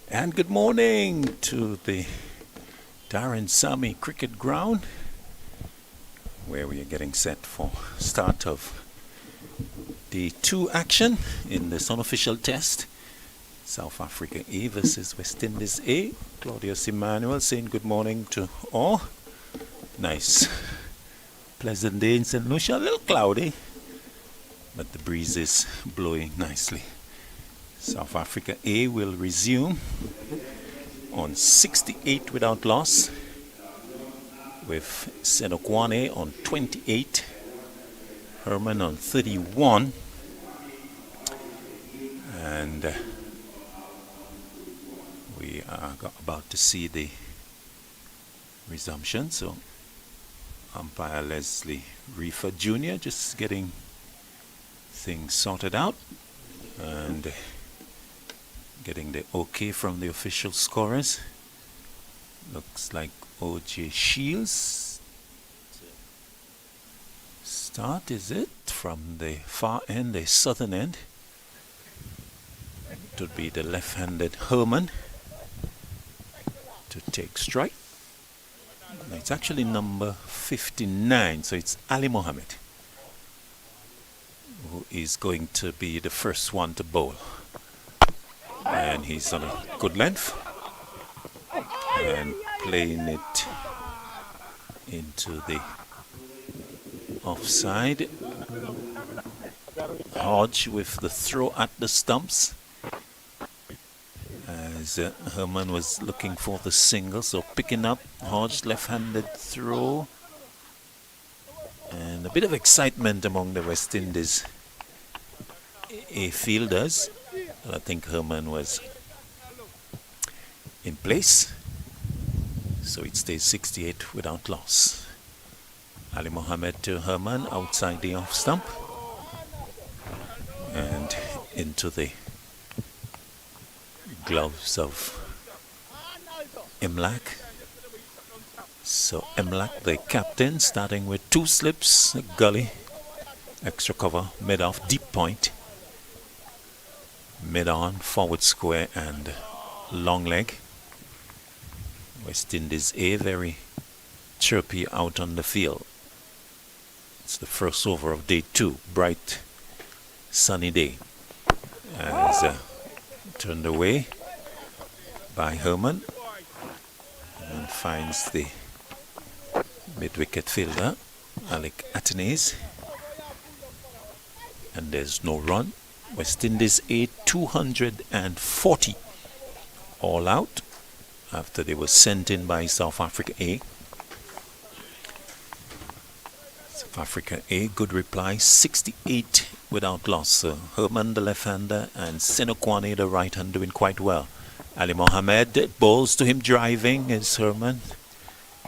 And good morning to the Darren Sami Cricket Ground, where we are getting set for start of the 2 action in this unofficial test. South Africa A versus West Indies A. Claudius Emmanuel saying good morning to all. Nice, pleasant day in St. Lucia. A little cloudy, but the breeze is blowing nicely. South Africa A will resume on 68 without loss, with Senokwane on 28, Herman on 31, and we are about to see the resumption. So umpire Leslie Reefer Jr. just getting things sorted out and getting the okay from the official scorers. Looks like O.J. Shields start, is it? From the far end, the southern end. It would be the left-handed Herman to take strike. It's actually number 59, so it's Ali Mohammed who is going to be the first one to bowl. And he's on a good length and playing it into the offside. Hodge with the throw at the stumps as Herman was looking for the single, so picking up Hodge left-handed throw, and a bit of excitement among the West Indies A fielders. I think Herman was in place, so it stays 68 without loss. Ali Mohammed to Herman outside the off stump and into the gloves of Imlak. So Imlak, the captain, starting with 2 slips, a gully, extra cover, mid-off, deep point, mid-on, forward square and long leg. West Indies A very chirpy out on the field. It's the first over of day 2, bright sunny day, as turned away by Herman and finds the mid-wicket fielder Alec Atenes, and there's no run. West Indies A 240 all out after they were sent in by South Africa A. South Africa A, good reply, 68 without loss. So Herman the left-hander and Senokwane the right-hand doing quite well. Ali Mohammed bowls to him driving as Herman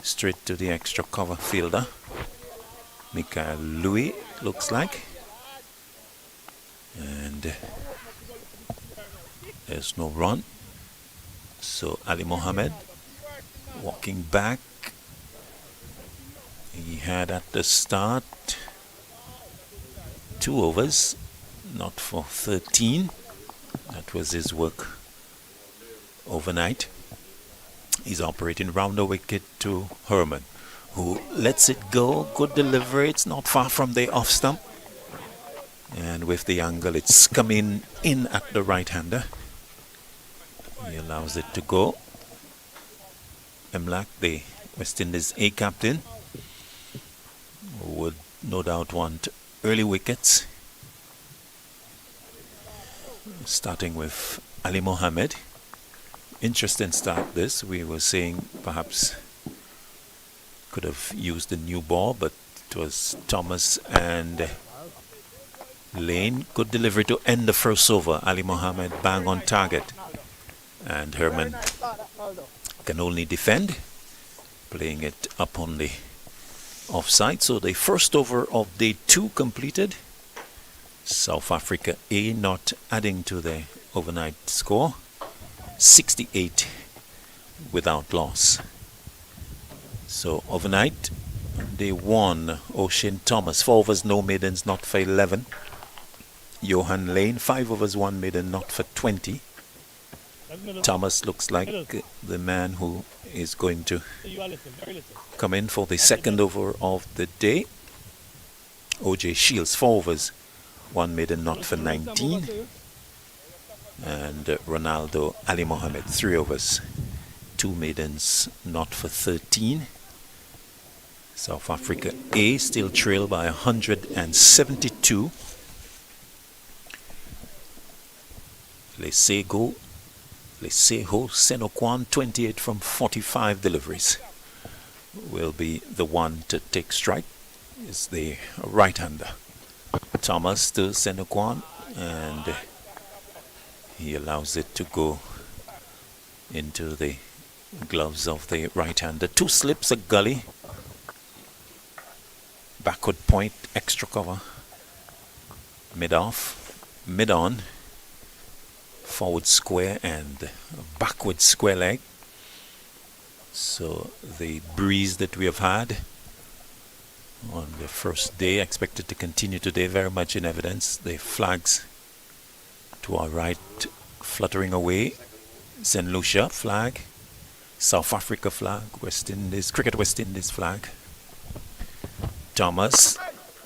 straight to the extra cover fielder. Mikael Louis looks like. And there's no run, so Ali Mohammed walking back. He had at the start 2 overs, not for 13. That was his work overnight. He's operating round the wicket to Herman, who lets it go. Good delivery, it's not far from the off stump. And with the angle, it's coming in at the right-hander. He allows it to go. Imlak, the West Indies A captain, would no doubt want early wickets. Starting with Ali Mohammed. Interesting start this. We were saying perhaps could have used a new ball, but it was Thomas and Lane. Good delivery to end the first over. Ali Mohammed bang on target, and Herman can only defend, playing it up on the offside. So the first over of day 2 completed. South Africa A not adding to the overnight score, 68 without loss. So overnight they won. O'Shane Thomas 4 overs, no maidens, not for 11. Johan Lane 5 overs, 1 maiden, not for 20. Thomas looks like the man who is going to come in for the second over of the day. OJ Shields 4 overs, 1 maiden not for 19. And Ronaldo Ali Mohammed 3 overs, 2 maidens not for 13. South Africa A still trail by 172. Leseho Senokwan, 28 from 45 deliveries, will be the one to take strike. Is the right-hander. Thomas to Senokwan, and he allows it to go into the gloves of the right-hander. 2 slips, a gully, backward point, extra cover, mid-off, mid-on, forward square and backward square leg. So the breeze that we have had on the first day expected to continue today, very much in evidence. The flags to our right fluttering away. St. Lucia flag, South Africa flag, West Indies, Cricket West Indies flag. Thomas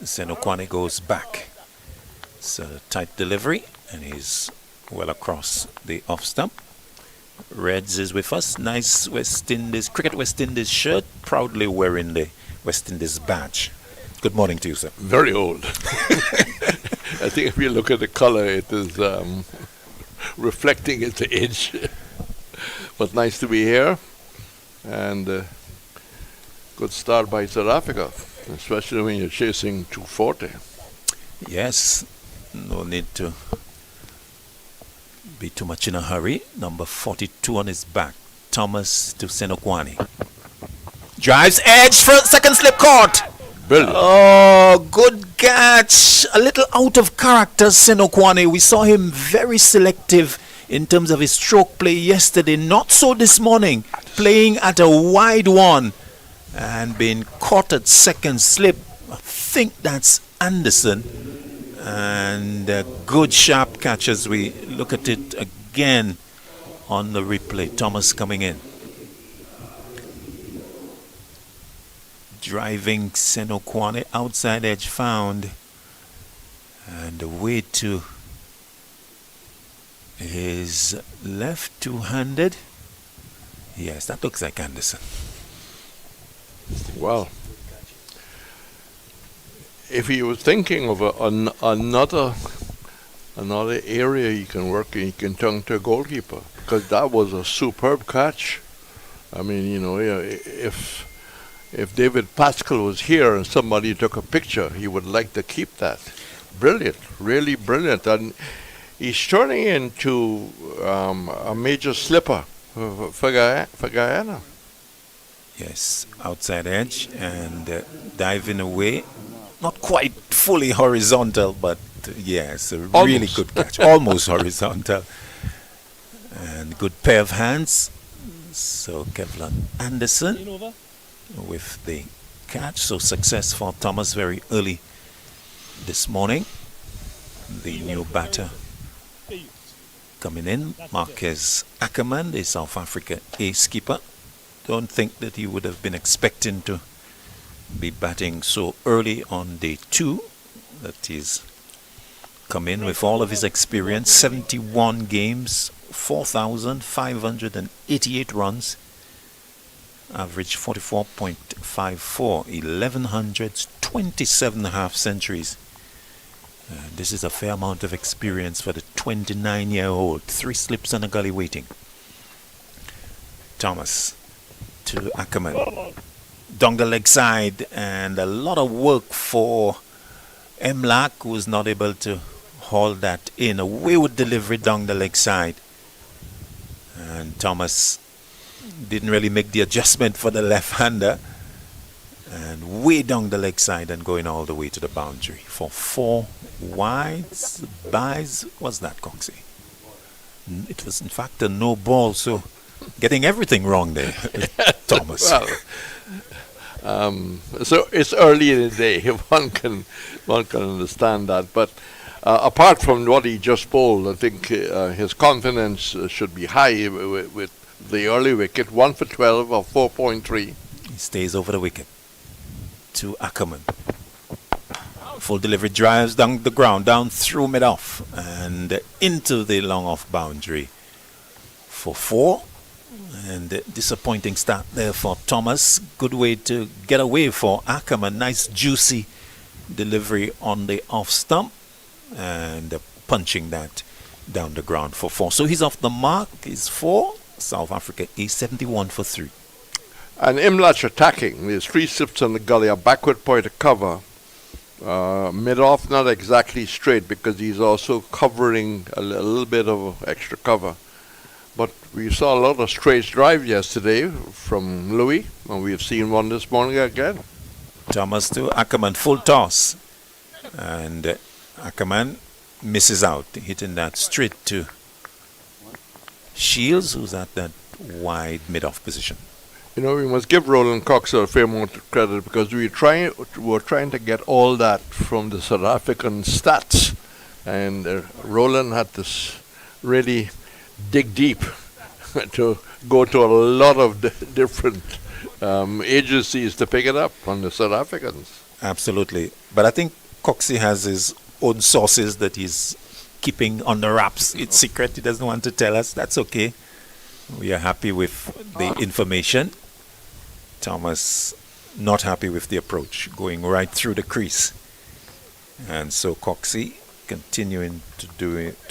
Senokwane goes back. It's a tight delivery, and he's well across the off stump. Reds is with us. Nice West Indies, Cricket West Indies shirt, proudly wearing the West Indies badge. Good morning to you, sir. Very old. I think if you look at the color, it is reflecting its age. But nice to be here. And good start by South Africa, especially when you're chasing 240. Yes, no need to be too much in a hurry. Number 42 on his back, Thomas to Senokwane. Drives edge for second slip caught. Brilliant. Oh, good catch. A little out of character, Senokwane. We saw him very selective in terms of his stroke play yesterday. Not so this morning. Playing at a wide one and being caught at second slip. I think that's Anderson. And a good sharp catch as we look at it again on the replay. Thomas coming in. Driving Senokwane, outside edge found. And away to his left, two-handed. Yes, that looks like Anderson. Well, if he was thinking of another area he can work in, he can turn to a goalkeeper, because that was a superb catch. I mean, you know, if David Pascal was here and somebody took a picture, he would like to keep that. Brilliant, really brilliant. And he's turning into a major slipper for Guyana. Yes, outside edge and diving away. Not quite fully horizontal, but yes, a really good catch. Almost horizontal. And good pair of hands. So Kevlin Anderson with the catch. So success for Thomas very early this morning. The new batter coming in, Marquez Ackerman, the South Africa ace keeper. Don't think that he would have been expecting to be batting so early on day 2. That he's come in with all of his experience. 71 games, 4,588 runs, average 44.54, 1100s, 27 half centuries. This is a fair amount of experience for the 29-year-old. 3 slips and a gully waiting. Thomas to Ackerman. Down the leg side, and a lot of work for Emlak, who was not able to haul that in. A wayward delivery down the leg side. And Thomas didn't really make the adjustment for the left-hander. And way down the leg side and going all the way to the boundary for 4 wides, buys. What's that, Coxie? It was in fact a no ball, so getting everything wrong there, Thomas. Well, so it's early in the day. One can understand that, but apart from what he just bowled, I think his confidence should be high with the early wicket. 1 for 12 or 4.3. He stays over the wicket to Ackerman. Full delivery drives down the ground, down through mid-off and into the long off boundary for 4. And disappointing start there for Thomas. Good way to get away for Ackerman. Nice juicy delivery on the off stump and punching that down the ground for 4. So he's off the mark. He's 4. South Africa is 71 for 3. And Imlach attacking. There's 3 slips on the gully, a backward point of cover. Mid-off, not exactly straight because he's also covering a little bit of extra cover. But we saw a lot of straight drive yesterday from Louis, and we've seen one this morning again. Thomas to Ackerman, full toss. And Ackerman misses out, hitting that straight to Shields, who's at that wide mid-off position. You know, we must give Roland Cox a fair amount of credit because we were trying to get all that from the South African stats. And Roland had to really dig deep to go to a lot of different agencies to pick it up on the South Africans. Absolutely. But I think Coxie has his own sources that he's keeping under wraps. It's secret. He doesn't want to tell us. That's okay. We are happy with the information. Thomas not happy with the approach, going right through the crease. And so Coxie continuing to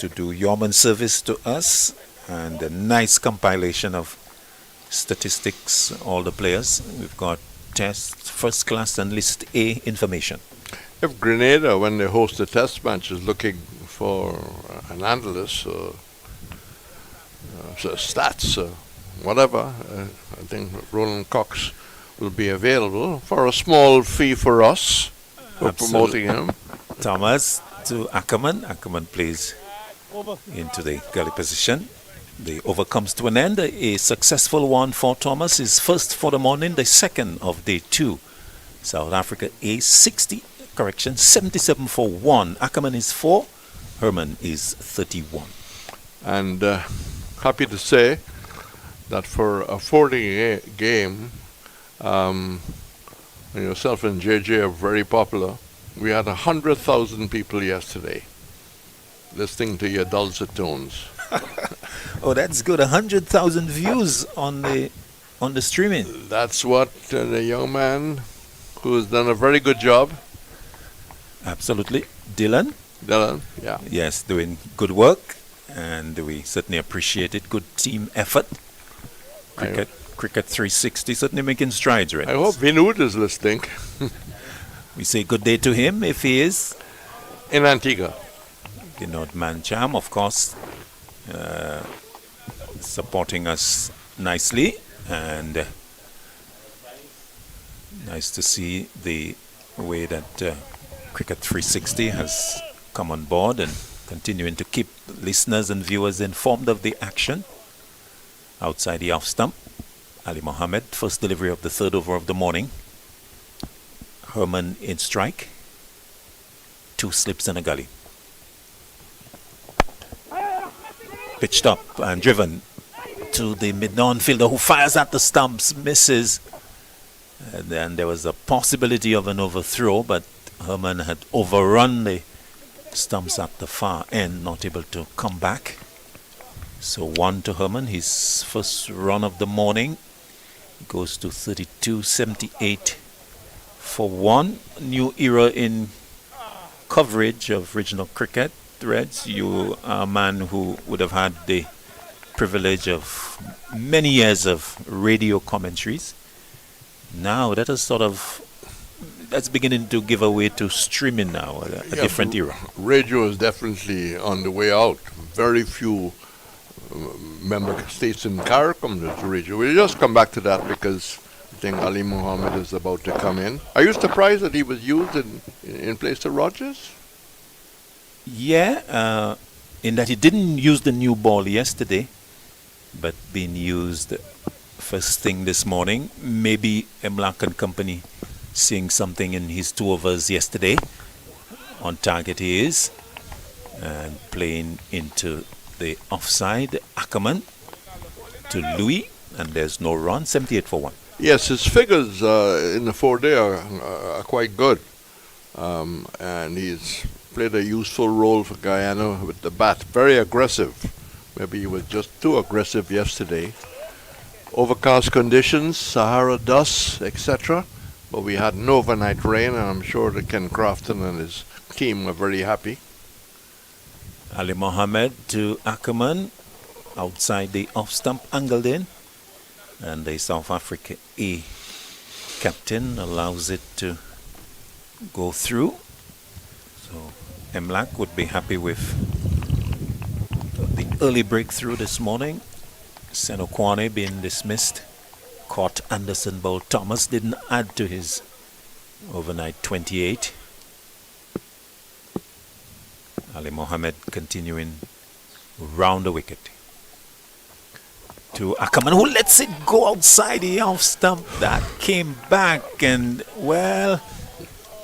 do yeoman service to us, and a nice compilation of statistics, all the players. We've got test, first class and list A information. If Grenada, when they host a test match, is looking for an analyst, so stats, whatever, I think Roland Cox will be available for a small fee for us for promoting him. Thomas to Ackerman. Ackerman plays into the gully position. The over comes to an end. A successful one for Thomas. His first for the morning, the second of day 2. South Africa a 77 for 1. Ackerman is 4. Herman is 31. And happy to say that for a 40 game, yourself and JJ are very popular. We had 100,000 people yesterday listening to your dulcet tones. Oh, that's good. 100,000 views on the streaming. That's what the young man who has done a very good job. Absolutely. Dylan, yeah. yes, doing good work, and we certainly appreciate it. Good team effort. Cricket 360 certainly making strides, right? I hope Vinud is listening. We say good day to him if he is. In Antigua. Vinod Mancham, of course, supporting us nicely, and nice to see the way that Cricket 360 has come on board and continuing to keep listeners and viewers informed of the action. Outside the off stump, Ali Mohammed, first delivery of the 3rd over of the morning. Herman in strike. 2 slips and a gully. Pitched up and driven to the mid-on fielder who fires at the stumps, misses. And then there was a possibility of an overthrow, but Herman had overrun the stumps at the far end, not able to come back. So 1 to Herman, his first run of the morning. Goes to 32-78 for 1. New era in coverage of regional cricket. Reds, you are a man who would have had the privilege of many years of radio commentaries. Now that is that's beginning to give away to streaming now, a different era. Radio is definitely on the way out. Very few member states in CARICOM to radio. We'll just come back to that because I think Ali Mohammed is about to come in. Are you surprised that he was used in place of Rogers? Yeah, in that he didn't use the new ball yesterday, but being used first thing this morning. Maybe Emlak and company seeing something in his 2 overs yesterday. On target he is. And playing into the offside, Ackerman to Louis, and there's no run, 78 for 1. Yes, his figures in the 4-day are quite good. And he's played a useful role for Guyana with the bat. Very aggressive. Maybe he was just too aggressive yesterday. Overcast conditions, Sahara dust, etc. But we had no overnight rain, and I'm sure that Ken Crofton and his team were very happy. Ali Mohammed to Ackerman, outside the off-stump, angled in. And the South Africa A captain allows it to go through. So Emlak would be happy with the early breakthrough this morning. Senokwane being dismissed. Caught Anderson Bowl. Thomas didn't add to his overnight 28. Ali Mohammed continuing round the wicket. To Ackerman, who lets it go outside the off stump. That came back, and well,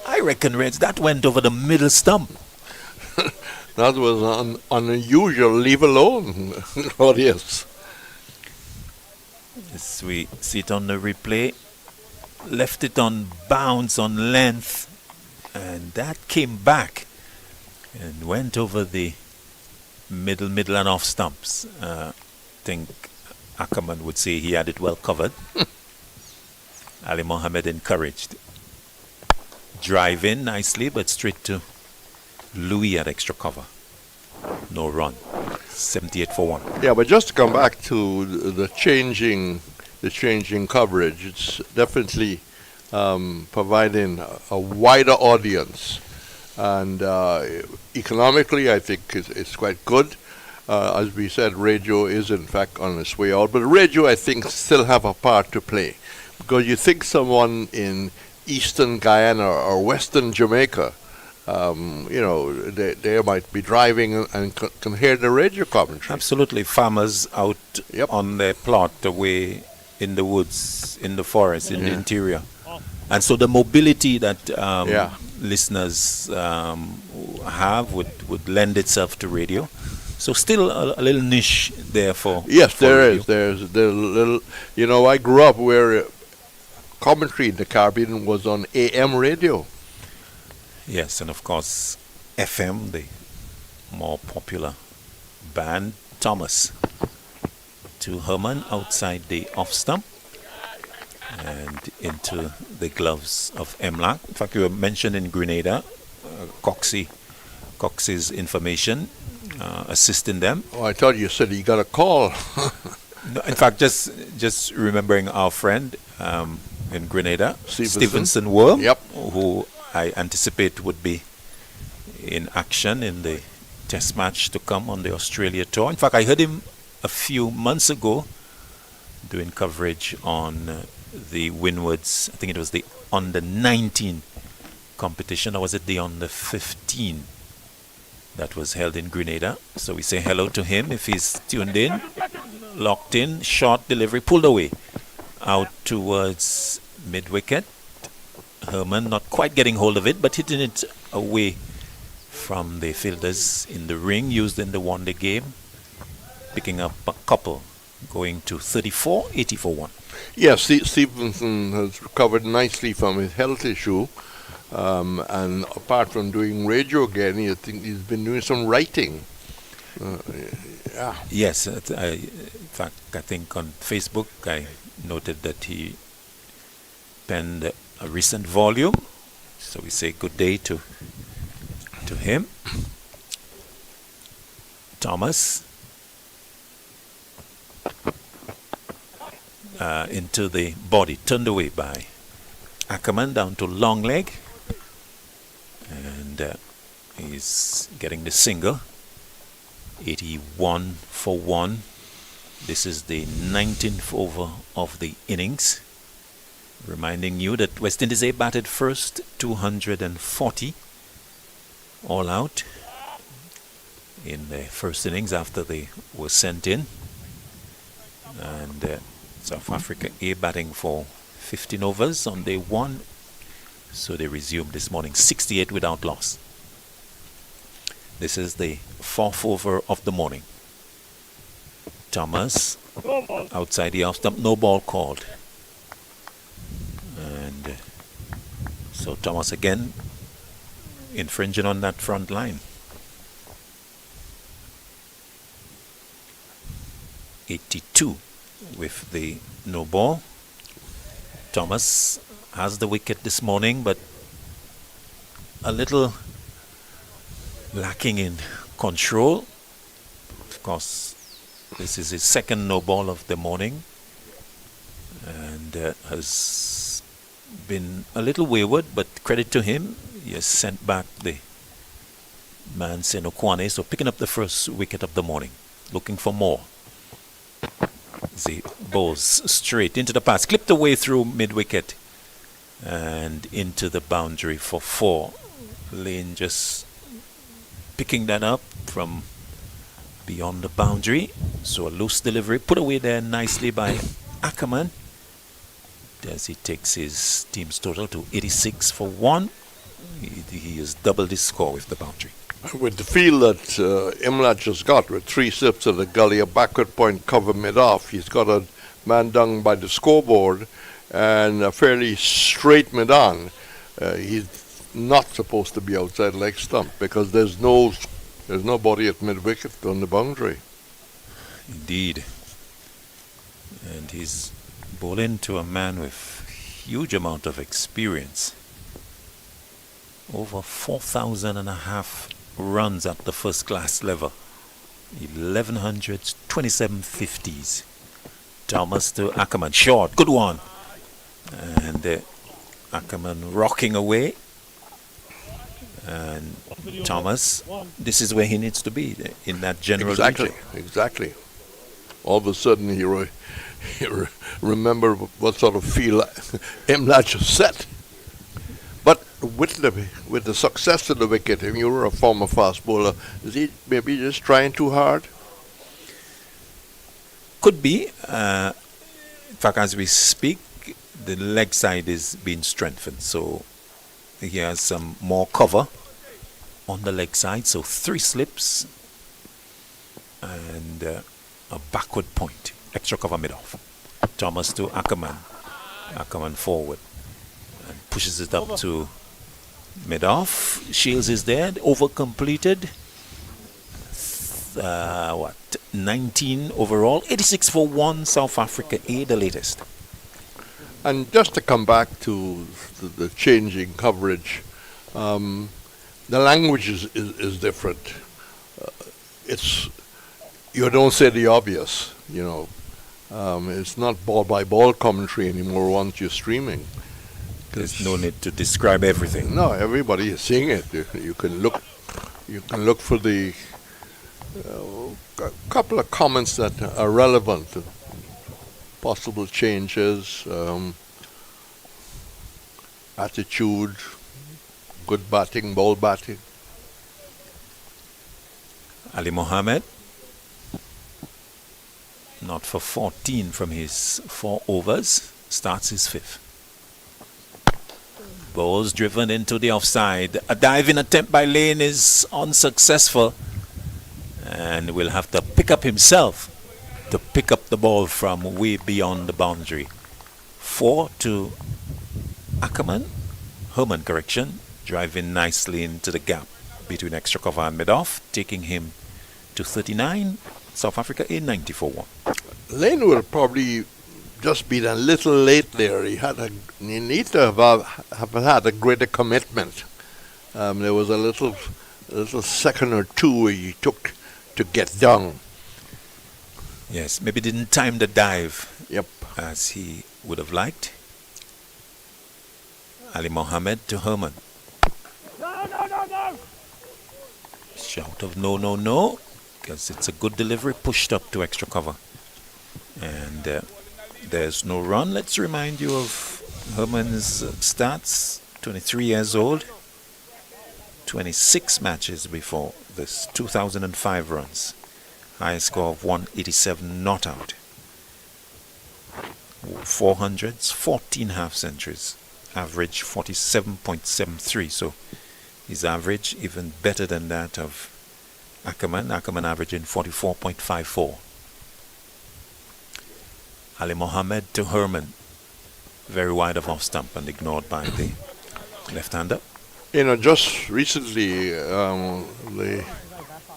I reckon, Reds, that went over the middle stump. That was unusual, leave alone, Claudius. As we see it on the replay, left it on bounce, on length, and that came back and went over the middle and off stumps. I think Ackerman would say he had it well covered. Ali Mohammed encouraged. Drive in nicely, but straight to Louis at extra cover. No run. 78 for 1. Yeah, but just to come back to the changing coverage, it's definitely providing a wider audience, and economically, I think it's quite good. As we said, radio is in fact on its way out, but radio, I think, still have a part to play, because you think someone in Eastern Guyana or Western Jamaica, they might be driving and can hear the radio commentary. Absolutely. Farmers out on their plot away in the woods, in the forest, in the interior. And so the mobility that listeners have would lend itself to radio. So still a little niche there for Yes, for there radio. is. There's a little, I grew up where commentary in the Caribbean was on AM radio. Yes, and of course, FM, the more popular band, Thomas. To Herman outside the off stump and into the gloves of Emlak. In fact, you were mentioned in Grenada, Cox's information, assisting them. Oh, I thought you said you got a call. No, in fact, just remembering our friend in Grenada, Stevenson Worm, who I anticipate would be in action in the test match to come on the Australia tour. In fact, I heard him a few months ago doing coverage on the Windwards. I think it was the under 19 competition, or was it the under 15 that was held in Grenada? So we say hello to him if he's tuned in, locked in, short delivery, pulled away out towards mid wicket. Herman not quite getting hold of it, but hitting it away from the fielders in the ring used in the one-day game, picking up a couple, going to 34, 80 for 1. Yes, Stevenson has recovered nicely from his health issue, and apart from doing radio again, I think he's been doing some writing. Yes, in fact, I think on Facebook I noted that he penned a recent volume, so we say good day to him. Thomas into the body, turned away by Ackerman down to long leg, and he's getting the single. 81 for 1. This is the 19th over of the innings. Reminding you that West Indies A batted first, 240 all out in the first innings after they were sent in, and South Africa A batting for 15 overs on day 1, so they resumed this morning 68 without loss. This is the fourth over of the morning. Thomas outside the off stump, no ball called. And so Thomas again infringing on that front line. 82 with the no ball. Thomas has the wicket this morning, but a little lacking in control. Of course, this is his second no ball of the morning, and has been a little wayward, but credit to him, he has sent back the man Senokwane, so picking up the first wicket of the morning, looking for more. The bowls straight into the pass, clipped away through mid-wicket and into the boundary for 4. Lane just picking that up from beyond the boundary. So a loose delivery put away there nicely by Ackerman as he takes his team's total to 86 for 1. He has doubled his score with the boundary. With the field that Imlat just got, with 3 slips of the gully, a backward point cover mid-off, he's got a man down by the scoreboard and a fairly straight mid-on. He's not supposed to be outside leg stump because there's nobody at mid-wicket on the boundary. Indeed. And he's bowling to a man with huge amount of experience. Over 4,000 and a half runs at the first class level. 1100s, 2750s. Thomas to Ackerman, short, good one. And Ackerman rocking away. And Thomas, this is where he needs to be, in that general region. Exactly. All of a sudden he remember what sort of field Imlat just set. But with the success of the wicket, if you were a former fast bowler, is he maybe just trying too hard? Could be. In fact, as we speak, the leg side is being strengthened. So he has some more cover on the leg side. So 3 slips and a backward point. Extra cover mid-off. Thomas to Ackerman. Ackerman forward. And pushes it up to mid-off. Shields is there. Over completed. 19 overall. 86 for 1. South Africa A, the latest. And just to come back to the changing coverage, the language is different. You don't say the obvious, you know. It's not ball-by-ball commentary anymore once you're streaming. There's no need to describe everything. No, everybody is seeing it. You can look for the couple of comments that are relevant, possible changes, attitude, good batting, ball batting. Ali Mohammed, not for 14 from his 4 overs, starts his 5th. Balls driven into the offside. A diving attempt by Lane is unsuccessful, and will have to pick up himself to pick up the ball from way beyond the boundary. 4 to Ackerman. Herman, driving nicely into the gap between extra cover and mid-off, taking him to 39. South Africa A, 90 for 1. Lane would have probably just been a little late there. He need to have had a greater commitment. There was a little second or two he took to get down. Yes, maybe didn't time the dive. Yep. As he would have liked. Ali Mohammed to Herman. No. Shout of no, because it's a good delivery, pushed up to extra cover. And there's no run. Let's remind you of Herman's stats. 23 years old. 26 matches before this. 2005 runs. Highest score of 187 not out. 400s, 14 half centuries. Average 47.73. So his average even better than that of Ackerman averaging 44.54. Ali Mohammed to Herman, very wide of off stump and ignored by the left-hander. Just recently, the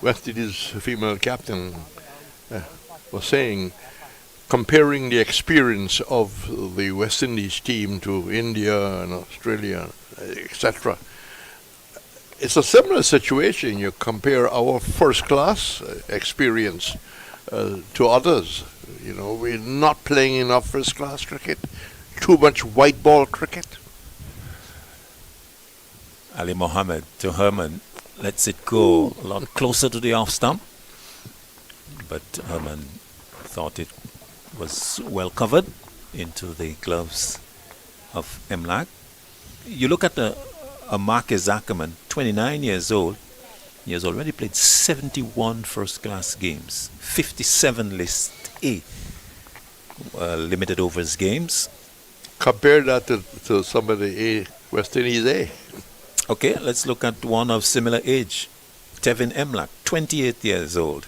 West Indies female captain was saying, comparing the experience of the West Indies team to India and Australia, etc. It's a similar situation. You compare our first class experience to others. We're not playing enough first class cricket, too much white ball cricket. Ali Mohammed to Herman lets it go a lot closer to the off stump, but Herman thought it was well covered into the gloves of Emlak. You look at a Marcus Ackerman, 29 years old. He has already played 71 first-class games, 57 List A limited overs games. Compare that to somebody West Indies A. Okay, let's look at one of similar age. Tevin Emlak, 28 years old,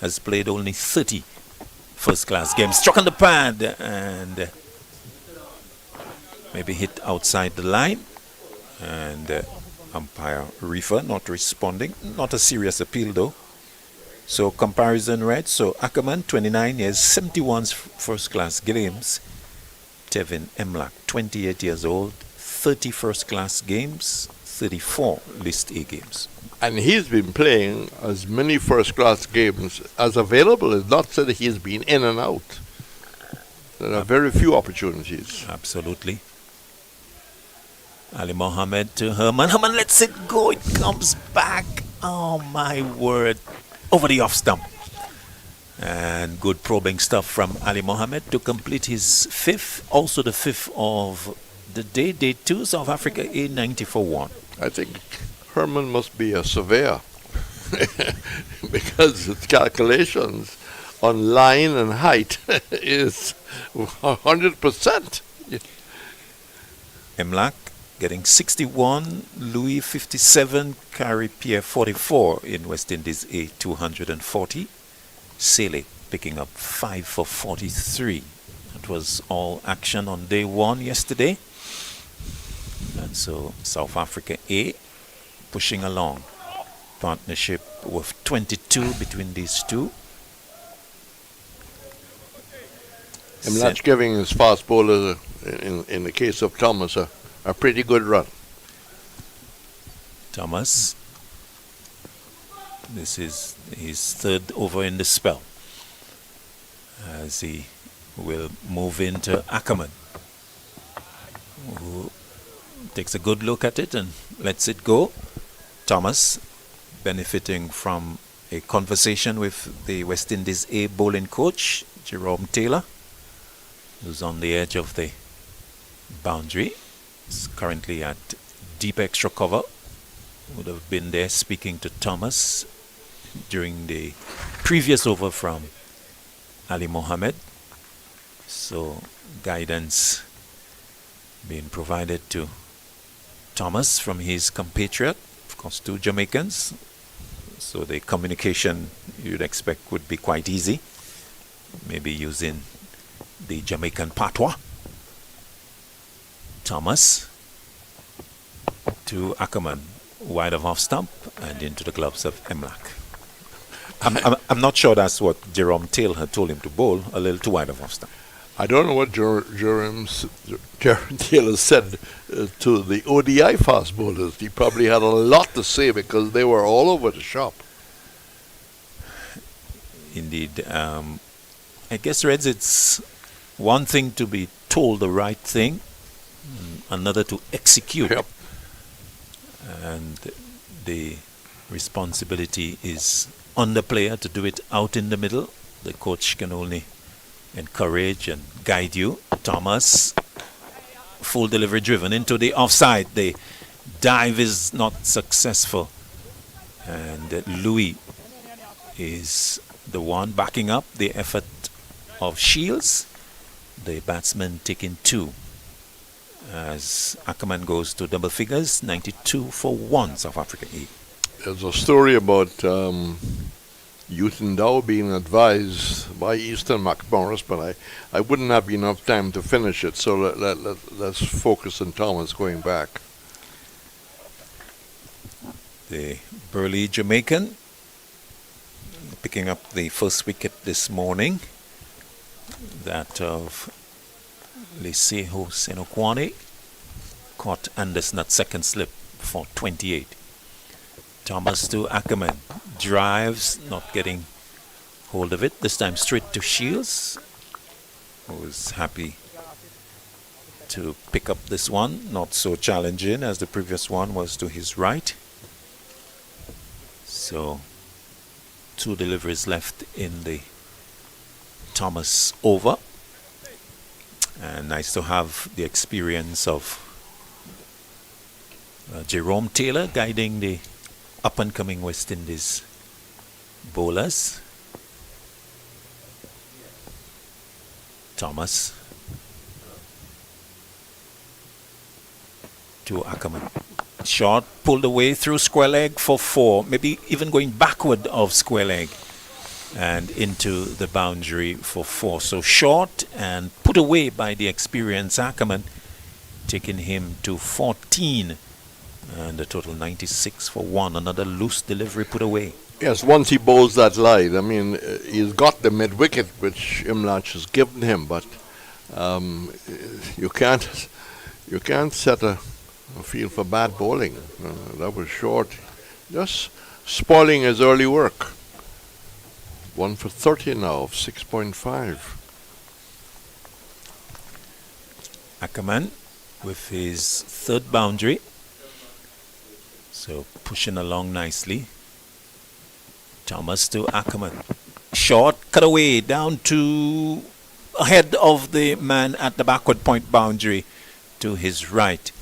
has played only 30 first-class games. Struck on the pad and maybe hit outside the line. And umpire Reefer not responding. Not a serious appeal though. So comparison read. So Ackerman, 29 years, 71 first-class games. Tevin Emlak, 28 years old, 30 first-class games, 34 List A games. And he's been playing as many first-class games as available. It's not that he's been in and out. There are very few opportunities. Absolutely. Ali Mohammed to Herman. Herman lets it go. It comes back. Oh my word. Over the off stump. And good probing stuff from Ali Mohammed to complete his fifth. Also the fifth of the day. Day 2, South Africa A 90 for 1. I think Herman must be a surveyor. Because his calculations on line and height is 100%. Emlak getting 61, Louis 57, Carey Pierre 44 in West Indies A 240. Sele picking up 5 for 43. That was all action on day 1 yesterday. And so South Africa A pushing along. Partnership with 22 between these two. Emlak's giving his fast bowler, in the case of Thomas, a pretty good run. Thomas, this is his third over in the spell, as he will move into Ackerman, who takes a good look at it and lets it go. Thomas benefiting from a conversation with the West Indies A bowling coach, Jerome Taylor, who's on the edge of the boundary. Is currently at deep extra cover. Would have been there speaking to Thomas during the previous over from Ali Mohammed. So guidance being provided to Thomas from his compatriot, of course 2 Jamaicans. So the communication you'd expect would be quite easy. Maybe using the Jamaican patois. Thomas to Ackerman, wide of off stump and into the gloves of Emlak. I'm not sure that's what Jerome Taylor had told him to bowl, a little too wide of off stump. I don't know what Jerome Taylor said to the ODI fast bowlers. He probably had a lot to say because they were all over the shop. Indeed. I guess, Reds, it's one thing to be told the right thing, another to execute. Yep. And the responsibility is on the player to do it out in the middle. The coach can only encourage and guide you. Thomas, full delivery driven into the offside. The dive is not successful. And Louis is the one backing up the effort of Shields. The batsman taking 2. As Ackerman goes to double figures, 92 for 1, South Africa A. There's a story about Youth and Dow being advised by Easton McMorris, but I wouldn't have enough time to finish it, so let's focus on Thomas going back. The burly Jamaican picking up the first wicket this morning, that of Liseho Senokwane, caught Anderson at second slip for 28. Thomas to Ackerman, drives, not getting hold of it, this time straight to Shields, who was happy to pick up this one, not so challenging as the previous one was to his right. So 2 deliveries left in the Thomas over, and nice to have the experience of Jerome Taylor guiding the up-and-coming West Indies bowlers. Thomas to Ackerman. Shot pulled away through square leg for 4, maybe even going backward of square leg and into the boundary for 4. So short and put away by the experienced Ackerman, taking him to 14. And a total 96 for 1. Another loose delivery put away. Yes, once he bowls that line, I mean, he's got the mid-wicket, which Imlach has given him, but you can't set a field for bad bowling. That was short. Just spoiling his early work. 1 for 30 now of 6.5. Ackerman with his 3rd boundary. So pushing along nicely. Thomas to Ackerman. Short, cut away, down to ahead of the man at the backward point boundary to his right.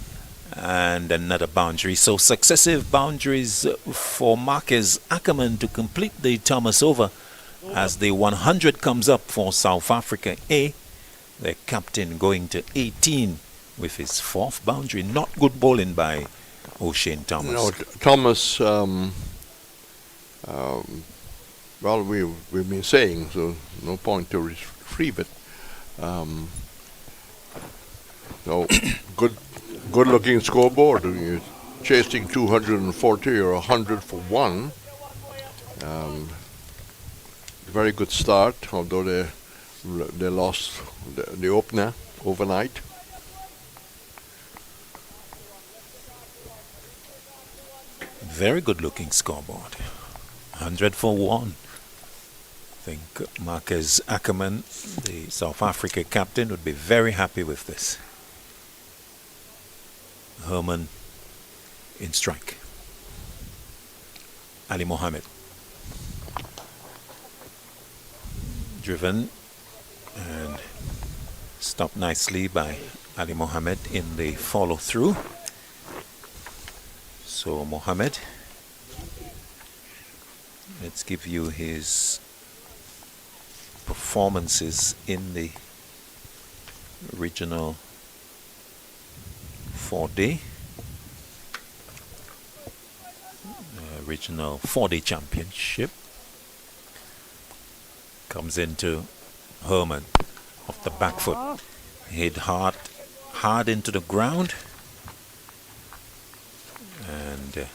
And another boundary. So successive boundaries for Marcus Ackerman to complete the Thomas over as the 100 comes up for South Africa A. The captain going to 18 with his 4th boundary. Not good bowling by O'Shane Thomas. No, Thomas, well, we've been saying, so no point to retrieve it. So, good-looking scoreboard. You're chasing 240 or 100 for 1. Very good start, although they lost the opener overnight. Very good looking scoreboard. 100 for 1. I think Marcus Ackerman, the South Africa captain, would be very happy with this. Herman in strike. Ali Mohammed. Driven and stopped nicely by Ali Mohammed in the follow through. So Mohammed, let's give you his performances in the regional 4-day, regional 4-day championship. Comes into Herman off the back foot, hit hard into the ground. And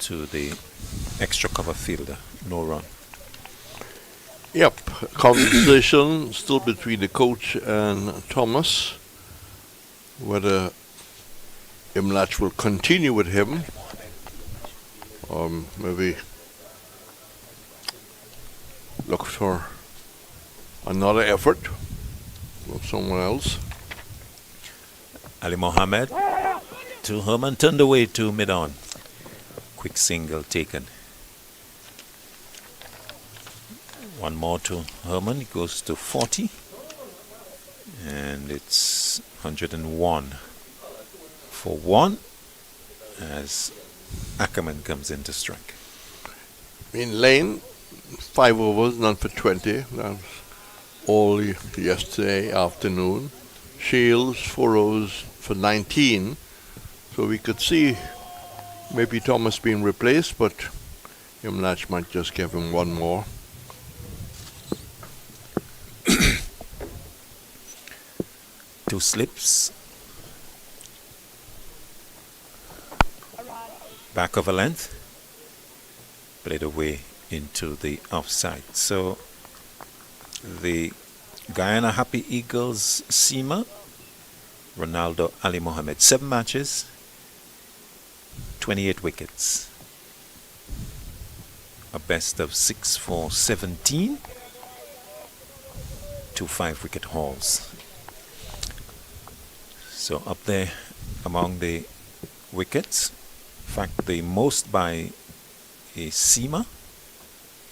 to the extra cover fielder, no run. Yep, conversation still between the coach and Thomas, whether Imlach will continue with him or maybe look for another effort with someone else. Ali Mohammed to Herman, turned away to mid-on. Quick single taken. One more to Herman, it goes to 40. And it's 101 for 1 as Ackerman comes into strike. In lane, 5 overs, none for 20. That was all yesterday afternoon. Shields, 4 overs for 19. So we could see Maybe Thomas being replaced, but Imlach might just give him one more. Two slips. Back of a length. Played away into the offside. So the Guyana Happy Eagles seamer, Ronaldo Ali Mohammed, 7 matches, 28 wickets. A best of 6 for 17. 2 5-wicket hauls. So up there among the wickets. In fact, the most by a seamer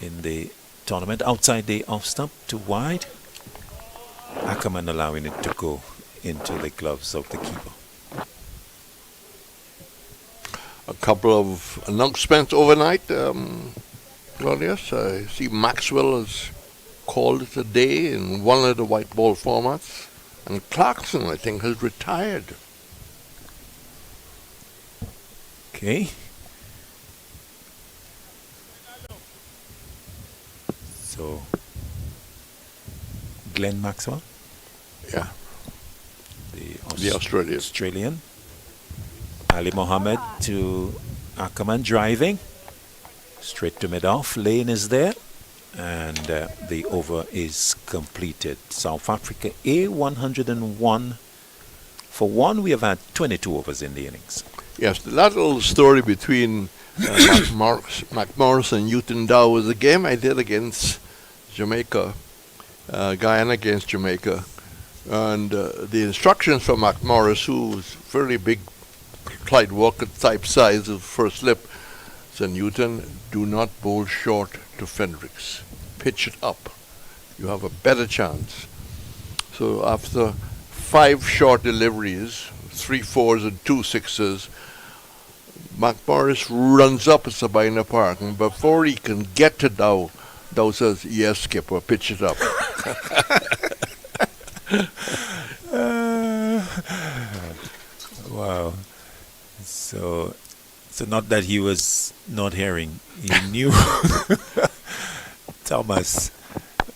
in the tournament, outside the off stump to wide. Ackerman allowing it to go into the gloves of the keeper. A couple of announcements overnight, Claudius. I see Maxwell has called it a day in one of the white ball formats. And Clarkson, I think, has retired. Okay. So, Glenn Maxwell, Yeah, the the Australian. Australian. Ali Mohammed to Ackerman driving. Straight to mid-off. Lane is there. And the over is completed. South Africa A 101 for 1. We have had 22 overs in the innings. Yes, that little story between McMorris and Newton Dow was a game I did against Jamaica, Guyana against Jamaica. And the instructions from McMorris, who was fairly big, Clyde Walker type size of first slip, said, Newton, do not bowl short to Fredericks. Pitch it up. You have a better chance. So after 5 short deliveries, 3 4s and 2 6s, McMorris runs up at Sabina Park, and before he can get to Dow, Dow says, yes, skipper, pitch it up. Wow. So not that he was not hearing. He knew Thomas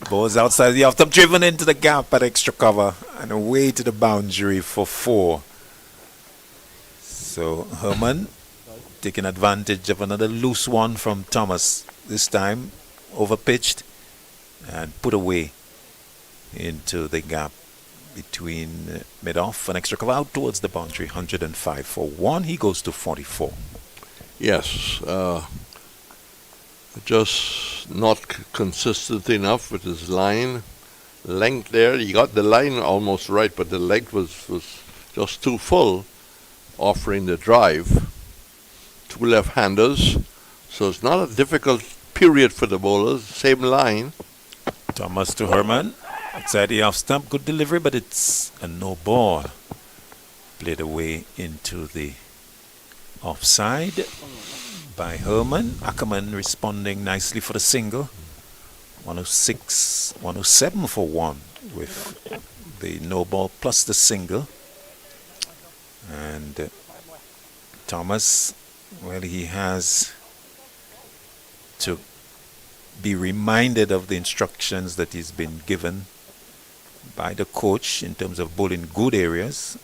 was outside the off-stump, driven into the gap at extra cover and away to the boundary for 4. So Herman taking advantage of another loose one from Thomas, this time overpitched and put away into the gap between mid-off and extra cover out towards the boundary. 105 for 1. He goes to 44. Yes, just not consistent enough with his line length there. He got the line almost right, but the length was just too full, offering the drive. 2 left-handers, so it's not a difficult period for the bowlers. Same line. Thomas to Herman. Outside the off stump, good delivery, but it's a no ball. Played away into the offside by Herman. Ackerman responding nicely for the single. 106, 107 for 1 with the no ball plus the single. And Thomas, well, he has to be reminded of the instructions that he's been given by the coach in terms of bowling good areas,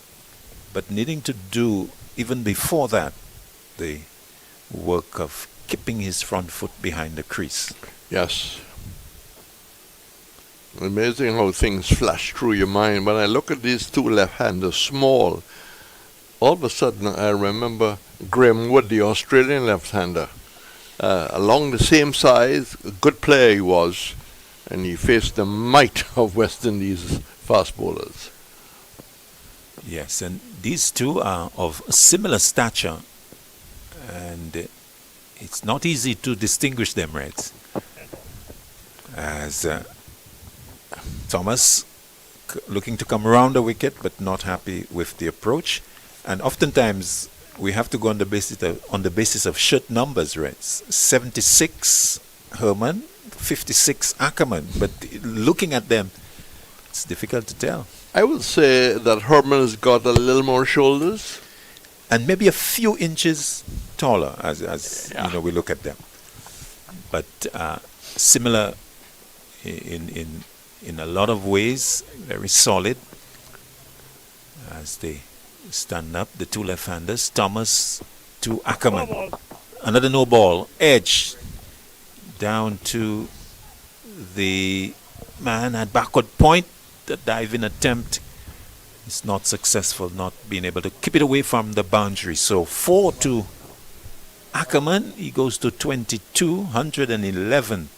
but needing to do, even before that, the work of keeping his front foot behind the crease. Yes. Amazing how things flash through your mind. When I look at these 2 left-handers, small, all of a sudden I remember Graham Wood, the Australian left-hander. Along the same size, a good player he was, and he faced the might of West Indies fast bowlers. Yes, and these two are of similar stature, and it's not easy to distinguish them, Reds. As Thomas looking to come around the wicket, but not happy with the approach, and oftentimes we have to go on the basis of shirt numbers, Reds. 76 Herman, 56 Ackerman, but looking at them, it's difficult to tell. I would say that Herman has got a little more shoulders. And maybe a few inches taller as Yeah. we look at them. But similar in a lot of ways, very solid as they stand up. The two left-handers, Thomas to Ackerman. Another no ball, edge down to the man at backward point. The diving attempt is not successful, not being able to keep it away from the boundary. So 4 to Ackerman. He goes to 22, 111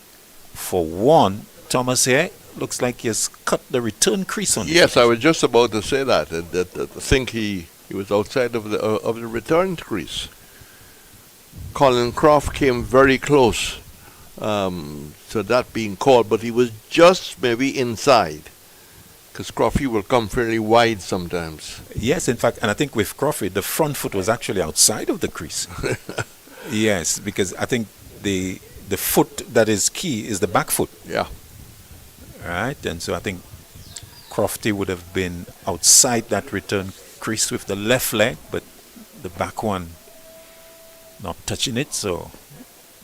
for 1. Thomas here looks like he has cut the return crease on Yes, I was just about to say that. I think he was outside of the return crease. Colin Croft came very close to that being called, but he was just maybe inside. Because Crawford will come fairly wide sometimes. Yes, in fact, and I think with Crawford, the front foot was actually outside of the crease. Yes, because I think the foot that is key is the back foot. Yeah. Right, and so I think Crofty would have been outside that return crease with the left leg, but the back one not touching it, so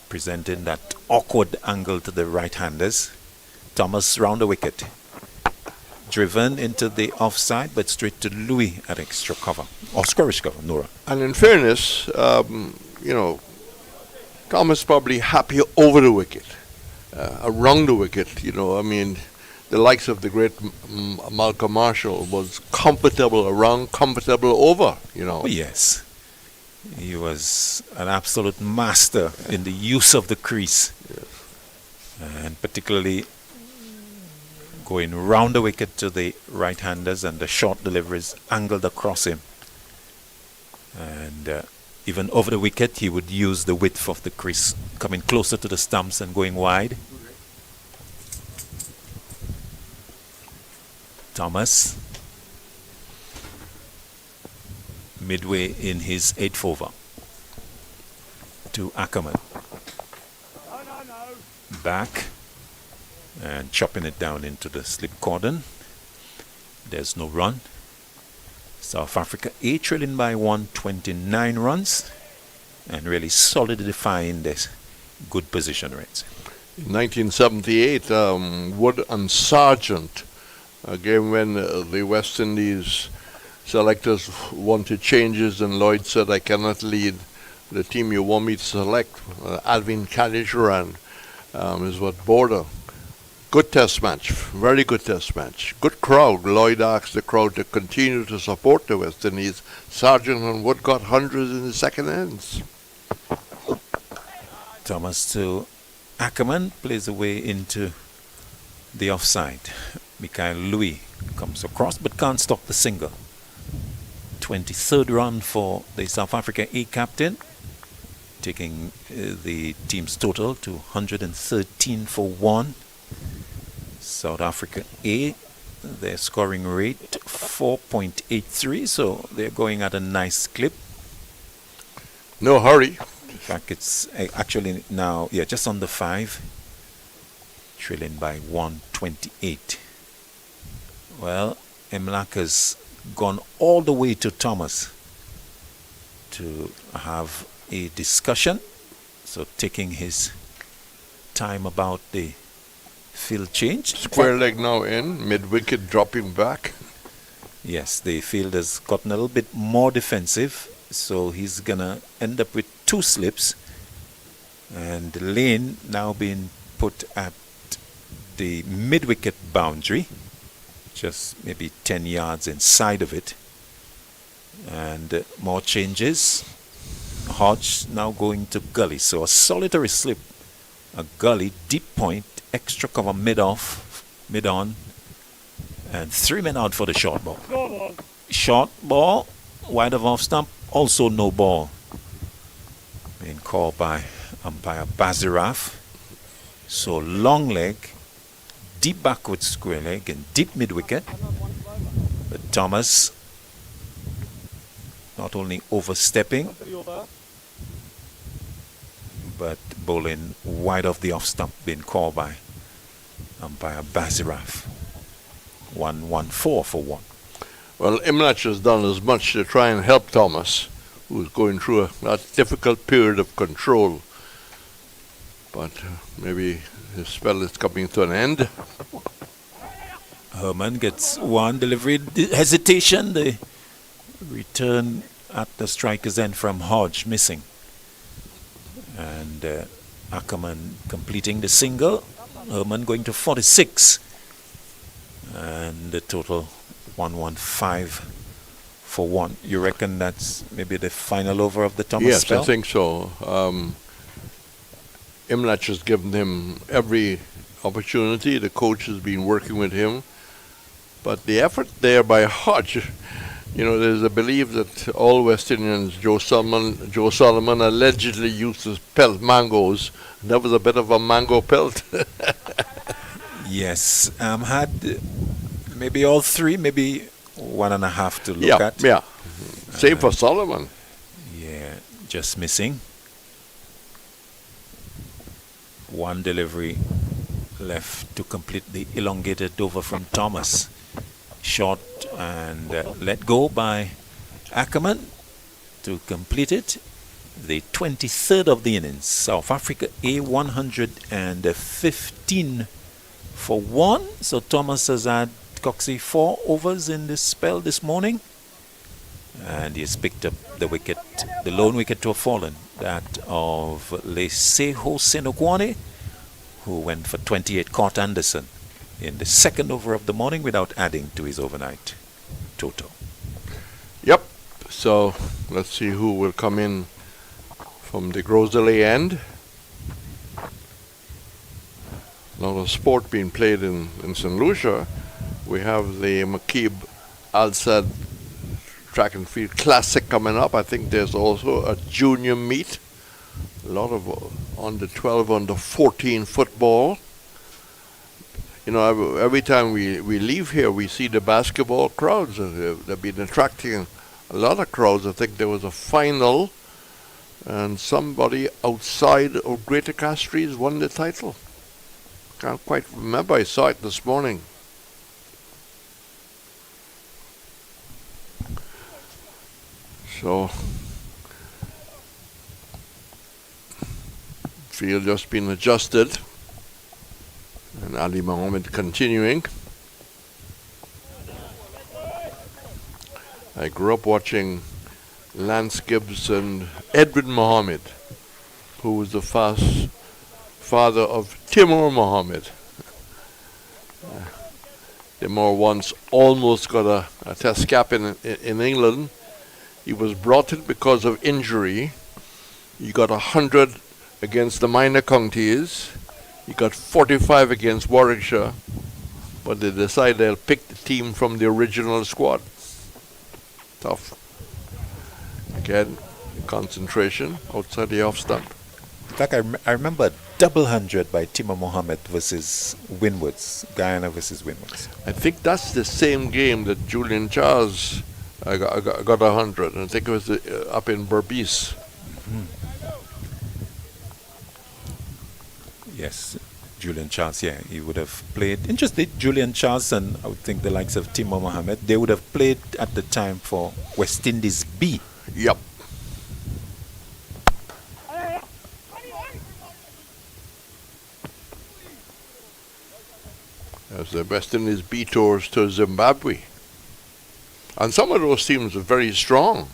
presenting that awkward angle to the right-handers. Thomas round the wicket. Driven into the offside, but straight to Louis at extra cover, or squarish cover, Nora. And in fairness, Thomas probably happy over the wicket, around the wicket. I mean, the likes of the great Malcolm Marshall was comfortable around, comfortable over. Oh, yes. He was an absolute master in the use of the crease. Yes. And particularly going round the wicket to the right-handers, and the short deliveries angled across him. And even over the wicket, he would use the width of the crease, coming closer to the stumps and going wide. Thomas, midway in his 8th over, to Ackerman. Back and chopping it down into the slip cordon. There's no run. South Africa A trailing by 129 runs and really solidifying this good position rates. In 1978, Wood and Sargent, a game when the West Indies selectors wanted changes, and Lloyd said, "I cannot lead the team you want me to select." Alvin Kadish is what Border. Good test match, very good test match. Good crowd. Lloyd asked the crowd to continue to support the West Indies. Sargent and Wood got hundreds in the second ends. Thomas to Ackerman, plays away into the offside. Mikhail Louis comes across but can't stop the single. 23rd run for the South Africa A captain, taking the team's total to 113 for 1. South Africa A, their scoring rate 4.83, so they're going at a nice clip. No hurry. In fact, it's actually now, just under 5, trailing by 128. Well, Emlak has gone all the way to Thomas to have a discussion, so taking his time about the field change. Square leg now in, mid-wicket dropping back. Yes, the field has gotten a little bit more defensive, so he's going to end up with 2 slips, and the lane now being put at the mid-wicket boundary, just maybe 10 yards inside of it. And more changes. Hodge now going to gully, so a solitary slip, a gully, deep point, extra cover mid-on, and 3 men out for the short ball. Short ball, wide of off stump, also no ball. Being called by umpire Baziraf. So long leg, deep backward square leg, and deep mid-wicket. But Thomas not only overstepping, but bowling wide off the off stump, being called by umpire Baziraf. 114 for 1. Well, Imlach has done as much to try and help Thomas, who's going through a difficult period of control. But maybe his spell is coming to an end. Herman gets one delivery. Hesitation. The return at the striker's end from Hodge missing. And Ackerman completing the single. Herman going to 46. And the total 115 for one. You reckon that's maybe the final over of the Thomas spell? Yes, I think so. Imlach has given him every opportunity. The coach has been working with him. But the effort there by Hodge, there's a belief that all West Indians, Joe Solomon allegedly used to pelt mangoes. And that was a bit of a mango pelt. Yes. Had maybe all three, maybe 1.5 to look at. Yeah. Same for Solomon. Yeah, just missing. One delivery left to complete the elongated over from Thomas. Shot and let go by Ackerman to complete it. The 23rd of the innings. South Africa A 115 for one. So Thomas has had Coxie 4 overs in this spell this morning. And he has picked up the wicket, the lone wicket to have fallen. That of Leseho Senogwane, who went for 28, caught Anderson in the second over of the morning without adding to his overnight total. Yep. So let's see who will come in from the Groseley end. A lot of sport being played in St. Lucia. We have the McKeeb Alsad Track and Field Classic coming up. I think there's also a junior meet. A lot of under 12, under 14 football. Every time we leave here, we see the basketball crowds. They've been attracting a lot of crowds. I think there was a final, and somebody outside of Greater Castries won the title. Can't quite remember. I saw it this morning. So, field just been adjusted. And Ali Mohammed continuing. I grew up watching Lance Gibbs and Edwin Mohammed, who was the father of Timur Mohammed. Timur once almost got a test cap in England. He was brought in because of injury. He got 100 against the minor counties. He got 45 against Warwickshire, but they decided they'll pick the team from the original squad. Tough. Again, concentration outside the off stump. In fact, I remember a double 100 by Timur Mohammed versus Winwoods, Guyana versus Winwoods. I think that's the same game that Julian Charles got 100. And I think it was up in Berbice. Mm-hmm. Yes, Julian Charles, yeah, he would have played. Interesting, Julian Charles and I would think the likes of Timur Mohammed, they would have played at the time for West Indies B. Yep. As the West Indies B tours to Zimbabwe. And some of those teams are very strong.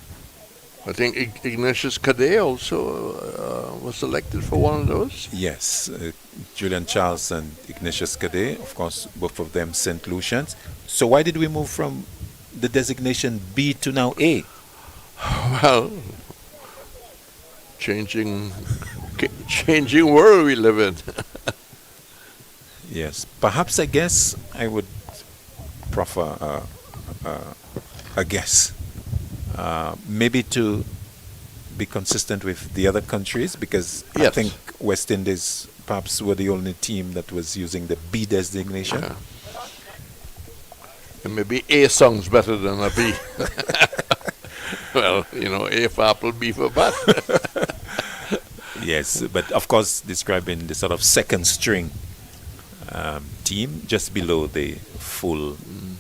I think Ignatius Cadet also was selected for one of those. Yes, Julian Charles and Ignatius Cadet, of course, both of them St. Lucians. So why did we move from the designation B to now A? Well, changing world we live in. Yes, perhaps I guess I would proffer a guess. Maybe to be consistent with the other countries, because yes. I think West Indies perhaps were the only team that was using the B designation. Yeah. And maybe A sounds better than a B. Well, A for apple, B for bat. Yes, but of course describing the sort of second string team just below the full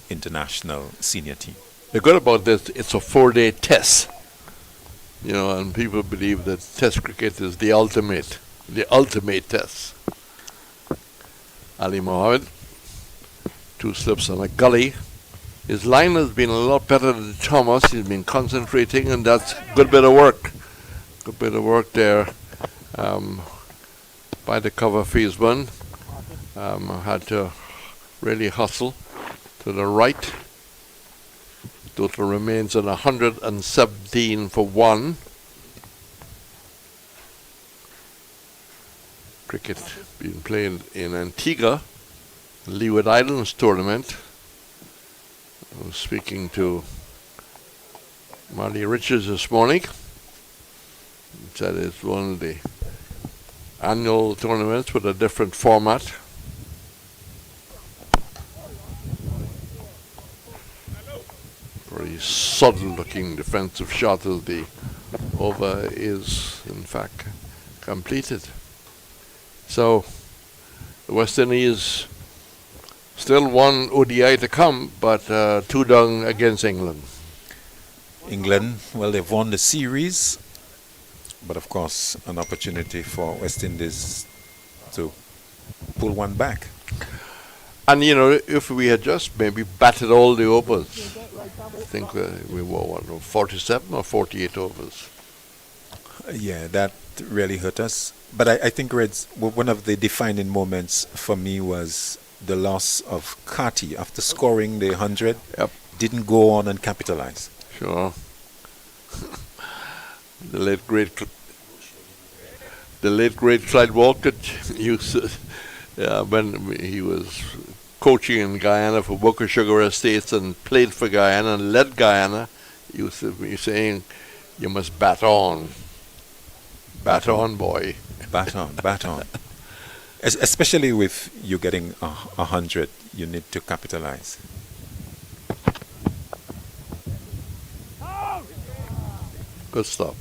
international senior team. The good about this, it's a 4-day test. And people believe that Test cricket is the ultimate test. Ali Mohammed, 2 slips on a gully. His line has been a lot better than Thomas. He's been concentrating, and that's a good bit of work. Good bit of work there by the cover Fiesman. Had to really hustle to the right. Total remains at 117 for 1. Cricket being played in Antigua, Leeward Islands tournament. I was speaking to Marty Richards this morning. He said it's one of the annual tournaments with a different format. Very subtle looking defensive shot as the over is in fact completed. So the West Indies still one ODI to come, but 2 down against England. England, well, they've won the series, but of course, an opportunity for West Indies to pull one back. And if we had just maybe batted all the overs, I think we were 47 or 48 overs. Yeah, that really hurt us. But I think, Reds, one of the defining moments for me was the loss of Carty after scoring the 100. Yep. Didn't go on and capitalize. Sure. The late great Clyde Walcott used when he was coaching in Guyana for Boca Sugar Estates and played for Guyana and led Guyana, he used to be saying, "You must bat on. Bat on, boy. Bat on, bat on." Especially with you getting 100, you need to capitalize. Good stop.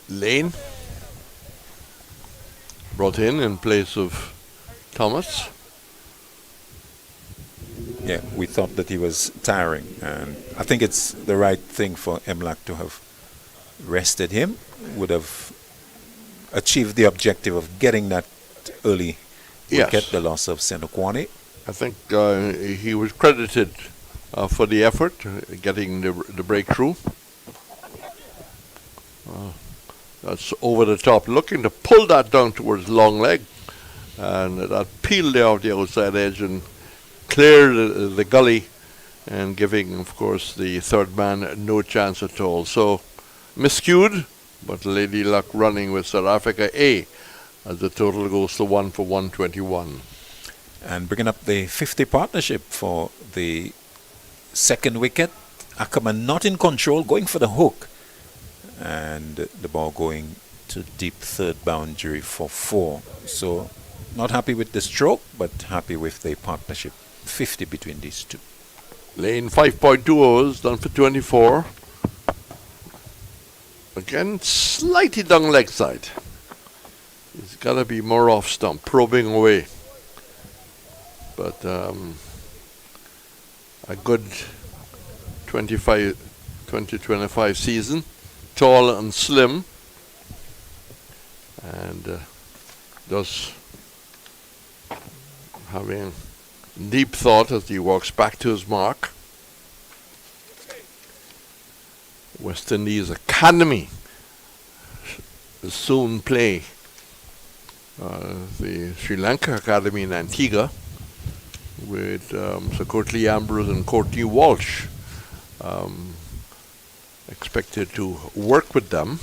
Lane brought in place of Thomas. Yeah, we thought that he was tiring, and I think it's the right thing for Emlak to have rested him. Would have achieved the objective of getting that early wicket, Yes. the loss of Senokwane. I think he was credited for the effort, getting the breakthrough. That's over the top, looking to pull that down towards long leg, and that peeled off the outside edge and cleared the gully, and giving, of course, the third man no chance at all. So miscued, but Lady Luck running with South Africa A, as the total goes to 1 for 121. And bringing up the 50 partnership for the second wicket. Ackerman not in control, going for the hook. And the ball going to deep third boundary for 4. So not happy with the stroke, but happy with the partnership. 50 between these two. Lane 5.2 overs, done for 24. Again, slightly down leg side. He's got to be more off stump, probing away. But a good 2025 season. Tall and slim. And thus having deep thought as he walks back to his mark. West Indies Academy will soon play the Sri Lanka Academy in Antigua with Sir Courtney Ambrose and Courtney Walsh. Expected to work with them.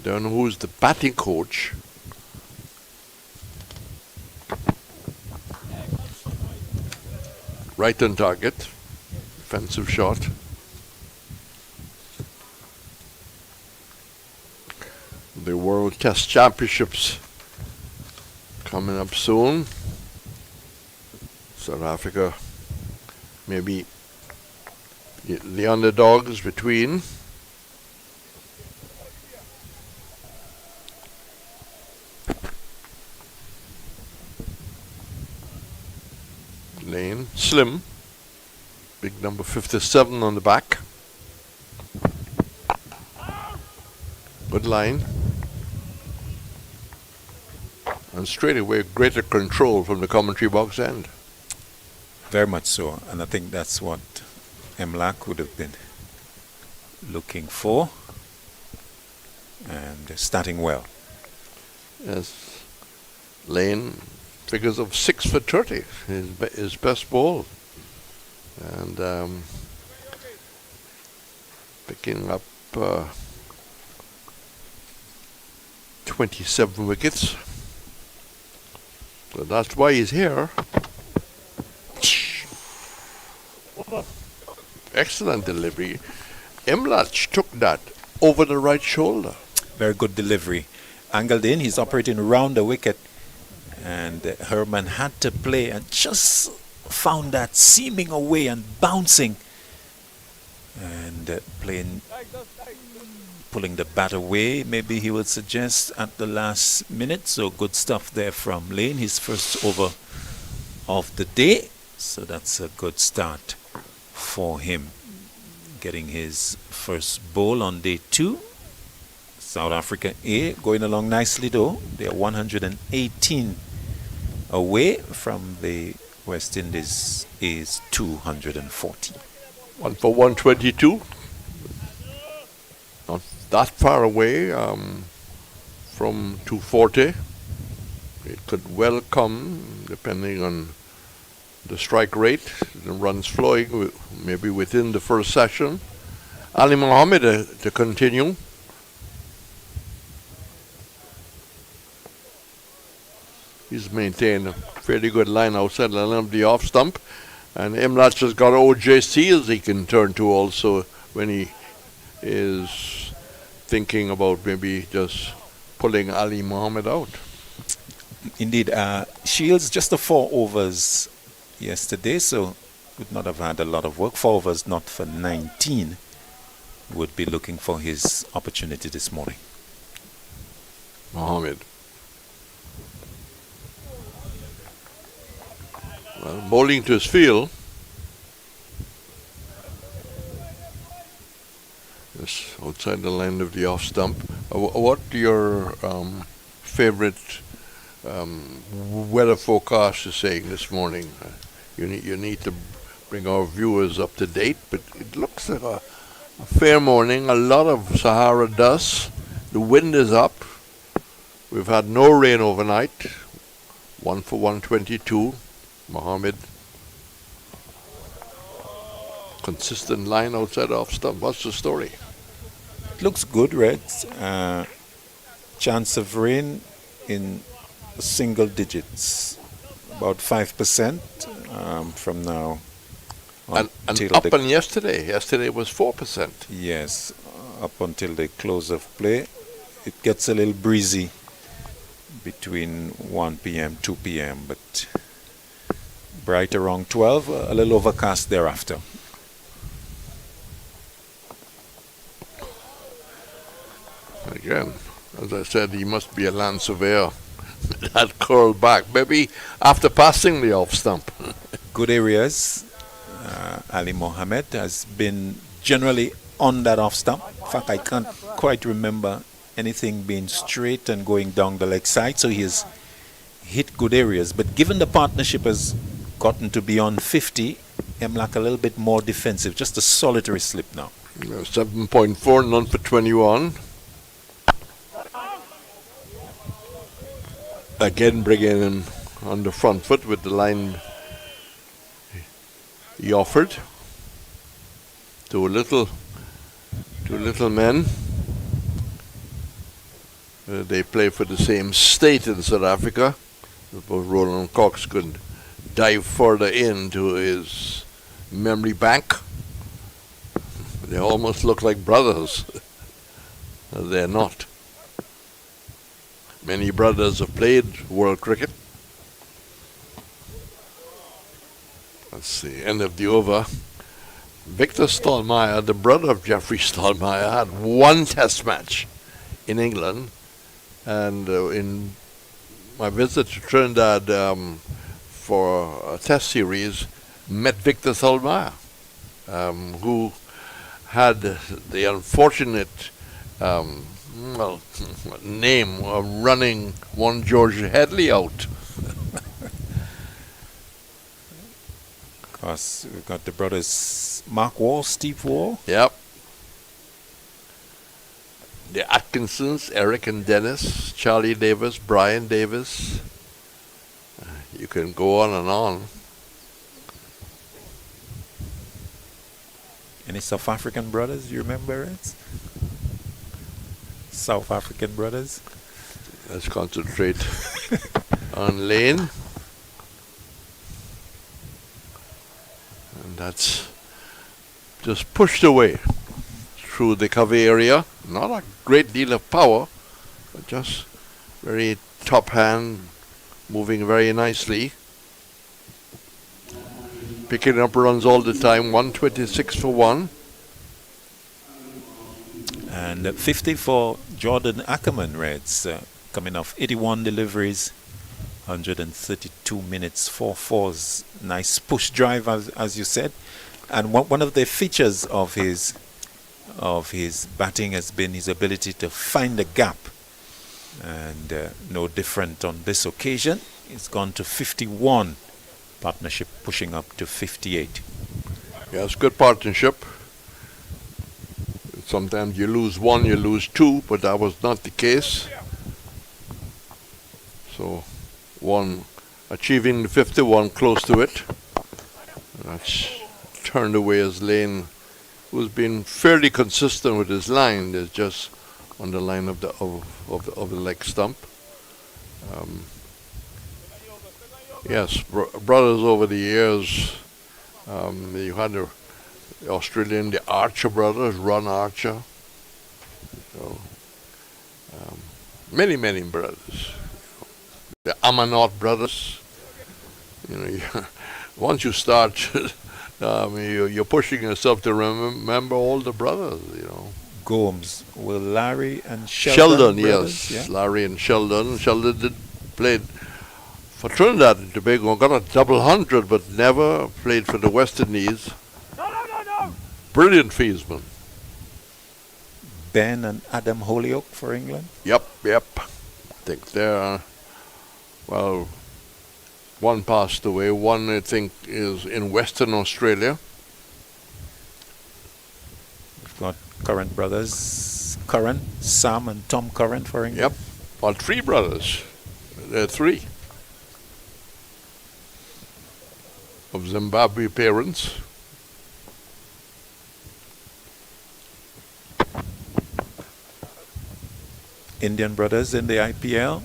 Don't know who's the batting coach. Right on target. Defensive shot. The World Test Championships coming up soon. South Africa maybe the underdogs between. Lane, slim. Big number 57 on the back. Good line. And straight away, greater control from the commentary box end. Very much so. And I think that's what Emlak would have been looking for. And starting well. Yes. Lane figures of 6 for 30, his best ball. And picking up 27 wickets. So that's why he's here. Excellent delivery. Emlach took that over the right shoulder. Very good delivery. Angled in, he's operating around the wicket. And Herman had to play and just found that seaming away and bouncing. And pulling the bat away, maybe he would suggest at the last minute. So good stuff there from Lane, his first over of the day. So that's a good start for him. Getting his first bowl on day 2. South Africa A going along nicely though. They are 118 away from the West Indies A's 240. 1 for 122. Not that far away from 240. It could well come, depending on the strike rate, the runs flowing, maybe within the first session. Ali Mohammed to continue. He's maintained a fairly good line outside the line of the off stump. And Emlach has got OJ Seals he can turn to also when he is thinking about maybe just pulling Ali Mohammed out. Indeed, Shields just the 4 overs yesterday, so would not have had a lot of work. 4 overs, not for 19. Would be looking for his opportunity this morning. Mohammed. Well, bowling to his field. Just outside the line of the off stump. What your favorite weather forecast is saying this morning? You need to bring our viewers up to date, but it looks like a fair morning. A lot of Sahara dust. The wind is up. We've had no rain overnight. 1 for 122. Mohammed. Consistent line outside off stump. What's the story? It looks good, Reds. Chance of rain in single digits. About 5% from now. And up on yesterday. Yesterday was 4%. Yes, up until the close of play. It gets a little breezy between 1 p.m., 2 p.m., but bright around 12, a little overcast thereafter. Again, as I said, he must be a land surveyor. That curled back, maybe after passing the off stump. Good areas. Ali Mohammed has been generally on that off stump. In fact, I can't quite remember anything being straight and going down the leg side, so he has hit good areas. But given the partnership has gotten to beyond 50, Emlak a little bit more defensive, just a solitary slip now. 7.4, none for 21. Again bringing him on the front foot with the line he offered. Two little men. They play for the same state in South Africa. Suppose Roland Cox could dive further into his memory bank. They almost look like brothers. They're not. Many brothers have played world cricket. That's the end of the over. Victor Stallmeyer, the brother of Jeffrey Stallmeyer, had one test match in England. And in my visit to Trinidad for a test series, met Victor Stallmeyer. who had the unfortunate well, name of running one George Headley out. Of course, we've got the brothers Mark Wall, Steve Wall. Yep. The Atkinsons, Eric and Dennis, Charlie Davis, Brian Davis. You can go on and on. Any South African brothers you remember it? South African brothers? Let's concentrate on Lane. And that's just pushed away through the cover area. Not a great deal of power, but just very top hand, moving very nicely. Picking up runs all the time, 126 for 1. And 50 for Jordan Ackerman, Reds, coming off 81 deliveries, 132 minutes, 4 fours. Nice push drive, as you said. And one of the features of his batting has been his ability to find a gap. And no different on this occasion. It's gone to 51. Partnership pushing up to 58. Yes, good partnership. Sometimes you lose one, you lose two, but that was not the case. So, one achieving the 51, close to it. That's turned away as Lane, who's been fairly consistent with his line. There's just on the line of the leg stump. Yes, brothers over the years. You had the Australian, the Archer brothers, Ron Archer. So, many brothers. The Amanat brothers. You know, once you start, you're pushing yourself to remember all the brothers. You know. Gomes, well, Larry and Sheldon. Yes, yeah? Larry and Sheldon. Sheldon did played for Trinidad and Tobago, got a double 100, but never played for the West Indies. Brilliant fieldsman. Ben and Adam Holyoke for England. Yep. I think they're, well, one passed away. One, I think, is in Western Australia. We've got Current brothers, Curran, Sam and Tom Curran for England. Yep. Well, 3 brothers. There are 3. Of Zimbabwe parents. Indian brothers in the IPL.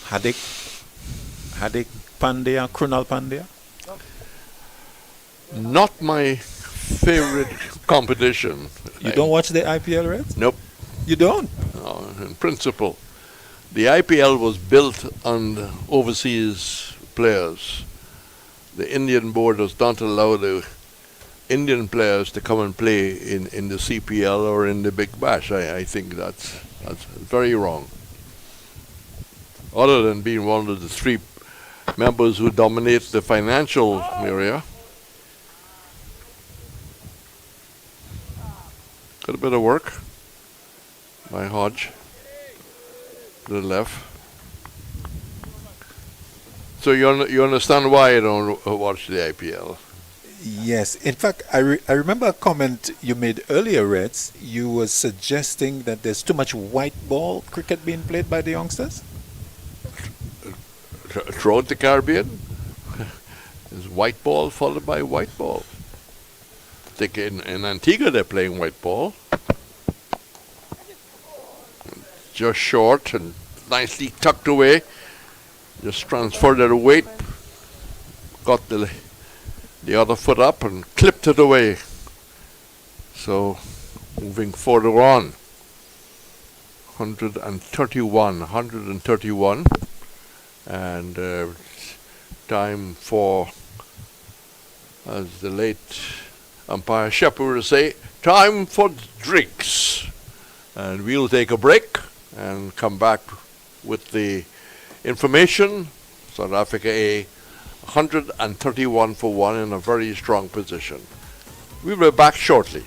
Hadik Pandya, Krunal Pandya. Not my favorite competition. You don't watch the IPL, Reds? Nope. You don't? No, in principle. The IPL was built on overseas players. The Indian board does not allow the Indian players to come and play in the CPL or in the Big Bash. I think that's very wrong. Other than being one of the 3 members who dominate the financial area. Got a bit of work by Hodge to the left. So you understand why I don't watch the IPL? Yes. In fact, I remember a comment you made earlier, Reds. You were suggesting that there's too much white ball cricket being played by the youngsters? Throughout the Caribbean, is white ball followed by white ball. I think in Antigua they're playing white ball. Just short and nicely tucked away. Just transferred the weight, got the other foot up and clipped it away. So moving further on, 131, and time for, as the late umpire Shepard would say, time for drinks. And we'll take a break and come back with the information. South Africa A 131 for one in a very strong position. We'll be back shortly.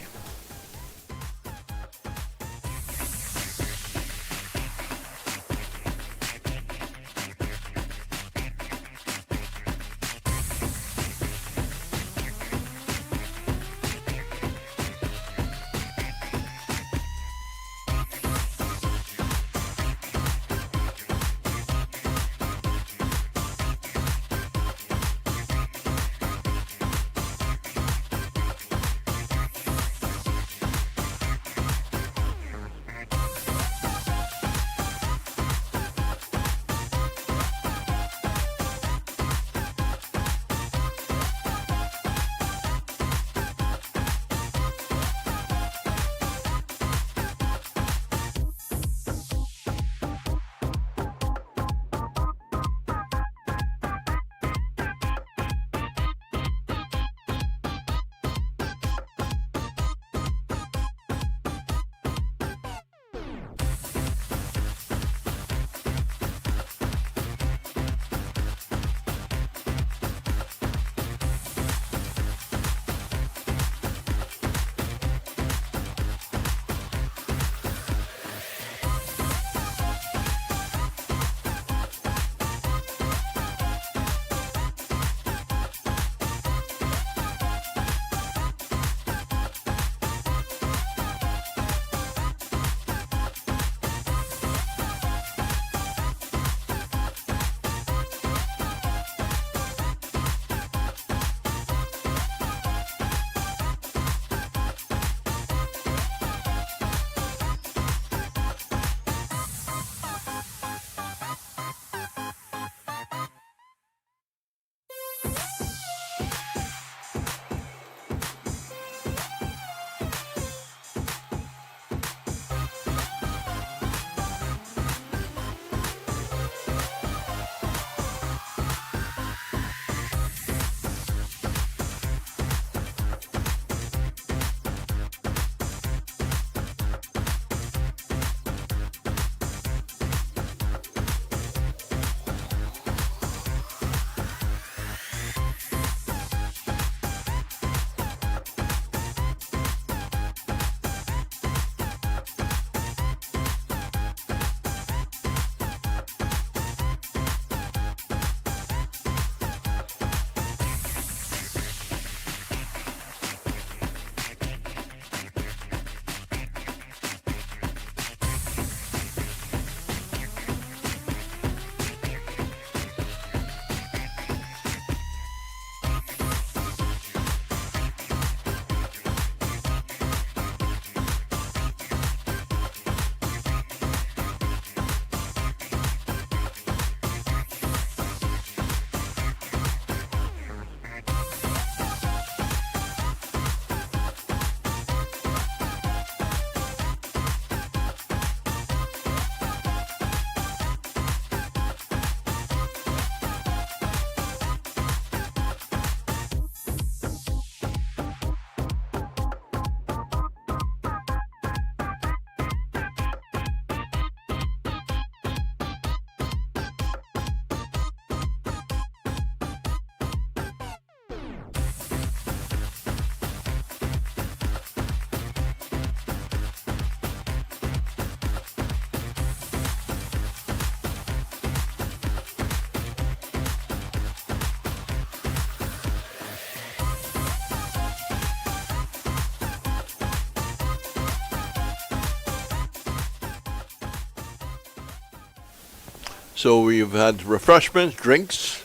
So we've had refreshments, drinks.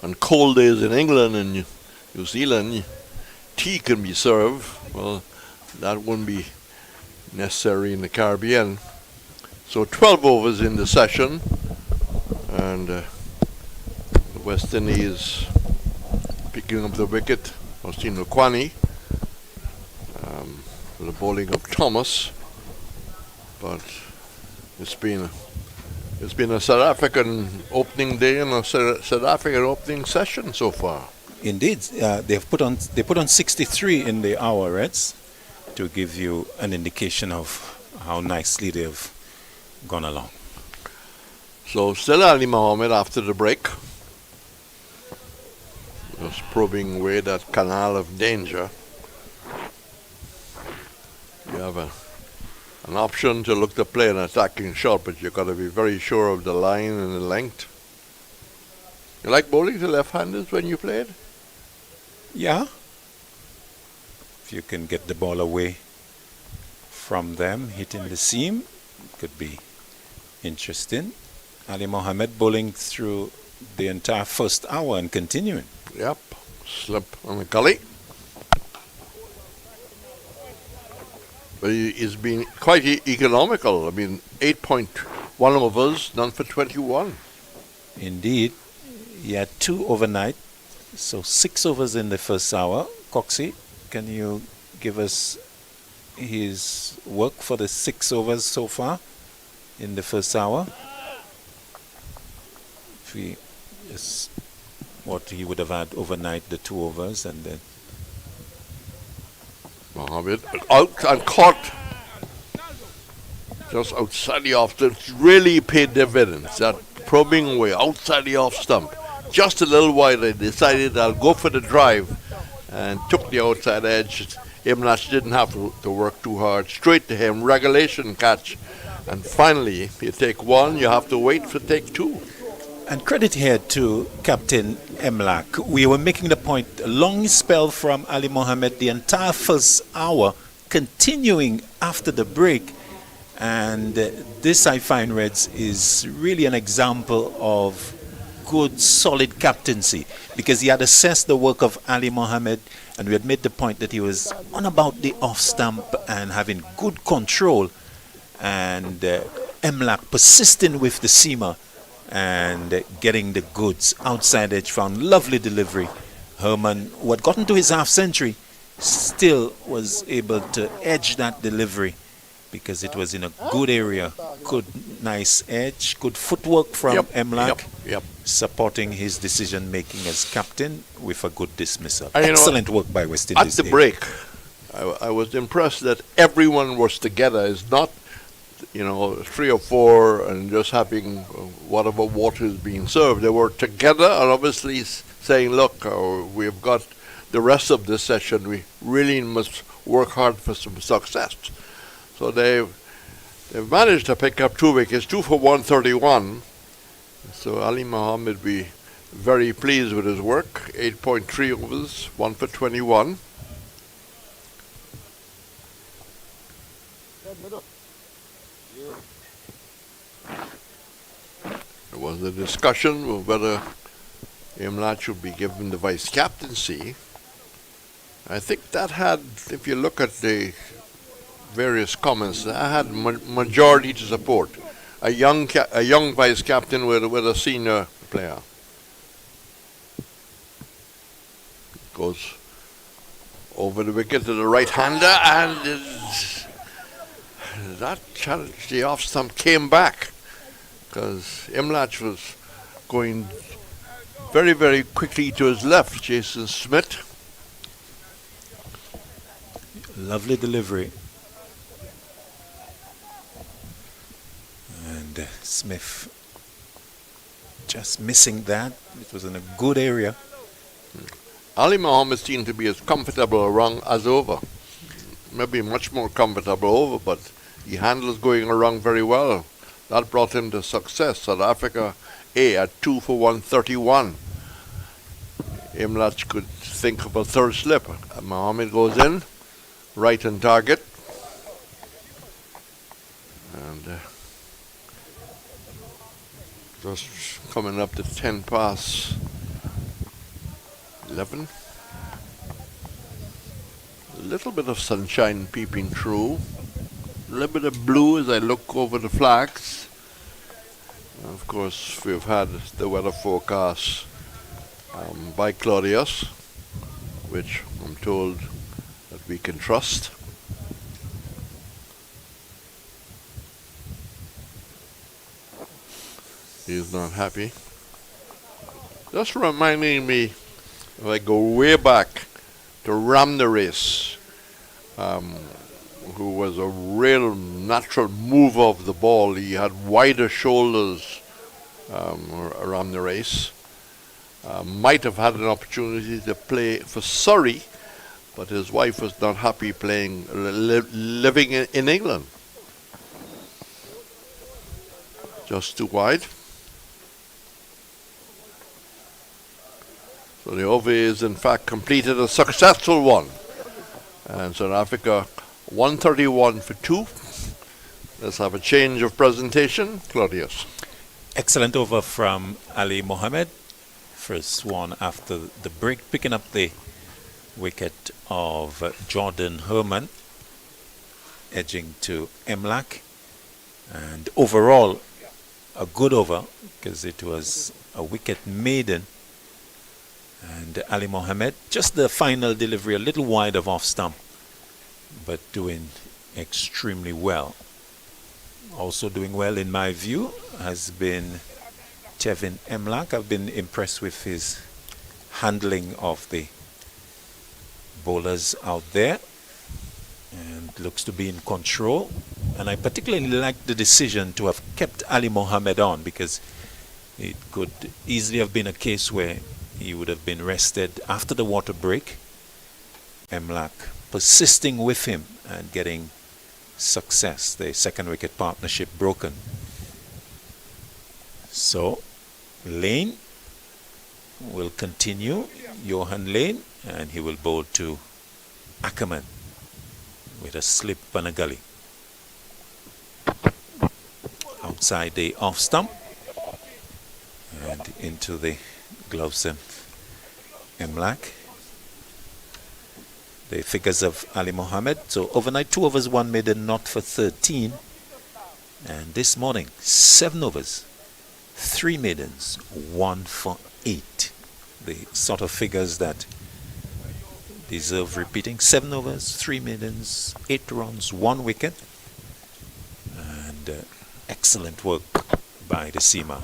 On cold days in England and New Zealand, tea can be served. Well, that wouldn't be necessary in the Caribbean. So 12 overs in the session, and the West Indies picking up the wicket, Faustino Kwani, for the bowling of Thomas. But it's been a South African opening day and a South African opening session so far. Indeed, they put on 63 in the hour, Reds, to give you an indication of how nicely they've gone along. So still Ali Mohammed after the break. course, probing away that canal of danger. You have an option to look to play an attacking shot, but you've got to be very sure of the line and the length. You like bowling to left-handers when you played? Yeah. If you can get the ball away from them, hitting the seam, could be interesting. Ali Mohammed bowling through the entire first hour and continuing. Yep. Slip on the gully. But he's been quite economical. I mean, 8.1 overs, none for 21. Indeed. He had 2 overnight, so 6 overs in the first hour. Coxie, can you give us his work for the 6 overs so far in the first hour? If we just what he would have had overnight, the 2 overs, and then Mohammed out and caught just outside the off stump. Really paid dividends. That probing away outside the off stump. Just a little wide, I decided I'll go for the drive and took the outside edge. Imlach didn't have to work too hard. Straight to him, regulation catch. And finally, you take one, you have to wait for take 2. And credit here to Captain Emlak. We were making the point, a long spell from Ali Mohammed, the entire first hour, continuing after the break. And this, I find, Reds, is really an example of good, solid captaincy, because he had assessed the work of Ali Mohammed, and we had made the point that he was on about the off stump and having good control. And Emlak persisting with the seamer and getting the goods. Outside edge found lovely delivery. Herman, who had gotten to his half century, still was able to edge that delivery because it was in a good area. Good, nice edge, good footwork from Emlak, supporting his decision making as captain with a good dismissal. Excellent work by West Indies. At the break, I was impressed that everyone was together. It's not 3 or 4 and just having whatever water is being served. They were together and obviously saying, look, we've got the rest of this session. We really must work hard for some success. So they've managed to pick up 2 wickets, 2 for 131. So Ali Mohammed be very pleased with his work. 8.3 overs, 1 for 21. There was a discussion of whether Imlach should be given the vice captaincy. I think that had, if you look at the various comments, that had majority to support. A young vice captain with a senior player. Goes over the wicket to the right-hander, and that challenge, the off stump, came back because Imlach was going very, very quickly to his left. Jason Smith. Lovely delivery. And Smith just missing that. It was in a good area. Ali Mohammed seemed to be as comfortable around as over. Maybe much more comfortable over, but he handles going around very well. That brought him to success. South Africa A at 2 for 131. Imlach could think of a third slip. Mohammed goes in, right on target. And just coming up to 10 past 11. A little bit of sunshine peeping through. A little bit of blue as I look over the flags. Of course, we've had the weather forecast by Claudius, which I'm told that we can trust. He's not happy. Just reminding me, if I go way back to Ram the Race, who was a real natural mover of the ball. He had wider shoulders around the race. might have had an opportunity to play for Surrey, but his wife was not happy playing, living in England. Just too wide. So the over is in fact completed a successful one. And South Africa 131 for 2. Let's have a change of presentation. Claudius. Excellent over from Ali Mohammed. First one after the break, picking up the wicket of Jordan Herman, edging to Emlak. And overall, a good over because it was a wicket maiden. And Ali Mohammed, just the final delivery, a little wide of off stump, but doing extremely well. Also doing well, in my view, has been Tevin Emlak. I've been impressed with his handling of the bowlers out there and looks to be in control. And I particularly like the decision to have kept Ali Mohammed on, because it could easily have been a case where he would have been rested after the water break. Emlak persisting with him and getting success, the second wicket partnership broken. So Lane will continue, Johan Lane, and he will bowl to Ackerman with a slip and a gully. Outside the off stump and into the gloves and Emlak. The figures of Ali Mohammed. So overnight 2 overs 1 maiden, not for 13. And this morning 7 overs 3 maidens, 1 for 8. The sort of figures that deserve repeating. 7 overs, 3 maidens, 8 runs, 1 wicket. And excellent work by the seamer.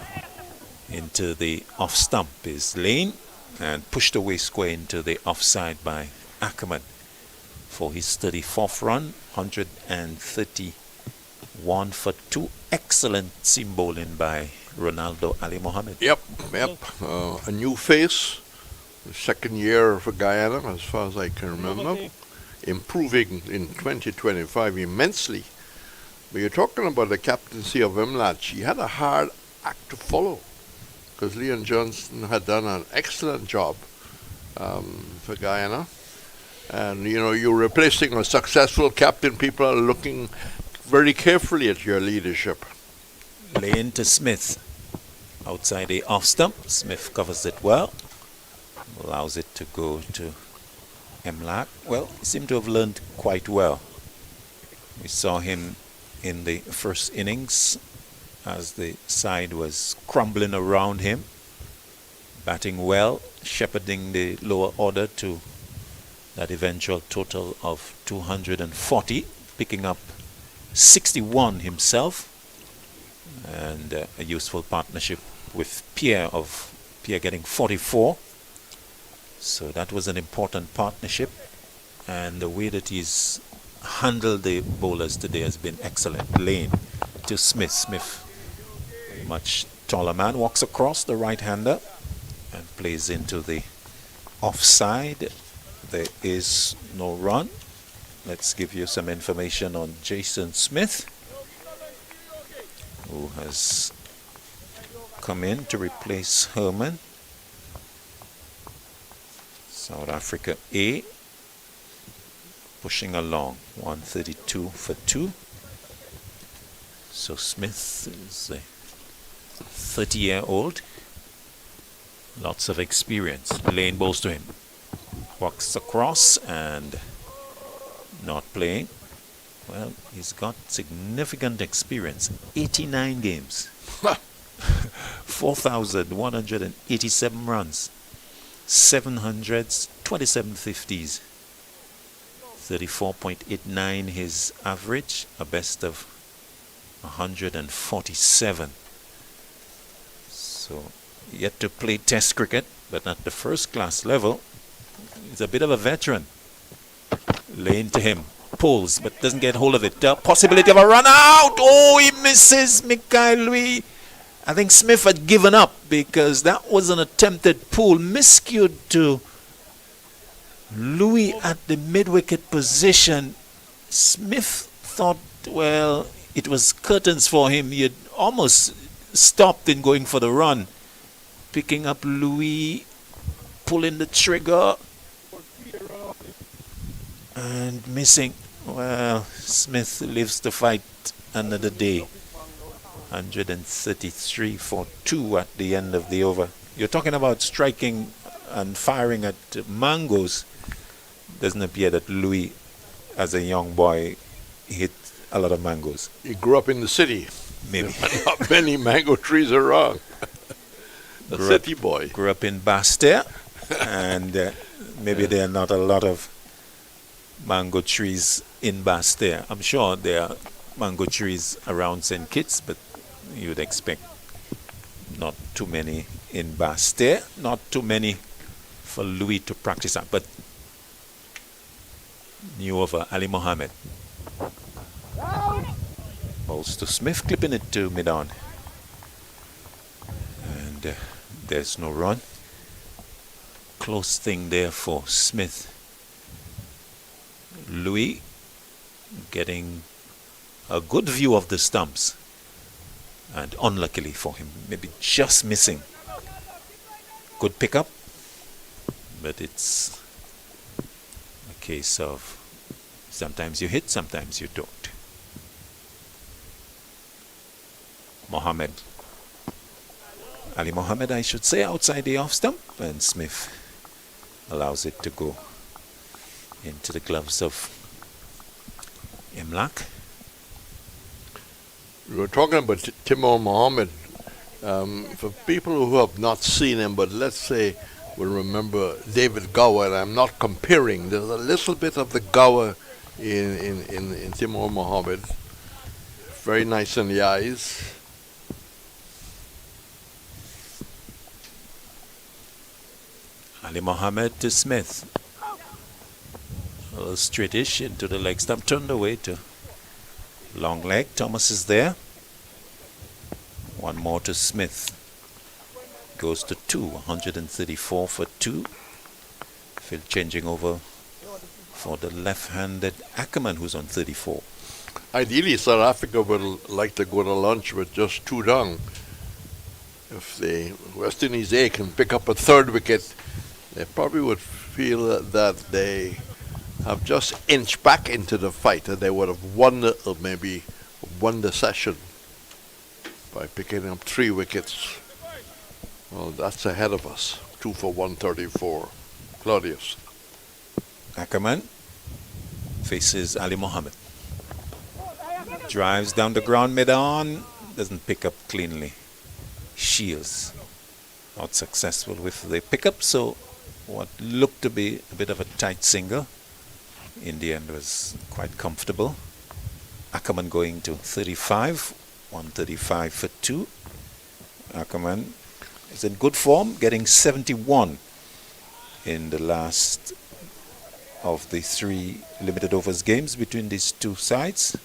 Into the off stump is Lane and pushed away square into the offside by Ackerman for his 34th run, 131 for 2. Excellent seam bowling by Ronaldo Ali Mohammed. Yep. A new face. The second year for Guyana, as far as I can remember. Improving in 2025 immensely. But you're talking about the captaincy of Emlak. He had a hard act to follow, because Leon Johnson had done an excellent job for Guyana. And, you know, you're replacing a successful captain. People are looking very carefully at your leadership. Lane to Smith. Outside the off stump, Smith covers it well. Allows it to go to Emlak. Well, he seemed to have learned quite well. We saw him in the first innings as the side was crumbling around him, batting well, shepherding the lower order to that eventual total of 240, picking up 61 himself, and a useful partnership with Pierre getting 44. So that was an important partnership, and the way that he's handled the bowlers today has been excellent. Lane to Smith. Smith, much taller man, walks across, the right-hander, and plays into the offside. There is no run. Let's give you some information on Jason Smith, who has come in to replace Herman. South Africa A pushing along, 132 for 2. So Smith is a 30-year-old, lots of experience. Lane bowls to him, walks across and not playing. Well, he's got significant experience. 89 games, 4,187 runs, 700s, 27 50s, 34.89 his average, a best of 147. So yet to play test cricket, but at the first class level. He's a bit of a veteran. Lane to him, pulls but doesn't get hold of it. The possibility of a run out. Oh, he misses Mikhail Louis I think Smith had given up because that was an attempted pull, miscued to Louis at the mid-wicket position. Smith thought, well, it was curtains for him. He had almost stopped in going for the run. Picking up Louis, pulling the trigger, and missing. Well, Smith lives to fight another day. 133 for 2 at the end of the over. You're talking about striking and firing at mangoes. Doesn't appear that Louis, as a young boy, hit a lot of mangoes. He grew up in the city. Maybe. Not many mango trees around. A city boy. Grew up in Bastia, and maybe there are not a lot of mango trees in Bastia. I'm sure there are mango trees around St. Kitts, but you'd expect not too many in Bastia, not too many for Louis to practice at. But new over Ali Mohammed. Balls to Smith, clipping it to mid-on. And there's no run. Close thing there for Smith. Louis getting a good view of the stumps. And unluckily for him, maybe just missing. Good pickup. But it's a case of sometimes you hit, sometimes you don't. Mohammed. Ali Mohammed, I should say, outside the off stump, and Smith allows it to go into the gloves of Imlak. We were talking about Timur Mohammed. For people who have not seen him, but let's say will remember David Gower, and I'm not comparing. There's a little bit of the Gower in Timur Mohammed. Very nice in the eyes. Ali Mohammed to Smith. A little straightish into the leg stump, turned away to long leg. Thomas is there. One more to Smith. Goes to 2, 134 for 2. Phil changing over for the left-handed Ackerman, who's on 34. Ideally, South Africa would like to go to lunch with just 2 down. If the West Indies A can pick up a third wicket, they probably would feel that they have just inched back into the fight, and they would have won the session by picking up 3 wickets. Well, that's ahead of us. 2 for 134. Claudius. Ackerman faces Ali Mohammed. Drives down the ground mid-on. Doesn't pick up cleanly. Shields not successful with the pickup, so what looked to be a bit of a tight single in the end was quite comfortable. Ackerman going to 35, 135 for 2. Ackerman is in good form, getting 71 in the last of the 3 limited overs games between these two sides.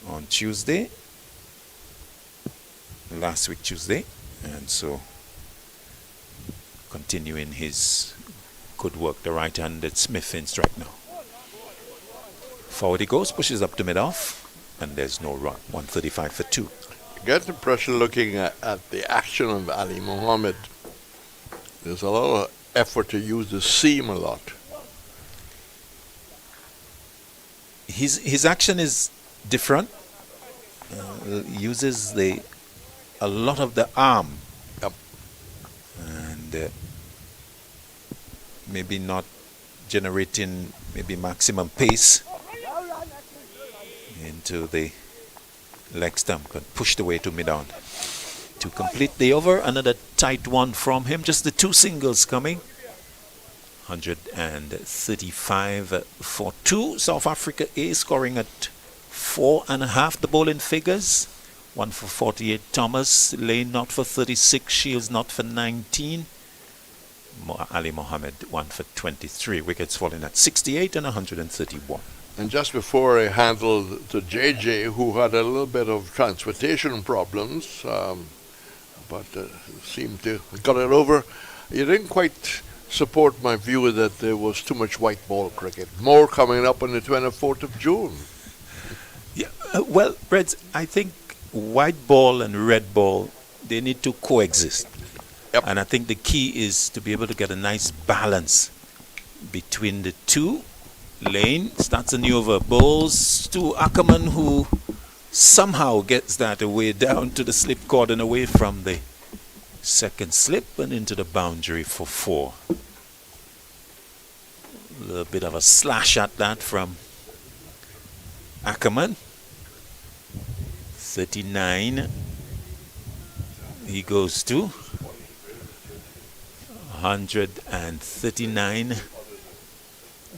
On Tuesday, last week Tuesday, and so continuing his good work. The right-handed Smith in strike now. Forward he goes, pushes up to mid-off, and there's no run. 135 for 2. I get the impression looking at the action of Ali Mohammed, there's a lot of effort to use the seam a lot. His action is different. Uses a lot of the arm. Yep. And maybe not generating maybe maximum pace into the leg stump, but pushed away to mid-on. To complete the over, another tight one from him. Just the 2 singles coming. 135 for 2. South Africa A scoring at 4.5. The bowling figures. 1 for 48 Thomas. Lane not for 36. Shields not for 19. Ali Mohammed 1 for 23. Wickets falling at 68 and 131. And just before I handled to JJ, who had a little bit of transportation problems, but seemed to got it over. You didn't quite support my view that there was too much white ball cricket. More coming up on the 24th of June. Yeah, well, Reds, I think white ball and red ball, they need to coexist. Yep. And I think the key is to be able to get a nice balance between the two. Lane starts a new over, bowls to Ackerman, who somehow gets that away down to the slip cord and away from the second slip and into the boundary for 4. A little bit of a slash at that from Ackerman. 39. He goes to 139.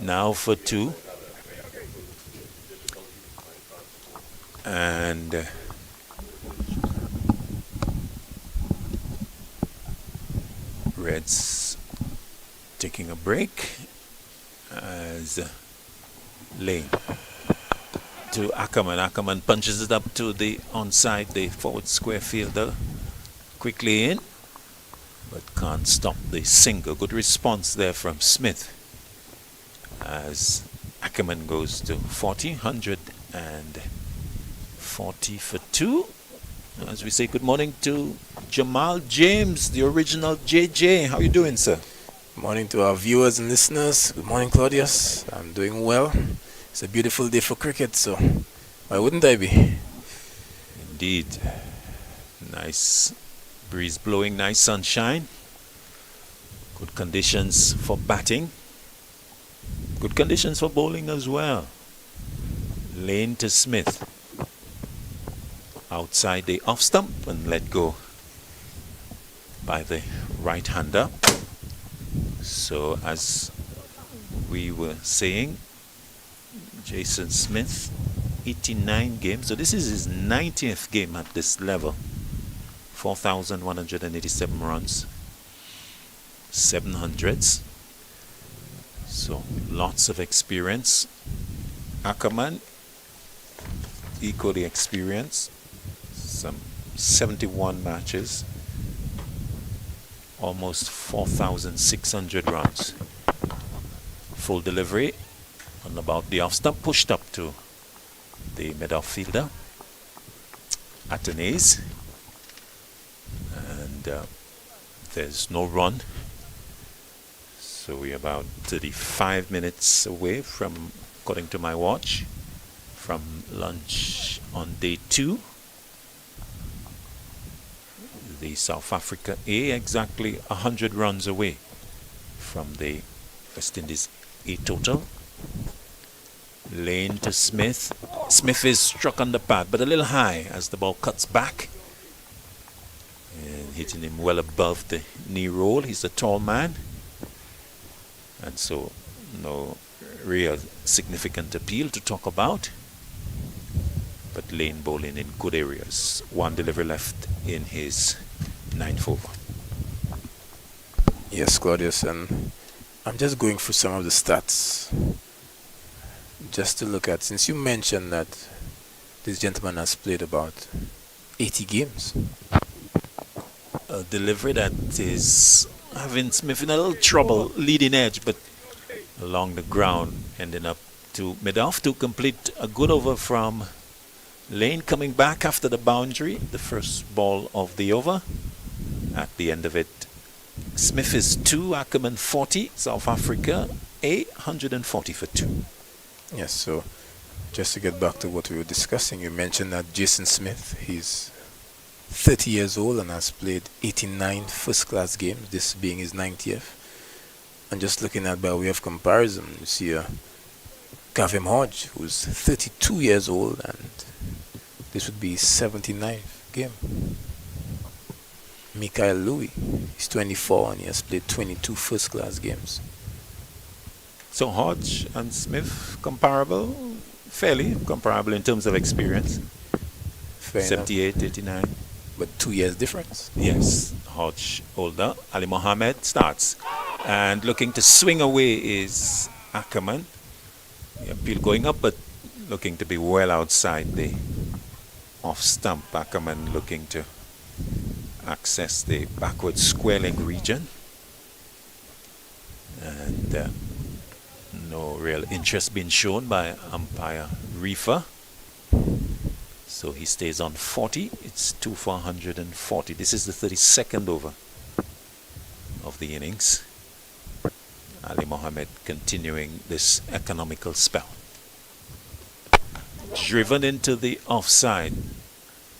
Now for 2. And Reds taking a break as Lane to Ackerman. Ackerman punches it up to the onside, the forward square fielder. Quickly in, but can't stop the single. Good response there from Smith as Ackerman goes to 40, 140 for 2. As we say good morning to Jamal James, the original JJ. How you doing, sir? Morning to our viewers and listeners. Good morning, Claudius. I'm doing well. It's a beautiful day for cricket, so why wouldn't I be? Indeed. Nice breeze blowing, nice sunshine. Good conditions for batting. Good conditions for bowling as well. Lane to Smith. Outside the off stump and let go by the right-hander. So as we were saying, Jason Smith, 89 games. So this is his 90th game at this level. 4,187 runs. 700s. So lots of experience. Ackerman, equally experienced. Some 71 matches. Almost 4,600 runs. Full delivery on about the off stump, pushed up to the mid-off fielder, Atenes, and there's no run. So we're about 35 minutes away from, according to my watch, from lunch on day 2. The South Africa A exactly 100 runs away from the West Indies A total. Lane to Smith. Smith is struck on the pad, but a little high as the ball cuts back. And hitting him well above the knee roll. He's a tall man. And so no real significant appeal to talk about. But Lane bowling in good areas. One delivery left in his 9th over. Yes, Claudius, and I'm just going through some of the stats just to look at, since you mentioned that this gentleman has played about 80 games. A delivery that is having Smith in a little trouble, leading edge, but along the ground, ending up to mid-off to complete a good over from Lane, coming back after the boundary, the first ball of the over. At the end of it, Smith is 2, Ackerman 40, South Africa A 140 for 2. Yes, so just to get back to what we were discussing, you mentioned that Jason Smith, he's 30 years old and has played 89 first-class games, this being his 90th. And just looking at by way of comparison, you see Gavin Hodge, who's 32 years old, and this would be his 79th game. Mikael Louis, he's 24 and he has played 22 first-class games. So Hodge and Smith comparable, fairly comparable in terms of experience. Fair 78, 89. But 2 years difference. Yes, Hodge older. Ali Mohammed starts. And looking to swing away is Ackerman. The appeal going up, but looking to be well outside the off stump. Ackerman looking to access the backward square leg region. And no real interest being shown by umpire Reefer. So he stays on 40. It's 2 for 140. This is the 32nd over of the innings. Ali Mohammed continuing this economical spell. Driven into the offside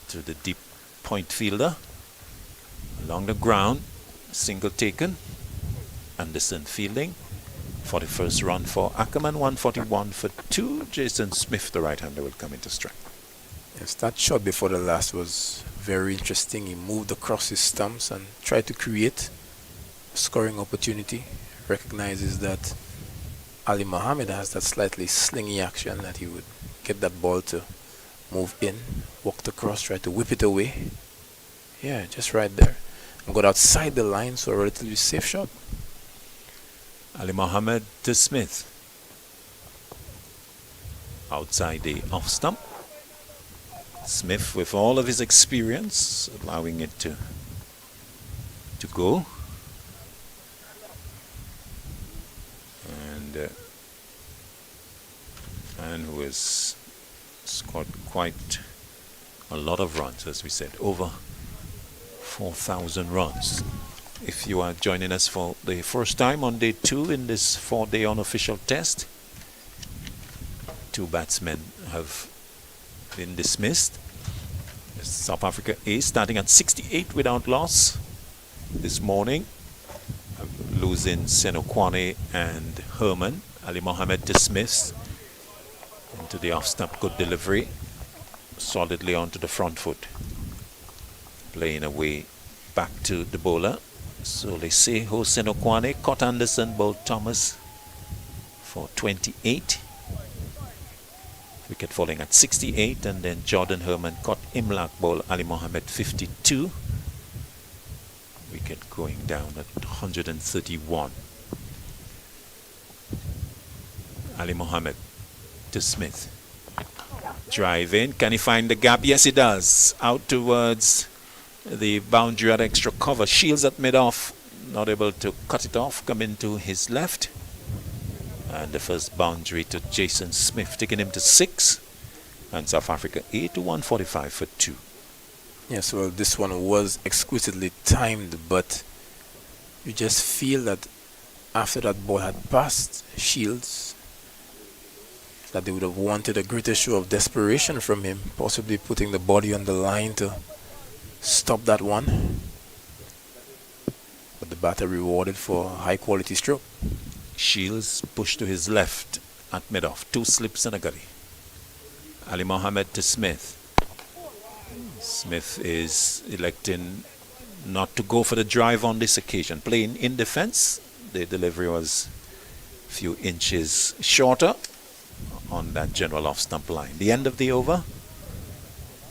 to the deep point fielder. Along the ground, single taken. Anderson fielding for the first run for Ackerman, 141 for 2. Jason Smith, the right-hander, will come into strike. Yes, that shot before the last was very interesting. He moved across his stumps and tried to create a scoring opportunity. Recognizes that Ali Mohammed has that slightly slingy action, that he would get that ball to move in, walked across, tried to whip it away. Yeah, just right there. And got outside the line, so a relatively safe shot. Ali Mohammed to Smith. Outside the off stump. Smith, with all of his experience, allowing it to go. And who has scored quite a lot of runs, as we said, over 4,000 runs. If you are joining us for the first time on day 2 in this 4-day unofficial test, 2 batsmen have been dismissed. South Africa A starting at 68 without loss this morning, losing Senokwane and Herman. Ali Mohammed dismissed into the off stump, good delivery, solidly onto the front foot, playing away back to the bowler. So they say Senokwane caught Anderson, bowled Thomas for 28. Wicket falling at 68, and then Jordan Herman caught Imlak, bowled Ali Mohammed 52. Wicket going down at 131. Ali Mohammed to Smith. Drive in. Can he find the gap? Yes, he does. Out towards the boundary at extra cover. Shields at mid-off. Not able to cut it off. Come into his left. And the first boundary to Jason Smith, taking him to 6. And South Africa 8 to 145 for 2. Yes, well, this one was exquisitely timed, but you just feel that after that ball had passed Shields, that they would have wanted a greater show of desperation from him, possibly putting the body on the line to stop that one. But the batter rewarded for a high quality stroke. Shields pushed to his left at mid-off. 2 slips and a gully. Ali Mohammed to Smith. Smith is electing not to go for the drive on this occasion. Playing in defense. The delivery was a few inches shorter on that general off-stump line. The end of the over.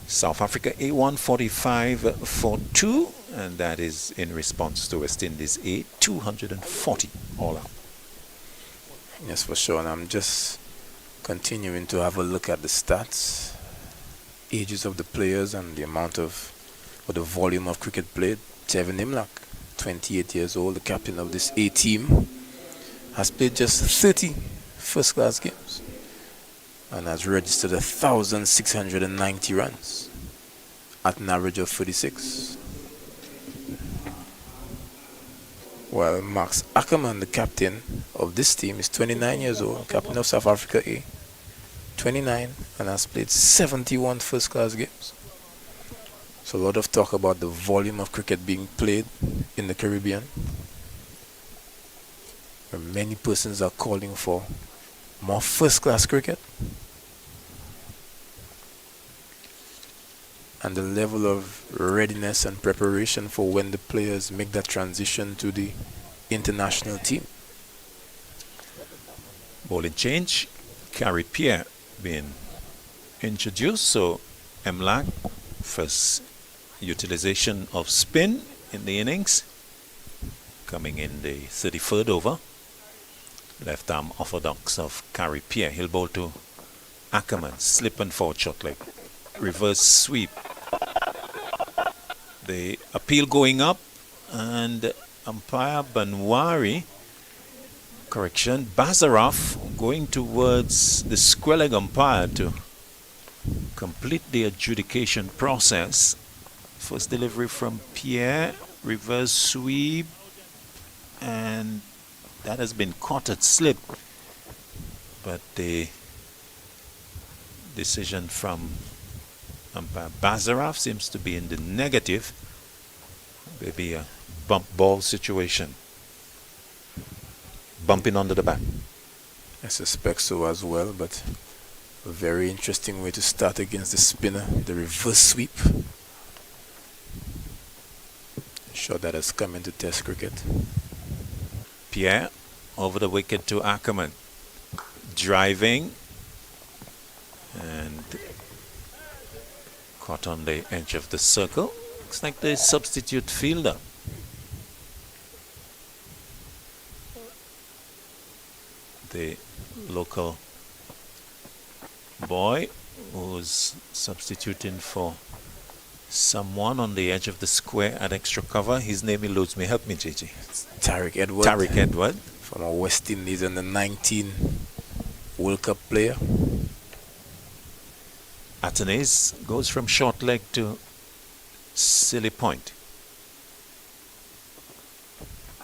South Africa A 145 for 2. And that is in response to West Indies A 240 all out. Yes, for sure. And I'm just continuing to have a look at the stats, ages of the players, and the amount of, or the volume of cricket played. Tevin Imlak, 28 years old, the captain of this A team, has played just 30 first-class games and has registered 1,690 runs at an average of 36. While Max Ackerman, the captain of this team, is 29 years old, captain of South Africa A, 29, and has played 71 first-class games. So a lot of talk about the volume of cricket being played in the Caribbean, where many persons are calling for more first-class cricket. And the level of readiness and preparation for when the players make that transition to the international team. Bowling change. Carrie Pierre being introduced. So Imlak, first utilization of spin in the innings, coming in the 33rd over. Left arm orthodox of Carrie Pierre. He'll bowl to Ackerman. Slip and forward short leg. Reverse sweep. The appeal going up, and umpire Banwari, correction, Bazarov going towards the square leg umpire to complete the adjudication process. First delivery from Pierre, reverse sweep, and that has been caught at slip, but the decision from umpire Bazarov seems to be in the negative. Maybe a bump ball situation. Bumping under the bat. I suspect so as well, but a very interesting way to start against the spinner, the reverse sweep. Sure that has come into Test cricket. Pierre over the wicket to Ackerman. Driving and caught on the edge of the circle. Looks like the substitute fielder. The local boy who's substituting for someone on the edge of the square at extra cover. His name eludes me. Help me, JJ. Tariq Edward. Tariq Edward. From our West Indies and the 19 World Cup player. Athanaze goes from short leg to silly point.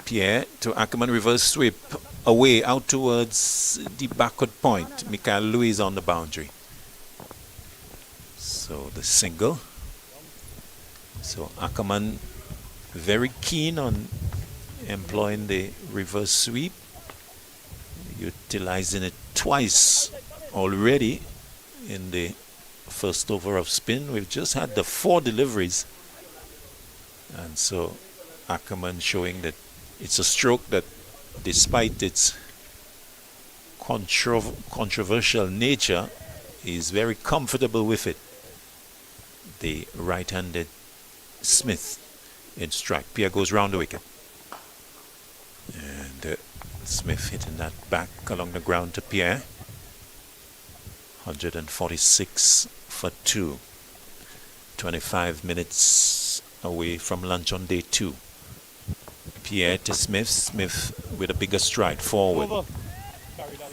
Pierre to Ackerman, reverse sweep. Away, out towards the backward point. Michael Louis on the boundary. So the single. So Ackerman very keen on employing the reverse sweep, utilizing it twice already in the first over of spin. We've just had the 4 deliveries, and so Ackerman showing that it's a stroke that, despite its controversial nature, is very comfortable with it. The right-handed Smith in strike. Pierre goes round the wicket. And Smith hitting that back along the ground to Pierre. 146 for 2. 25 minutes away from lunch on day 2. Pierre to Smith. Smith with a bigger stride forward.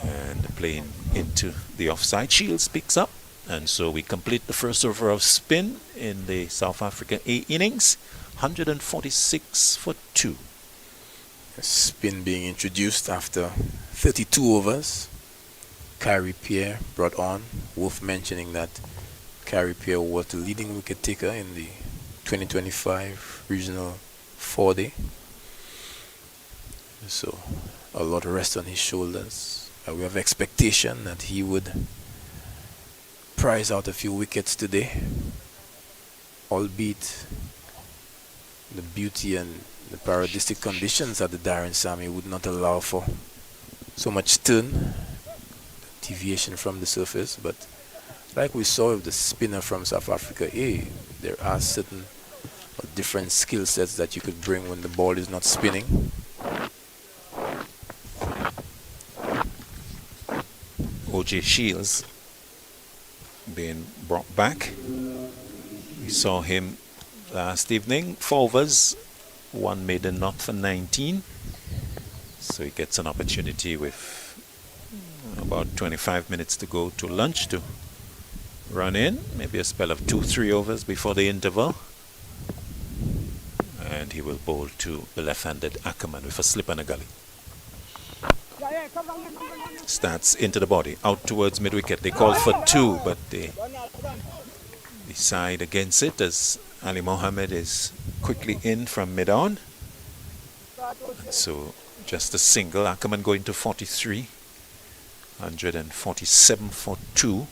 And playing into the offside. Shields picks up. And so we complete the first over of spin in the South Africa A innings. 146 for 2. Spin being introduced after 32 overs. Carrie Pierre brought on. Wolf mentioning that Carrie Pierre was the leading wicket taker in the 2025 Regional 4-day. So a lot of rest on his shoulders. We have expectation that he would prize out a few wickets today, albeit the beauty and the paradisic conditions at the Darren Sammy would not allow for so much turn, deviation from the surface. But like we saw with the spinner from South Africa A, there are certain different skill sets that you could bring when the ball is not spinning. O.J. Shields being brought back. We saw him last evening. 4 overs, 1 maiden not for 19. So he gets an opportunity with about 25 minutes to go to lunch to run in. Maybe a spell of 2-3 overs before the interval. And he will bowl to the left-handed Ackerman with a slip and a gully. Starts into the body, out towards mid-wicket. They call for 2, but they decide against it as Ali Mohammed is quickly in from mid-on. So just a single. Ackerman going to 43. 147 for 2.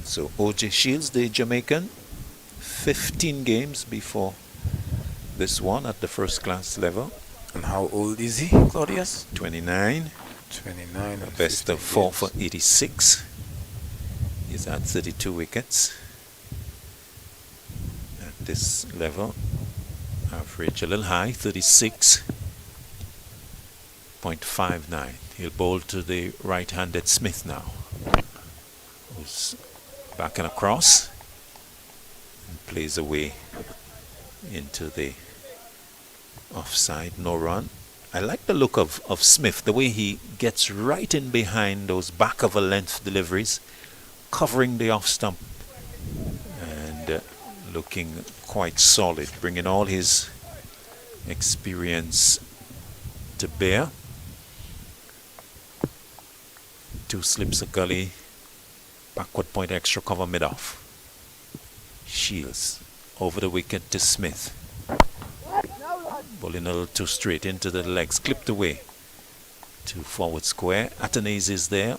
So O.J. Shields, the Jamaican, 15 games before this one at the first class level. And how old is he, Claudius? 29. 29. Best of 4 for 86. He's at 32 wickets. At this level, average a little high, 36.5 6.59. He'll bowl to the right-handed Smith now, who's back and across and plays away into the offside, no run. I like the look of Smith, the way he gets right in behind those back of a length deliveries, covering the off stump and looking quite solid, bringing all his experience to bear. 2 slips a gully, backward point extra cover mid-off. Shields over the wicket to Smith. Bowling a little too straight into the legs, clipped away to forward square. Atanase is there.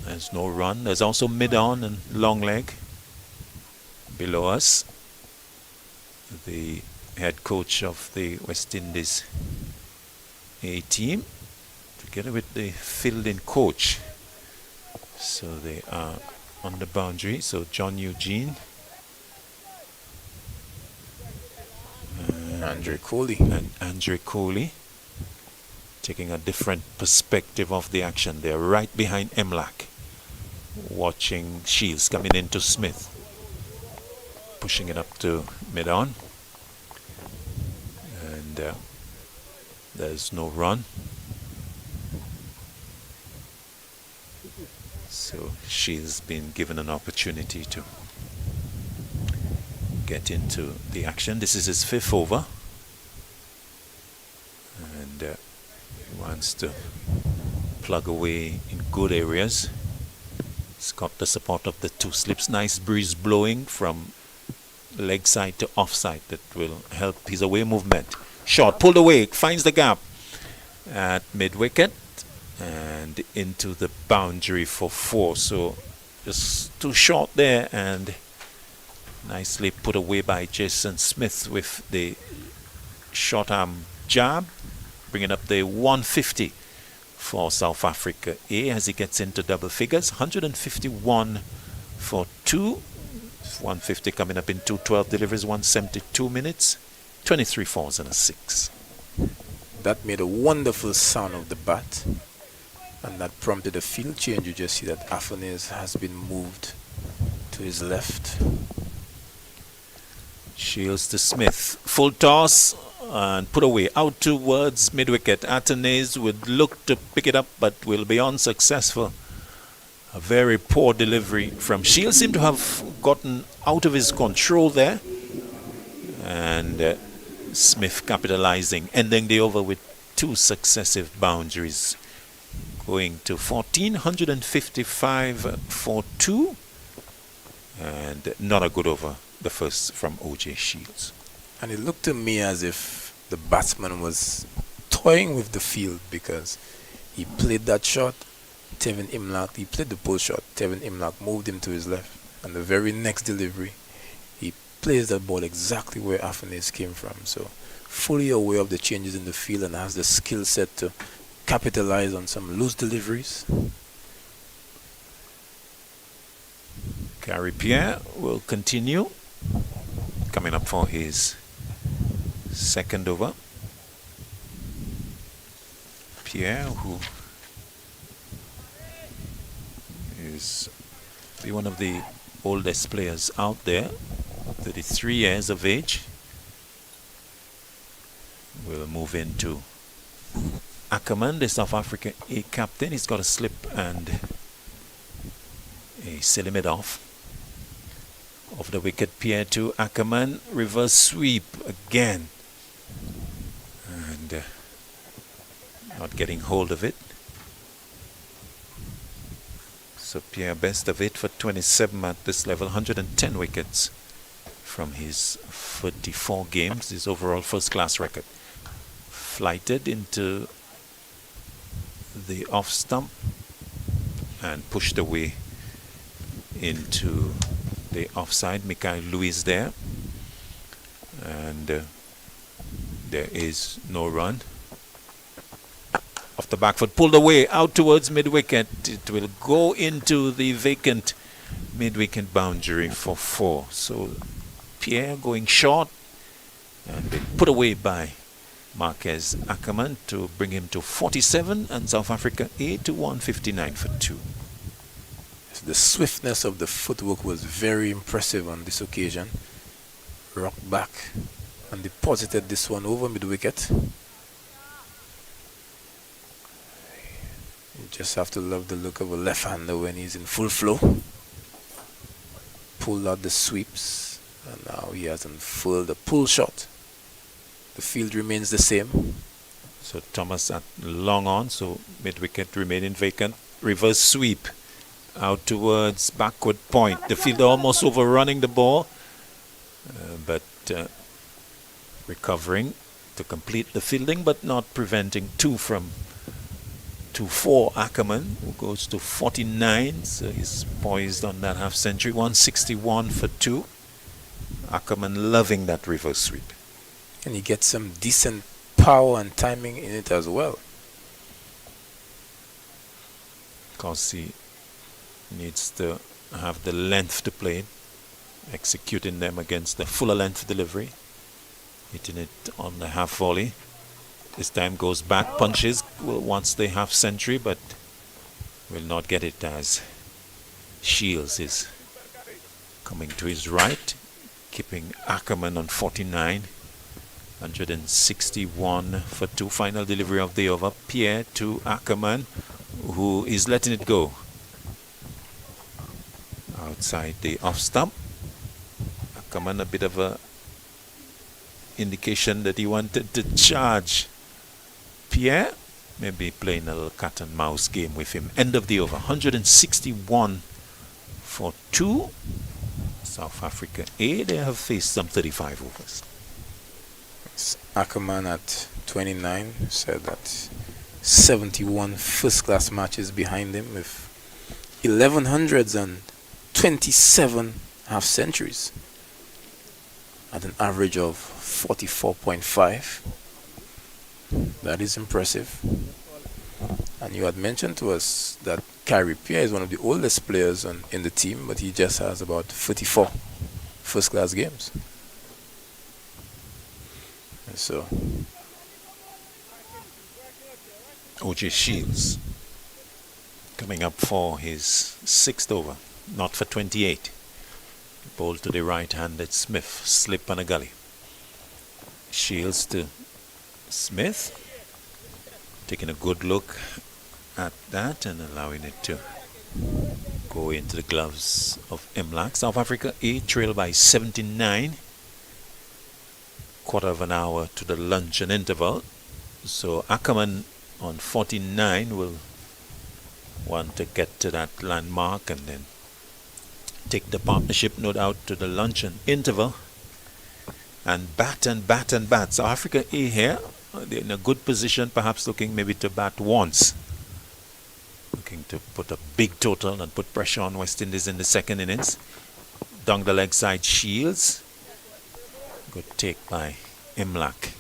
There's no run. There's also mid-on and long leg below us. The head coach of the West Indies A team, together with the fielding coach. So they are on the boundary. So John Eugene, Andre Coley. and Andre Coley, taking a different perspective of the action. They're right behind Emlak, watching Shields coming into Smith, pushing it up to mid-on, and there's no run. So Shields been given an opportunity to get into the action. This is his 5th over, and he wants to plug away in good areas. He's got the support of the 2 slips. Nice breeze blowing from leg side to off side that will help his away movement. Shot pulled away, finds the gap at mid wicket and into the boundary for 4. So just too short there, and nicely put away by Jason Smith with the short arm jab, bringing up the 150 for South Africa A as he gets into double figures. 151 for 2. 150 coming up in 212 deliveries, 172 minutes, 23 fours and a 6. That made a wonderful sound of the bat, and that prompted a field change. You just see that Afanese has been moved to his left. Shields to Smith, full toss and put away out towards mid-wicket. Atanase would look to pick it up but will be unsuccessful. A very poor delivery from Shields. Seemed to have gotten out of his control there, and Smith capitalizing, ending the over with 2 successive boundaries, going to 1,455 for 2, and not a good over, the first from O.J. Shields. And it looked to me as if the batsman was toying with the field, because he played that shot. Tevin Imlach, he played the pull shot. Tevin Imlach moved him to his left, and the very next delivery, he plays that ball exactly where Afanese came from. So fully aware of the changes in the field and has the skill set to capitalize on some loose deliveries. Gary Pierre will continue, coming up for his 2nd over. Pierre, who is one of the oldest players out there, 33 years of age, will move into Ackerman, the South African A captain. He's got a slip and a silly mid off. Off the wicket, Pierre to Ackerman, reverse sweep again, and not getting hold of it. So Pierre best of it for 27 at this level, 110 wickets from his 44 games, his overall first class record. Flighted into the off stump and pushed away into the offside. Mikael Lewis there, and there is no run. Off the back foot, pulled away out towards mid-wicket. It will go into the vacant mid-wicket boundary for 4. So Pierre going short and been put away by Marquez Ackerman to bring him to 47, and South Africa A to 159 for 2. The swiftness of the footwork was very impressive on this occasion. Rocked back and deposited this one over mid-wicket. You just have to love the look of a left-hander when he's in full flow. Pulled out the sweeps, and now he has unfurled a pull shot. The field remains the same. So Thomas at long on, so mid-wicket remaining vacant. Reverse sweep out towards backward point. The fielder almost overrunning the ball, but recovering to complete the fielding, but not preventing 2 from 2-4. Ackerman, who goes to 49, so he's poised on that half century. 161 for 2. Ackerman loving that reverse sweep. And he gets some decent power and timing in it as well. Because he needs to have the length to play it, executing them against the fuller length delivery, hitting it on the half volley. This time goes back, punches, wants the half century, but will not get it as Shields is coming to his right, keeping Ackerman on 49. 161 for 2. Final delivery of the over. Pierre to Ackerman, who is letting it go outside the off stump. Ackerman, a bit of a indication that he wanted to charge Pierre, maybe playing a little cat and mouse game with him. End of the over. 161 for 2. South Africa A, they have faced some 35 overs. Ackerman at 29 said that 71 first-class matches behind him with 1100s and 27 half-centuries at an average of 44.5. That is impressive. And you had mentioned to us that Kyrie Pierre is one of the oldest players in the team, but he just has about 34 first-class games. So O.J. Shields coming up for his 6th over, not for 28. Ball to the right-handed Smith, slip on a gully. Shields to Smith, taking a good look at that and allowing it to go into the gloves of Imlach. South Africa A trail by 79. Quarter of an hour to the luncheon interval. So Ackerman on 49 will want to get to that landmark and then take the partnership note out to the luncheon interval and bat and bat and bat. So Africa A here, they're in a good position, perhaps looking maybe to bat once. Looking to put a big total and put pressure on West Indies in the second innings. Down the leg side, Shields. Good take by Imlach.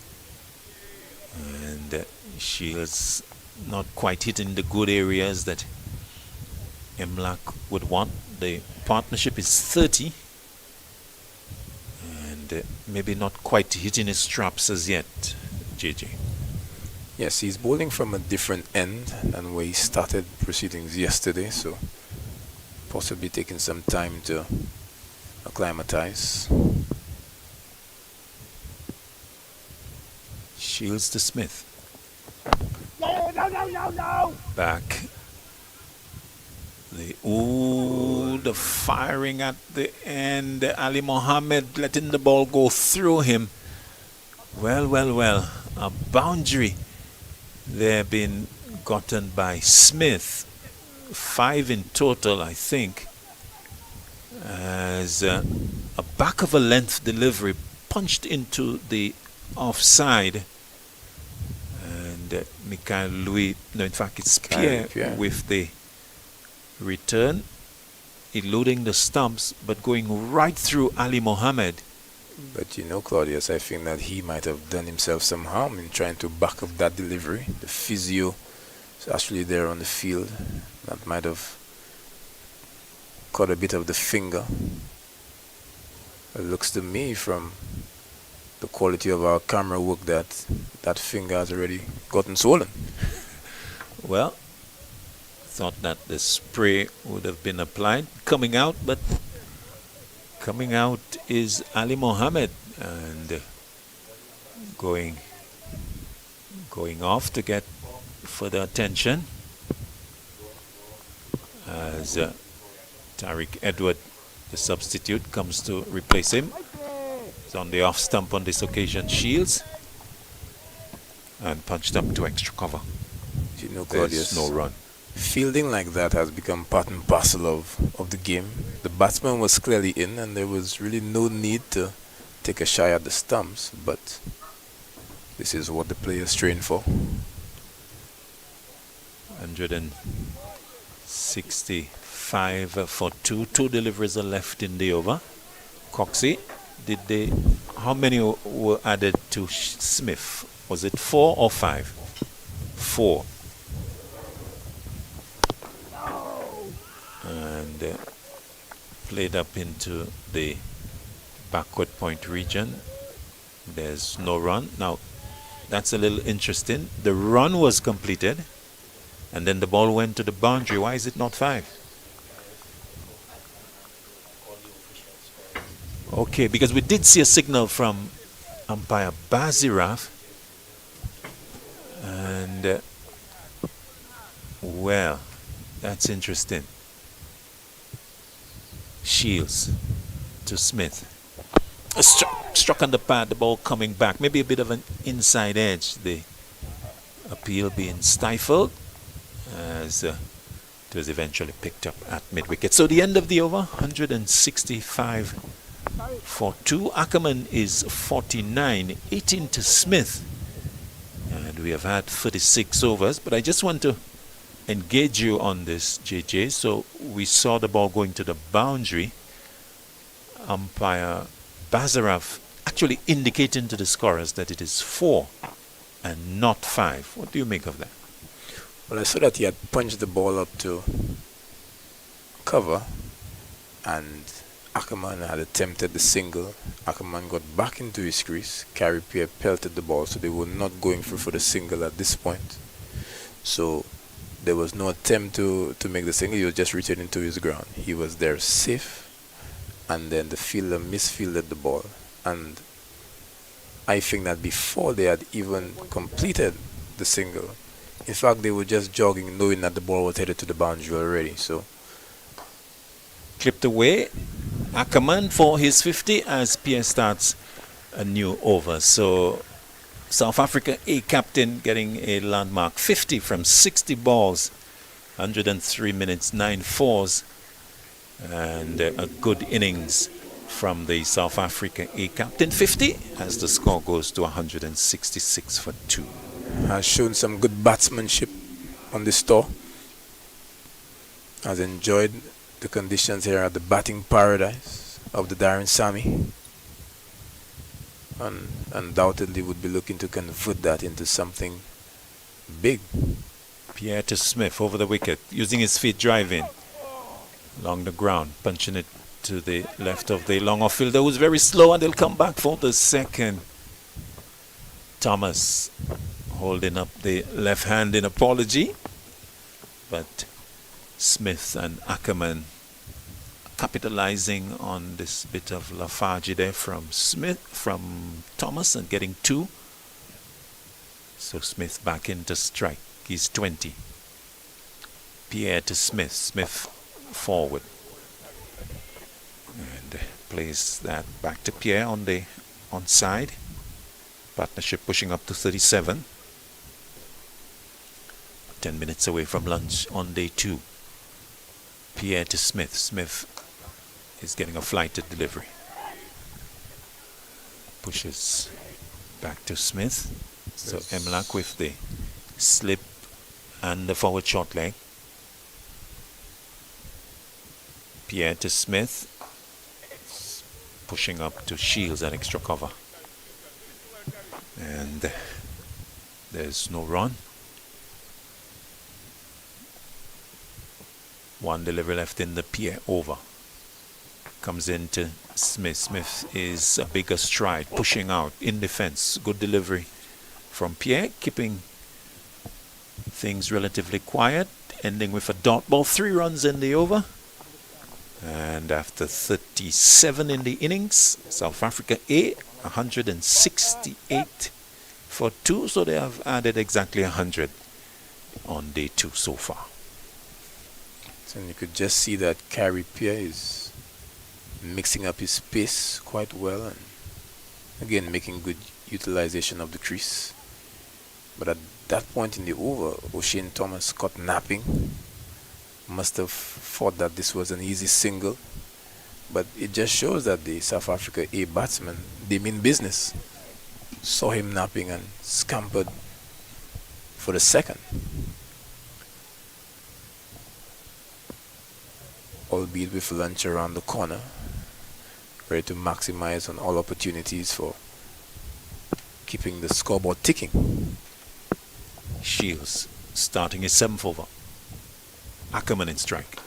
And Shields not quite hitting the good areas that Imlach would want. The partnership is 30. And maybe not quite hitting his straps as yet, JJ. yes, he's bowling from a different end than where he started proceedings yesterday, so possibly taking some time to acclimatize. Shields to Smith. No. Back. The firing at the end. Ali Mohammed letting the ball go through him. Well. A boundary there been gotten by Smith. 5 in total, I think. As a back of a length delivery punched into the offside. And Michael Louis, no, in fact it's Pierre with the return, eluding the stumps, but going right through Ali Mohammed. But you know, Claudius, I think that he might have done himself some harm in trying to back up that delivery. The physio is actually there on the field. That might have caught a bit of the finger. It looks to me from the quality of our camera work that that finger has already gotten swollen. Well, thought that the spray would have been applied. Coming out is Ali Mohammed, and going off to get further attention as Tariq Edward, the substitute, comes to replace him. He's on the off stump on this occasion. Shields, and punched up to extra cover. You know, There's Claudius, no run. fielding like that has become part and parcel of the game. The batsman was clearly in, and there was really no need to take a shy at the stumps, but this is what the players train for. 165 for two. Two deliveries are left in the over. Coxey, how many were added to Smith? Was it 4 or 5? 4. And played up into the backward point region. There's no run. Now, that's a little interesting. The run was completed, and then the ball went to the boundary. Why is it not 5? Okay, because we did see a signal from umpire Baziraf, and well, that's interesting. Shields to Smith. Struck on the pad, the ball coming back. Maybe a bit of an inside edge. The appeal being stifled as it was eventually picked up at mid-wicket. So the end of the over, 165 for 2. Ackerman is 49, 18 to Smith. And we have had 36 overs, but I just want to engage you on this, JJ. So we saw the ball going to the boundary. Umpire Bazaraf actually indicating to the scorers that it is 4 and not 5. What do you make of that? Well, I saw that he had punched the ball up to cover, and Ackerman had attempted the single. Ackerman got back into his crease. Carey Pierre pelted the ball, so they were not going for the single at this point. So there was no attempt to make the single. He was just returning to his ground. He was there safe, and then the fielder misfielded the ball. And I think that before they had even completed the single, in fact, they were just jogging, knowing that the ball was headed to the boundary already. So Clipped away. Ackerman for his 50 as Pierre starts a new over. So South Africa A captain getting a landmark 50 from 60 balls, 103 minutes, 9 fours, and a good innings from the South Africa A captain. 50 as the score goes to 166 for 2. has shown some good batsmanship on this tour. Has enjoyed the conditions here at the batting paradise of the Darren Sammy, and undoubtedly would be looking to convert that into something big. Pierre to Smith over the wicket, using his feet driving along the ground, punching it to the left of the long off fielder, who's very slow, and they'll come back for the second. Thomas holding up the left hand in apology, but Smith and Ackerman capitalizing on this bit of lethargy there from Thomas, and getting 2. So Smith back into strike. He's 20. Pierre to Smith. Smith forward. And plays that back to Pierre on the onside. Partnership pushing up to 37. 10 minutes away from lunch on day 2. Pierre to Smith. Smith is getting a flighted delivery. Pushes back to Smith. So Emlak with the slip and the forward short leg. Pierre to Smith. Pushing up to Shields at extra cover. And there's no run. 1 delivery left in the Pierre over. comes into Smith. Smith is a bigger stride, pushing out in defense. Good delivery from Pierre, keeping things relatively quiet, ending with a dot ball. 3 runs in the over. And after 37 in the innings, South Africa A, 168 for 2. So they have added exactly 100 on day 2 so far. So you could just see that Carey Pierre is mixing up his pace quite well and again making good utilization of the crease. But at that point in the over, O'Shane Thomas caught napping. Must have thought that this was an easy single. But it just shows that the South Africa A batsmen, they mean business. Saw him napping and scampered for the second. Albeit with lunch around the corner, ready to maximize on all opportunities for keeping the scoreboard ticking. Shields starting his 7th over. Ackerman in strike.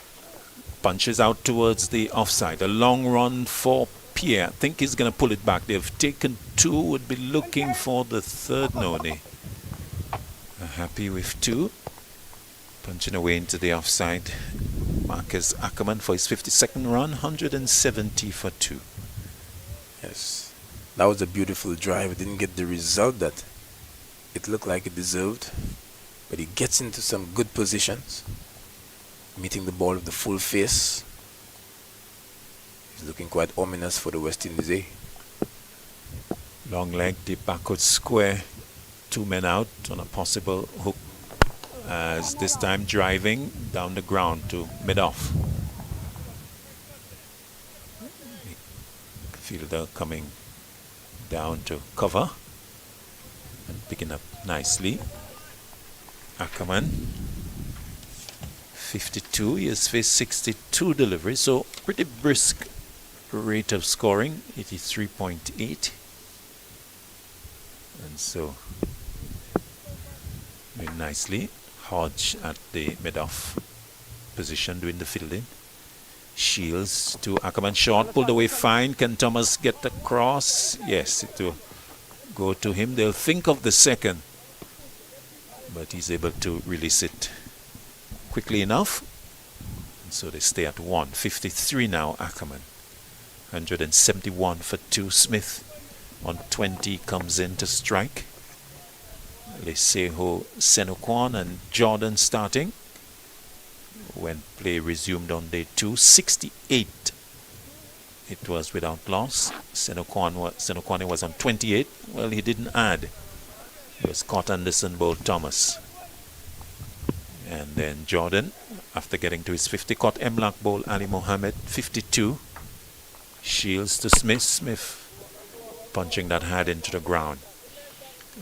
Punches out towards the offside. A long run for Pierre. I think he's going to pull it back. They've taken 2. Would be looking for the 3rd. No, they are happy with 2. Punching away into the offside. Marcus Ackerman for his 52nd run. 170 for 2. Yes. That was a beautiful drive. It didn't get the result that it looked like it deserved. But he gets into some good positions. Meeting the ball with the full face. He's looking quite ominous for the West Indies A. Long leg, deep backward square. 2 men out on a possible hook. As this time driving down the ground to mid-off. Fielder coming down to cover. And picking up nicely. Ackerman. 52, he has faced 62 deliveries, so pretty brisk rate of scoring, 83.8. And so, very nicely, Hodge at the mid-off position doing the fielding. Shields to Ackerman, short, pulled away fine. Can Thomas get across? Yes, it will go to him. They'll think of the second, but he's able to release it quickly enough, and so they stay at 1. 53 now, Ackerman. 171 for 2. Smith on 20 comes in to strike. Leseho, Senokwan and Jordan starting when play resumed on day 2. 68 it was without loss. Senokwane was on 28. Well, he didn't add. It was Scott Anderson, bowled Thomas. And then Jordan, after getting to his 50, caught Emlak bowl Ali Mohammed, 52. Shields to Smith. Smith punching that hard into the ground.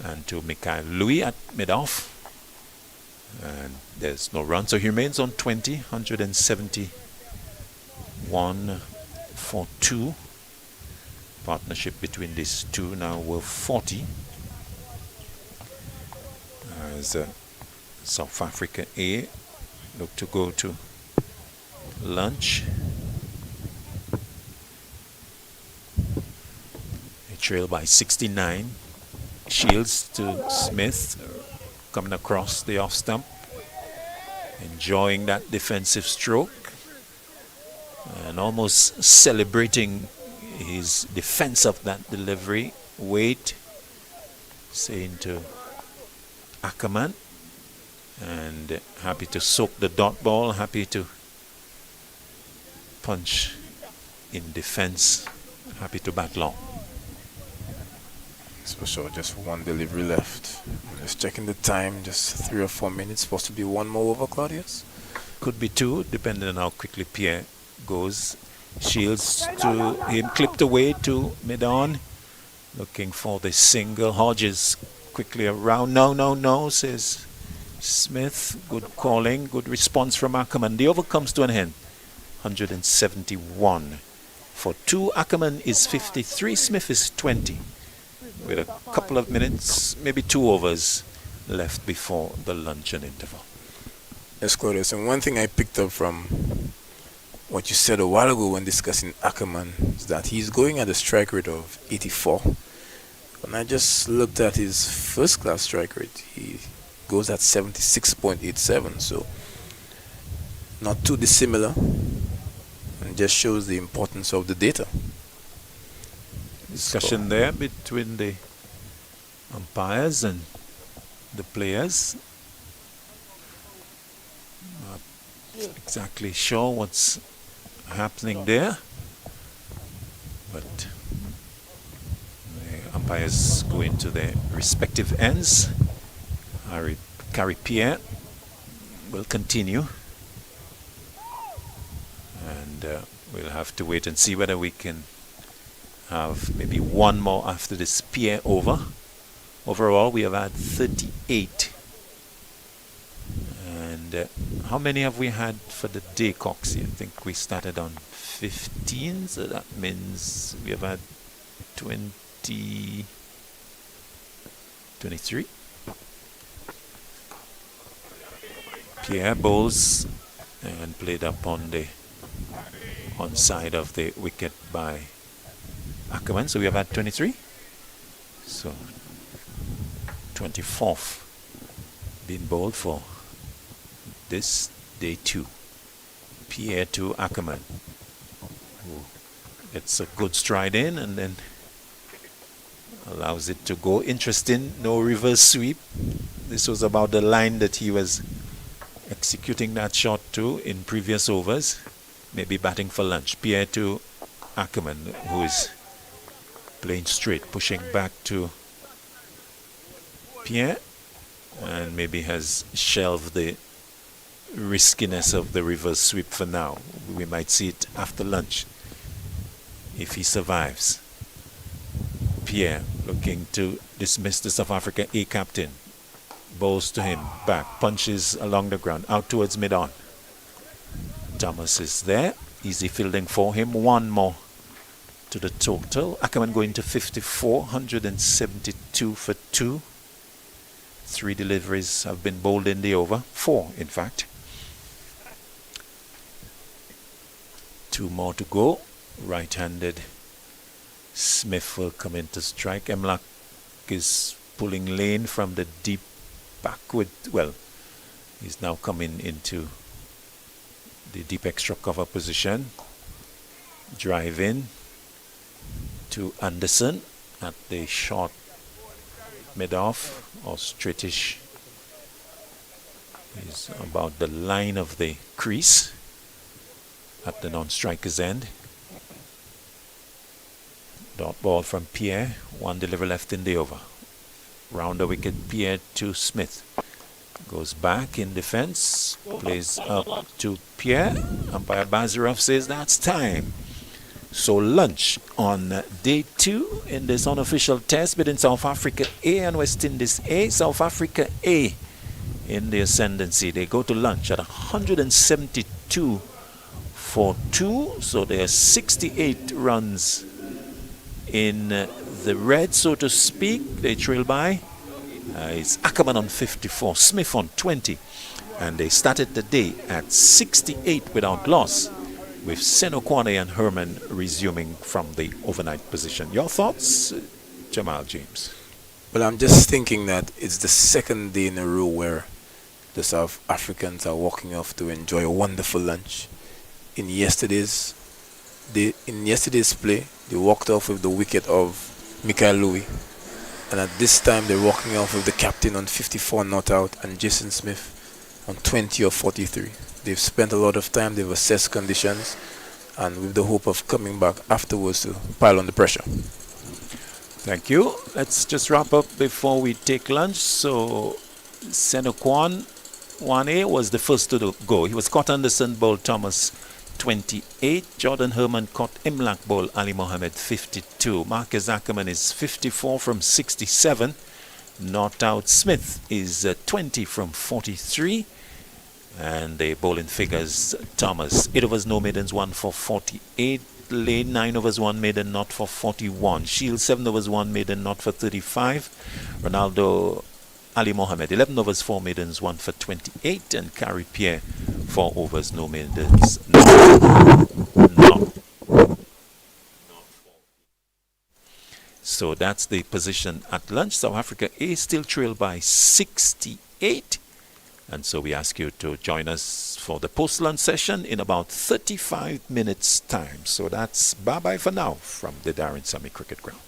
And to Mikhail Louis at mid-off. And there's no run, so he remains on 20, 171 for 2. Partnership between these two now worth 40. As South Africa A look to go to lunch. They trail by 69. Shields to Smith, coming across the off stump, enjoying that defensive stroke and almost celebrating his defense of that delivery. Wait, saying to Ackerman, and happy to soak the dot ball, happy to punch in defense, happy to bat long. So sure, just one delivery left. Just checking the time, just 3 or 4 minutes, possibly one more over, Claudius? Could be 2, depending on how quickly Pierre goes. Shields to him, clipped away to mid-on, looking for the single. Hodges quickly around. No, says Smith. Good calling, good response from Ackerman. The over comes to an end. 171 for 2. Ackerman is 53, Smith is 20. With a couple of minutes, maybe 2 overs left before the luncheon interval. Yes, Claudius, and one thing I picked up from what you said a while ago when discussing Ackerman is that he's going at a strike rate of 84. When I just looked at his first class strike rate, he goes at 76.87, so not too dissimilar, and just shows the importance of the data. Discussion there between the umpires and the players. Not exactly sure what's happening there, but the umpires go into their respective ends. Carrie Pierre will continue, and we'll have to wait and see whether we can have maybe one more after this Pierre over. Overall, we have had 38. And how many have we had for the day, Coxie? I think we started on 15, so that means we have had 23. Pierre bowls and played up on the side of the wicket by Ackerman, so we have had 23. So 24th being bowled for this day 2. Pierre to Ackerman, who gets a good stride in and then allows it to go. Interesting, no reverse sweep. This was about the line that he was executing that shot to in previous overs. Maybe batting for lunch. Pierre to Ackerman, who is playing straight, pushing back to Pierre, and maybe has shelved the riskiness of the reverse sweep for now. We might see it after lunch if he survives. Pierre looking to dismiss the South Africa A captain. Bowls to him, back, punches along the ground, out towards mid-on. Thomas is there, easy fielding for him. One more to the total. Ackerman going to 54, 172 for 2. 3 deliveries have been bowled in the over. 4, in fact. 2 more to go. Right-handed Smith will come in to strike. Emlak is pulling lane from the deep backward. Well, he's now coming into the deep extra cover position. Drive in to Anderson at the short mid-off or straightish. He's about the line of the crease at the non-striker's end. Dot ball from Pierre. 1 delivery left in the over. Round the wicket, Pierre to Smith. Goes back in defense. Plays up to Pierre. Umpire Bazarov says that's time. So lunch on day 2 in this unofficial test between South Africa A and West Indies A. South Africa A in the ascendancy. They go to lunch at 172 for 2. So there are 68 runs in the red, so to speak. They trail by. It's Ackerman on 54, Smith on 20. And they started the day at 68 without loss, with Senokwane and Herman resuming from the overnight position. Your thoughts, Jamal James? Well, I'm just thinking that it's the second day in a row where the South Africans are walking off to enjoy a wonderful lunch. In yesterday's play, they walked off with the wicket of Michael Louis, and at this time they're walking off with the captain on 54 not out and Jason Smith on 20 or 43. They've spent a lot of time, they've assessed conditions, and with the hope of coming back afterwards to pile on the pressure. Thank you. Let's just wrap up before we take lunch. So Senokwane 1A was the first to go. He was Scott Anderson, bowled Thomas 28. Jordan Herman caught Imlak ball Ali Mohammed 52. Marcus Ackerman is 54 from 67. Not out. Smith is 20 from 43. And they bowl in figures. Thomas, 8 overs, no maidens, 1 for 48. Lane, 9 overs, 1 maiden, not for 41. Shield, 7 overs, 1 maiden, not for 35. Ronaldo Ali Mohammed, 11 overs, 4 maidens, 1 for 28, and Carrie Pierre, 4 overs, no maidens. No. So that's the position at lunch. South Africa is still trailed by 68. And so we ask you to join us for the post-lunch session in about 35 minutes' time. So that's bye-bye for now from the Darren Sammy Cricket Ground.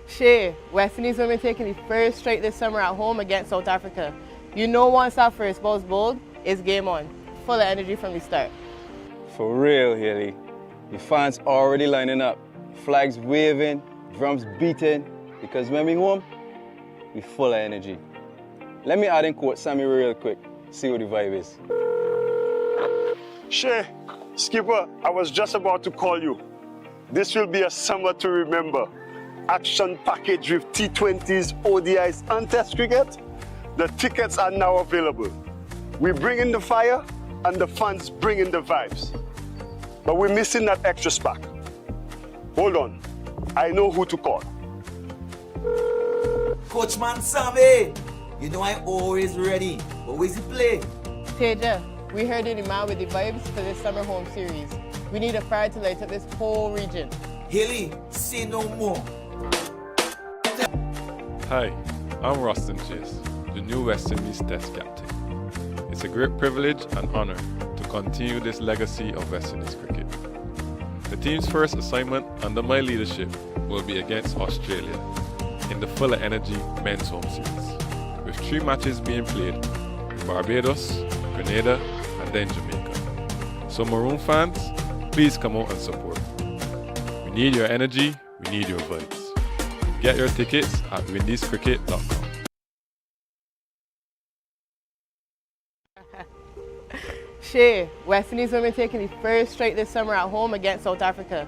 Shay, West Indies women taking the first straight this summer at home against South Africa. You know once that first ball's bowled, it's game on. Full of energy from the start. For real, Haley. The fans already lining up. Flags waving, drums beating. Because when we home, we full of energy. Let me add in quote Sammy real quick. See what the vibe is. Shay, skipper, I was just about to call you. This will be a summer to remember. Action package with T20s, ODIs, and Test cricket. The tickets are now available. We bring in the fire, and the fans bring in the vibes. But we're missing that extra spark. Hold on, I know who to call. Coachman Sammy, you know I'm always ready. Always the play. Teja, we heard you're the man with the vibes for this summer home series. We need a fire to light up this whole region. Haley, say no more. Hi, I'm Roston Chase, the new West Indies Test captain. It's a great privilege and honor to continue this legacy of West Indies cricket. The team's first assignment under my leadership will be against Australia in the Full of Energy Men's Home Series, with 3 matches being played in Barbados, Grenada, and then Jamaica. So Maroon fans, please come out and support. We need your energy, we need your vibes. Get your tickets at windiescricket.com. Shay, West Indies women taking the first straight this summer at home against South Africa.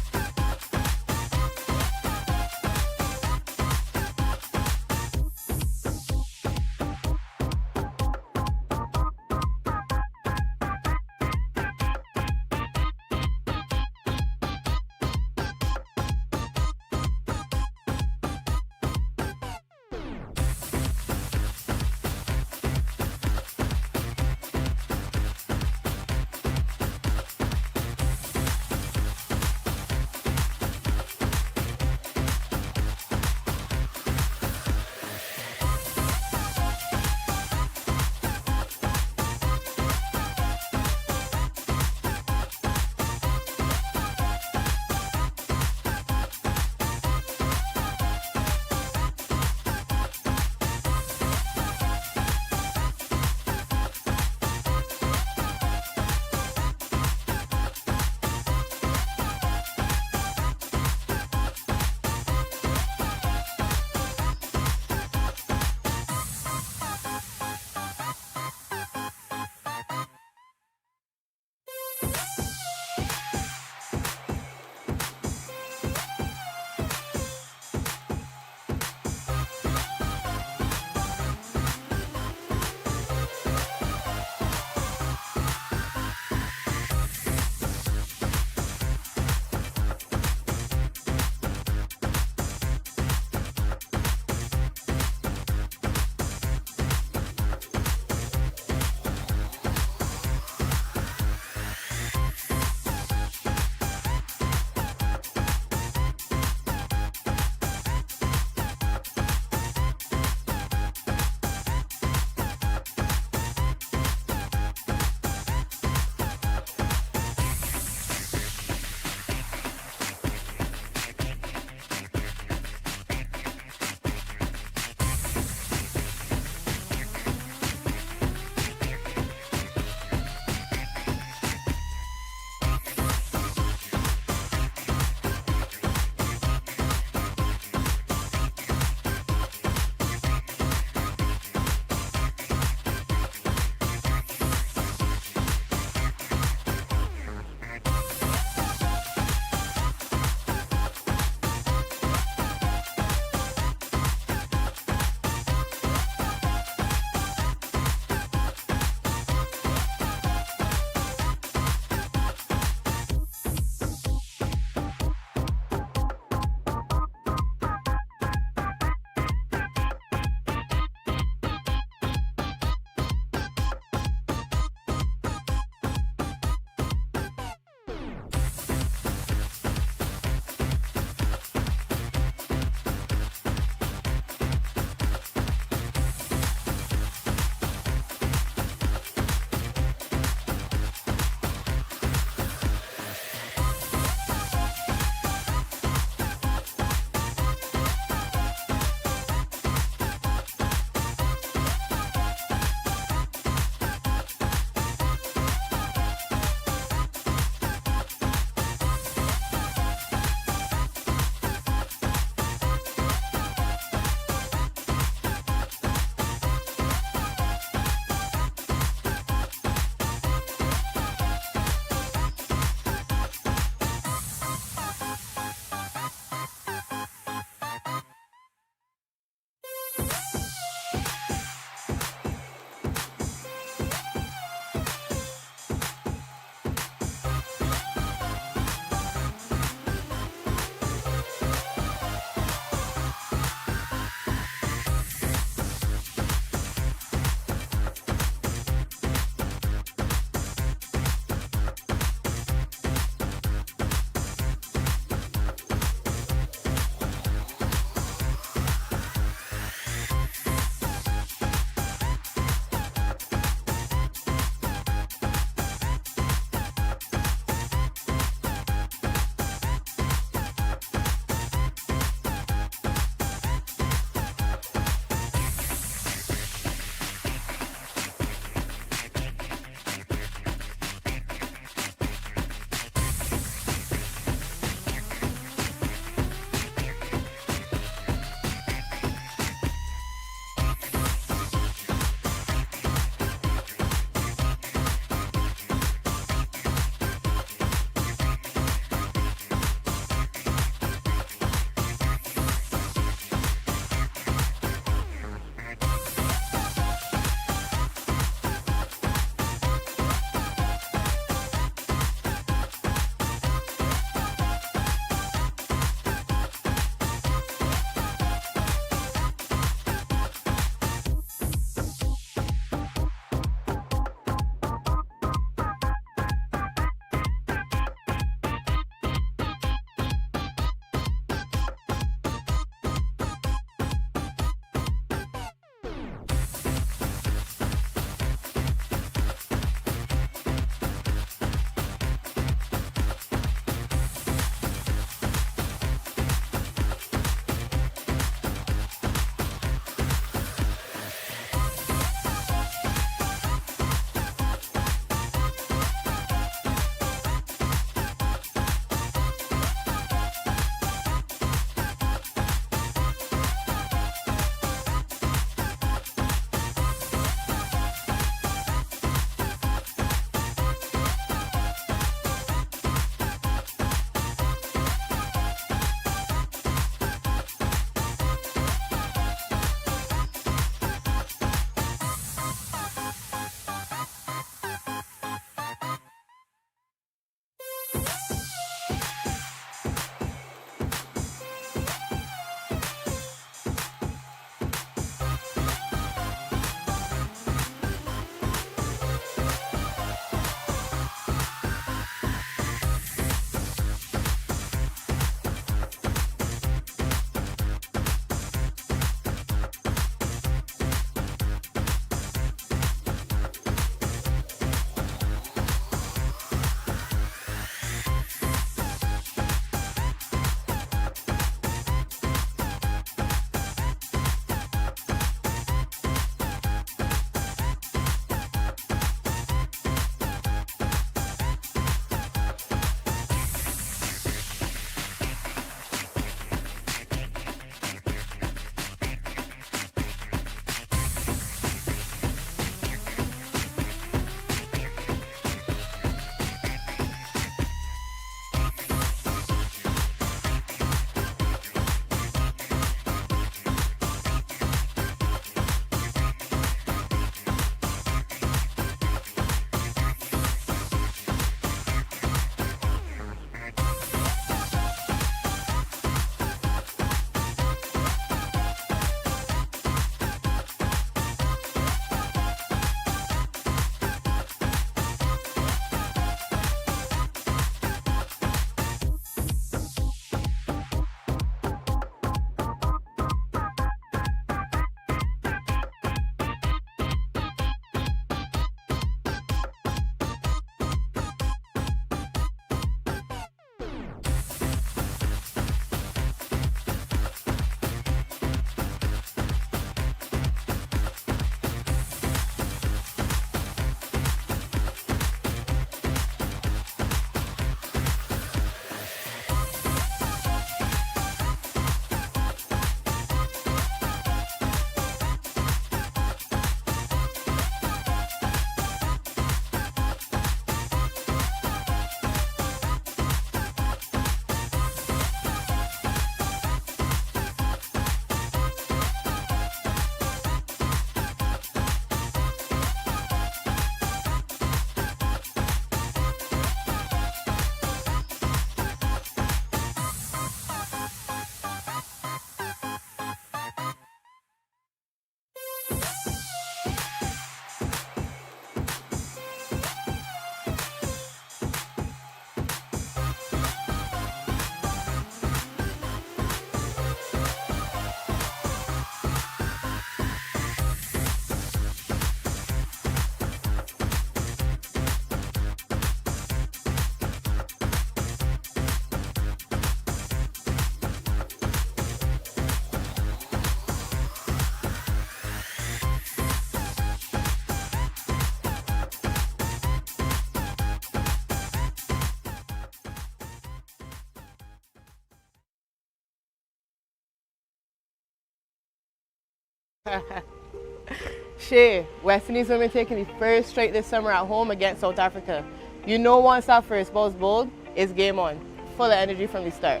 Shay, West Indies will be taking the first straight this summer at home against South Africa. You know once that first ball's bowled, it's game on. Full of energy from the start.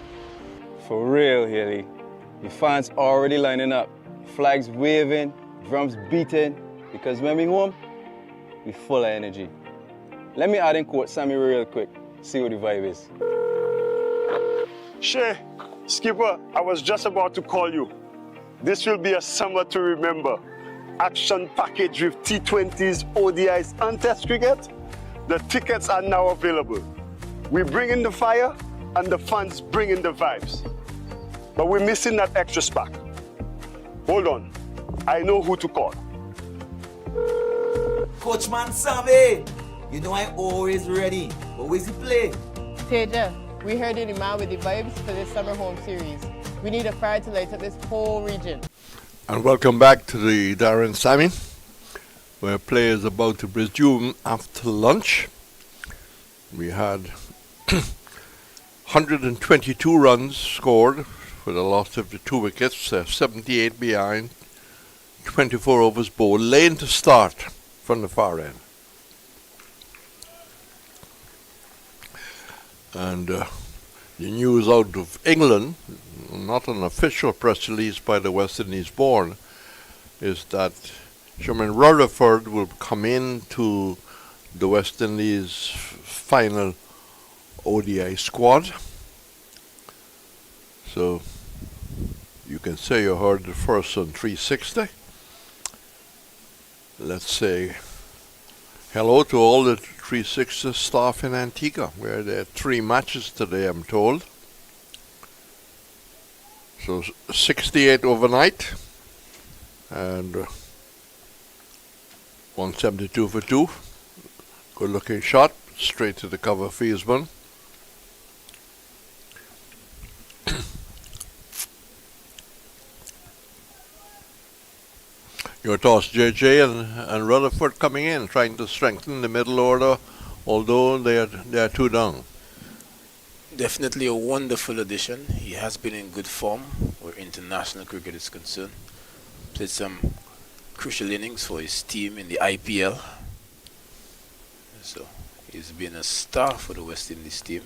For real, Haley. The fans already lining up. Flags waving, drums beating. Because when we home, we full of energy. Let me add in quote Sammy real quick. See what the vibe is. Shay, skipper, I was just about to call you. This will be a summer to remember. Action package with T20s, ODIs and Test cricket. The tickets are now available. We bring in the fire and the fans bring in the vibes. But we're missing that extra spark. Hold on, I know who to call. Coachman Sammy, you know I'm always ready. Always the play. Teja, we heard you're the man with the vibes for this summer home series. We need a fire to light up this whole region. And welcome back to the Darren Sammy, where play is about to resume after lunch. We had 122 runs scored for the loss of the 2 wickets, 78 behind, 24 overs bowled. Lane to start from the far end. And the news out of England, not an official press release by the West Indies born, is that Sherman Rutherford will come into the West Indies final ODI squad. So you can say you heard the first on 360. Let's say hello to all the 360 staff in Antigua, where there are 3 matches today, I'm told. So 68 overnight and 172 for 2. Good looking shot, straight to the cover for Eastman. Your toss, JJ and Rutherford coming in, trying to strengthen the middle order, although they are 2 down. Definitely a wonderful addition. He has been in good form where international cricket is concerned. Played some crucial innings for his team in the IPL. So he's been a star for the West Indies team.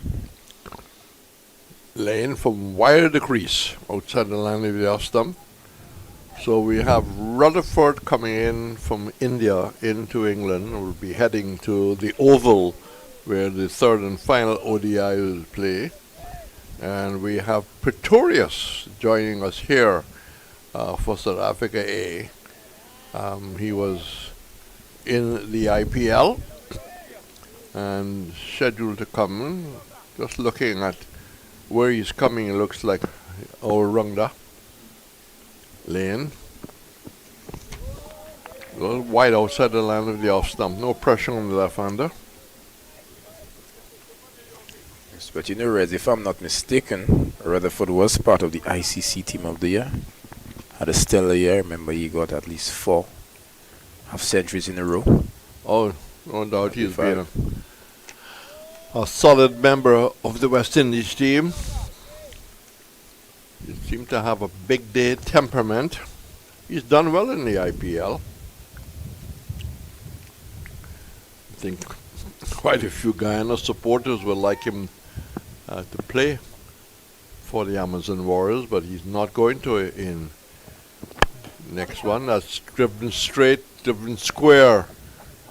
Lane from wide of the crease, outside the line of the off stump. So we have Rutherford coming in from India into England. Will be heading to the Oval, where the 3rd and final ODI will play. And we have Pretorius joining us here for South Africa A. He was in the IPL and scheduled to come in. Just looking at where he's coming, it looks like all-rounder. Lane. A little wide outside the line of the off stump. No pressure on the left-hander. Yes, but you know, Rez, if I'm not mistaken, Rutherford was part of the ICC Team of the Year. Had a stellar year. Remember, he got at least 4 half-centuries in a row. Oh, no doubt he's been a solid member of the West Indies team. He seemed to have a big day temperament. He's done well in the IPL. I think quite a few Guyana supporters would like him to play for the Amazon Warriors, but he's not going to in next one. That's driven straight, driven square,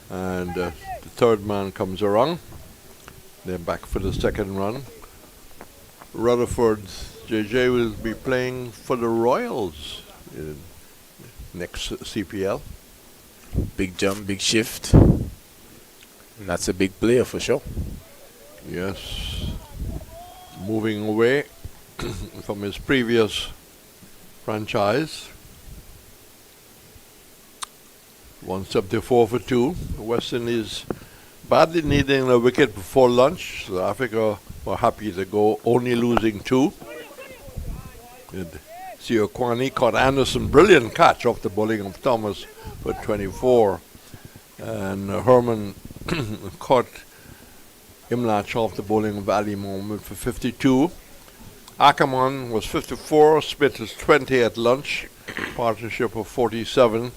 and the 3rd man comes around. They're back for the 2nd run. Rutherford JJ will be playing for the Royals in next CPL. Big jump, big shift. And that's a big player for sure. Yes. Moving away from his previous franchise. 174 for 2. West Indies badly needing a wicket before lunch. South Africa were happy to go, only losing 2. Siokwani caught Anderson, brilliant catch off the bowling of Thomas for 24. And Herman caught Imlach off the bowling of Ali Mohammed for 52. Ackerman was 54, Smith was 20 at lunch. partnership of 47.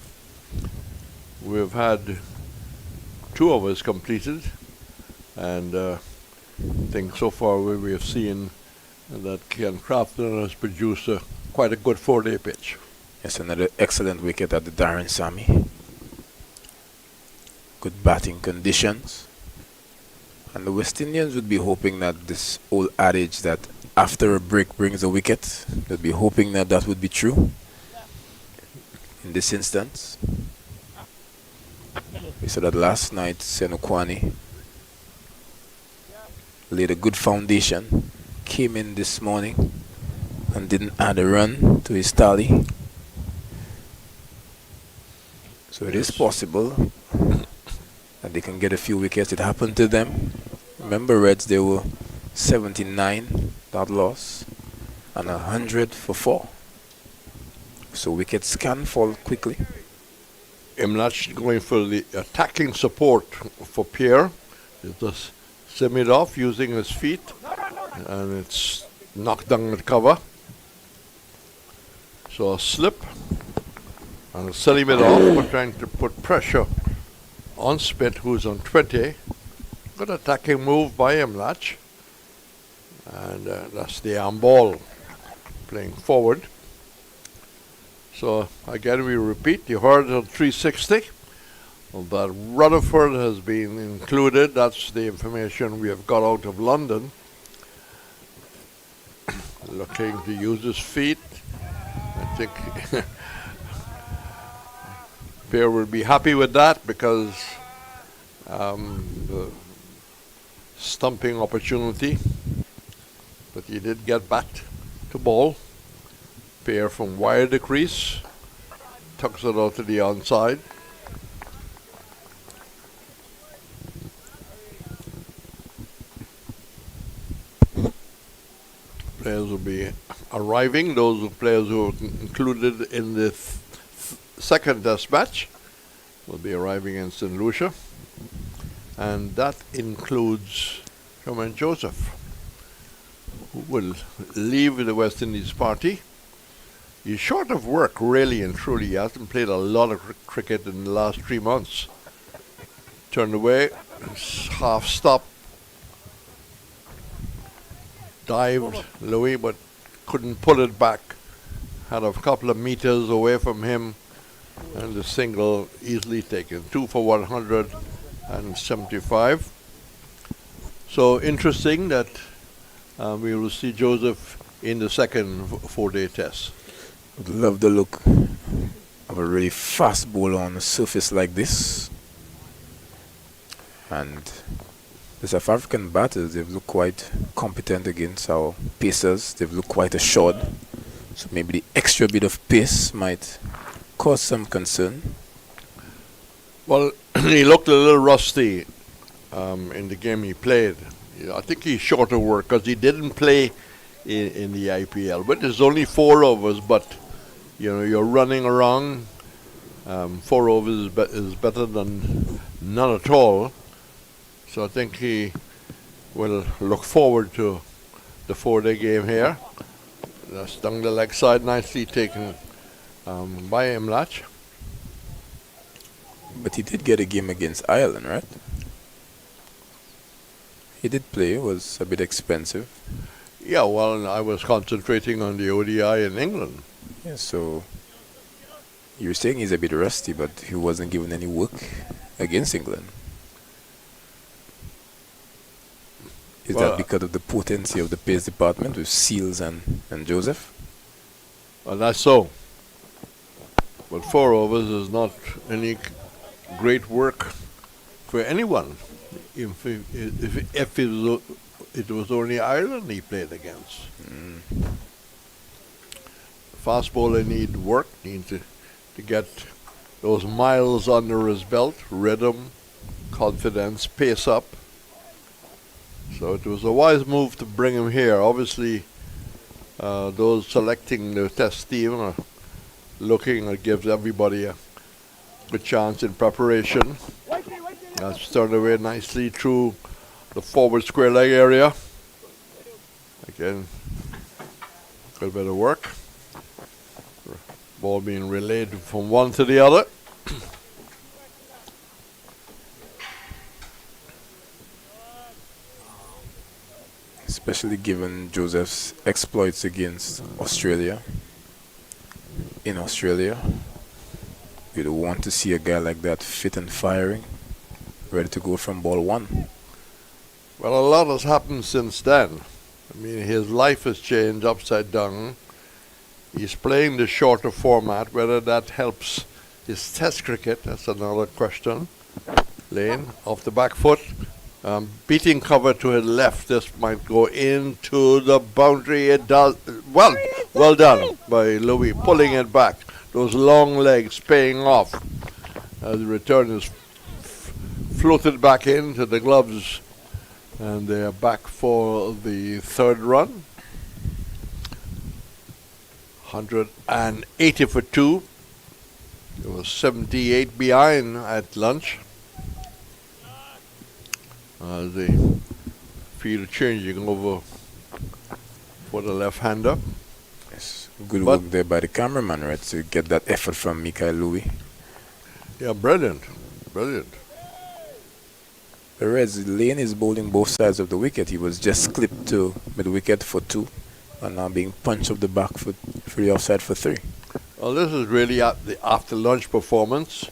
We've had 2 of us completed, and I think so far we have seen that Ken Crafton has produced quite a good 4-day pitch. Yes, another excellent wicket at the Darren Sammy. Good batting conditions. And the West Indians would be hoping that this old adage that after a break brings a wicket, they'd be hoping that that would be true in this instance. We saw that last night Senukwani laid a good foundation, came in this morning and didn't add a run to his tally. So it is possible that they can get a few wickets. It happened to them. Remember, Reds, they were 79 that loss and 100 for 4. So wickets can fall quickly. Imlach going for the attacking support for Pierre. He just semi off using his feet, and it's knocked down the cover. So a slip and a selling it off. We're trying to put pressure on Smith, who's on 20. Good attacking move by Imlach. And that's the arm ball playing forward. So again, we repeat, you heard on 360 that Rutherford has been included. That's the information we have got out of London. Looking to use his feet. I think Pierre will be happy with that, because the stumping opportunity, but he did get back to ball. Pierre from wide the crease, tucks it out to the onside. Players will be arriving. Those players who are included in the second test match will be arriving in St. Lucia. And that includes Herman Joseph, who will leave the West Indies party. He's short of work, really and truly. He hasn't played a lot of cricket in the last 3 months. Turned away, half stop, dived Louis, but couldn't pull it back. Had a couple of meters away from him, and the single easily taken. 2 for 175. So interesting that we will see Joseph in the second 4-day test. Would love the look of a really fast bowler on a surface like this. And the South African batters, they've looked quite competent against our pacers. They've looked quite assured. So maybe the extra bit of pace might cause some concern. Well, he looked a little rusty in the game he played. I think he's short of work because he didn't play in the IPL. But there's only 4 overs, but you're running around. 4 overs is better than none at all. So I think he will look forward to the 4-day game here. That's down the leg side, nicely taken by Imlach. But he did get a game against Ireland, right? He did play. It was a bit expensive. Yeah, well, I was concentrating on the ODI in England. Yeah, so you were saying he's a bit rusty, but he wasn't given any work against England. Is that because of the potency of the pace department with Seals and Joseph? Well, that's so. But 4 overs is not any great work for anyone. If it was only Ireland he played against. Fast bowler need work, need to get those miles under his belt, rhythm, confidence, pace up. So it was a wise move to bring him here. Obviously, those selecting the test team are looking, it gives everybody a good chance in preparation. That's turned away nicely through the forward square leg area. Again, good bit of work. Ball being relayed from one to the other. Especially given Joseph's exploits against Australia. In Australia, you'd want to see a guy like that fit and firing, ready to go from ball one. Well, a lot has happened since then. I mean, his life has changed upside down. He's playing the shorter format. Whether that helps his test cricket, that's another question. Lane, off the back foot. Beating cover to his left. This might go into the boundary. It does. Well done by Louis, pulling it back. Those long legs paying off. As the return is floated back into the gloves. And they are back for the third run. 180 for 2. It was 78 behind at lunch. The field changing over for the left-hander. Yes, good work there by the cameraman, right, to get that effort from Mikael Louis. Yeah, brilliant. Brilliant. The Reds, Lane is bowling both sides of the wicket. He was just clipped to mid-wicket for 2, and now being punched off the back foot for the offside for 3. Well, this is really the after-lunch performance,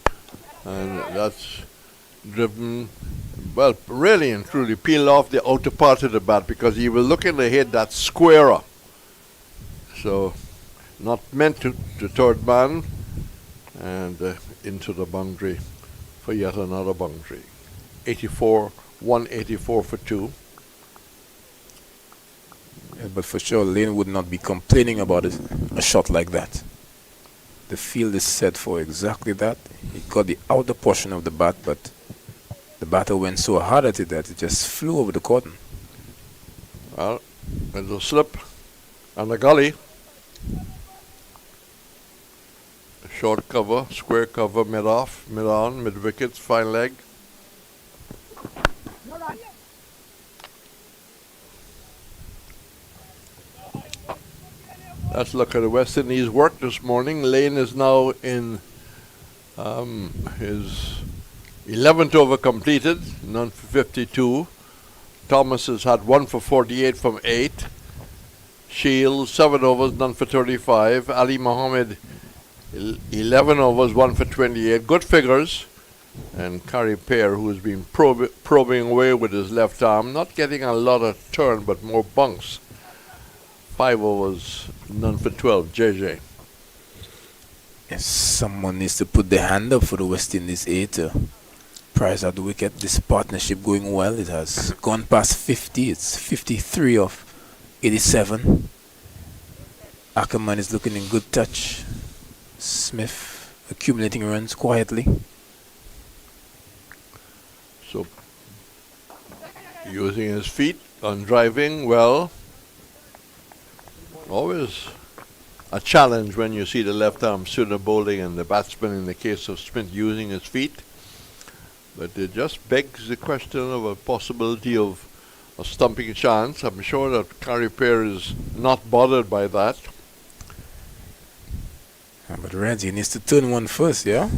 and that's driven, well, really and truly peeled off the outer part of the bat because he was looking to hit that squarer. So, not meant to third man, and into the boundary for yet another boundary. 184 for 2. Yeah, but for sure, Lane would not be complaining about a shot like that. The field is set for exactly that. He got the outer portion of the bat, but the batter went so hard at it that it just flew over the cordon. Well, there's a slip and a gully. Short cover, square cover, mid-off, mid-on, mid-wickets, fine leg. Let's look at the West Indies work this morning. Lane is now in his 11th over completed, none for 52. Thomas has had 1 for 48 from 8. Shields, 7 overs, none for 35. Ali Mohammed, 11 overs, 1 for 28. Good figures. And Kari Pear, who's been probing away with his left arm, not getting a lot of turn, but more bunks. 5 overs, none for 12. JJ. Yes, someone needs to put their hand up for the West Indies A to prize out the wicket. This partnership going well. It has gone past 50. It's 53 of 87. Ackerman is looking in good touch. Smith accumulating runs quietly. So, using his feet on driving well. Always a challenge when you see the left arm sooner bowling and the batsman, in the case of Smith, using his feet. But it just begs the question of a possibility of a stumping chance. I'm sure that Kari Pear is not bothered by that. But Reggie needs to turn one first, yeah?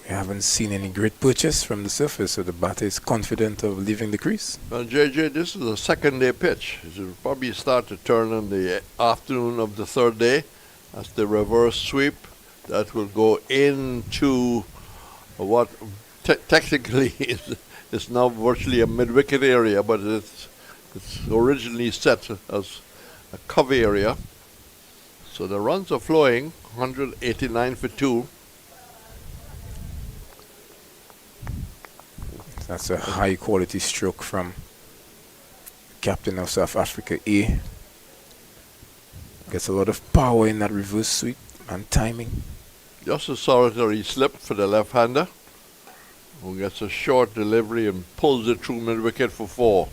We haven't seen any great purchase from the surface, so the batter is confident of leaving the crease. Well, JJ, this is a second-day pitch. It will probably start to turn in the afternoon of the third day. That's the reverse sweep. That will go into what technically is now virtually a mid-wicket area, but it's originally set as a cover area. So the runs are flowing, 189 for 2. That's a high quality stroke from captain of South Africa A. Gets a lot of power in that reverse sweep and timing. Just a solitary slip for the left-hander, who gets a short delivery and pulls it through mid-wicket for 4.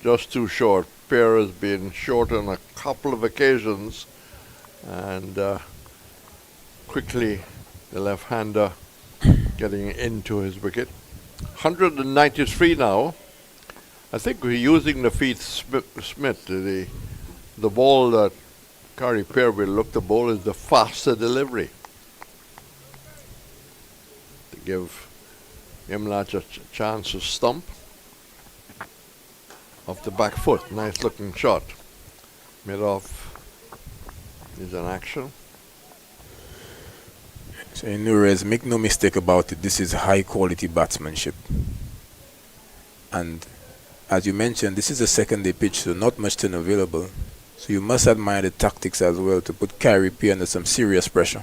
Just too short. Pear has been short on a couple of occasions, and quickly the left-hander getting into his wicket. 193 now. I think we're using the feet Smith, the ball that Gary Pear will look to bowl is the faster delivery. To give Imlach a chance to stump. Off the back foot, nice looking shot. Mid-off is an action. So in Nurez, make no mistake about it, this is high quality batsmanship. And as you mentioned, this is a second day pitch, so not much turn available. So you must admire the tactics as well to put Gary Pear under some serious pressure.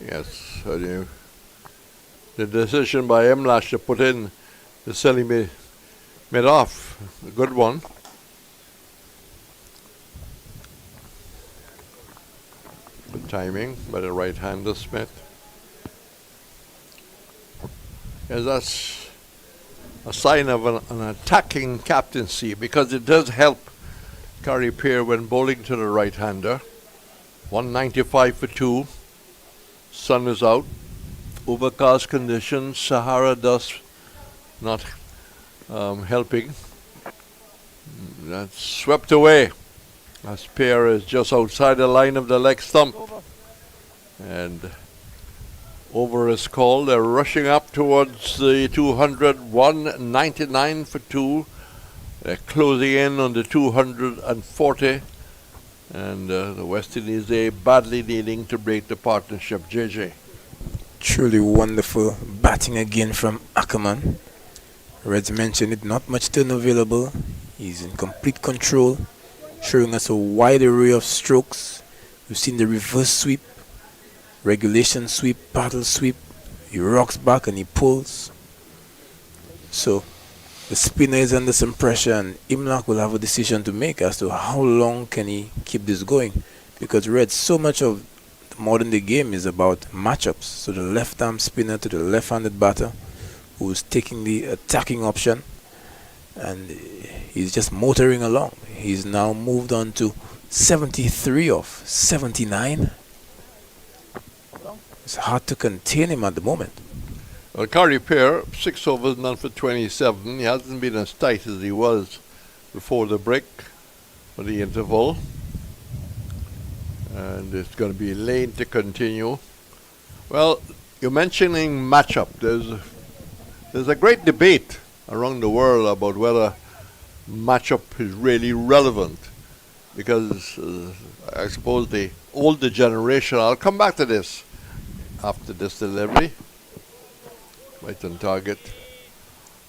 Yes, the decision by Imlach to put in the Selly mid-off, a good one. Good timing by the right-hander Smith. Yes, that's a sign of an attacking captaincy, because it does help Gary Pear when bowling to the right-hander. 195 for 2. Sun is out. Overcast conditions. Sahara dust not helping. That's swept away as Pear is just outside the line of the leg stump. And over is called. They're rushing up towards the 200. 199 for 2. They're closing in on the 240. And the West Indies, they badly needing to break the partnership. JJ. Truly wonderful batting again from Ackerman. Reds mentioned it, not much turn available. He's in complete control, showing us a wide array of strokes. We've seen the reverse sweep, regulation sweep, paddle sweep. He rocks back and he pulls. So the spinner is under some pressure, and Imlach will have a decision to make as to how long can he keep this going, because Reds, so much of the modern day game is about matchups. So the left arm spinner to the left-handed batter who's taking the attacking option, and he's just motoring along. He's now moved on to 73 off 79. It's hard to contain him at the moment. Well, Gary Pear, 6 overs, none for 27. He hasn't been as tight as he was before the break for the interval. And it's going to be lane to continue. Well, you're mentioning matchup. There's a great debate around the world about whether matchup is really relevant, because I suppose the older generation, I'll come back to this after this delivery, right on target.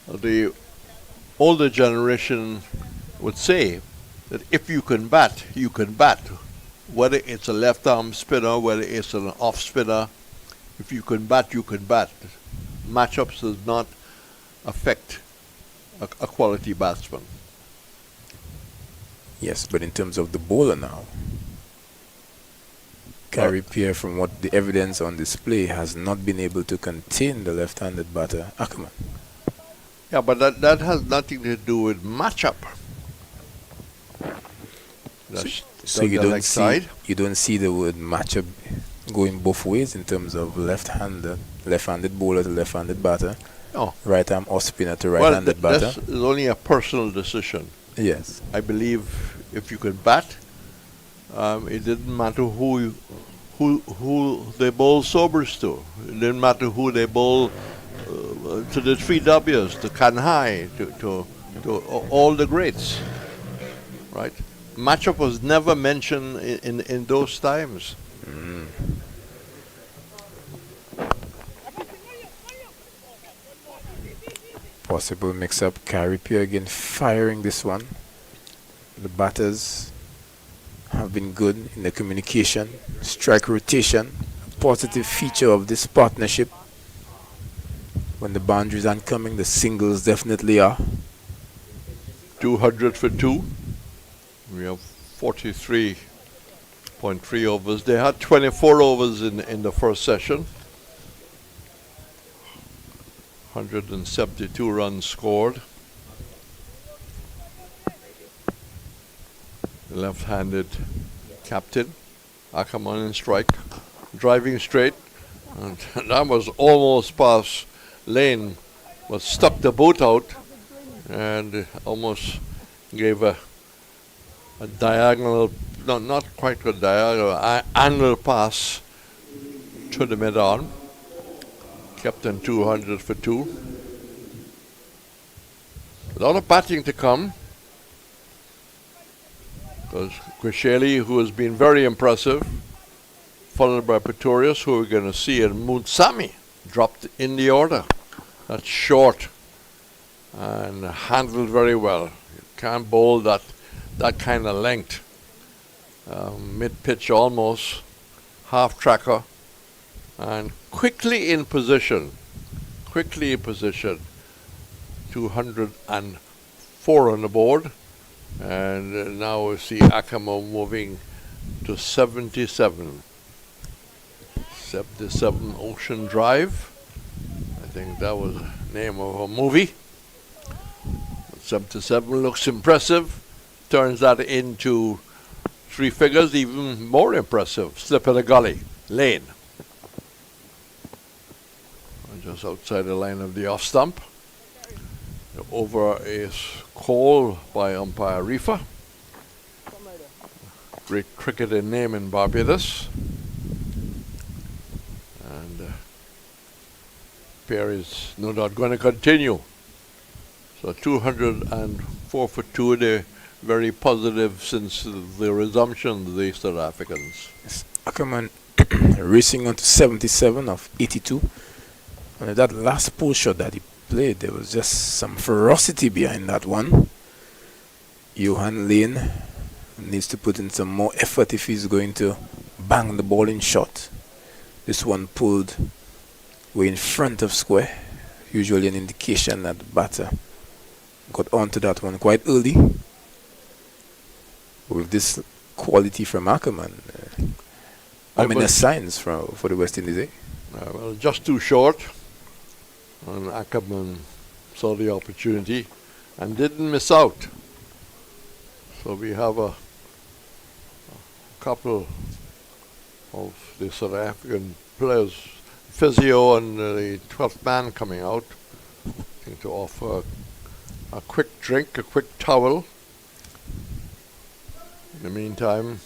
The older generation would say that if you can bat, you can bat. Whether it's a left arm spinner, whether it's an off spinner, if you can bat, you can bat. Matchups does not affect a quality batsman. Yes, but in terms of the bowler now, Gary Pear, from what the evidence on display, has not been able to contain the left-handed batter Ackerman. Yeah, but that has nothing to do with matchup. So you don't see the word matchup going both ways in terms of left-handed bowler to left-handed batter. No. Right arm off spinner to right-handed batter. This is only a personal decision. Yes. I believe if you can bat, it didn't matter who they bowl sobers to. It didn't matter who they bowl to the 3 W's, to Kanhai, to all the greats, right? Matchup was never mentioned in those times. Possible mix-up. Gary Pear again firing this one. The batters have been good in the communication, strike rotation, a positive feature of this partnership. When the boundaries aren't coming, the singles definitely are. 200 for 2. We have 43.3 overs. They had 24 overs in the first session. 172 runs scored. The left-handed captain, Ackerman in strike, driving straight, and that was almost past lane, but stuck the boat out and almost gave a diagonal not quite a diagonal, angle pass to the mid-on. Kept in 200 for 2. A lot of batting to come. Because Quisheli, who has been very impressive, followed by Pretorius, who we're going to see, and Munsami dropped in the order. That's short and handled very well. You can't bowl that kind of length. Mid-pitch almost, half tracker, and quickly in position. 204 on the board. And now we see Akamo moving to 77. 77 Ocean Drive. I think that was the name of a movie. 77 looks impressive. Turns that into 3 figures, even more impressive. Slip of the gully, lane. Just outside the line of the off stump. The over is called by umpire Rifa. Great cricketing name in Barbados. And pair is no doubt going to continue. So 204 for 2, they're very positive since the resumption of the South Africans. Yes. Ackerman racing on to 77 of 82. And that last pull shot that he played, there was just some ferocity behind that one. Johan Lane needs to put in some more effort if he's going to bang the ball in shot. This one pulled way in front of square, usually an indication that the batter got onto that one quite early. With this quality from Ackerman, ominous signs for the West Indies, eh? Well, just too short. And Ackerman saw the opportunity and didn't miss out. So we have a couple of the South African players, Physio and the 12th man coming out, I think to offer a quick drink, a quick towel. In the meantime,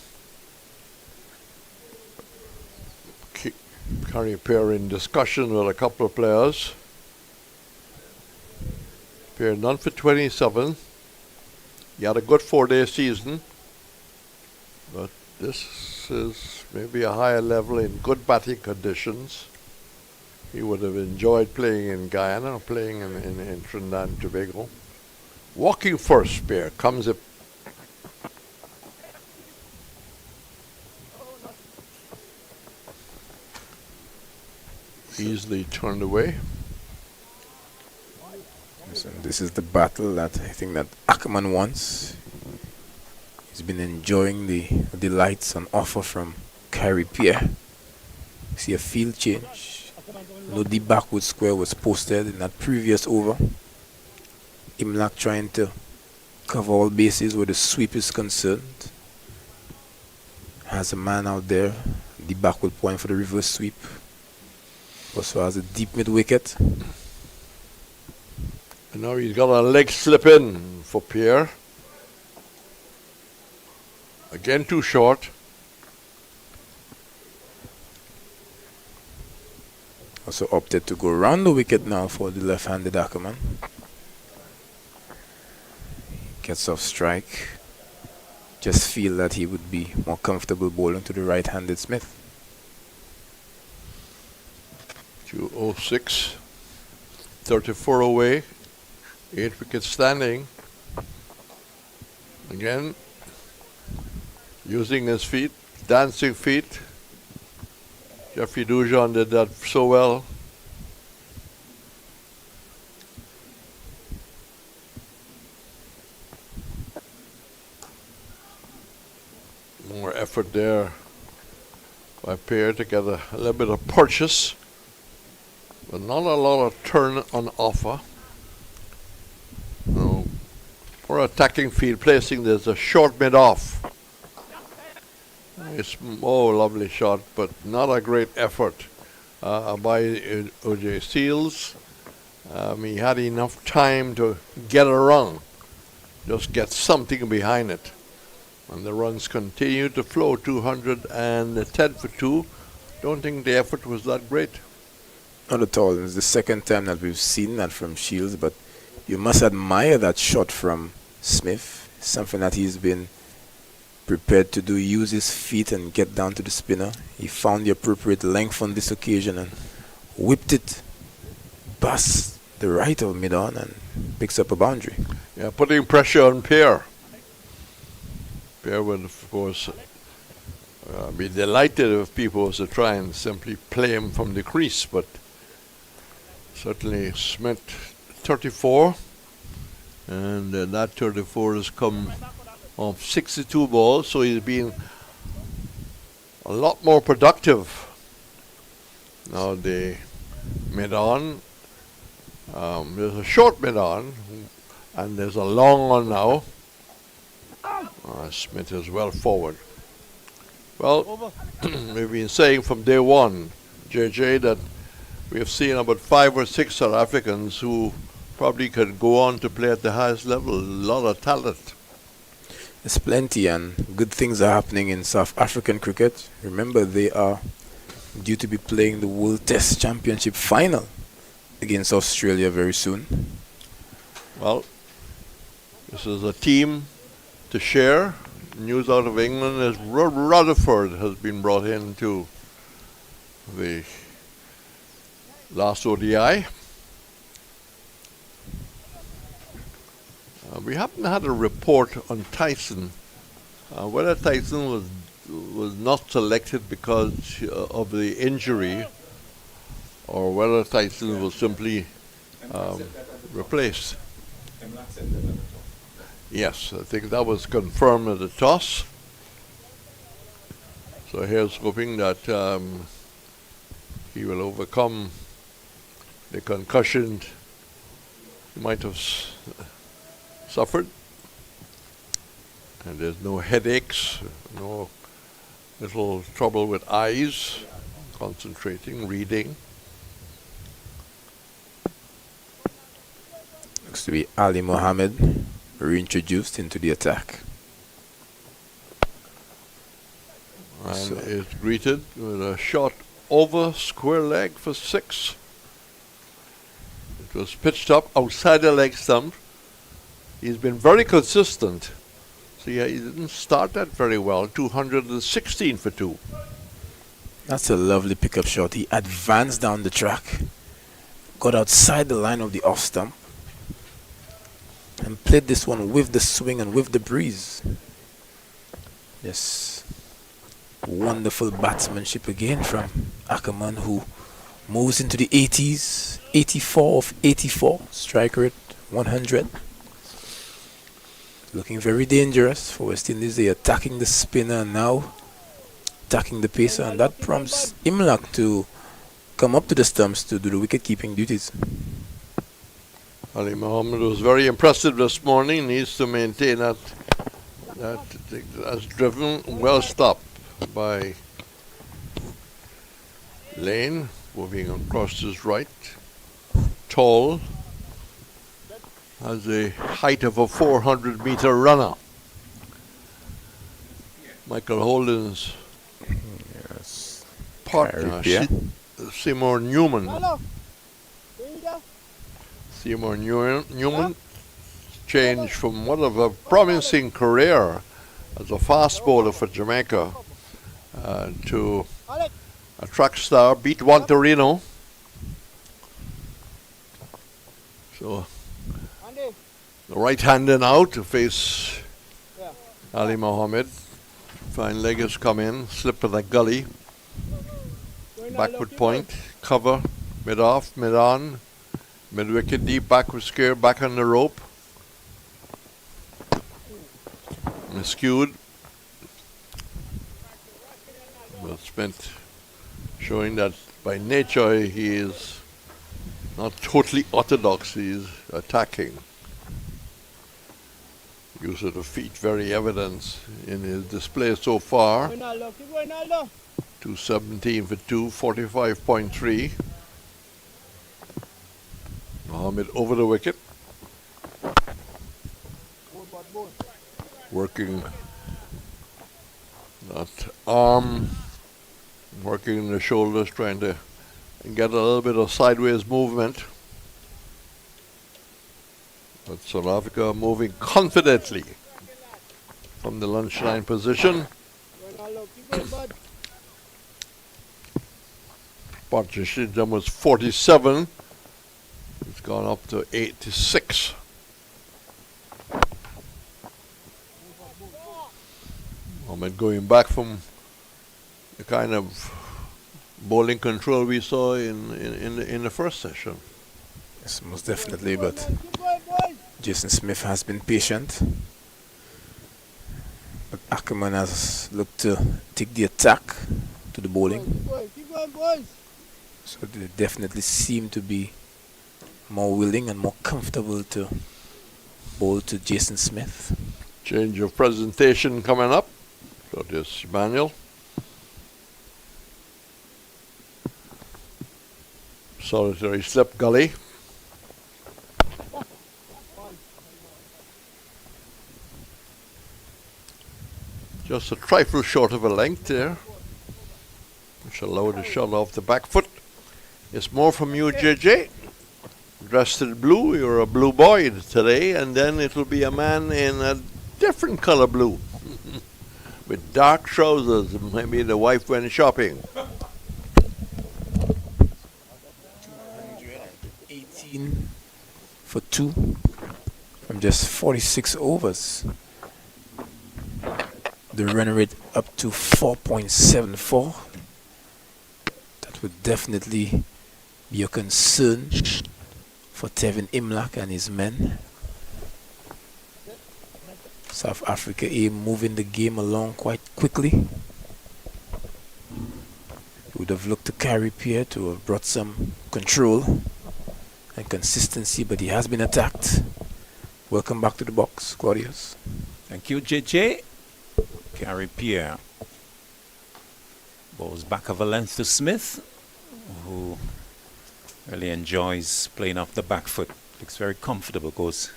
Curry pair in discussion with a couple of players. Pair none for 27. He had a good 4-day season, but this is maybe a higher level in good batting conditions. He would have enjoyed playing in Guyana or playing in Trinidad and Tobago. Walking first pair comes up. Easily turned away. So this is the battle that I think that Ackerman wants. He's been enjoying the delights on offer from Kyrie Pierre. See a field change. No deep backward square was posted in that previous over. Imlak trying to cover all bases where the sweep is concerned. Has a man out there. The backward point for the reverse sweep. Also has a deep mid wicket. And now he's got a leg slip in for Pierre. Again too short. Also opted to go around the wicket now for the left-handed Ackerman. Gets off strike. Just feel that he would be more comfortable bowling to the right-handed Smith. 206. 34 away. 8 wickets standing. Again, using his feet, dancing feet. Jeffrey Dujon did that so well. More effort there by Pierre to get a little bit of purchase, but not a lot of turn on offer. No. For attacking field, placing there's a short mid off. It's lovely shot, but not a great effort by O.J. Seals. He had enough time to get around, just get something behind it. And the runs continue to flow, 210 for 2. Don't think the effort was that great. Not at all. It's the second time that we've seen that from Shields, but you must admire that shot from Smith. Something that he's been prepared to do, use his feet and get down to the spinner. He found the appropriate length on this occasion and whipped it past the right of mid-on and picks up a boundary. Yeah, putting pressure on Pierre. Pierre would, of course, be delighted if people was to try and simply play him from the crease, but certainly Smith 34, and that 34 has come off 62 balls, so he's been a lot more productive. Now the mid-on, there's a short mid-on, and there's a long one now. Smith is well forward. Well, we've been saying from day one, JJ, that we have seen about 5 or 6 South Africans who probably could go on to play at the highest level. A lot of talent. There's plenty, and good things are happening in South African cricket. Remember, they are due to be playing the World Test Championship final against Australia very soon. Well, this is a team to share. News out of England is Rutherford has been brought into the last ODI. We haven't had a report on Tyson. Whether Tyson was not selected because of the injury, or whether Tyson was simply replaced. Yes, I think that was confirmed at the toss. So here's hoping that he will overcome the concussion he might have suffered. And there's no headaches, no little trouble with eyes, concentrating, reading. Looks to be Ali Mohammed reintroduced into the attack. And is greeted with a shot over square leg for 6. It was pitched up outside the leg stump. He's been very consistent. So yeah, he didn't start that very well. 216 for 2. That's a lovely pickup shot. He advanced down the track, got outside the line of the off stump, and played this one with the swing and with the breeze. Yes. Wonderful batsmanship again from Ackerman, who moves into the 80s. 84 of 84. Strike rate 100. Looking very dangerous for West Indies. They are attacking the spinner now, attacking the pacer, and that prompts Imlak to come up to the stumps to do the wicket-keeping duties. Ali Mohammed was very impressive this morning. Needs to maintain that as driven, well stopped by Lane, moving across his right. Tall, has a height of a 400-meter runner. Michael Holden's partner, Seymour Newman. Seymour Newman changed from one of a promising career as a fast bowler for Jamaica to a track star, beat Juan Torino. So the right-hander now to face Ali Mohammed. Fine leg has come in, slip of the gully. Backward point, cover, mid-off, mid-on, mid-wicket, deep backward scare, back on the rope. Skewed. Well spent, showing that by nature he is not totally orthodox, he is attacking. Use of the feet very evident in his display so far. 217 for 2, 45.3. Mohammed over the wicket. Working That arm working the shoulders, trying to get a little bit of sideways movement. But South Africa moving confidently from the lunchline position. Partnership jump was 47. It's gone up to 86. Mohammed going back from the kind of bowling control we saw in the first session. Yes, most definitely, but Jason Smith has been patient. But Ackerman has looked to take the attack to the bowling. So they definitely seem to be more willing and more comfortable to bowl to Jason Smith. Change of presentation coming up. So this Manuel. Solitary slip gully. Just a trifle short of a length there, which allowed the shot off the back foot. It's more from you, JJ. Dressed in blue, you're a blue boy today, and then it'll be a man in a different color blue. With dark trousers, maybe the wife went shopping. 218 for 2 from just 46 overs. The run rate up to 4.74. That would definitely be a concern for Tevin Imlach and his men. South Africa A moving the game along quite quickly. Would have looked to Carey Pierre to have brought some control and consistency, but he has been attacked. Welcome back to the box, Claudius. Thank you, JJ. Carey Pierre bowls back of a length to Smith, who really enjoys playing off the back foot. Looks very comfortable, goes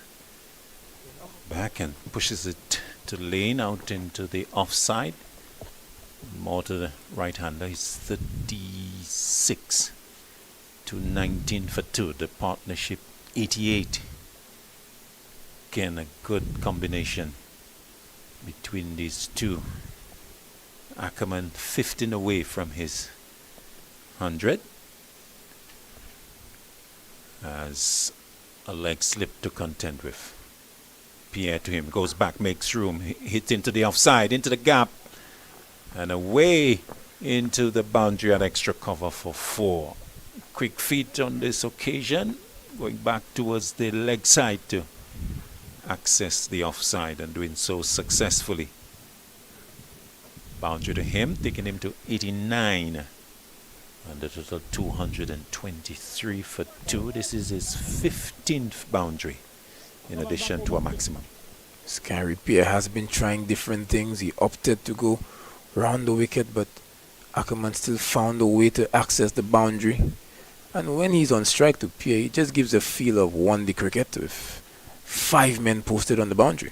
back and pushes it to lane out into the offside. More to the right hander. He's 36 to 19 for 2. The partnership 88. Again, a good combination between these two. Ackerman 15 away from his 100 as a leg slip to contend with. Pierre to him, goes back, makes room, hits into the offside, into the gap, and away into the boundary at extra cover for 4. Quick feet on this occasion, going back towards the leg side to access the offside and doing so successfully. Boundary to him, taking him to 89 and a total 223 for 2. This is his 15th boundary in addition to a maximum. Carey Pierre has been trying different things. He opted to go round the wicket, but Ackerman still found a way to access the boundary. And when he's on strike to Pierre, he just gives a feel of one-day cricket with 5 men posted on the boundary.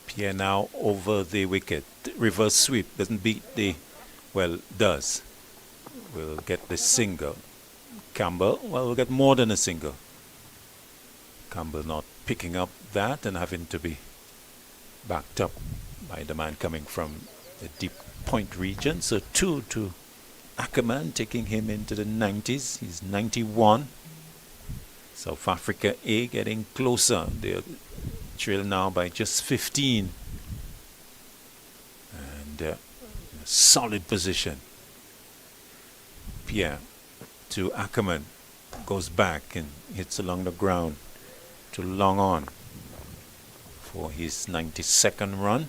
Pierre now over the wicket. Reverse sweep, doesn't beat the, well, does. We'll get the single. Campbell, well, we'll get more than a single. Campbell not picking up that and having to be backed up by the man coming from the deep point region. So 2 to Ackerman, taking him into the 90s. He's 91. South Africa A getting closer. They're trail now by just 15. And in a solid position. Pierre to Ackerman, goes back and hits along the ground to long on for his 92nd run.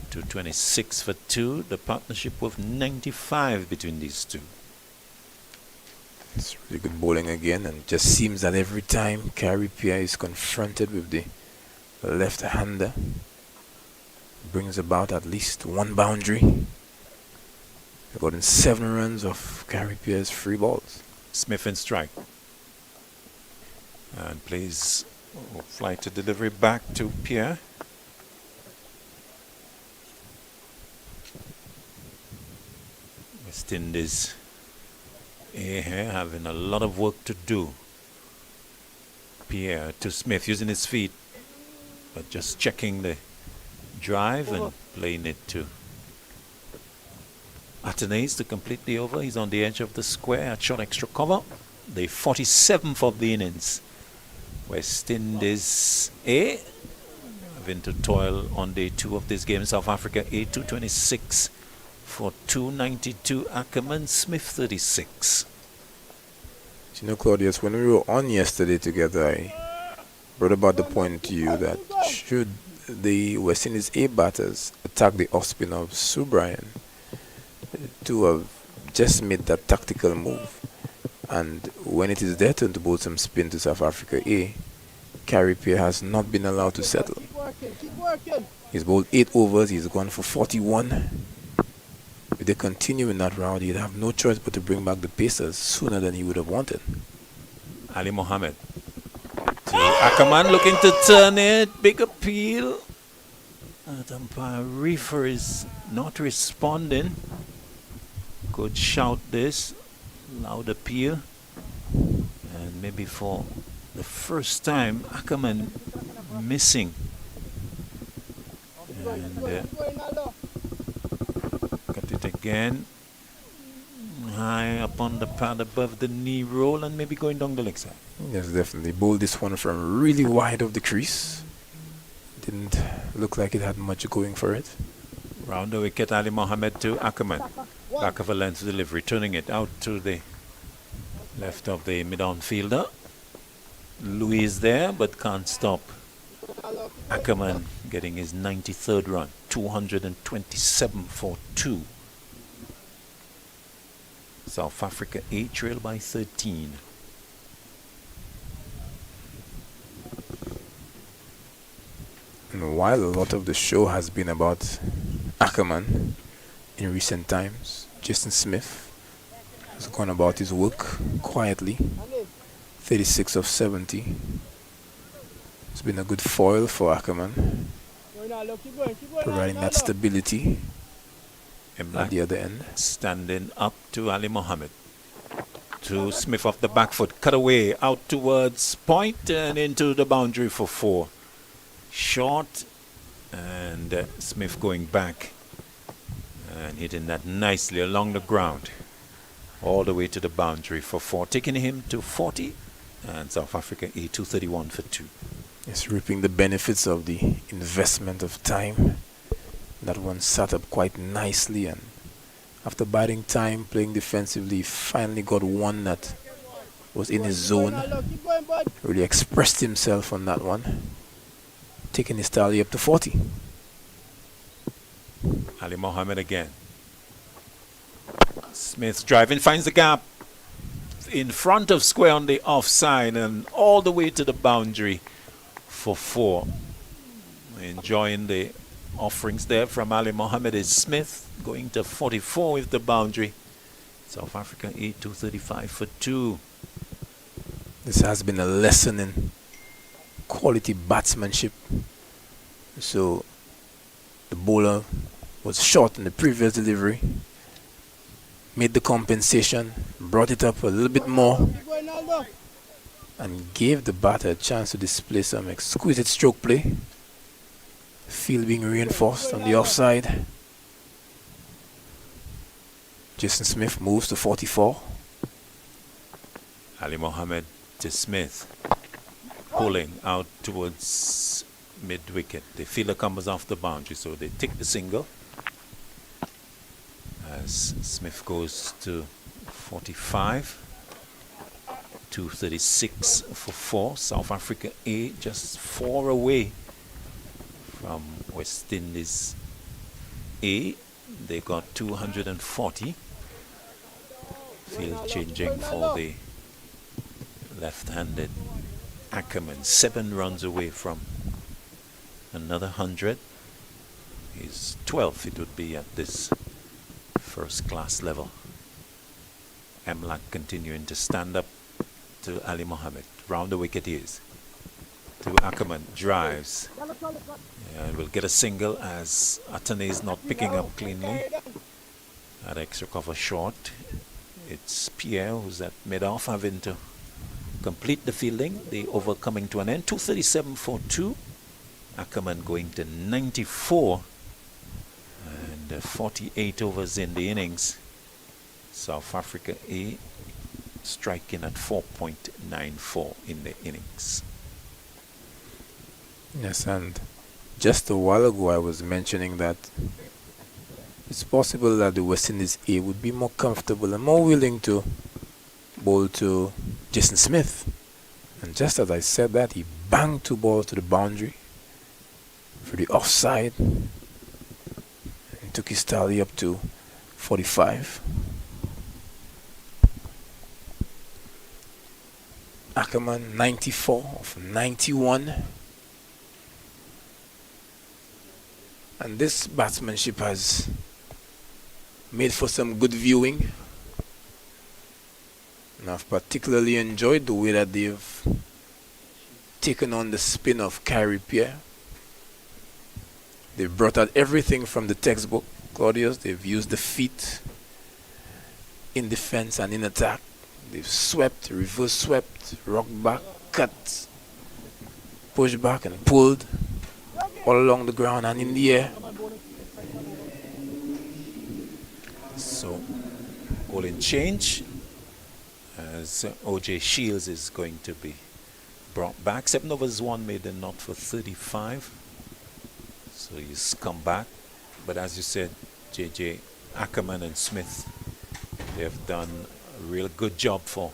226 for 2. The partnership with 95 between these two. It's really good bowling again, and just seems that every time Carey Pierre is confronted with the left-hander, brings about at least one boundary. We've gotten 7 runs of Carey Pierre's free balls. Smith in strike. And plays fly to delivery back to Pierre. West Indies here having a lot of work to do. Pierre to Smith using his feet, but just checking the drive and playing it to Atenes to complete the over. He's on the edge of the square at short extra cover. The 47th of the innings. West Indies A having to toil on day 2 of this game. South Africa A 226 for 292. Ackerman, Smith 36. You know, Claudius, when we were on yesterday together, I brought about the point to you that should the West Indies A batters attack the off-spin of Subrian to have just made that tactical move, and when it is their turn to bowl some spin to South Africa A, Carey Pierre has not been allowed to settle. He's bowled 8 overs, he's gone for 41. If they continue in that round, he'd have no choice but to bring back the Pacers sooner than he would have wanted. Ali Mohammed to Ackerman, looking to turn it. Big appeal. Umpire Reefer is not responding. Could shout this. Loud appeal. And maybe for the first time, Ackerman missing. And got it again. High up on the pad above the knee roll and maybe going down the leg side. Yes, definitely. Bowled this one from really wide of the crease. Didn't look like it had much going for it. Round the wicket, Ali Mohammed to Ackerman. Back of a length delivery, turning it out to the left of the mid-on fielder. Louis is there but can't stop Ackerman getting his 93rd run. 227 for 2. South Africa A trail by 13. And while a lot of the show has been about Ackerman in recent times, Jason Smith has gone about his work quietly. 36 of 70. It's been a good foil for Ackerman, providing that stability at the other end. Standing up to Ali Mohammed. To Smith off the back foot, cut away, out towards point and into the boundary for 4. Short, and Smith going back and hitting that nicely along the ground all the way to the boundary for 4, taking him to 40, and South Africa A 231 for 2. It's reaping the benefits of the investment of time. That one sat up quite nicely, and after biding time, playing defensively, finally got one that was in his zone. Really expressed himself on that one, taking his tally up to 40. Ali Mohammed again. Smith driving, finds the gap in front of square on the offside and all the way to the boundary for 4. Enjoying the offerings there from Ali Mohammed is Smith, going to 44 with the boundary. South Africa A 235 for 2. This has been a lesson in quality batsmanship. So the bowler was short in the previous delivery, made the compensation, brought it up a little bit more, and gave the batter a chance to display some exquisite stroke play. Field being reinforced on the offside. Jason Smith moves to 44. Ali Mohammed to Smith, pulling out towards mid-wicket. The fielder comes off the boundary, so they take the single as Smith goes to 45. 236 for 4. South Africa A just 4 away from West Indies A. They got 240. Field changing for the left-handed Ackerman. 7 runs away from another 100. He's 12th it would be at this first class level. Emlak continuing to stand up to Ali Mohammed. Round the wicket he is. To Ackerman, drives. And will get a single as Atane is not picking up cleanly. That extra cover short. It's Pierre who's at mid-off having to complete the fielding. The over coming to an end. 237 for 2. Ackerman going to 94. And 48 overs in the innings. South Africa A striking at 4.94 in the innings. Yes, and just a while ago I was mentioning that it's possible that the West Indies A would be more comfortable and more willing to bowl to Jason Smith. And just as I said that, he banged 2 balls to the boundary for the offside and took his tally up to 45. Ackerman 94 of 91. And this batsmanship has made for some good viewing. And I've particularly enjoyed the way that they've taken on the spin of Kyrie Pierre. They've brought out everything from the textbook, Claudius. They've used the feet in defense and in attack. They've swept, reverse swept, rocked back, cut, pushed back and pulled all along the ground and in the air. So, bowling change as O.J. Shields is going to be brought back. 7 overs 1 made a not for 35. So he's come back. But as you said, J.J. Ackerman and Smith, they have done a real good job for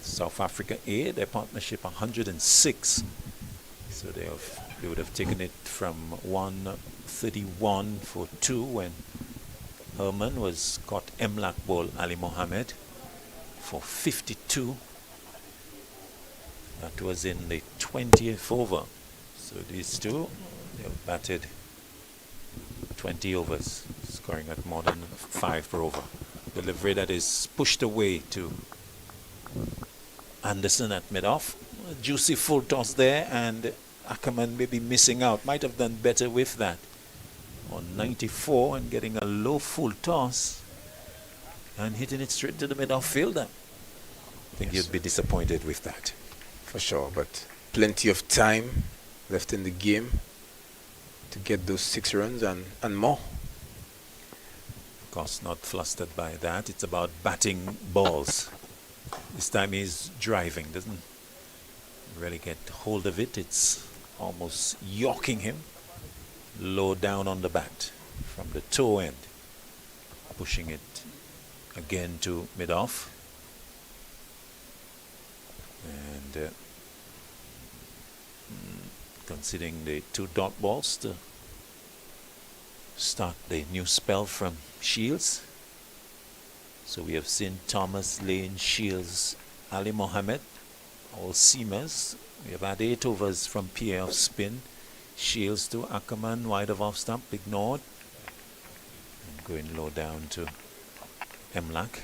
South Africa A. Their partnership 106. So they would have taken it from 131 for 2 when Herman was caught Emlak ball Ali Mohammed for 52. That was in the 20th over. So these two, they have batted 20 overs, scoring at more than 5 per over. Delivery that is pushed away to Anderson at mid-off. A juicy full toss there, and Ackerman may be missing out. Might have done better with that. On 94 and getting a low full toss and hitting it straight to the mid-off fielder. I think you'd be disappointed with that. For sure, but plenty of time left in the game to get those 6 runs and more. Of course, not flustered by that. It's about batting balls. This time he's driving, doesn't really get hold of it. It's almost yorking him low down on the bat from the toe end, pushing it again to mid-off. And considering the 2 dot balls to start the new spell from Shields. So we have seen Thomas, Lane, Shields, Ali Mohammed, all seamers. We have had 8 overs from Pierre of spin. Shields to Ackerman, wide of off stump, ignored. And going low down to Emlak.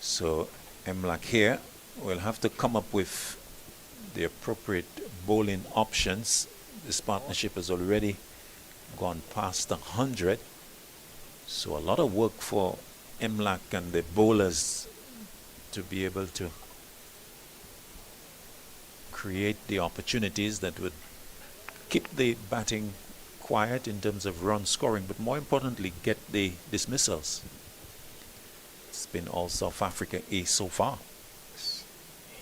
So Emlak here will have to come up with the appropriate bowling options. This partnership has already gone past 100. So a lot of work for Emlak and the bowlers to be able to create the opportunities that would keep the batting quiet in terms of run scoring, but more importantly, get the dismissals. It's been all South Africa A so far.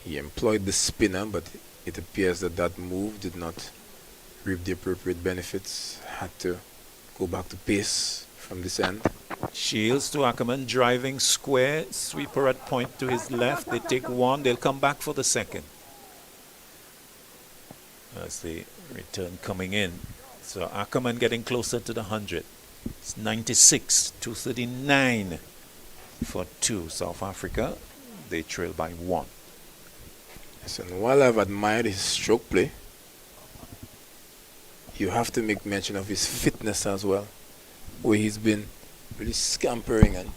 He employed the spinner, but it appears that that move did not reap the appropriate benefits. Had to go back to pace from this end. Shields to Ackerman, driving square, sweeper at point to his left. They take 1, they'll come back for the second. That's the return coming in. So Ackerman getting closer to the 100. It's 96, 239 for 2. South Africa, they trail by 1. Yes, and while I've admired his stroke play, you have to make mention of his fitness as well, where he's been really scampering and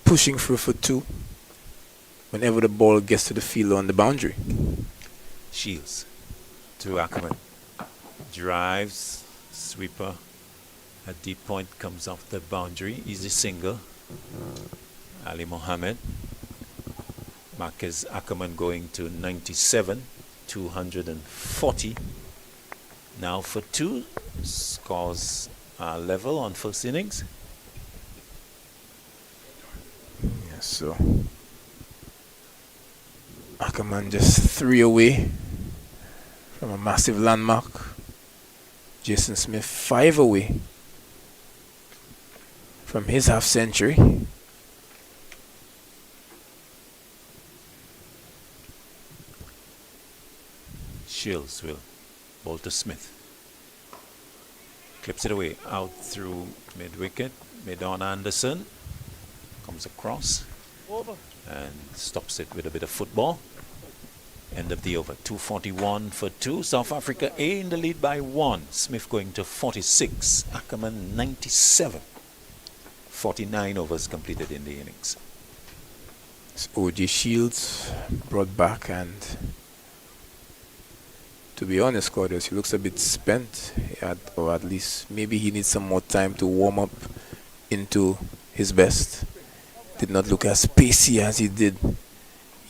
pushing through for 2 whenever the ball gets to the field on the boundary. Shields to Ackerman. Drives, sweeper A deep point comes off the boundary. Easy single. Ali Mohammed. Marcus Ackerman going to 97, 240. Now for two. Scores are level on first innings. Yes, so Ackerman just 3 away from a massive landmark. Jason Smith 5 away from his half century. Shields will bowl to Smith. Clips it away out through mid wicket. Mid-on Anderson comes across and stops it with a bit of football. End of the over. 241 for 2. South Africa A in the lead by 1. Smith going to 46. Ackerman 97. 49 overs completed in the innings. It's O.J. Shields brought back, and to be honest, Claudius, he looks a bit spent, or at least maybe he needs some more time to warm up into his best. Did not look as pacey as he did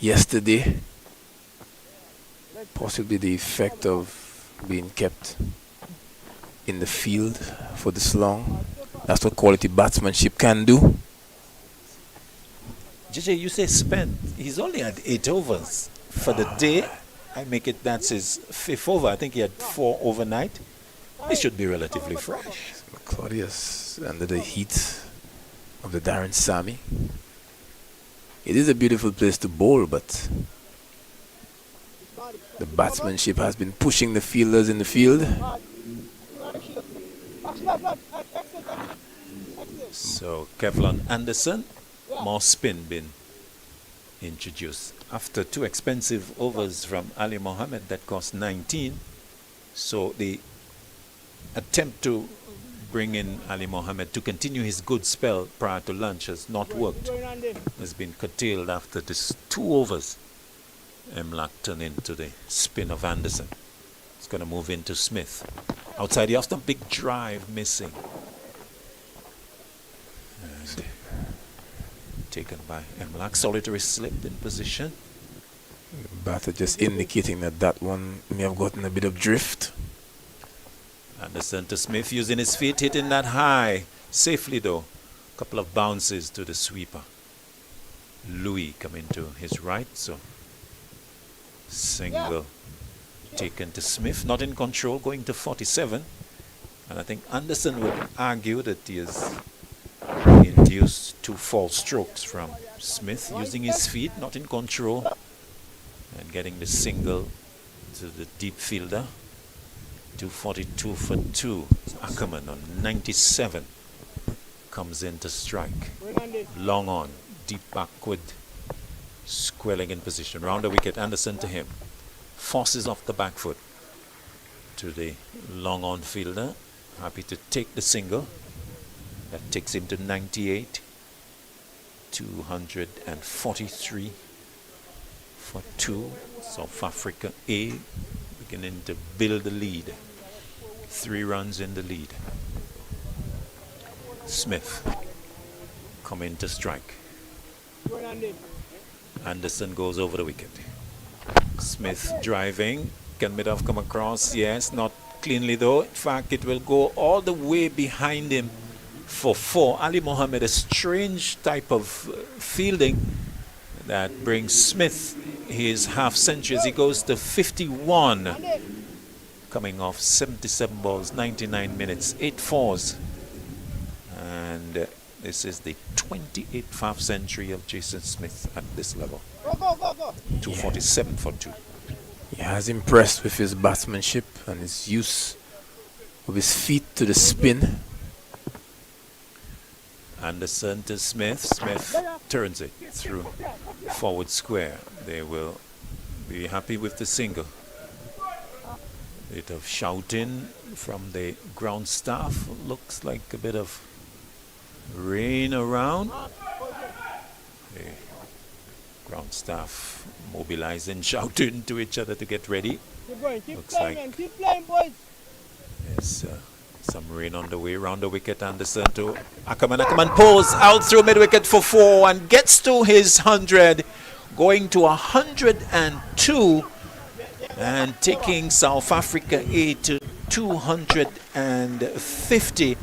yesterday. Possibly the effect of being kept in the field for this long. That's what quality batsmanship can do. JJ, you say spent. He's only had 8 overs for the day. I make it that's his 5th over. I think he had 4 overnight. He should be relatively fresh. Claudius, under the heat of the Darren Sammy. It is a beautiful place to bowl, but the batsmanship has been pushing the fielders in the field. So Kevlon Anderson, more spin been introduced. After 2 expensive overs from Ali Mohammed that cost 19. So the attempt to bring in Ali Mohammed to continue his good spell prior to lunch has not worked. Has been curtailed after this 2 overs. Emlak turned into the spin of Anderson. It's going to move into Smith. Outside the off-stump, big drive missing. And taken by Emlak. Solitary slip in position. Batter just indicating that that one may have gotten a bit of drift. Anderson to Smith using his feet, hitting that high. Safely though. Couple of bounces to the sweeper. Louis coming to his right, so single taken to Smith, not in control, going to 47. And I think Anderson would argue that he has induced 2 false strokes from Smith, using his feet, not in control, and getting the single to the deep fielder. 242 for 2. Ackerman on 97 comes in to strike. Long on, deep backward, squelling in position. Round the wicket, Anderson to him. Forces off the back foot to the long on fielder. Happy to take the single. That takes him to 98. 243 for 2. South Africa A beginning to build the lead. 3 runs in the lead. Smith coming to strike. Anderson goes over the wicket. Smith driving. Can Midoff come across? Yes, not cleanly though. In fact, it will go all the way behind him for 4. Ali Mohammed, a strange type of fielding that brings Smith his half century as he goes to 51. Coming off 77 balls, 99 minutes, 8 fours. And this is the 28th half century of Jason Smith at this level. 247 for 2. He has impressed with his batsmanship and his use of his feet to the spin. Anderson to Smith. Smith turns it through forward square. They will be happy with the single. Bit of shouting from the ground staff. Looks like a bit of rain around. The ground staff mobilizing, shouting to each other to get ready. Looks like it's Some rain on the way round the wicket. Anderson to Ackerman. Ackerman pulls out through mid wicket for 4 and gets to his 100, going to 102 and taking South Africa A to 250.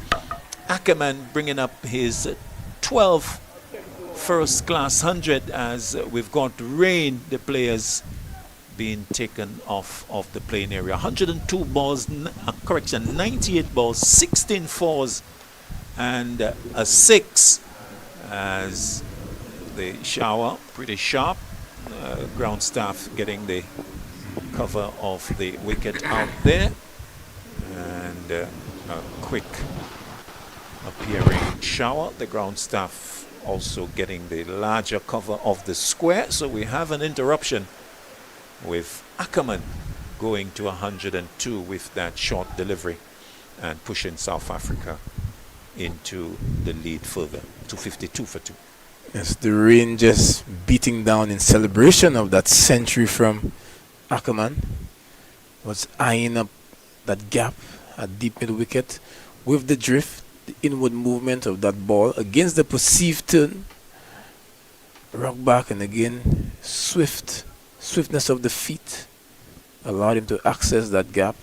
Ackerman bringing up his 12th first class 100 as we've got rain, the players being taken off of the playing area. 102 balls, 98 balls, 16 fours and a 6 as the shower, pretty sharp. Ground staff getting the cover of the wicket out there, and a quick appearing shower. The ground staff also getting the larger cover of the square. So we have an interruption with Ackerman going to 102 with that short delivery and pushing South Africa into the lead further to 52 for 2. Yes, the rain just beating down in celebration of that century from Ackerman. Was eyeing up that gap at deep mid wicket with the drift, the inward movement of that ball against the perceived turn. Rock back, and again swiftness of the feet allowed him to access that gap.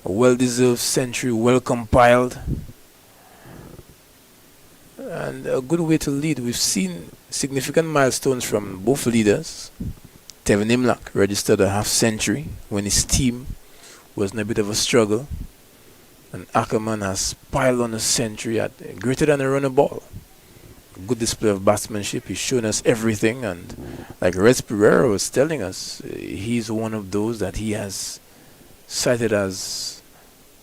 A well-deserved century, well compiled, and a good way to lead. We've seen significant milestones from both leaders. Tevin Imlach registered a half century when his team was in a bit of a struggle, and Ackerman has piled on a century at greater than a run a ball. Good display of batsmanship. He's shown us everything, and like Res Pereira was telling us, he's one of those that he has cited as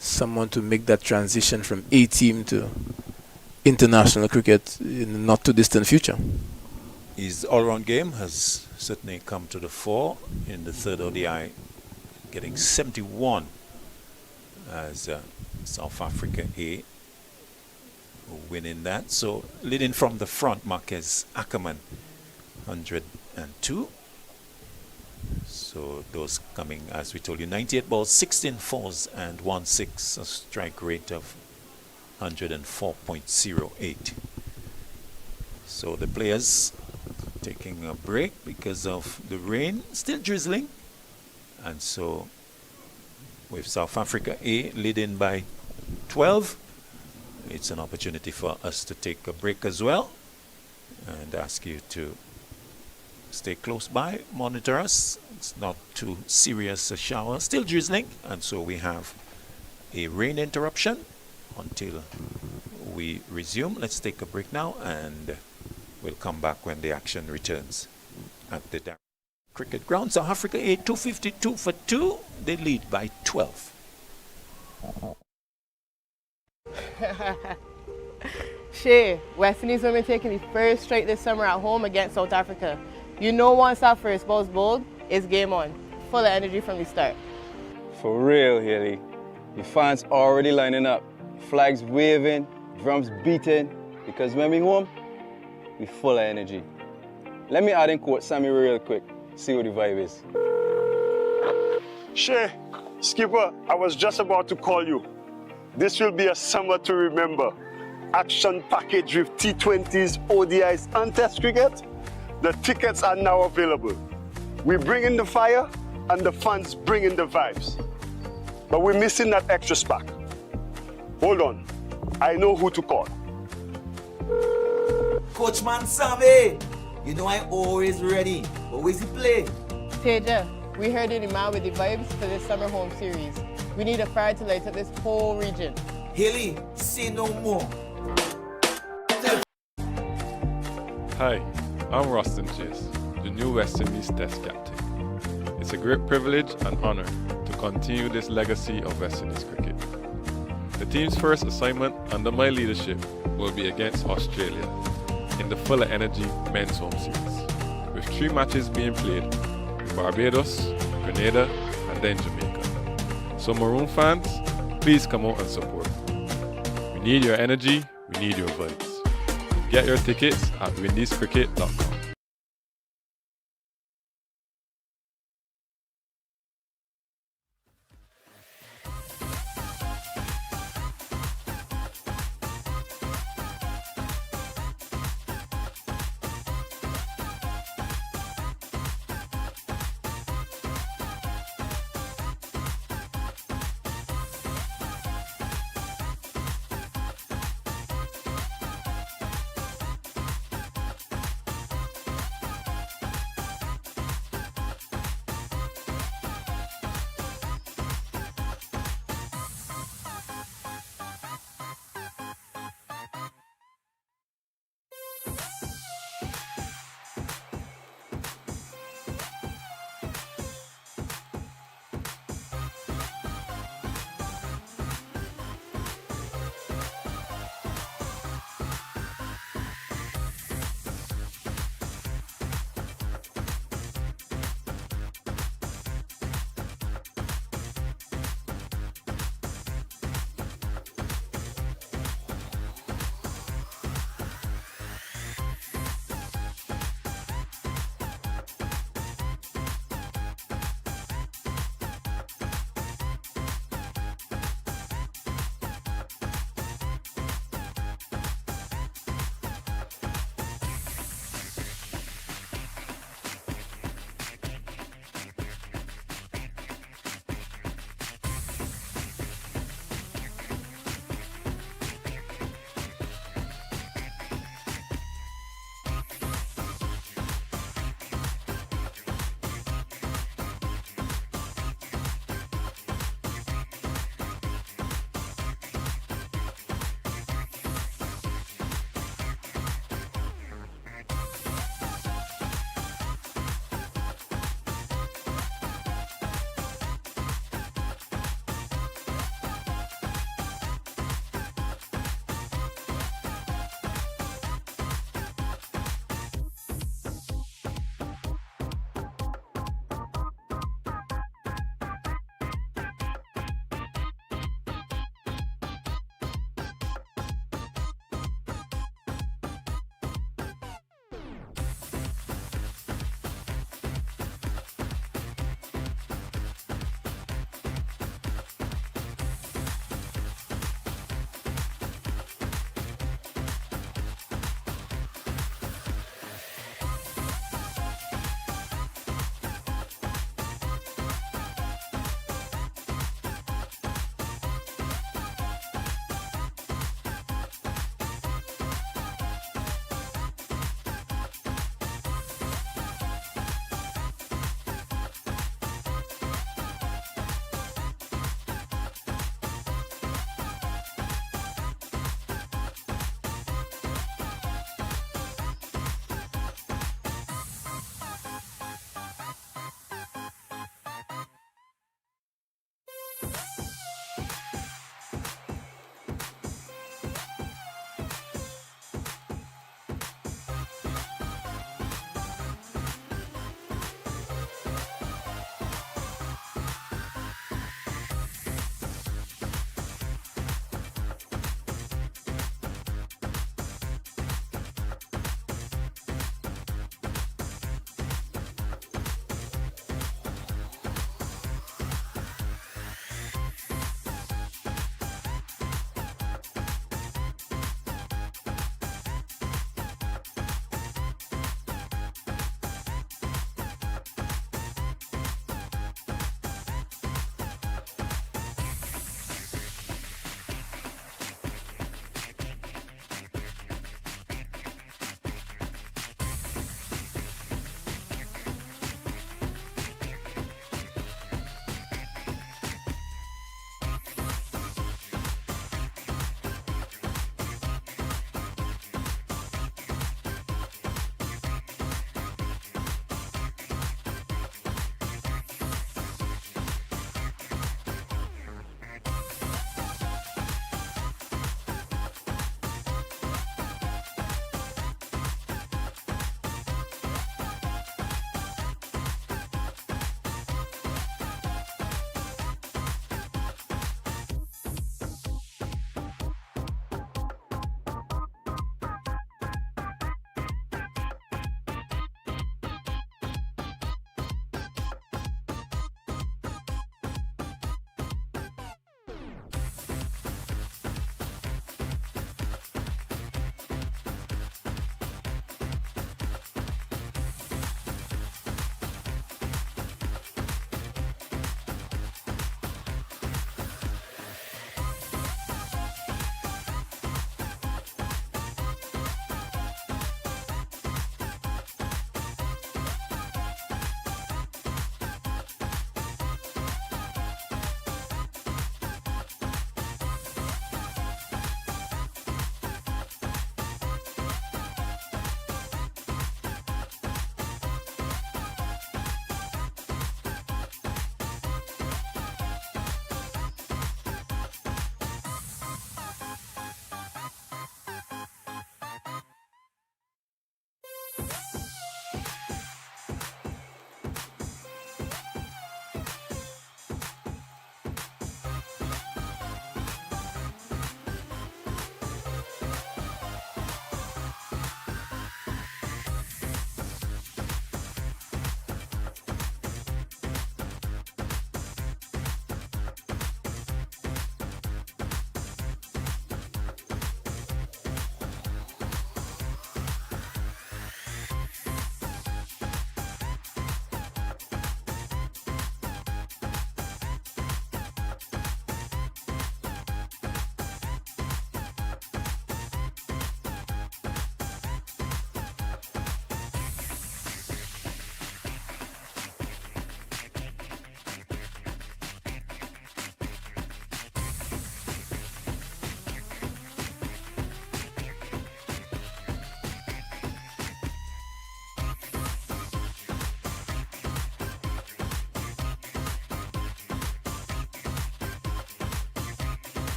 someone to make that transition from A team to international cricket in the not too distant future. His all-round game has certainly come to the fore in the third ODI, getting 71 as South Africa A winning that. So leading from the front, Marquez Ackerman 102. So those coming, as we told you, 98 balls, 16 fours and 1 6, a strike rate of 104.08. So the players taking a break because of the rain, still drizzling, and so with South Africa A leading by 12, it's an opportunity for us to take a break as well, and ask you to stay close by, monitor us. It's not too serious a shower, still drizzling, and so we have a rain interruption until we resume. Let's take a break now, and we'll come back when the action returns at the cricket ground. South Africa A 252 for 2. They lead by 12. Shay, West Indies women taking the first straight this summer at home against South Africa. You know once that first ball's bowled, it's game on. Full of energy from the start. For real, Haley. The fans already lining up. Flags waving, drums beating. Because when we home, we full of energy. Let me add in quote Sammy real quick. See what the vibe is. Shay, skipper, I was just about to call you. This will be a summer to remember. Action package with T20s, ODIs and Test cricket. The tickets are now available. We bring in the fire and the fans bring in the vibes. But we're missing that extra spark. Hold on, I know who to call. Coachman Sammy, you know I'm always ready. But where's the play? Teja, we heard you're the man with the vibes for this summer home series. We need a fire to light up this whole region. Haley, say no more. Hi, I'm Rustin Chase, the new West Indies Test captain. It's a great privilege and honor to continue this legacy of West Indies cricket. The team's first assignment under my leadership will be against Australia in the Full of Energy Men's Home Series, with 3 matches being played in Barbados, Grenada, and then Jamaica. So Maroon fans, please come out and support. We need your energy, we need your vibes. Get your tickets at windiescricket.com.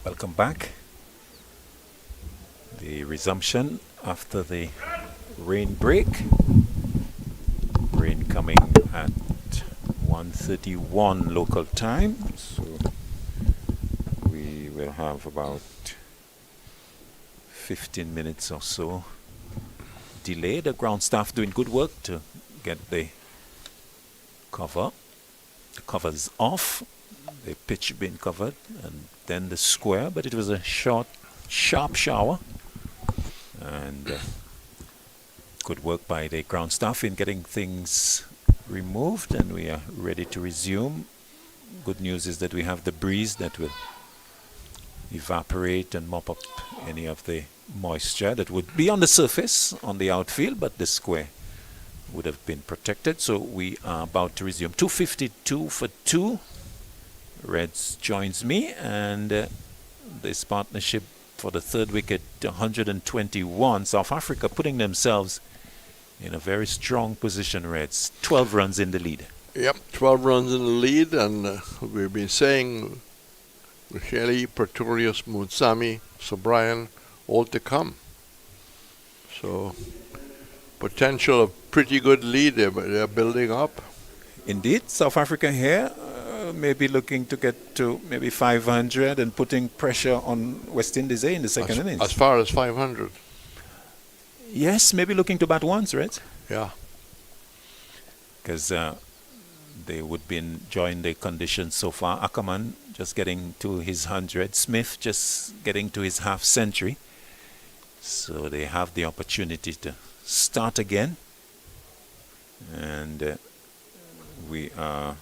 Welcome back. The resumption after the rain break. Rain coming at 1:31 local time, so we will have about 15 minutes or so delay. The ground staff doing good work to get the covers off, the pitch being covered, and then the square, but it was a short, sharp shower, and good work by the ground staff in getting things removed, and we are ready to resume. Good news is that we have the breeze that will evaporate and mop up any of the moisture that would be on the surface on the outfield, but the square would have been protected. So we are about to resume. 2:52 for 2. Reds joins me, and this partnership for the third wicket, 121. South Africa putting themselves in a very strong position, Reds. 12 runs in the lead. Yep, 12 runs in the lead, and we've been saying Shelley, Pretorius, Mutsami, Sobrian, all to come. So, potential of pretty good lead they're building up. Indeed, South Africa here maybe looking to get to maybe 500 and putting pressure on West Indies in the second innings. As far as 500. Yes, maybe looking to bat once, right? Yeah. Because they would be enjoying the conditions so far. Ackerman just getting to his 100. Smith just getting to his half century. So they have the opportunity to start again. And we are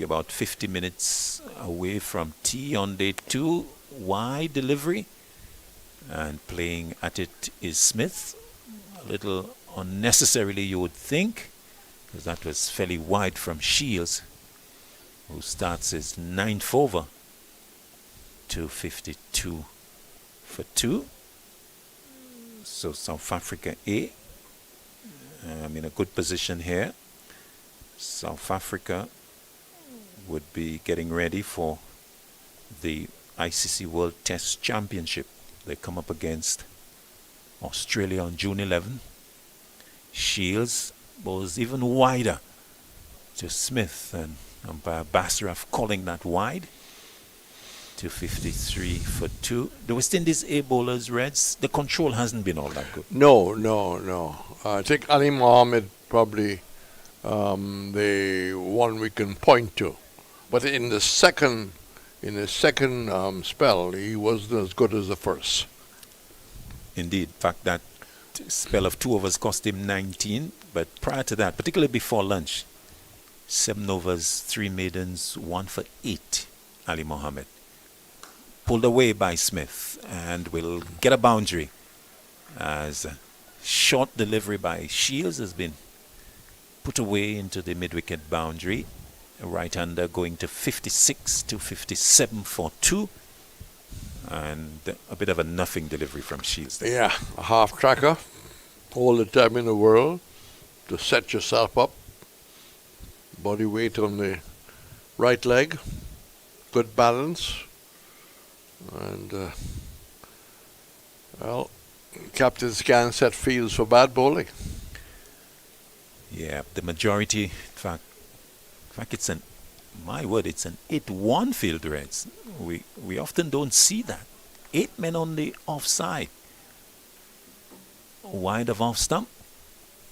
about 50 minutes away from tea on day 2. Wide delivery. And playing at it is Smith. A little unnecessarily, you would think, because that was fairly wide from Shields, who starts his 9th over. 2:52 for 2. So South Africa A. I'm in a good position here. South Africa would be getting ready for the ICC World Test Championship. They come up against Australia on June 11. Shields was even wider to Smith, and umpire Basraf calling that wide. 2:53 for 2. The West Indies A bowlers, Reds, the control hasn't been all that good. No. I think Ali Mohammed probably the one we can point to. But in the second spell, he wasn't as good as the first. Indeed. In fact, that spell of 2 overs cost him 19. But prior to that, particularly before lunch, 7 overs, 3 maidens, 1 for 8, Ali Mohammed. Pulled away by Smith and will get a boundary as a short delivery by Shields has been put away into the mid-wicket boundary. A right-hander going to 56 to 57 for 2. And a bit of a nothing delivery from Shields there. Yeah, a half-tracker all the time in the world to set yourself up. Body weight on the right leg. Good balance. And, well, Captain Scan set fields for bad bowling. Yeah, the majority, in fact, it's an 8-1 field, Reds. We often don't see that. 8 men on the offside. Wide of off stump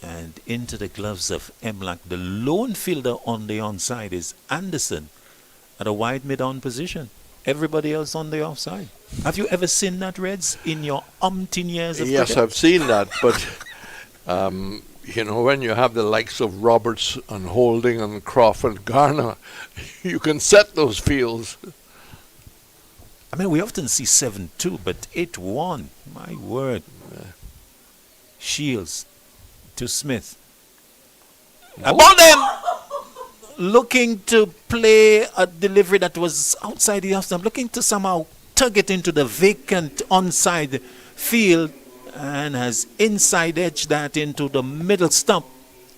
and into the gloves of Emlak. The lone fielder on the onside is Anderson at a wide mid-on position. Everybody else on the offside. Have you ever seen that, Reds, in your umpteen years of Yes, cricket? I've seen that, but when you have the likes of Roberts and Holding and Crawford, Garner, you can set those fields. I mean, we often see 7-2, but 8-1, my word. Shields to Smith. About them! Looking to play a delivery that was outside the off stump, looking to somehow tug it into the vacant onside field, and has inside edged that into the middle stump.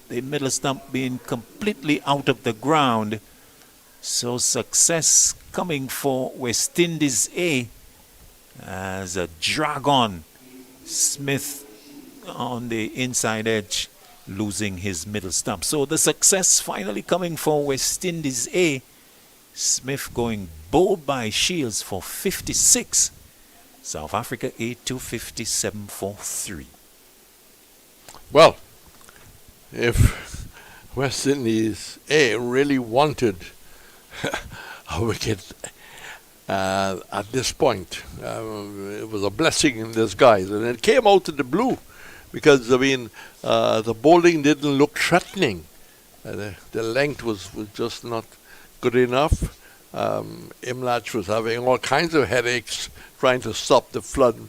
The middle stump being completely out of the ground. So success coming for West Indies A as a drag-on. Smith on the inside edge, losing his middle stump. So the success finally coming for West Indies A. Smith going bowled by Shields for 56. South Africa A 257 for 3. Well, if West Indies A really wanted a wicket at this point, it was a blessing in disguise. And it came out of the blue because, I mean, the bowling didn't look threatening. The length was just not good enough. Imlach was having all kinds of headaches trying to stop the flood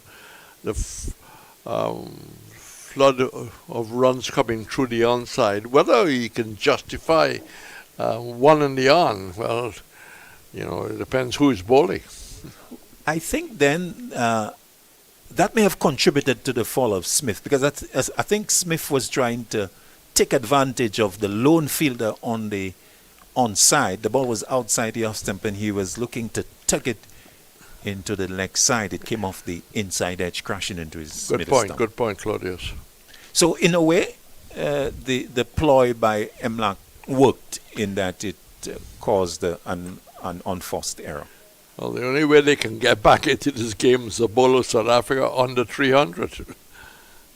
of runs coming through the onside. Whether he can justify one and the on, well, you know, it depends who is bowling. I think then that may have contributed to the fall of Smith, because I think Smith was trying to take advantage of the lone fielder on the onside. The ball was outside the off stump and he was looking to tuck it into the leg side. It came off the inside edge, crashing into his middle stump. Good point, Claudius. So in a way, the ploy by Emlak worked in that it caused an unforced error. Well, the only way they can get back into this game is the bowl of South Africa under 300,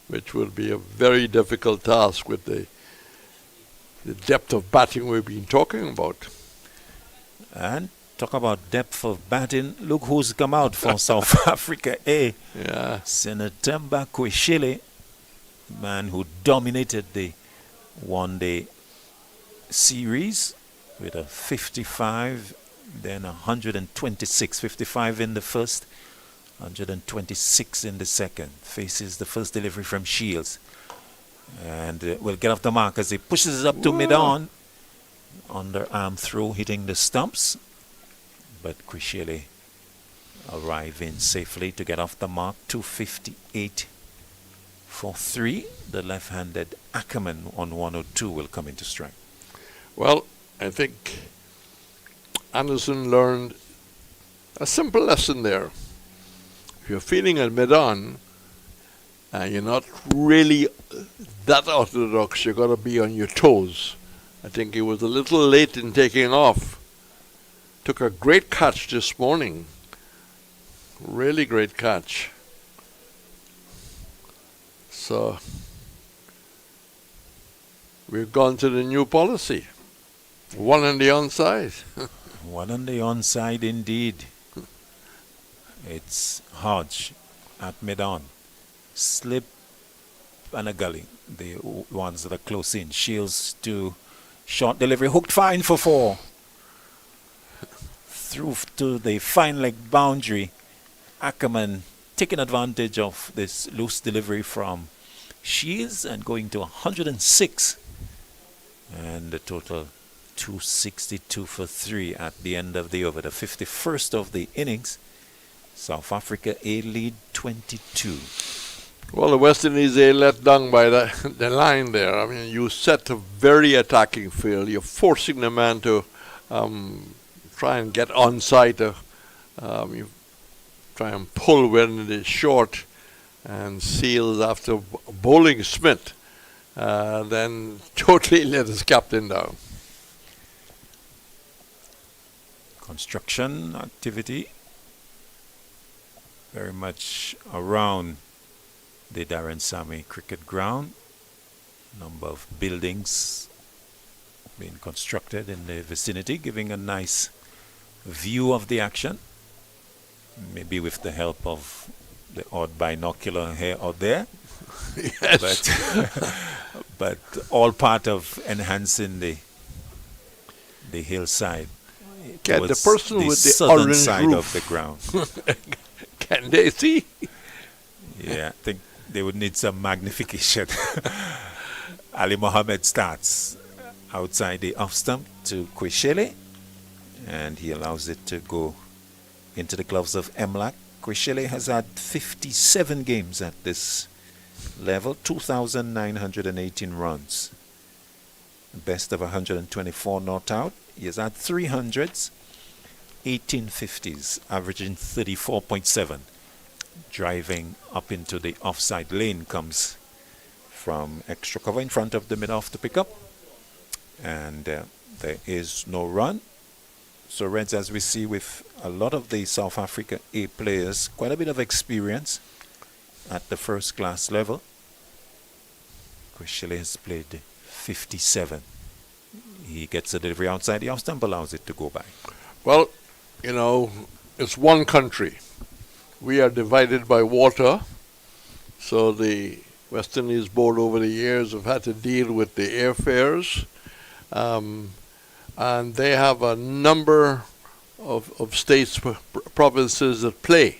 which will be a very difficult task with the depth of batting we've been talking about. And talk about depth of batting. Look who's come out for South Africa A. Yeah. Senatemba Kweshile, man who dominated the one-day series with a 55, then 126. 55 in the first, 126 in the second. Faces the first delivery from Shields. And will get off the mark as he pushes it up to mid-on. Underarm throw hitting the stumps. But Kweshile arriving safely to get off the mark. 258 for 3. The left-handed Ackerman on 102 will come into strike. Well, I think Anderson learned a simple lesson there. If you're feeling at mid-on and you're not really that orthodox, you've got to be on your toes. I think he was a little late in taking off. Took a great catch this morning. Really great catch. So we've gone to the new policy. One on the onside. One on the onside indeed. It's Hodge at mid-on. Slip and a gully, the ones that are close in. Shields to short delivery, hooked fine for 4. Through to the fine leg boundary. Ackerman taking advantage of this loose delivery from Shields and going to 106. And the total 262 for 3 at the end of the over. The 51st of the innings. South Africa A lead 22. Well, the West Indies A let down by the line there. I mean, you set a very attacking field. You're forcing the man to try and get onside. You try and pull when it is short, and Seals, after bowling Smith, then totally let his captain down. Construction activity very much around the Darren Sammy cricket ground. Number of buildings being constructed in the vicinity, giving a nice view of the action. Maybe with the help of the odd binocular here or there. Yes. But all part of enhancing the hillside. Can the person with the southern orange side roof of the ground. Can they see? Yeah, I think they would need some magnification. Ali Mohammed starts outside the off stump to Kweshile, and he allows it to go into the gloves of Emlak. Kweshile has had 57 games at this level, 2,918 runs. Best of 124 not out. He has had 300s, 1850s, averaging 34.7. Driving up into the offside lane comes from extra cover in front of the mid-off to pick up. And there is no run. So Reds, as we see with a lot of the South Africa A players, quite a bit of experience at the first class level. Kweshile has played 57. He gets a delivery outside the off stump, allows it to go by. Well, you know, it's one country. We are divided by water, so the West Indies board over the years have had to deal with the airfares, and they have a number of states, provinces that play.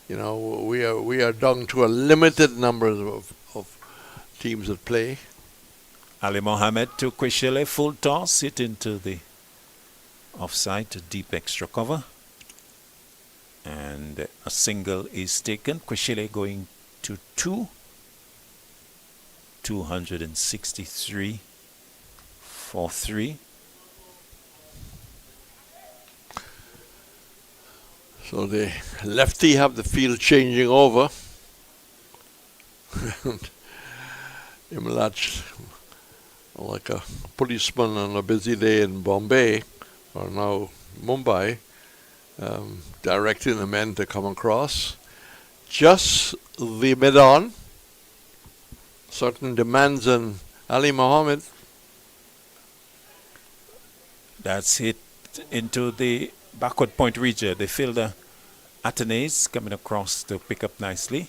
You know, we are down to a limited number of teams that play. Ali Mohammed to Kweshile, full toss, hit into the offside to deep extra cover. And a single is taken. Kweshile going to 263 for 3. So the lefty have the field changing over. Imlach, like a policeman on a busy day in Bombay, or now Mumbai, directing the men to come across. Just the mid-on. Certain demands on Ali Mohammed. That's hit into the backward point region. The fielder Atenes coming across to pick up nicely,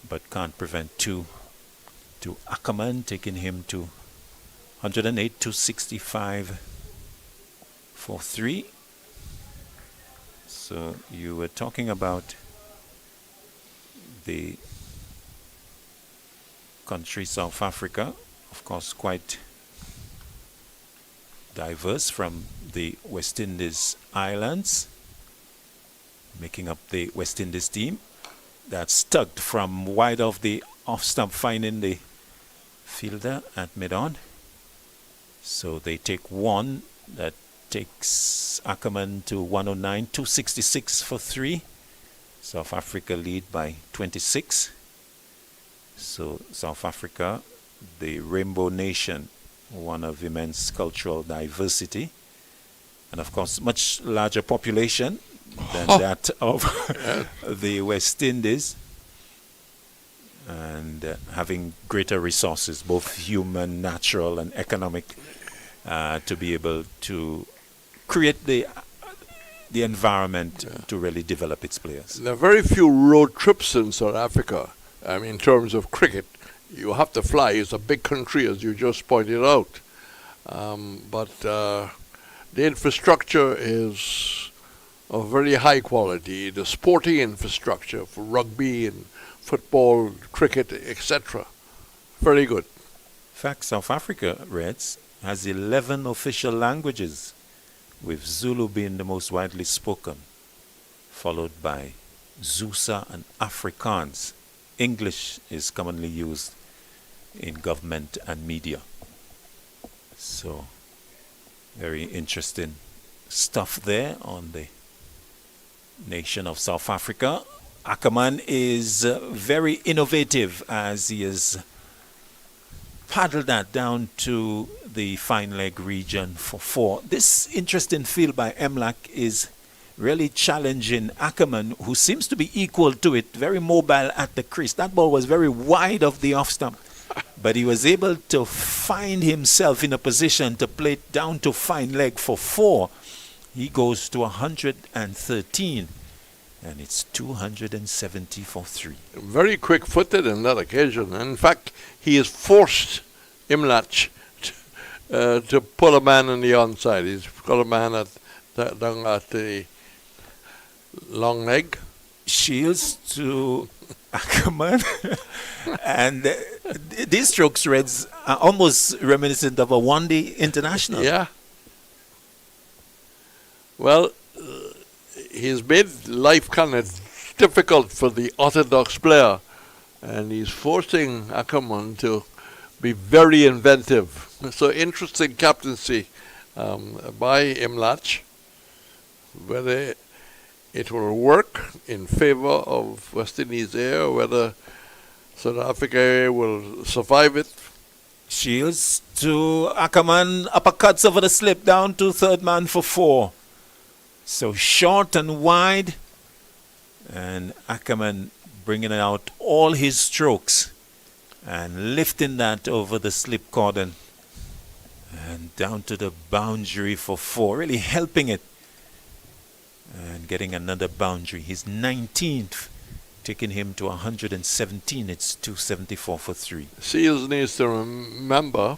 but can't prevent two to Ackerman, taking him to 108 to 65 for 3. So you were talking about the country South Africa, of course quite diverse from the West Indies Islands, making up the West Indies team. That's tugged from wide off the off stump, finding the fielder at mid-on. So they take one that takes Ackerman to 109, 266 for 3. South Africa lead by 26. So South Africa, the Rainbow Nation, one of immense cultural diversity, and of course much larger population than that of the West Indies, and having greater resources, both human, natural, and economic, to be able to create the environment to really develop its players. There are very few road trips in South Africa. I mean, in terms of cricket, you have to fly. It's a big country, as you just pointed out. But the infrastructure is of very high quality. The sporting infrastructure for rugby and football, cricket, etc. Very good. In fact, South Africa, Reds, has 11 official languages, with Zulu being the most widely spoken, followed by Xhosa and Afrikaans. English is commonly used in government and media. So, very interesting stuff there on the nation of South Africa. Ackerman is very innovative, as he has paddled that down to the fine leg region for 4. This interesting field by Emlak is really challenging Ackerman, who seems to be equal to it, very mobile at the crease. That ball was very wide of the off stump, but he was able to find himself in a position to play it down to fine leg for 4. He goes to 113, and it's 270 for 3. Very quick-footed on that occasion. In fact, he has forced Imlach to put a man on the onside. He's got a man down at the long leg. Shields to Ackerman. And these strokes, Reds, are almost reminiscent of a one-day international. Yeah. Well, he's made life kind of difficult for the orthodox player, and he's forcing Ackerman to be very inventive. So interesting captaincy by Imlach. whether it will work in favor of West Indies there, or whether South Africa will survive it. Shields to Ackerman, uppercuts over the slip down to third man for 4. So short and wide, and Ackerman bringing out all his strokes and lifting that over the slip cordon and down to the boundary for 4, really helping it and getting another boundary. His 19th, taking him to 117. It's 274 for 3. Seals needs to remember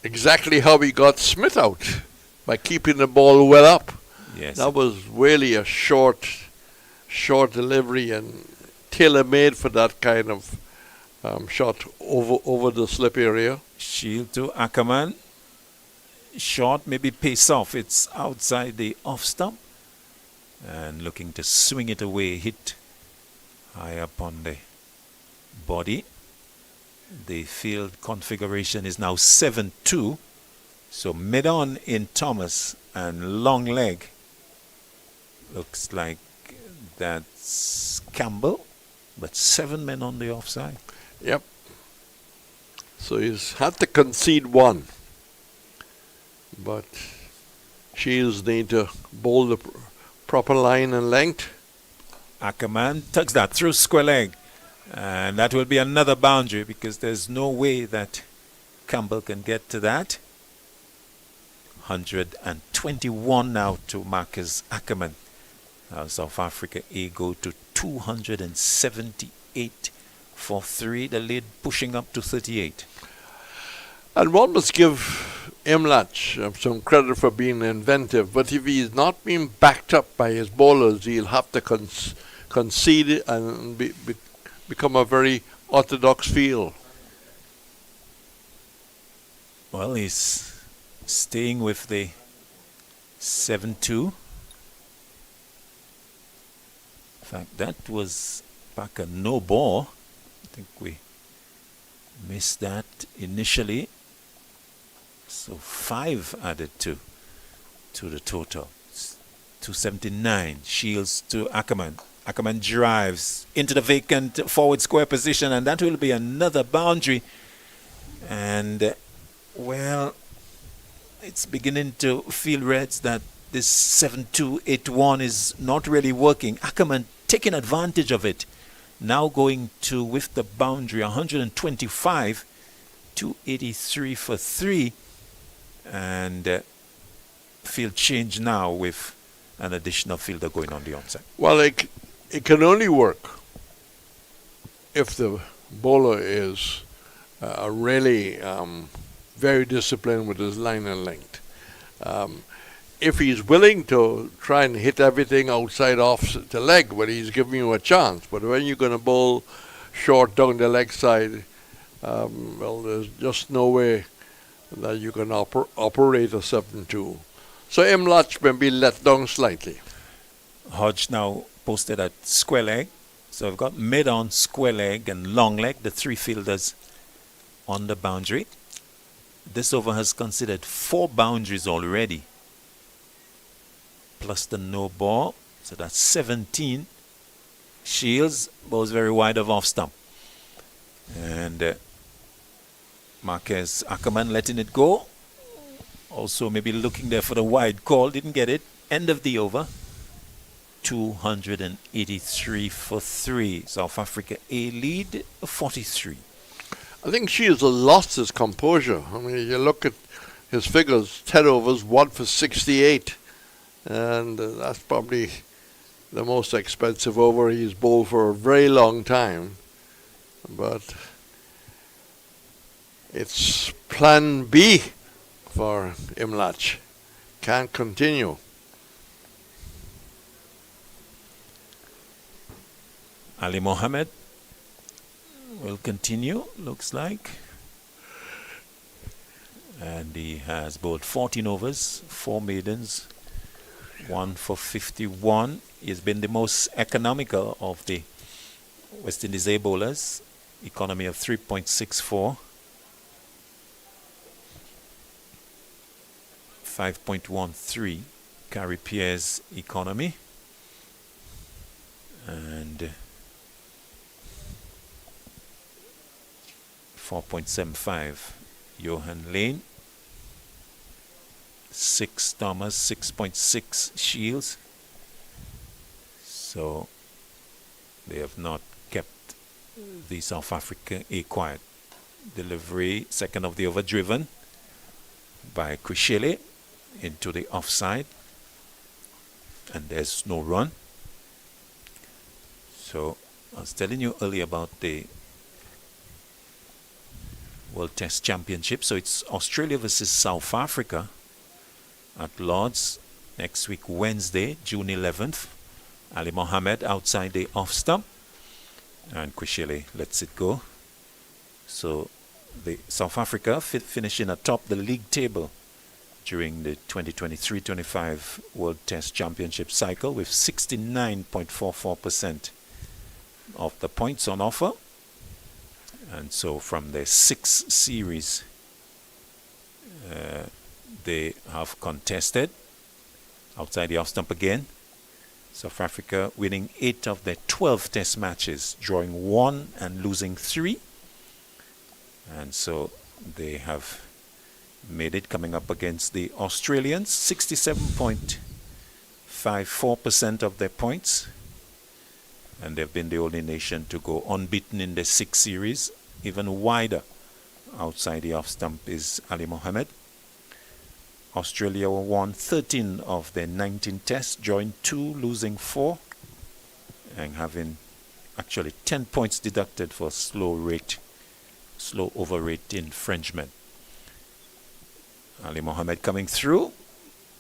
exactly how he got Smith out, by keeping the ball well up. Yes. That was really a short delivery and tailor-made for that kind of shot over the slip area. Shield to Ackerman. Short, maybe pace off. It's outside the off stump. And looking to swing it away. Hit high up on the body. The field configuration is now 7-2. So mid-on in Thomas and long leg. Looks like that's Campbell. But 7 men on the offside. Yep. So he's had to concede 1. But Shields need to bowl the proper line and length. Ackerman tucks that through square leg. And that will be another boundary because there's no way that Campbell can get to that. 121 now to Marcus Ackerman. Now South Africa A go to 278 for 3. The lead pushing up to 38. And one must give Imlach some credit for being inventive, but if he's not being backed up by his bowlers, he'll have to concede and become a very orthodox field. Well, he's staying with the 7-2. In fact, that was back a no ball. I think we missed that initially. So 5 added to the total. It's 279. Shields to Ackerman. Ackerman drives into the vacant forward square position, and that will be another boundary. And well, it's beginning to feel, Reds, that this 7-2-8-1 is not really working. Ackerman taking advantage of it. Now going to, with the boundary, 125, 283 for 3. And field change now with an additional fielder going on the onside. Well, it can only work if the bowler is really very disciplined with his line and length. If he's willing to try and hit everything outside off the leg, well, he's giving you a chance. But when you're going to bowl short down the leg side, well, there's just no way that you can operate a 7-2. So Imlach may be let down slightly. Hodge now posted at square leg. So I've got mid-on, square leg, and long leg, the 3 fielders on the boundary. This over has considered 4 boundaries already, plus the no ball. So that's 17. Shields bowls very wide of off stump. And Marcus Ackerman letting it go. Also maybe looking there for the wide call. Didn't get it. End of the over. 283 for 3. South Africa A lead 43. I think Shields has lost his composure. I mean, you look at his figures, 10 overs, 1 for 68. And that's probably the most expensive over he's bowled for a very long time. But it's plan B for Imlach. Can't continue. Ali Mohammed will continue, looks like. And he has bowled 14 overs, 4 maidens, 1 for 51. He's been the most economical of the West Indies A bowlers. Economy of 3.64. 5.13. Carrie Pierre's economy. And 4.75 Johan Lane. 6 Thomas, 6.6 Shields. So they have not kept the South Africa A quiet. Delivery, second of the over, driven by Kushele into the offside. And there's no run. So I was telling you earlier about the World Test Championship. So it's Australia versus South Africa at Lord's next week, Wednesday, June 11th. Ali Mohammed outside the off stump, and Kushele lets it go. So the South Africa finishing atop the league table during the 2023-25 World Test Championship cycle with 69.44% of the points on offer. And so from their 6 series they have contested outside the off stump again. South Africa winning 8 of their 12 test matches, drawing 1 and losing 3. And so they have made it coming up against the Australians, 67.54% of their points. And they've been the only nation to go unbeaten in the 6 series. Even wider outside the off stump is Ali Mohammed. Australia won 13 of their 19 tests, drawing 2, losing 4, and having actually 10 points deducted for slow over rate infringement. Ali Mohammed coming through,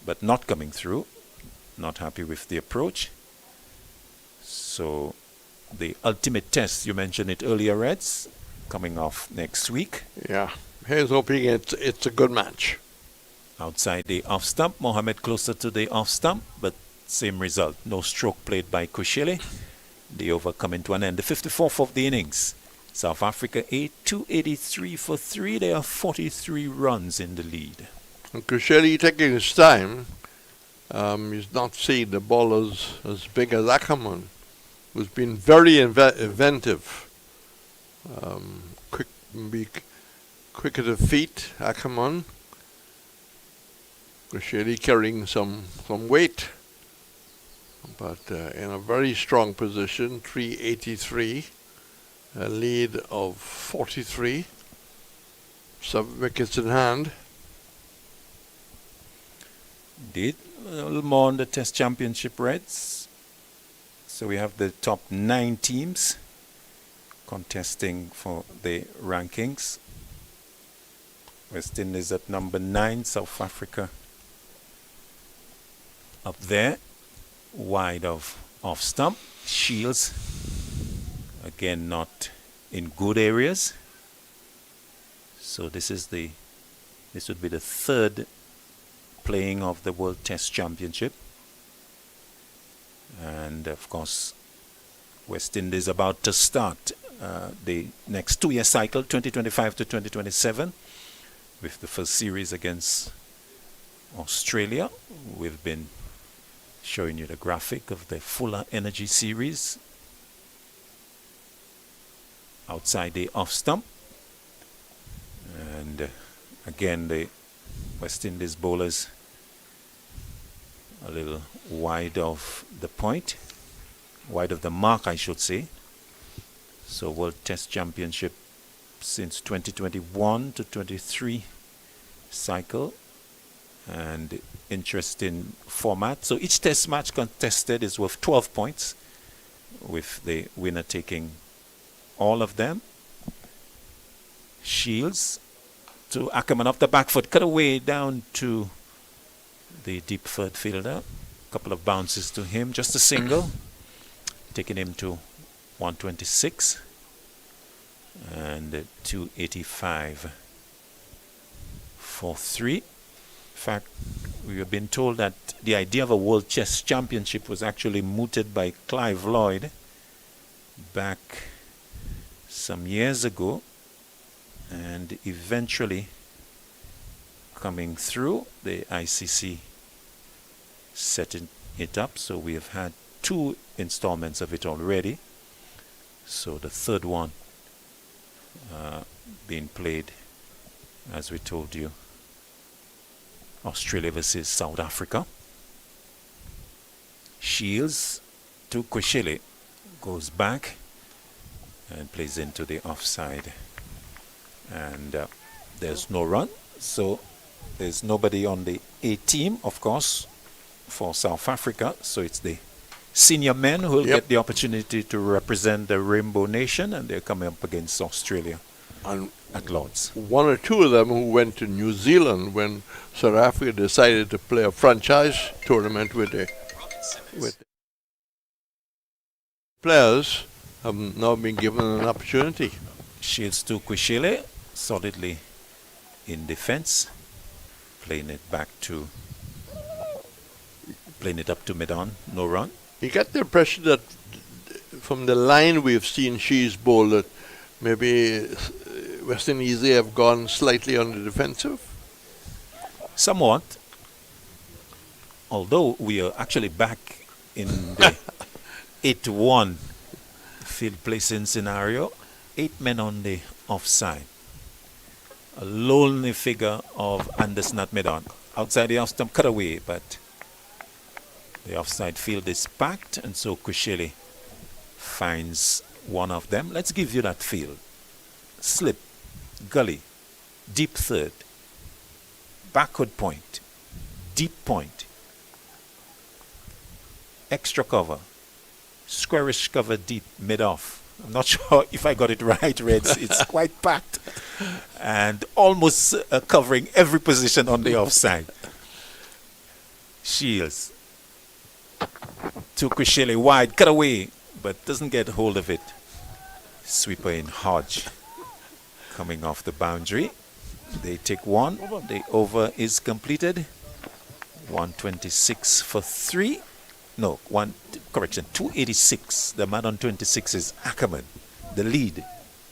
but not coming through. Not happy with the approach. So the ultimate test, you mentioned it earlier, Reds, coming off next week. Yeah, here's hoping it's a good match. Outside the off stump, Mohammed closer to the off stump, but same result. No stroke played by Kushele. The over coming to an end. The 54th of the innings. South Africa 283 for 3. They are 43 runs in the lead. And Kushele taking his time. He's not seeing the ball as big as Ackerman, who's been very inventive. Quick at the feet, Ackerman. Kushele carrying some weight, but in a very strong position, 383, a lead of 43, 7 wickets in hand. Indeed, a little more on the Test Championship, Reds. So we have the top 9 teams contesting for the rankings. West Indies at number 9, South Africa up there, wide of off stump. Shields again not in good areas. So this would be the 3rd playing of the World Test Championship. And of course, West Indies about to start the next 2-year cycle, 2025 to 2027, with the first series against Australia. We've been showing you the graphic of the Fuller Energy series outside the off stump. And again, the West Indies bowlers a little wide of the point, wide of the mark, I should say. So World Test Championship since 2021 to 23 cycle, and interesting format. So each test match contested is worth 12 points, with the winner taking all of them. Shields to Ackerman off the back foot, cut away down to the deep third fielder. Couple of bounces to him, just a single, taking him to 126 and 285 for 3. In fact, we have been told that the idea of a World Chess Championship was actually mooted by Clive Lloyd back some years ago, and eventually coming through, the ICC setting it up. So we have had 2 installments of it already. So the third one being played, as we told you, Australia versus South Africa. Shields to Kweshile, goes back and plays into the offside. And there's no run, so there's nobody on the A team, of course, for South Africa. So it's the senior men who will get the opportunity to represent the Rainbow Nation, and they're coming up against Australia at Lord's. 1 or 2 of them who went to New Zealand when South Africa decided to play a franchise tournament with the players have now been given an opportunity. Shields to Kweshile, solidly in defense, playing it up to Medan, no run. You get the impression that from the line we've seen She's bowl that maybe West Indies have gone slightly on the defensive. Somewhat, although we are actually back in the 8-1 field placing scenario, 8 men on the offside. A lonely figure of Anderson at Medan. Outside the off stump, cut away, but the offside field is packed, and so Kweshile finds one of them. Let's give you that field. Slip, gully, deep third, backward point, deep point, extra cover, squarish cover deep, mid-off. I'm not sure if I got it right, Reds. It's quite packed and almost covering every position on the offside. Shields to Kweshile, wide, cut away, but doesn't get hold of it. Sweeper in Hodge, coming off the boundary. They take one. The over is completed. 126 for 3. No, 286. The man on 26 is Ackerman. The lead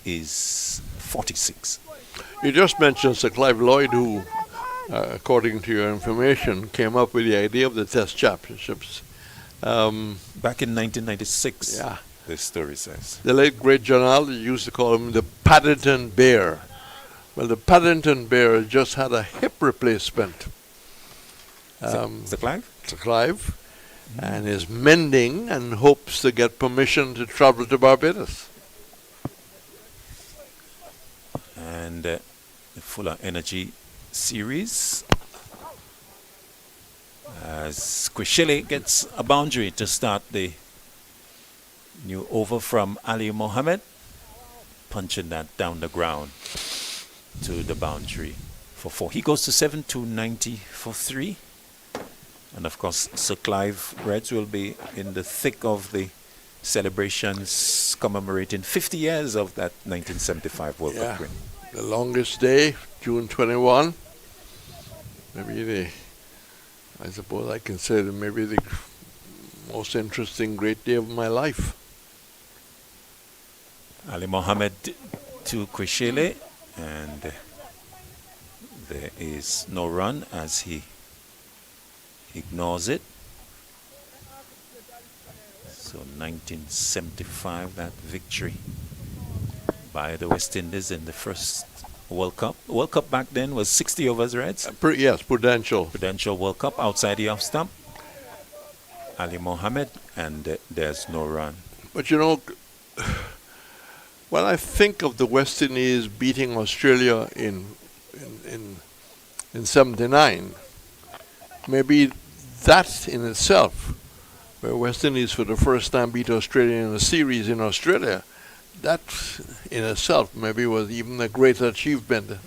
is 46. You just mentioned Sir Clive Lloyd, who, according to your information, came up with the idea of the Test Championships. Back in 1996, yeah, the story says. The late great John Alder used to call him the Paddington Bear. Well, the Paddington Bear just had a hip replacement. Sir Clive? Sir Clive. And is mending and hopes to get permission to travel to Barbados. And the Fuller Energy Series, as Kweshile gets a boundary to start the new over from Ali Mohammed, punching that down the ground to the boundary for 4. He goes to 7-2-90 for 3. And of course, Sir Clive Reds will be in the thick of the celebrations commemorating 50 years of that 1975 World Cup win. The longest day, June 21. Maybe I suppose I consider maybe the most interesting great day of my life. Ali Mohammed to Kweshile, and there is no run as he ignores it. So 1975, that victory by the West Indies in the first World Cup. The World Cup back then was 60 overs, Reds? Yes, Prudential. Prudential World Cup outside the off stump. Ali Mohammed, and there's no run. But you know, when I think of the West Indies beating Australia in 79, maybe that in itself, where West Indies for the first time beat Australia in a series in Australia, that in itself maybe was even a greater achievement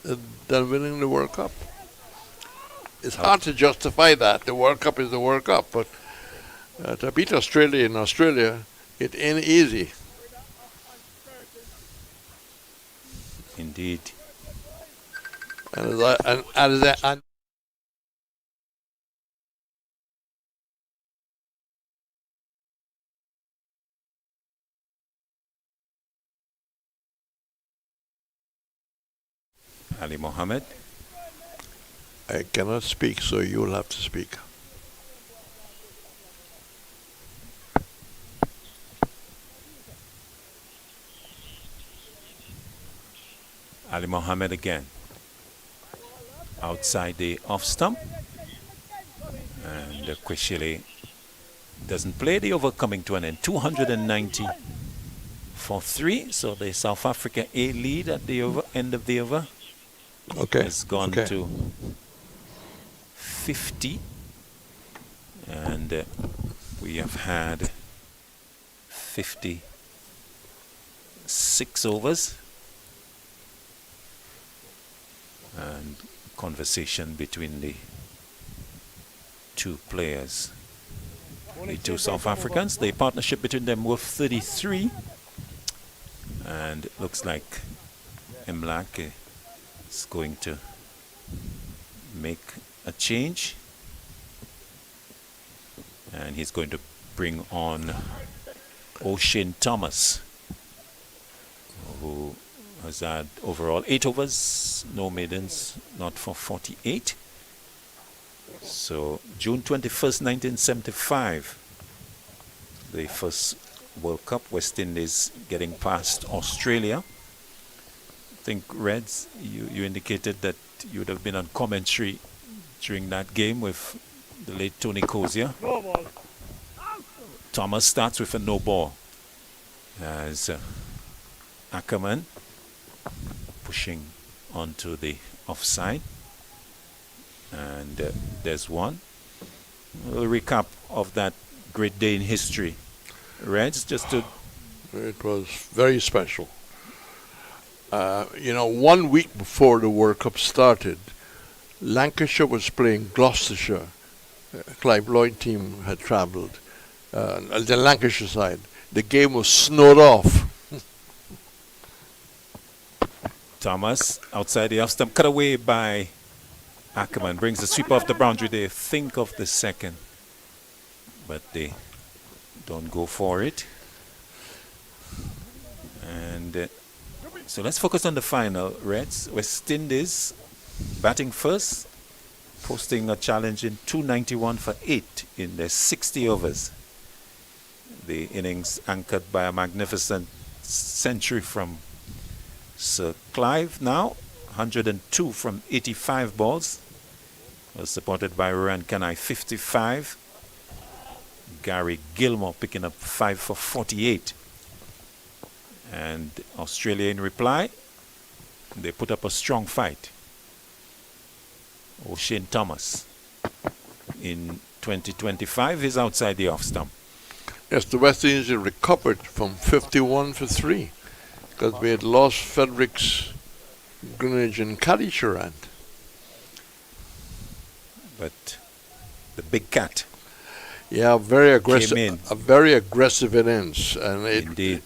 than winning the World Cup. It's hard to justify that. The World Cup is the World Cup, but to beat Australia in Australia, it ain't easy. Indeed. And Ali Mohammed. I cannot speak, so you'll have to speak. Ali Mohammed again. Outside the off stump. And Kweshile doesn't play. The over coming to an end. 290 for 3. So the South Africa A lead at the end of the over has gone to 50. And we have had 56 overs. And conversation between the two players. The two South Africans, the partnership between them was 33. And it looks like Mlake is going to make a change. And he's going to bring on O'Shane Thomas, who has had overall 8 overs, no maidens, not for 48. So June 21st, 1975, the first World Cup, West Indies getting past Australia. I think, Reds, you indicated that you would have been on commentary during that game with the late Tony Cozier. No ball. Thomas starts with a no ball as Ackerman pushing onto the offside. And there's one. A little recap of that great day in history. Reds, just to... It was very special. 1 week before the World Cup started, Lancashire was playing Gloucestershire. Clive Lloyd team had travelled. The Lancashire side. The game was snowed off. Thomas outside the off stump, cut away by Ackerman, brings the sweep off the boundary. They think of the second, but they don't go for it. And so let's focus on the final. Reds, West Indies batting first, posting a challenge in 291 for 8 in their 60 overs. The innings anchored by a magnificent century from Sir Clive now, 102 from 85 balls. Was supported by Rohan Kanai, 55. Gary Gilmore picking up 5 for 48. And Australia in reply, they put up a strong fight. O'Shane Thomas in 2025 is outside the off stump. Yes, the West Indies recovered from 51 for 3 because we had lost Fredericks, Greenwich and Caddy-Charant. But the big cat, yeah, very aggressive, came in. a very aggressive innings, and Indeed.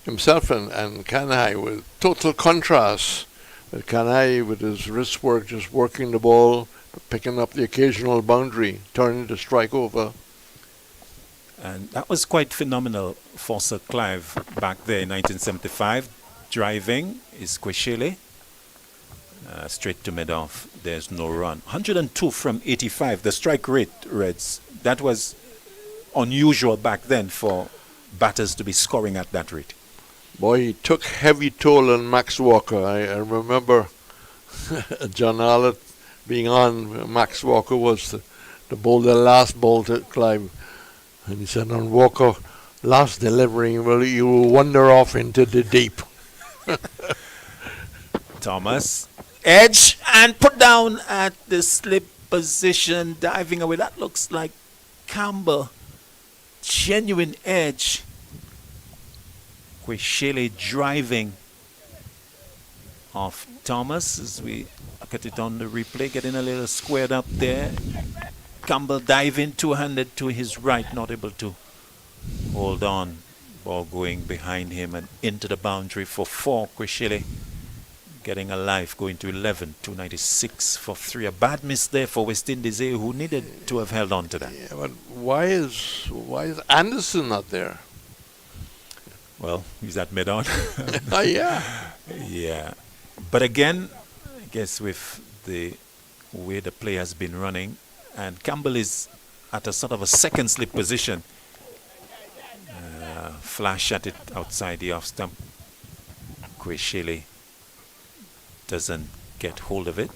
Himself and Kanhai with total contrast. With Kanhai with his wrist work, just working the ball, picking up the occasional boundary, turning the strike over. And that was quite phenomenal for Sir Clive back there in 1975. Driving is Kweshile. Straight to mid-off. There's no run. 102 from 85. The strike rate, Reds, that was unusual back then for batters to be scoring at that rate. Boy, he took heavy toll on Max Walker. I remember John Arlott being on. Max Walker was the last ball to Clive. And he said, on Walker, last delivery, well, you will wander off into the deep. Thomas, edge and put down at the slip position, diving away. That looks like Campbell. Genuine edge. Kweshile driving off Thomas as we look at it on the replay, getting a little squared up there. Campbell diving two-handed to his right, not able to hold on. Ball going behind him and into the boundary for 4. Kweshile getting a life, going to 11, 296 for 3. A bad miss there for West Indies, who needed to have held on to that. Yeah, but why is Anderson not there? Well, he's at mid-on. Yeah. Yeah. But again, I guess with the way the play has been running, and Campbell is at a sort of a second slip position. Flash at it outside the off stump. Kweshile doesn't get hold of it.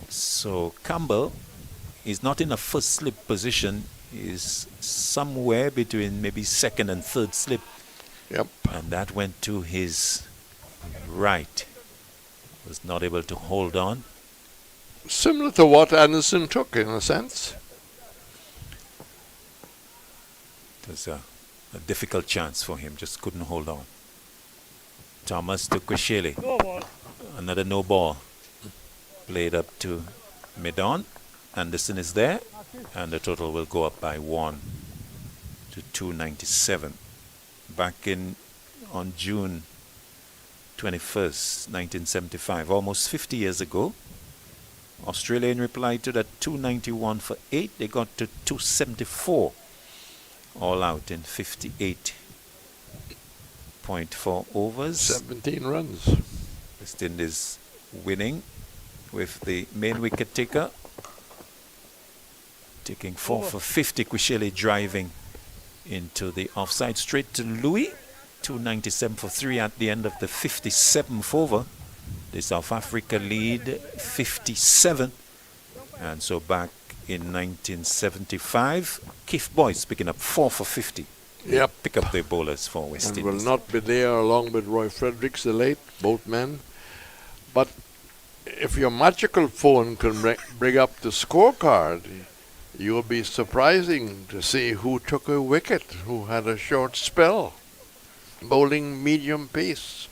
So Campbell is not in a first slip position. He's somewhere between maybe second and third slip. Yep. And that went to his right. Was not able to hold on. Similar to what Anderson took, in a sense. It was a difficult chance for him, just couldn't hold on. Thomas to Kweshele. Another no ball. Played up to mid-on. Anderson is there, and the total will go up by 1 to 297. Back on June 21st, 1975, almost 50 years ago, Australia, in reply to that 291 for 8, they got to 274, all out in 58.4 overs. 17 runs. West Indies winning with the main wicket taker taking 4 for 50. Kweshele driving into the offside straight to Louis. 297 for 3 at the end of the 57th over. The South Africa lead 57. And so back in 1975, Keith Boyce picking up 4 for 50. Yep. Pick up the bowlers for West And Indies. will not be there along with Roy Fredericks, the late, both men. But if your magical phone can bring up the scorecard, you'll be surprising to see who took a wicket, who had a short spell, bowling medium pace.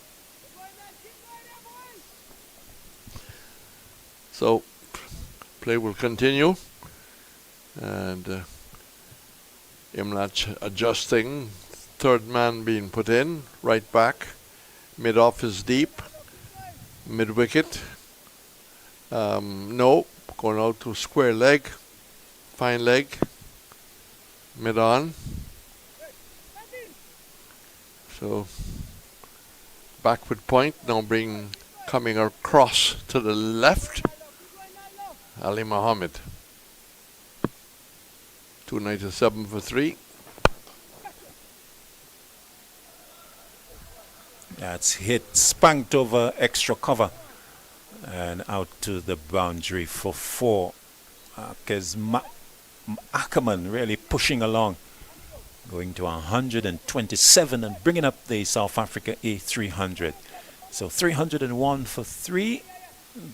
So, play will continue, and Imlach adjusting, third man being put in, right back, mid-off is deep, mid-wicket, no, going out to square leg, fine leg, mid-on. So, backward point, now coming across to the left, Ali Mohammed. 297 for 3. That's hit, spanked over extra cover and out to the boundary for 4. Because Ackerman really pushing along, going to 127 and bringing up the South Africa A300. So 301 for 3.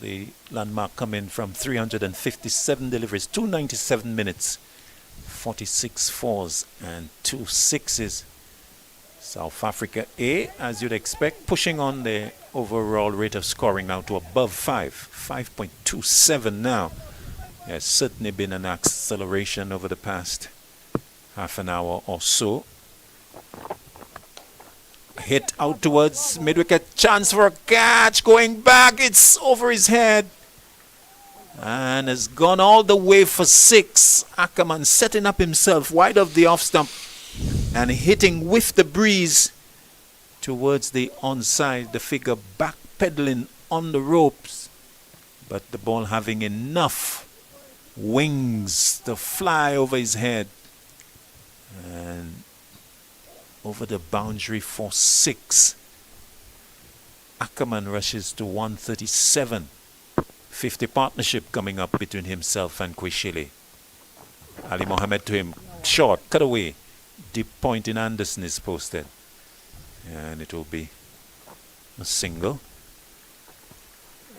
The landmark coming from 357 deliveries, 297 minutes, 46 fours and 2 sixes. South Africa A, as you'd expect, pushing on the overall rate of scoring now to above 5.27 now. There's certainly been an acceleration over the past half an hour or so. Hit out towards mid-wicket, chance for a catch, going back, it's over his head. And has gone all the way for 6. Ackerman setting up himself wide of the off stump and hitting with the breeze towards the onside. The figure backpedaling on the ropes, but the ball having enough wings to fly over his head and over the boundary for 6. Ackerman rushes to 137. 50 partnership coming up between himself and Kweshele. Ali Mohammed to him, short, cut away. Deep point in Anderson is posted. And it will be a single.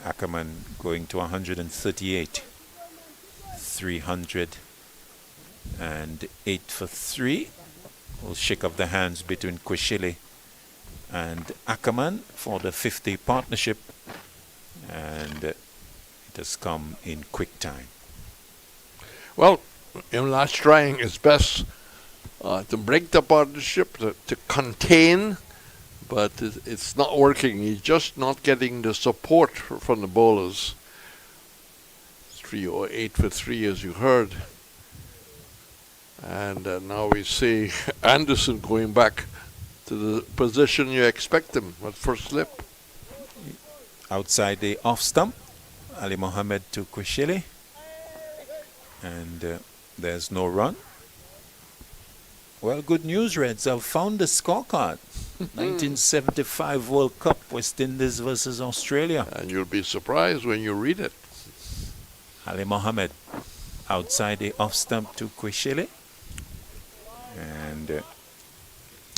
Ackerman going to 138. 308 for 3. We'll shake up the hands between Kweshele and Ackerman for the 50 partnership. And it has come in quick time. Well, Imlach trying his best to break the partnership, to contain, but it's not working. He's just not getting the support from the bowlers. 308 for 3, as you heard. And now we see Anderson going back to the position you expect him at first slip. Outside the off stump, Ali Mohammed to Kweshele. And there's no run. Well, good news, Reds. I've found the scorecard. 1975 World Cup West Indies versus Australia. And you'll be surprised when you read it. Ali Mohammed outside the off stump to Kweshele. And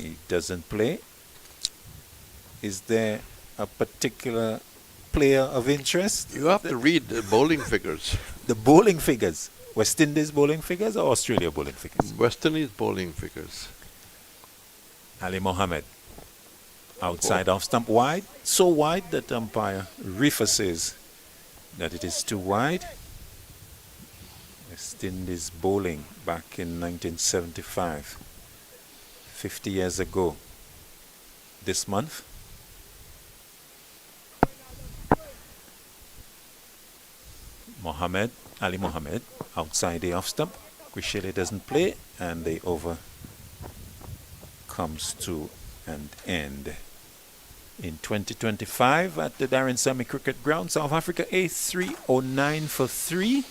he doesn't play. Is there a particular player of interest? You have to read the bowling figures. The bowling figures. West Indies bowling figures or Australia bowling figures? West Indies bowling figures. Ali Mohammed outside off stump wide. So wide that umpire Rifa says that it is too wide. West Indies bowling back in 1975, 50 years ago this month. Ali Mohammed outside the off stump. Kweshele doesn't play and the over comes to an end. In 2025 at the Darren Sammy Cricket Ground, South Africa A309 for 3.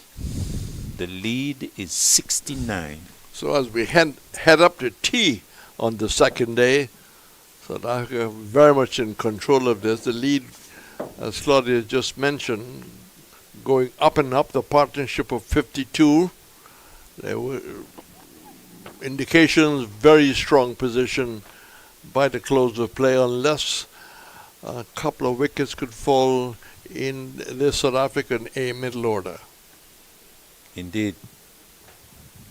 The lead is 69. So as we head up to tea on the second day, South Africa very much in control of this. The lead, as Claudia just mentioned, going up and up, the partnership of 52. There were indications, very strong position by the close of play, unless a couple of wickets could fall in the South African A middle order. Indeed.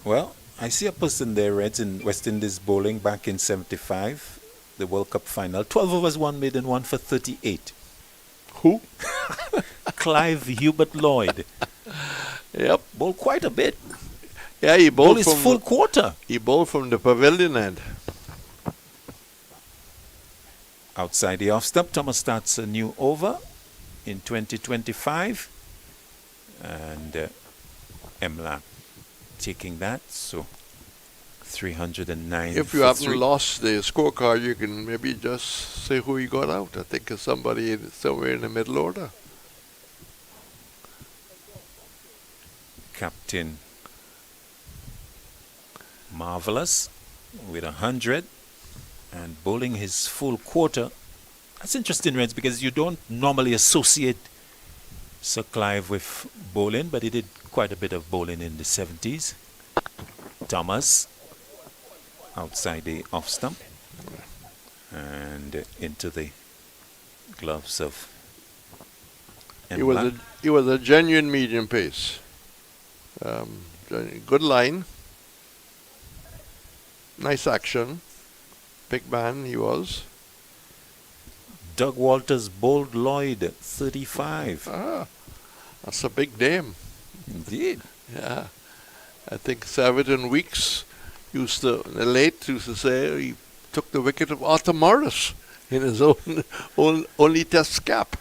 Well, I see a person there, Reds, in West Indies bowling back in 75, the World Cup final. 12 overs, 1 maiden, 1 for 38. Who? Clive Hubert Lloyd. Yep. Bowled quite a bit. Yeah, he bowled his from full quarter. He bowled from the pavilion end. Outside the off stump, Thomas starts a new over in 2025. And Emla taking that, so 309. If you haven't lost the scorecard, you can maybe just say who you got out. I think it's somebody somewhere in the middle order. Captain Marvelous with 100 and bowling his full quarter. That's interesting, Reds, because you don't normally associate Sir Clive with bowling, but he did quite a bit of bowling in the 70s. Thomas outside the off stump and into the gloves of He was a genuine medium pace. Good line. Nice action. Big man he was. Doug Walters bowled Lloyd 35. Ah, that's a big name. Indeed. Yeah. I think Saviton Weeks used to say he took the wicket of Arthur Morris in his only test cap.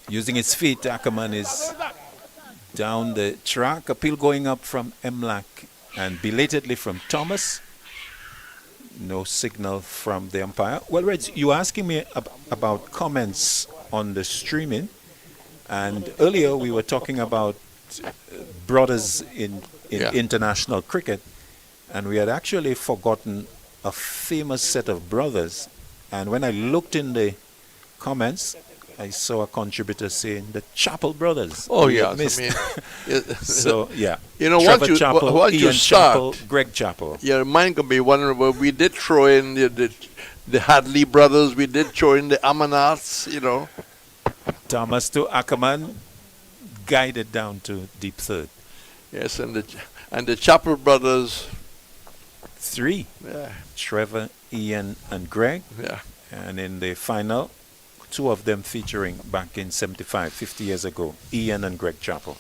Using his feet, Ackerman is down the track. Appeal going up from Emlak and belatedly from Thomas. No signal from the umpire. Well, Reg, you were asking me about comments on the streaming. And earlier we were talking about brothers in international cricket. And we had actually forgotten a famous set of brothers. And when I looked in the comments, I saw a contributor saying the Chappell brothers. Oh, yeah. So, yeah. You know, Trevor Chappell, once Ian you start, Chappell, Greg Chappell. Your mind can be wondering, well, we did throw in the Hadley brothers, we did throw in the Amanats, you know. Thomas to Ackerman, guided down to deep third. Yes, and the Chappell brothers. 3. Yeah. Trevor, Ian, and Greg. Yeah. And in the final, 2 of them featuring back in 75, 50 years ago, Ian and Greg Chappell.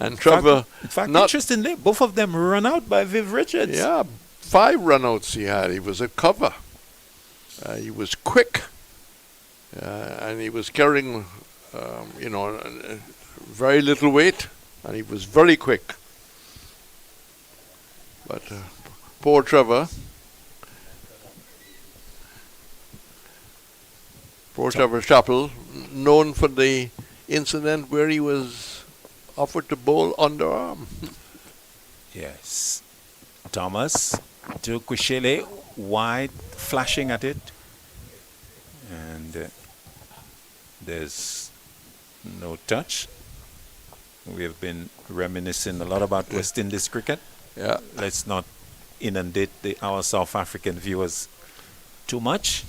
And Trevor... In fact, interestingly, both of them run out by Viv Richards. Yeah, 5 run-outs he had. He was a cover. He was quick. And he was carrying, very little weight. And he was very quick. But poor Trevor... Trevor Chappell, known for the incident where he was offered to bowl underarm. Yes. Thomas to Kweshele, wide, flashing at it. And there's no touch. We have been reminiscing a lot about West Indies cricket. Yeah. Let's not inundate our South African viewers too much.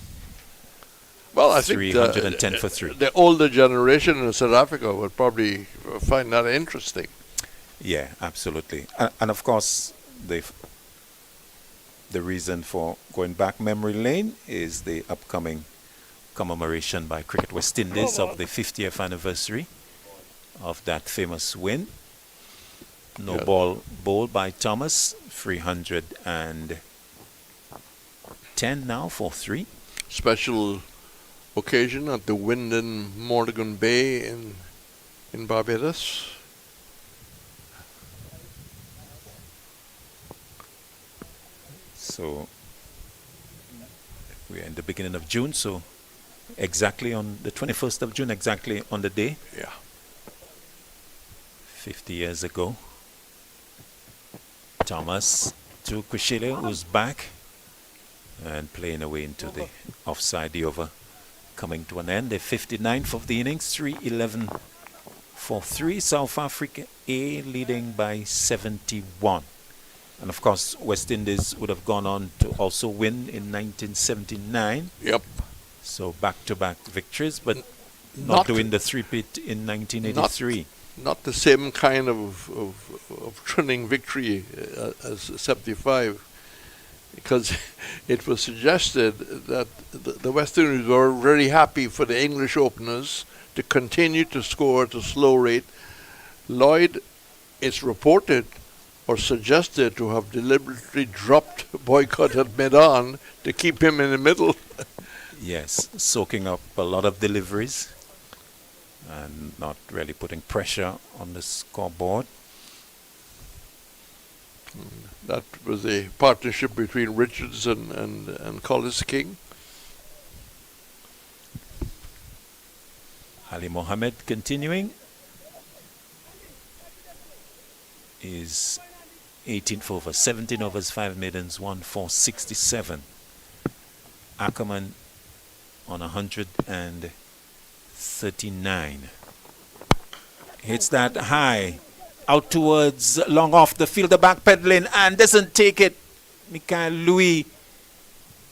Well, I think 310 for 3. The older generation in South Africa would probably find that interesting. Yeah, absolutely. And of course, the reason for going back memory lane is the upcoming commemoration by Cricket West Indies of the 50th anniversary of that famous win. No ball bowled by Thomas, 310 now for 3. Special occasion at the Windies Morgan Bay in Barbados. So we're in the beginning of June, so exactly on the 21st of June, exactly on the day. Yeah. 50 years ago. Thomas to Kushile, who's back and playing away into the offside, the over coming to an end. The 59th of the innings, 3-11 for 3. South Africa A leading by 71. And of course, West Indies would have gone on to also win in 1979. Yep. So back-to-back victories, but not doing the three-peat in 1983. Not the same kind of thrilling victory as 75, because it was suggested that the West Indies were very happy for the English openers to continue to score at a slow rate. Lloyd, it's reported or suggested to have deliberately dropped Boycott at mid-on to keep him in the middle. Yes, soaking up a lot of deliveries and not really putting pressure on the scoreboard. That was a partnership between Richards and Collis King. Ali Mohammed continuing. Is 18th over, 17 overs, 5 maidens, 1 for 67. Ackerman on 139. Hits that high. Out towards long off the field, the back pedaling and doesn't take it. Michael Louis,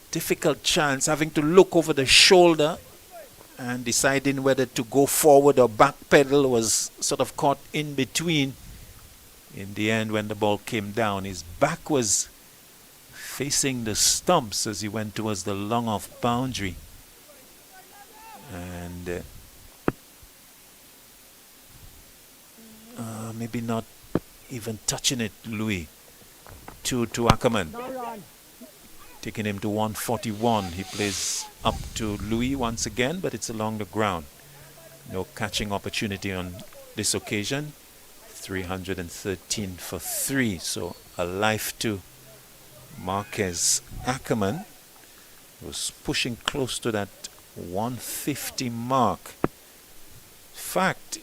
difficult chance, having to look over the shoulder and deciding whether to go forward or back pedal, was sort of caught in between. In the end, when the ball came down, his back was facing the stumps as he went towards the long off boundary. And maybe not even touching it, Louis. To Ackerman. Taking him to 141. He plays up to Louis once again, but it's along the ground. No catching opportunity on this occasion. 313 for 3. So a life to Marquez Ackerman. Was pushing close to that 150 mark. In fact,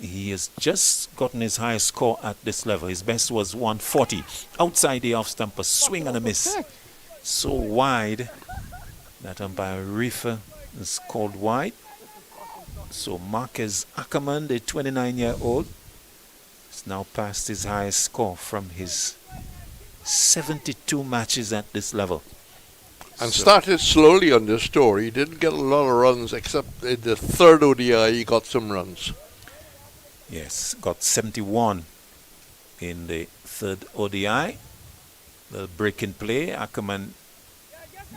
he has just gotten his highest score at this level. His best was 140. Outside the off stump, a swing and a miss. So wide that umpire Reefer is called wide. So Marquez Ackerman, the 29-year-old, is now past his highest score from his 72 matches at this level. And started slowly on this tour. He didn't get a lot of runs, except in the third ODI he got some runs. Yes, got 71 in the third ODI. The break in play, Ackerman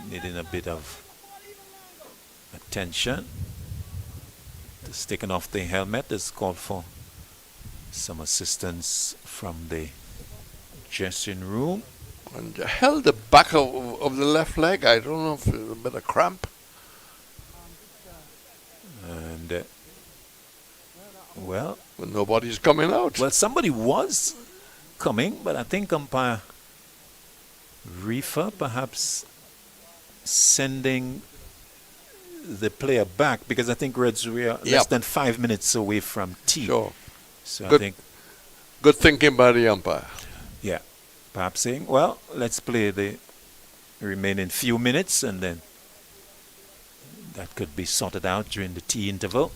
needing a bit of attention. Just taken off the helmet, is called for some assistance from the dressing room. And held the back of the left leg. I don't know if it was a bit of cramp. And, well, But nobody's coming out. well, somebody was coming, but I think umpire Reefer perhaps sending the player back, because I think Reds were less than 5 minutes away from tea. Sure. So Good. I think, Good thinking by the umpire. yeah, perhaps saying, well, let's play the remaining few minutes and then that could be sorted out during the tea interval.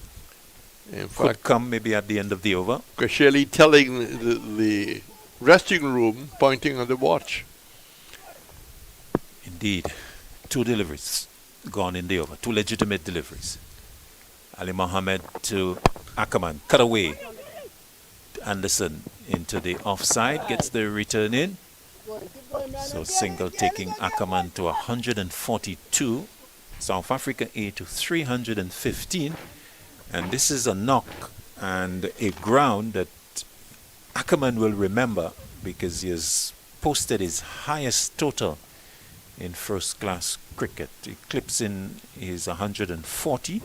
In Could fact, come maybe at the end of the over. Shelley telling the resting room, pointing at the watch. Indeed, 2 deliveries gone in the over, 2 legitimate deliveries. Ali Mohammed to Ackerman, cut away. Anderson into the offside, gets the return in. So single taking Ackerman to 142. South Africa A to 315. And this is a knock and a ground that Ackerman will remember because he has posted his highest total in first class cricket. He clips in his 140,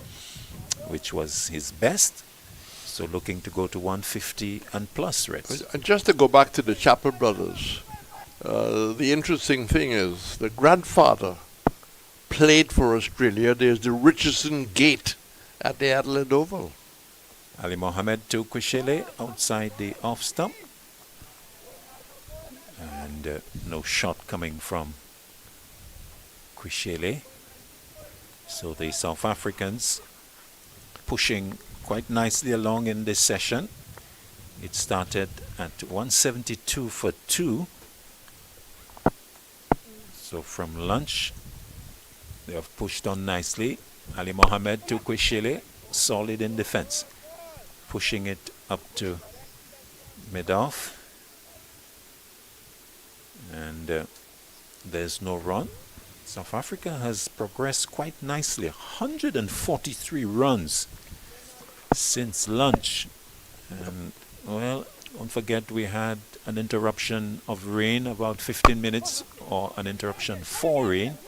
which was his best. So looking to go to 150 and plus, Reds. And just to go back to the Chappell brothers, the interesting thing is the grandfather played for Australia. There's the Richardson Gate at the Adelaide Oval. Ali Mohammed to Kwishele outside the off stump. And no shot coming from Kwishele. So the South Africans pushing quite nicely along in this session. It started at 172 for 2. So from lunch, they have pushed on nicely. Ali Mohammed to Kwishele, solid in defense. Pushing it up to mid-off. And there's no run. South Africa has progressed quite nicely. 143 runs since lunch. And, well, don't forget we had an interruption of rain, about 15 minutes, or an interruption for rain.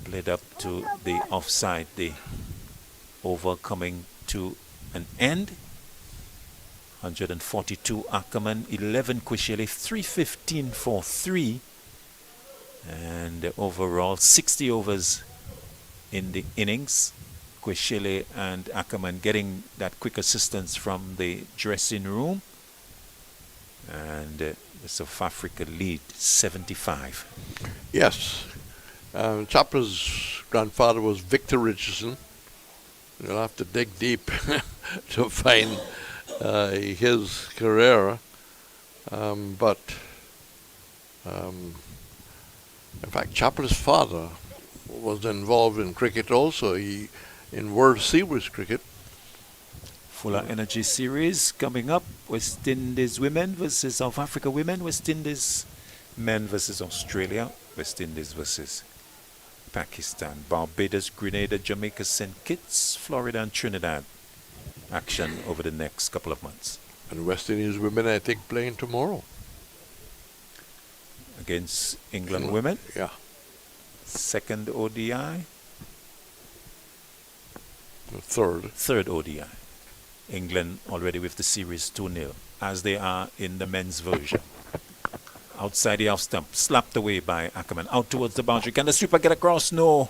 Played up to the offside, the over coming to an end. 142 Ackerman, 11 Kwishele, 315 for 3. And overall 60 overs in the innings. Kwishele and Ackerman getting that quick assistance from the dressing room. And the South Africa lead 75. Yes. Chappell's grandfather was Victor Richardson. You'll have to dig deep to find his career. But in fact, Chappell's father was involved in cricket also. He in World Series cricket. Fuller Energy Series coming up. West Indies women versus South Africa women. West Indies men versus Australia. West Indies versus Pakistan. Barbados, Grenada, Jamaica, St. Kitts, Florida and Trinidad. Action over the next couple of months. And West Indies women, I think, playing tomorrow. Against England women. Yeah. Second ODI. The third. Third ODI. England already with the series 2-0, as they are in the men's version. Outside the off stump, slapped away by Ackerman. Out towards the boundary. Can the sweeper get across? No.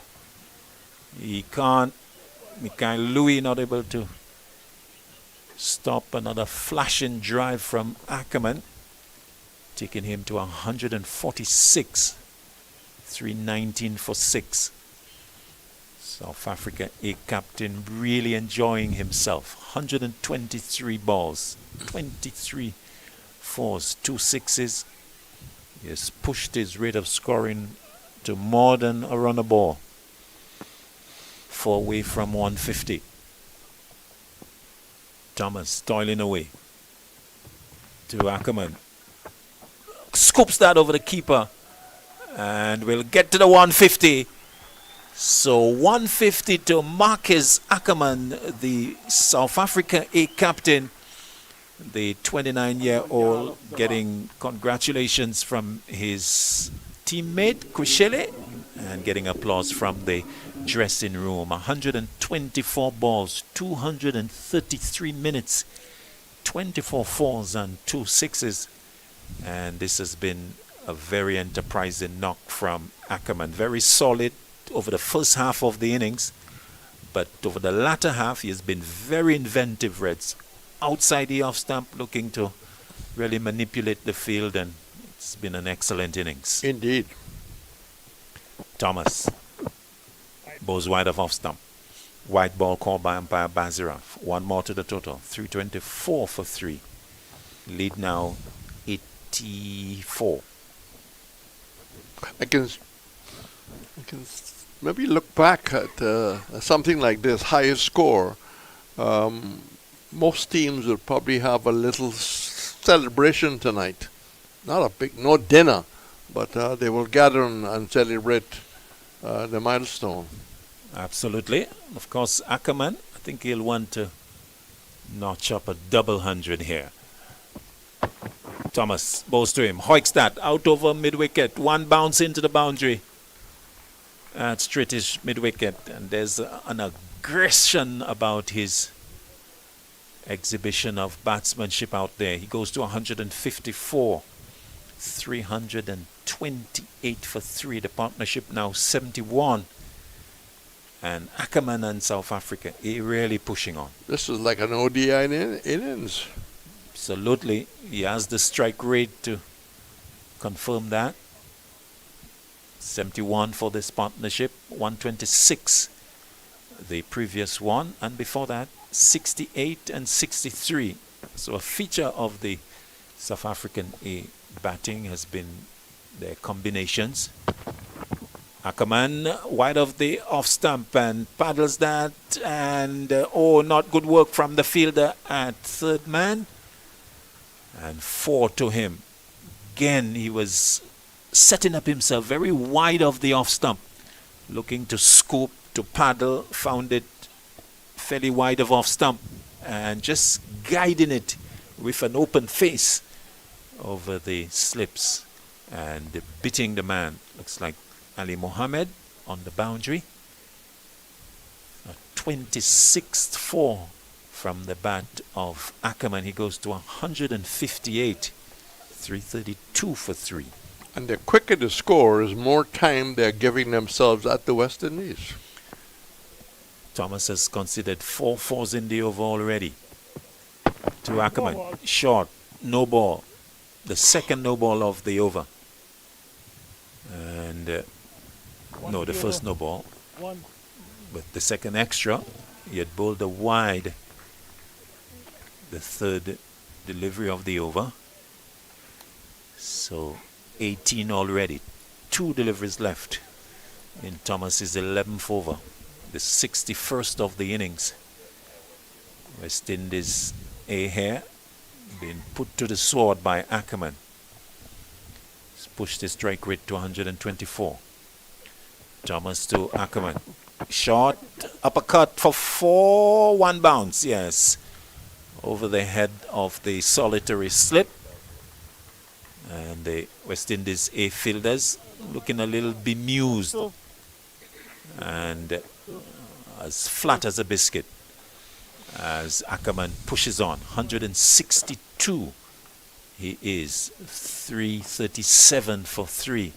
He can't. Mikhail Louis not able to stop another flashing drive from Ackerman, taking him to 146. 319 for 6. South Africa A captain really enjoying himself. 123 balls, 23 fours, 2 sixes. He has pushed his rate of scoring to more than a run a ball. 4 away from 150. Thomas toiling away to Ackerman. Scoops that over the keeper. And we'll get to the 150. So 150 to Marcus Ackerman, the South Africa A captain. The 29-year-old getting congratulations from his teammate Kwishele and getting applause from the dressing room. 124 balls, 233 minutes, 24 fours and 2 sixes. And this has been a very enterprising knock from Ackerman. Very solid over the first half of the innings, but over the latter half he has been very inventive, Reds. Outside the off stump, looking to really manipulate the field, and it's been an excellent innings. Indeed. Thomas. Bowls wide of off stump. White ball called by umpire Baziraf. One more to the total. 324 for 3. Lead now 84. I can maybe look back at something like this, highest score. Most teams will probably have a little celebration tonight. No dinner, but they will gather and celebrate the milestone. Absolutely. Of course, Ackerman, I think he'll want to notch up a double 100 here. Thomas bowls to him. Hoikstad out over mid-wicket. One bounce into the boundary. At straightish mid-wicket. And there's an aggression about his exhibition of batsmanship out there. He goes to 154. 328 for 3. The partnership now 71. And Ackerman and South Africa really pushing on. This is like an ODI innings. Absolutely. He has the strike rate to confirm that. 71 for this partnership. 126 the previous one. And before that, 68 and 63. So a feature of the South African batting has been their combinations. Ackerman wide of the off stump and paddles that, and not good work from the fielder at third man, and 4 to him. Again, he was setting up himself very wide of the off stump, looking to scoop, to paddle, found it fairly wide of off stump, and just guiding it with an open face over the slips and beating the man. Looks like Ali Mohammed on the boundary. A 26th 4 from the bat of Ackerman. He goes to 158. 332 for 3. And the quicker the score is, more time they're giving themselves at the West Indies. Thomas has considered 4 fours in the over already. To Ackerman. Short. No ball. The second no ball of the over. And the first no ball. But the second extra, he had bowled a wide. The third delivery of the over. So 18 already. 2 deliveries left in Thomas's 11th over. The 61st of the innings. West Indies here being put to the sword by Ackerman. He's pushed his strike rate to 124. Thomas to Ackerman. Short uppercut for 4. One bounce, yes. Over the head of the solitary slip. And the West Indies A fielders looking a little bemused. And as flat as a biscuit as Ackerman pushes on. 162 he is. 337 for 3.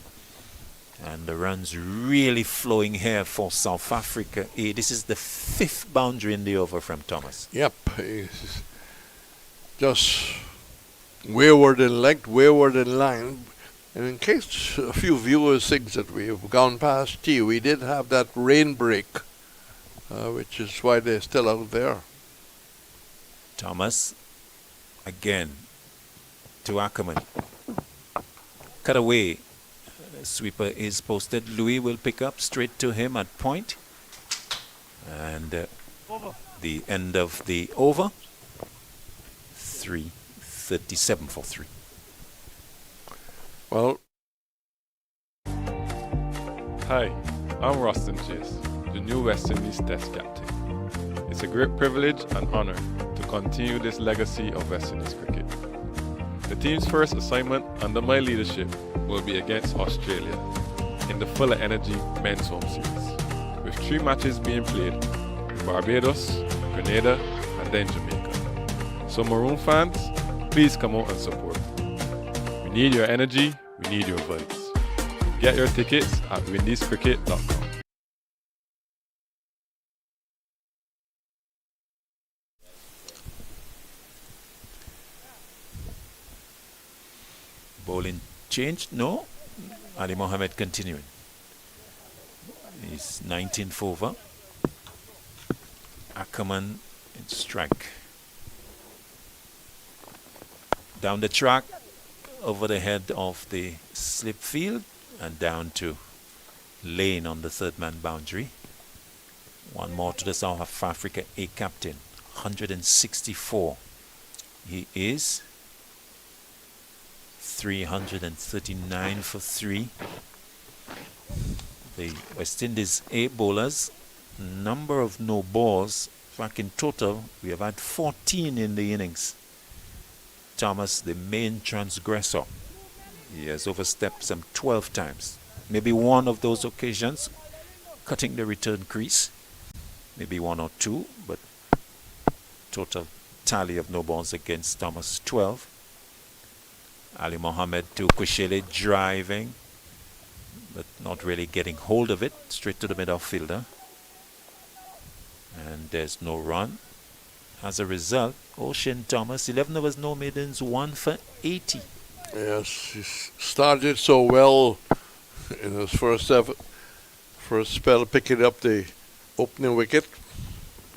And the runs really flowing here for South Africa. This is the 5th boundary in the over from Thomas. Yep. He's just wayward in length, wayward in line. And in case a few viewers think that we have gone past tea, we did have that rain break, which is why they're still out there. Thomas again to Ackerman. Cut away. Sweeper is posted. Louis will pick up straight to him at point. And the end of the over. 337 for 3. Well, Hi, I'm Rustin Chase, the new West Indies Test captain. It's a great privilege and honor to continue this legacy of West Indies cricket. The team's first assignment under my leadership will be against Australia in the Fuller Energy Men's Home Series, with 3 matches being played in Barbados, Grenada, and then Jamaica. So Maroon fans, please come out and support. We need your energy, we need your vibes. Get your tickets at windiescricket.com. Bowling change? No. Ali Mohammed continuing. is 19th over. Ackerman in strike. Down the track, over the head of the slip field, and down to Lane on the third man boundary. One more to the South Africa A captain, 164. He is 339 for 3. The West Indies A bowlers, number of no balls. Back in total, we have had 14 in the innings. Thomas, the main transgressor, he has overstepped some 12 times. Maybe one of those occasions, cutting the return crease. Maybe one or two, but total tally of no balls against Thomas, 12. Ali Mohammed to Kwishele driving, but not really getting hold of it. Straight to the middle fielder. And there's no run. As a result, Ocean Thomas, 11 overs, no maidens, 1 for 80. Yes, he started so well in his first spell, picking up the opening wicket.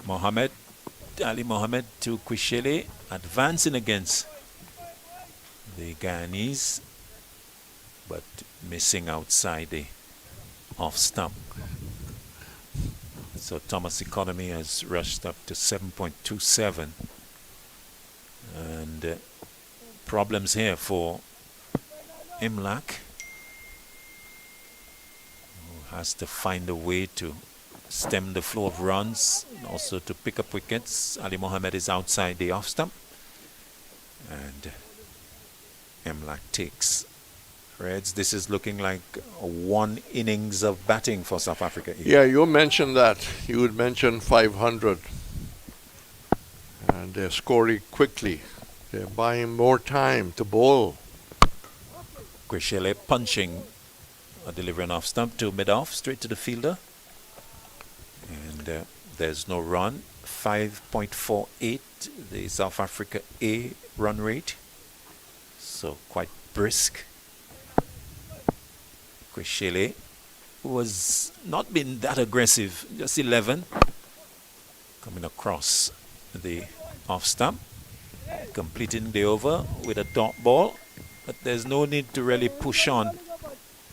Ali Mohammed to Kwishele, advancing against the Guyanese, but missing outside the off stump. So Thomas' economy has rushed up to 7.27. And problems here for Imlak, who has to find a way to stem the flow of runs and also to pick up wickets. Ali Mohammed is outside the off stump. And Imlak takes. Reds, this is looking like one innings of batting for South Africa. Yeah, you mentioned that. You would mention 500. And they're scoring quickly. They're buying more time to bowl. Kwishele punching, delivering off stump to mid-off, straight to the fielder. And there's no run. 5.48, the South Africa A run rate. So quite brisk. Kwishele was not been that aggressive, just 11. Coming across the off stump, completing the over with a dot ball. But there's no need to really push on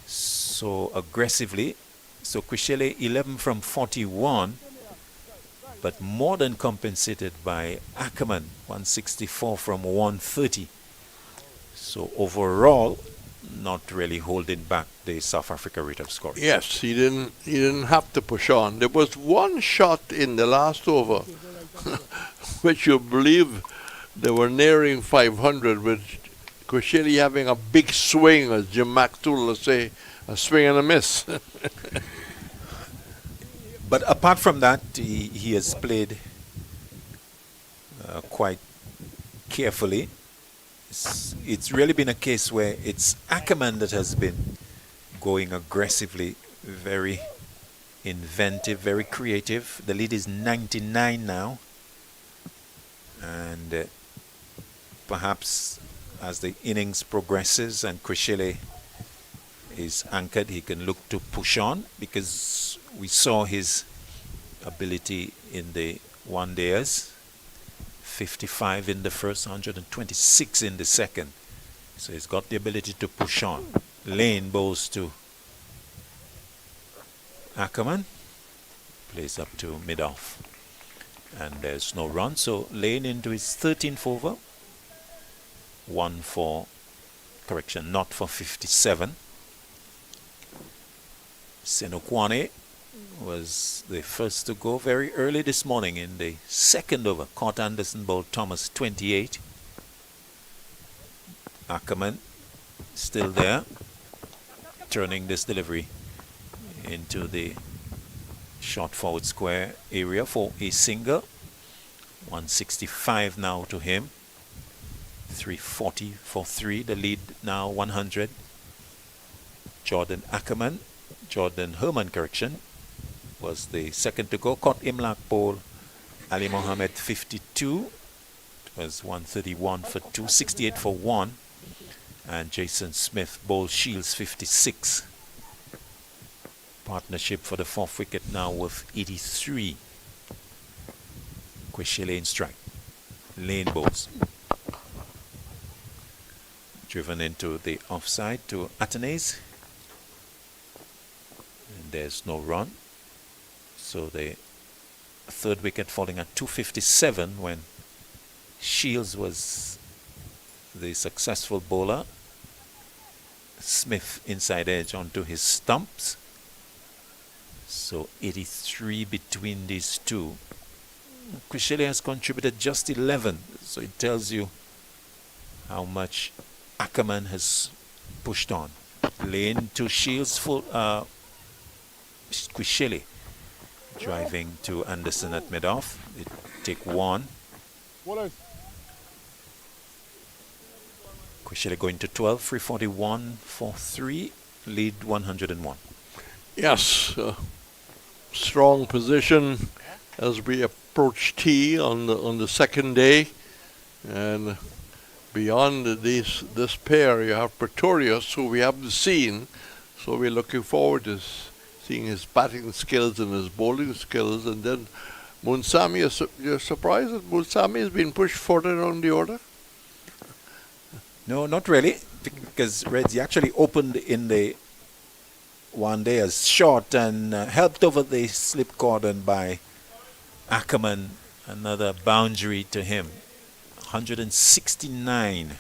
so aggressively. So Kwishele 11 from 41, but more than compensated by Ackerman, 164 from 130. So overall, not really holding back the South Africa rate of scoring. Yes, he didn't have to push on. There was one shot in the last over, which you believe they were nearing 500, with Kwishele having a big swing, as Jim Maxwell would say, a swing and a miss. But apart from that, he has played quite carefully. It's really been a case where it's Ackerman that has been going aggressively, very inventive, very creative. The lead is 99 now. And perhaps as the innings progresses and Kwishele is anchored, he can look to push on, because we saw his ability in the one-dayers. 55 in the first, 126 in the second. So he's got the ability to push on. Lane bowls to Ackerman. Plays up to mid-off. And there's no run. So Lane into his 13th over. Not for 57. Senokwane was the first to go very early this morning in the second over. Caught Anderson bowled Thomas 28. Ackerman still there, turning this delivery into the short forward square area for a single. 165 now to him. 340 for 3. The lead now 100. Jordan Herman, was the second to go. Caught Imlak ball Ali Mohammed 52. It was 131 for 2, 68 for 1. And Jason Smith bowled Shields 56. Partnership for the fourth wicket now with 83. Quishele in strike. Lane bowls. Driven into the offside to Atenes. And there's no run. So the third wicket falling at 257 when Shields was the successful bowler. Smith inside edge onto his stumps. So 83 between these two. Quishele has contributed just 11, so it tells you how much Ackerman has pushed on. Lane to Shields, full Quishele driving to Anderson at mid-off. They take one. Quishele going to 12, 341 for 3, lead 101. Yes, strong position as we approach tea on the second day, and beyond this pair you have Pretorius, who we haven't seen, so we're looking forward to seeing his batting skills and his bowling skills. And then Munsami, you're surprised that Munsami has been pushed further down the order? No, not really, because Reds actually opened in the one day as short and helped over the slip cordon by Ackerman. Another boundary to him. 169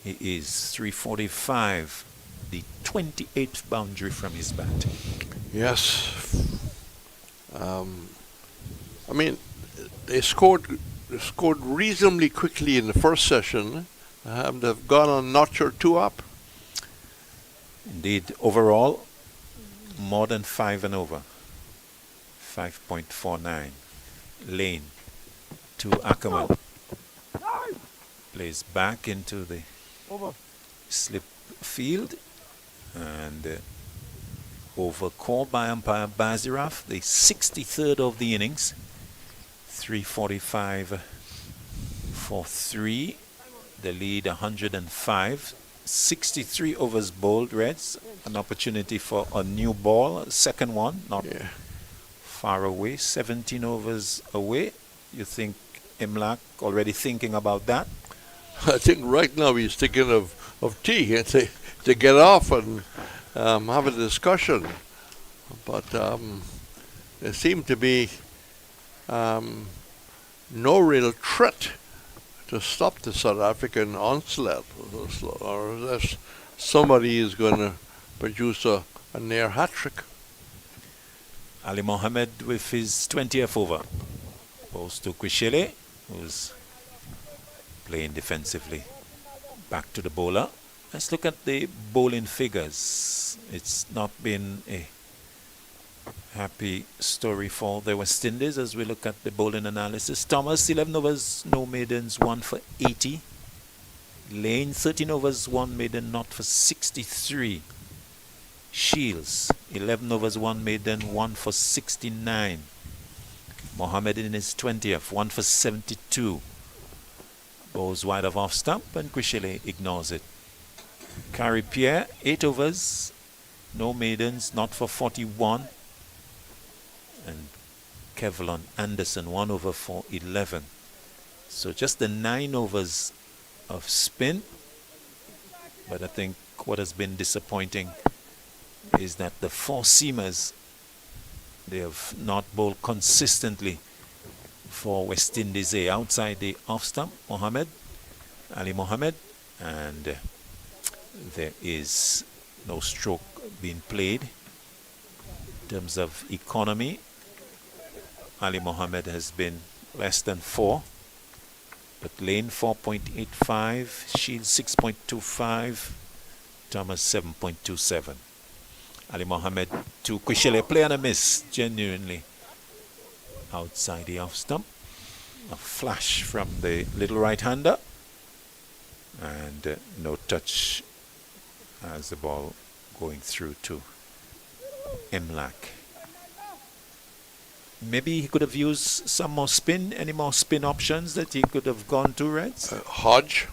he is, 345, the 28th boundary from his bat. Yes. I mean, they scored reasonably quickly in the first session. They've gone a notch or two up. Indeed, overall, more than 5 and over. 5.49. Lane to Ackerman. Plays back into the slip field. And over called by umpire Baziraf, the 63rd of the innings. 345 for 3. The lead 105. 63 overs bowled, Reds. An opportunity for a new ball. Second one, not far away. 17 overs away. You think Imlak already thinking about that? I think right now he's thinking of tea to get off and have a discussion. But there seemed to be no real threat to stop the South African onslaught, or unless somebody is going to produce a near hat-trick. Ali Mohammed with his 20th over. Goes to Quishele, who's playing defensively. Back to the bowler. Let's look at the bowling figures. It's not been a happy story for the West Indies as we look at the bowling analysis. Thomas, 11 overs, no maidens, 1 for 80. Lane, 13 overs, 1 maiden, not for 63. Shields, 11 overs, 1 maiden, 1 for 69. Mohammed in his 20th, 1 for 72. Bowls wide of off stump and Quishele ignores it. Carrie Pierre, 8 overs, no maidens, not for 41. And Kevlon Anderson, 1 over for 11. So just the 9 overs of spin. But I think what has been disappointing is that the 4 seamers, they have not bowled consistently for West Indies A. Outside the off stump, Mohammed, Ali Mohammed, and there is no stroke being played. In terms of economy, Ali Mohammed has been less than 4, but Lane 4.85, Shields 6.25, Thomas 7.27. Ali Mohammed to Quishele, play and a miss, genuinely outside the off stump. A flash from the little right-hander, and no touch as the ball going through to Imlak. Maybe he could have used some more spin. Any more spin options that he could have gone to, Reds? Hodge.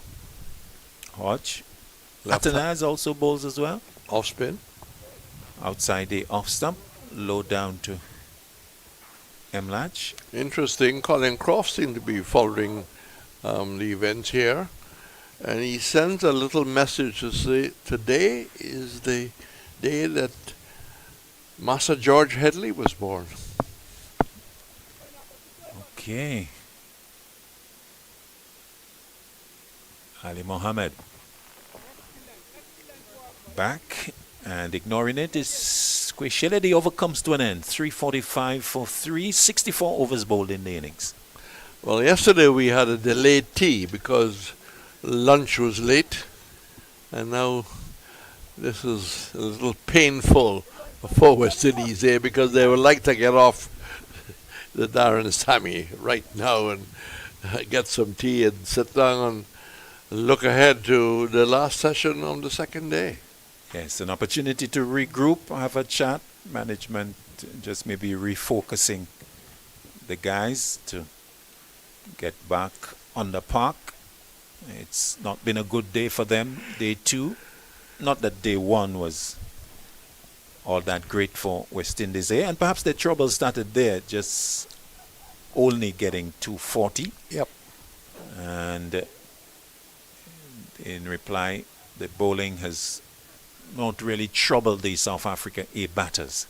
Atanaz also bowls as well. Off spin. outside the off stump, low down to Mlach. Interesting. Colin Croft seemed to be following the event here. And he sends a little message to say, today is the day that Master George Headley was born. Okay. Ali Mohammed back and ignoring it is Squishele. The over comes to an end. 345 for 3, 64 overs bowled in the innings. Well, yesterday we had a delayed tea because lunch was late, and now this is a little painful for West Indies here because they would like to get off the Darren Sammy right now and get some tea and sit down and look ahead to the last session on the second day. Yes, an opportunity to regroup, have a chat. Management just maybe refocusing the guys to get back on the park. It's not been a good day for them, day 2. Not that day 1 was all that great for West Indies, and perhaps their trouble started there, just only getting 240. Yep. And in reply, the bowling has not really troubled the South Africa A batters.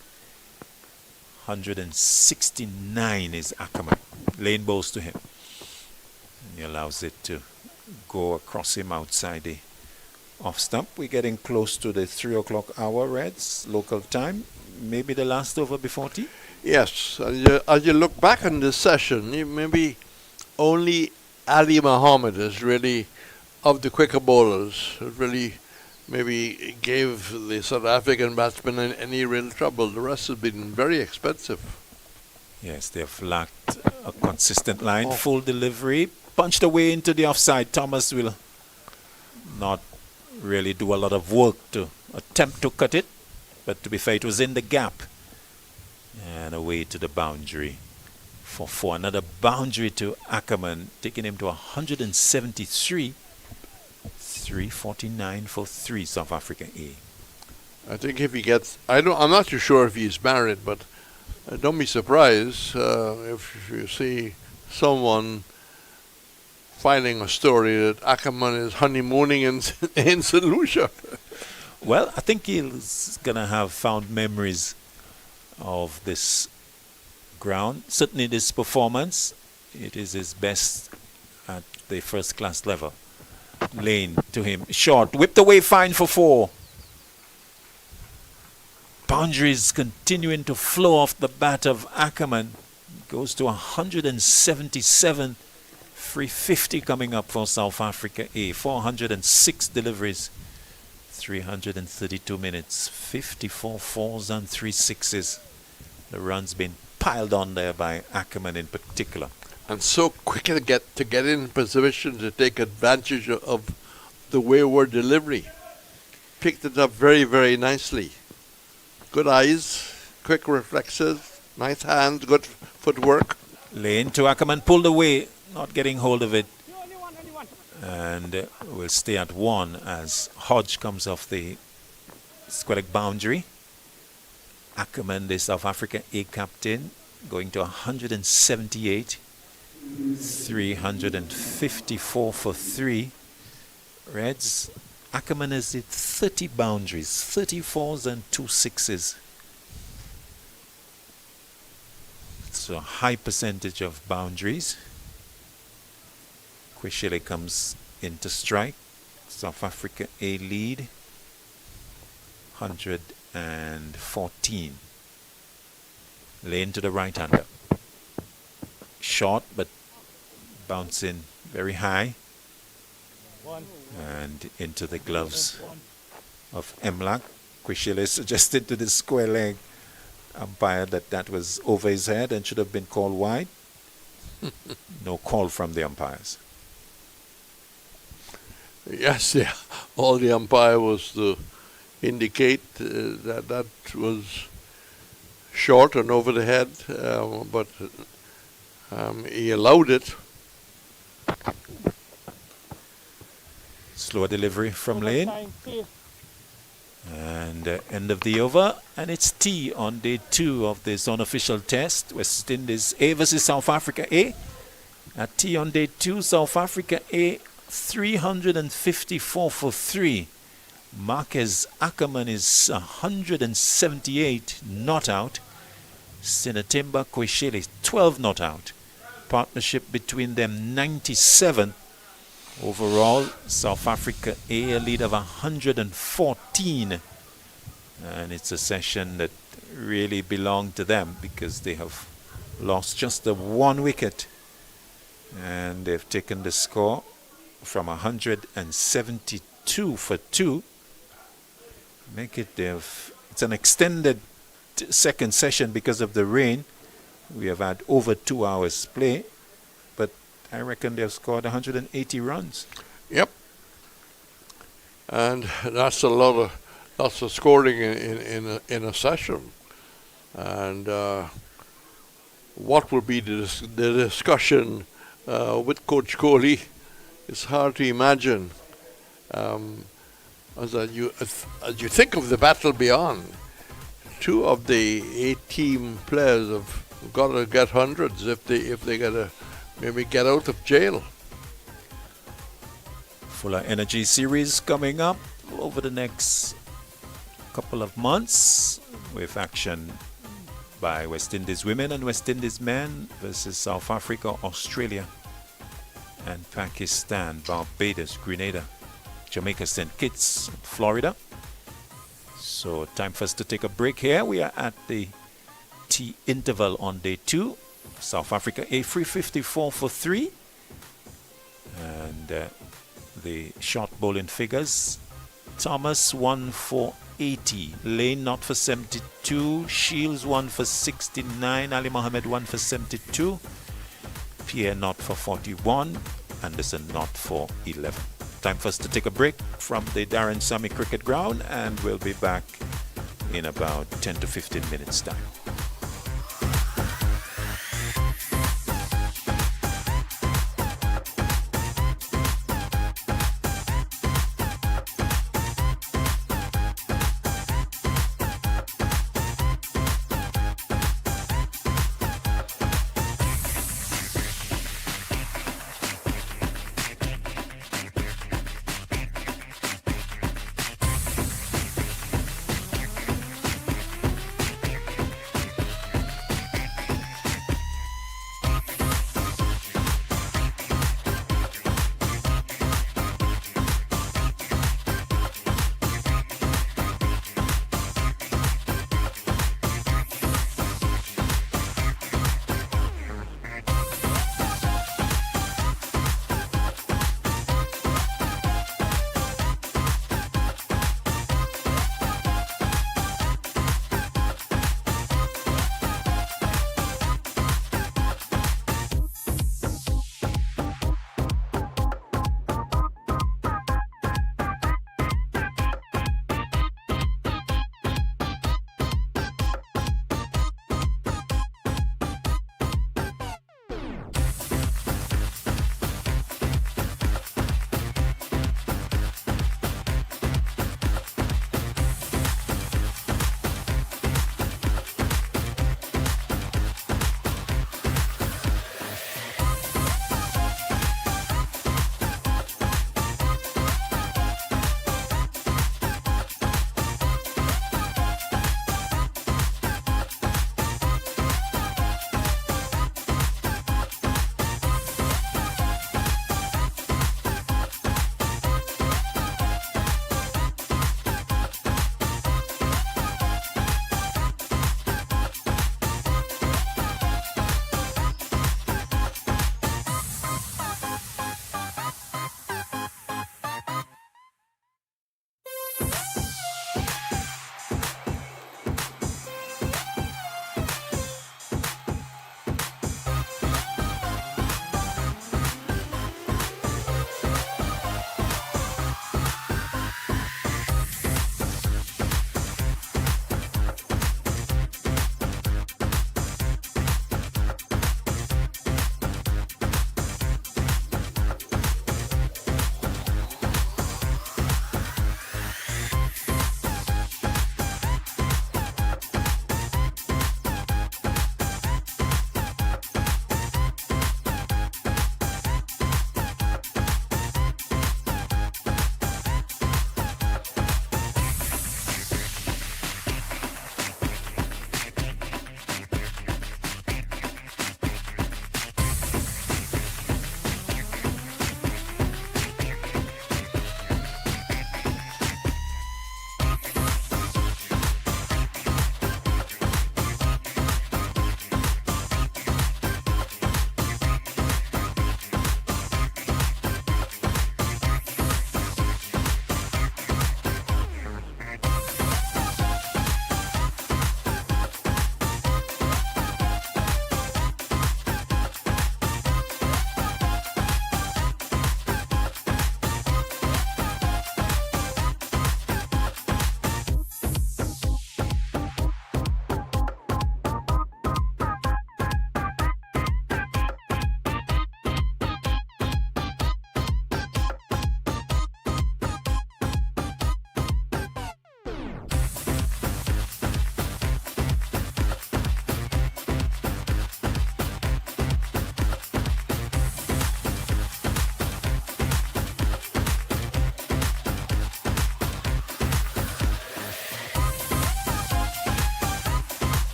169 is Ackerman. Lane bowls to him. And he allows it to go across him outside the off stump. We're getting close to the 3 o'clock hour, Reds, local time. Maybe the last over before tea? Yes, as you look back on this session, maybe only Ali Mohammed is really, of the quicker bowlers, really maybe gave the South African batsmen any real trouble. The rest has been very expensive. Yes, they've lacked a consistent line. Full delivery, punched away into the offside. Thomas will not really do a lot of work to attempt to cut it, but to be fair, it was in the gap. And away to the boundary for 4. Another boundary to Ackerman, taking him to 173. 349 for 3, South Africa A. I think if he gets, I'm not too sure if he's married, but don't be surprised if you see someone finding a story that Ackerman is honeymooning in St. Lucia. Well, I think he's going to have fond memories of this ground. Certainly this performance, it is his best at the first class level. Lane to him, short, whipped away, fine for 4. Boundaries continuing to flow off the bat of Ackerman. Goes to 177, 350 coming up for South Africa A. 406 deliveries, 332 minutes, 54 fours and 3 sixes. The runs been piled on there by Ackerman in particular. And so quick to get in position to take advantage of the wayward delivery. Picked it up very, very nicely. Good eyes, quick reflexes, nice hands, good footwork. Lane to Ackerman, pulled away, not getting hold of it. And will stay at 1 as Hodge comes off the square leg boundary. Ackerman, the South Africa A captain, going to 178. 354 for 3. Reds, Ackerman has hit 30 boundaries, 34s and 2 sixes. So a high percentage of boundaries. Kweshele comes into strike. South Africa A lead, 114. Lane to the right-hander. Short, but bouncing very high. And into the gloves of Mlach. Kweshele suggested to the square leg umpire that was over his head and should have been called wide. No call from the umpires. Yes, yeah. All the umpire was to indicate that was short and over the head, but he allowed it. Slower delivery from Lane. And end of the over, and it's tea on day 2 of this unofficial test. West Indies A versus South Africa A. At tea on day 2, South Africa A 354 for 3. Marquez Ackerman is 178 not out. Sinatimba Koishele 12 not out. Partnership between them 97. Overall, South Africa A lead of 114. And it's a session that really belonged to them because they have lost just the 1 wicket. And they've taken the score from 172 for 2. It's an extended second session because of the rain. We have had over 2 hours play, but I reckon they've scored 180 runs. Yep. And that's lots of scoring in a session. And what will be the discussion with Coach Kohli? It's hard to imagine. As you think of the battle beyond, 2 of the 8-team players have got to get hundreds if they gotta maybe get out of jail. Fuller Energy Series coming up over the next couple of months with action by West Indies women and West Indies men versus South Africa, Australia, and Pakistan, Barbados, Grenada, Jamaica, St. Kitts, Florida. So time for us to take a break here. We are at the tea interval on day 2. South Africa A 354 for 3. And the short bowling figures. Thomas 1 for 80. Lane not for 72. Shields 1 for 69. Ali Mohammed 1 for 72. Pierre not for 41. Anderson not for 11. Time for us to take a break from the Darren Sammy Cricket Ground, and we'll be back in about 10 to 15 minutes time.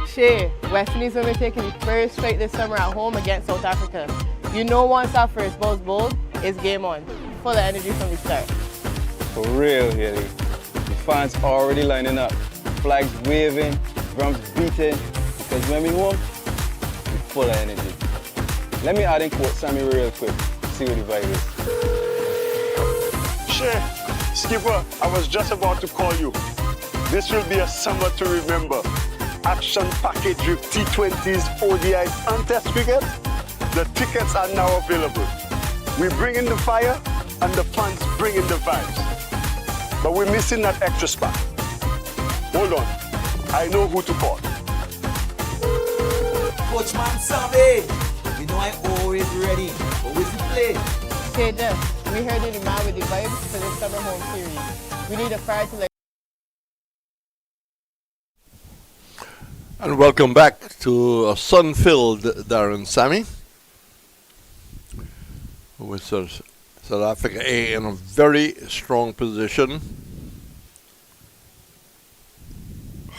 Shay, West Indies will be taking the first straight this summer at home against South Africa. You know once our first ball's bowled, it's game on. Full of energy from the start. For real, Haley. The fans already lining up. Flags waving, drums beating. Because when we home, we're full of energy. Let me add in quote Sammy real quick. See what the vibe is. Shay, skipper, I was just about to call you. This will be a summer to remember. Action package with T20s, ODIs and Test cricket. The tickets are now available. We bring in the fire and the fans bring in the vibes. But we're missing that extra spark. Hold on, I know who to call. Coachman Sammy, you know I'm always ready. But where's the play? Shay, Jeff, we heard you the man with the vibes for the summer home series. We need a fire to let. And welcome back to a sun-filled Darren Sammy, with South Africa A in a very strong position.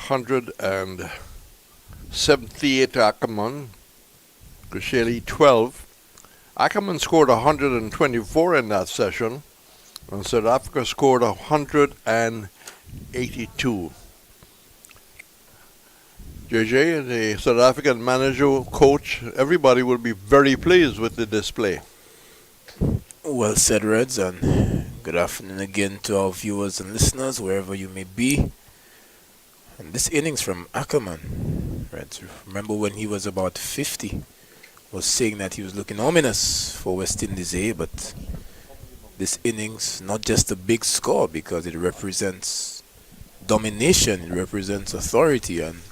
178 Ackerman, Grisheli 12. Ackerman scored 124 in that session, and South Africa scored 182. JJ, the South African manager, coach, everybody will be very pleased with the display. Well said, Reds, and good afternoon again to our viewers and listeners, wherever you may be. And this innings from Ackerman, Reds, remember when he was about 50, was saying that he was looking ominous for West Indies A, but this innings, not just a big score, because it represents domination, it represents authority and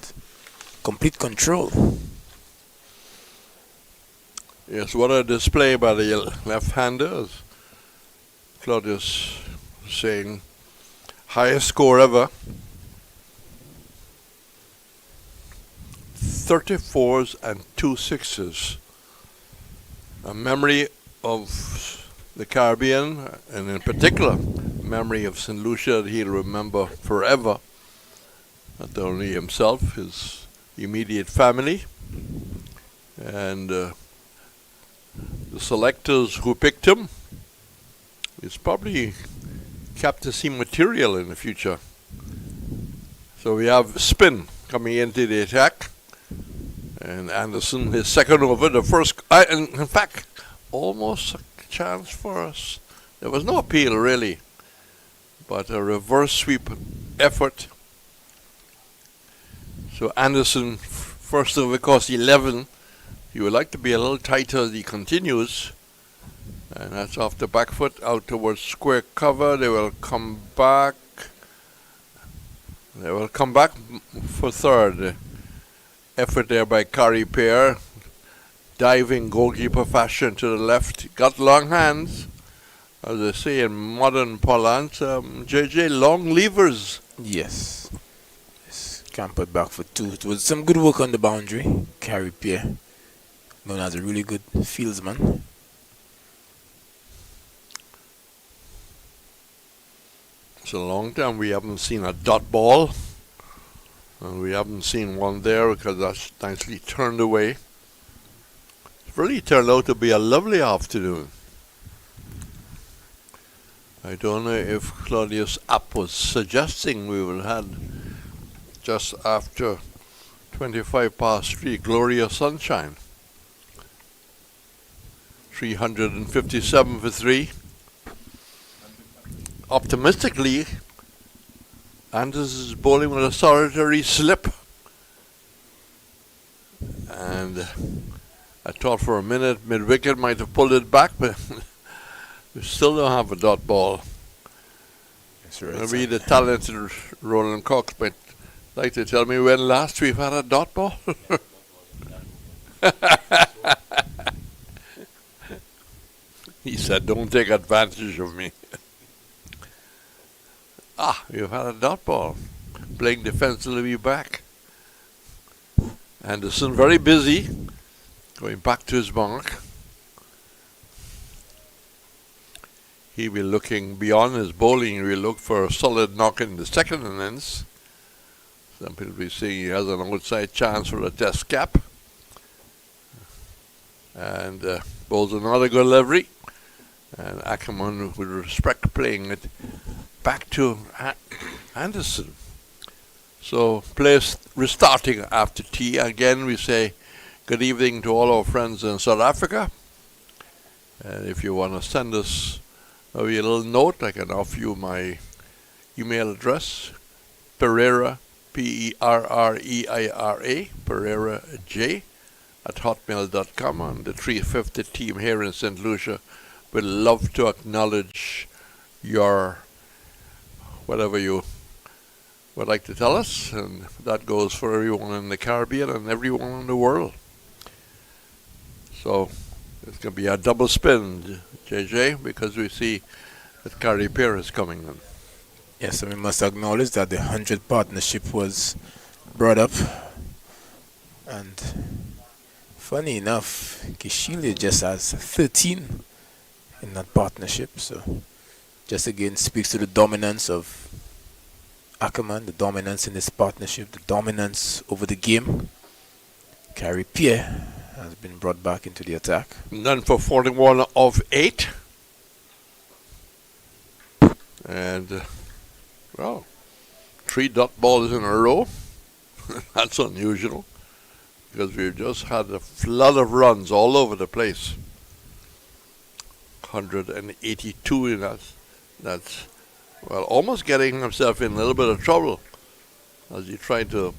complete control. Yes, what a display by the left-handers. Claudius saying, highest score ever. 34s and 2 sixes. A memory of the Caribbean, and in particular, memory of St. Lucia that he'll remember forever. Not only himself, his immediate family, and the selectors who picked him. It's probably captaincy material in the future. So we have spin coming into the attack, and Anderson, his second over, the first, and in fact, almost a chance for us. There was no appeal really, but a reverse sweep effort. So Anderson, first over, cost 11. He would like to be a little tighter as he continues. And that's off the back foot, out towards square cover. They will come back. They will come back for third. Effort there by Kari Pear. Diving goalkeeper fashion to the left. Got long hands. As they say in modern parlance, JJ, long levers. Yes. Campered back for 2. It was some good work on the boundary. Carrie Pierre, known as a really good fieldsman. It's a long time we haven't seen a dot ball. And we haven't seen one there because that's nicely turned away. It's really turned out to be a lovely afternoon. I don't know if Claudius App was suggesting we will have just after 25 past 3, glorious sunshine. 357 for 3. Optimistically, Anders is bowling with a solitary slip. And I thought for a minute mid-wicket might have pulled it back, but we still don't have a dot ball. Maybe the talented Roland Cox might like to tell me when last we've had a dot ball. He said, don't take advantage of me. We've had a dot ball. Playing defensively back. Anderson very busy. Going back to his mark. He will looking beyond his bowling. He will look for a solid knock in the second innings. Some people will be saying he has an outside chance for a test cap. And bowls another good delivery. And Ackerman, with respect, playing it back to Anderson. So, players restarting after tea. Again, we say good evening to all our friends in South Africa. And if you want to send us maybe a little note, I can offer you my email address, Pereira, P-E-R-R-E-I-R-A, Pereira J, at hotmail.com. And the 350 team here in St. Lucia would love to acknowledge your whatever you would like to tell us, and that goes for everyone in the Caribbean and everyone in the world. So it's going to be a double spin, JJ, because we see that Carrie Pear is coming in. Yes, and we must acknowledge that the 100 partnership was brought up, and funny enough, Kishili just has 13 in that partnership, so just again speaks to the dominance of Ackerman, the dominance in this partnership, the dominance over the game. Carrie Pierre has been brought back into the attack. None for 41 of 8. And, well, 3 dot balls in a row. That's unusual, because we've just had a flood of runs all over the place. 182 in that. That's, well, almost getting himself in a little bit of trouble as he tried to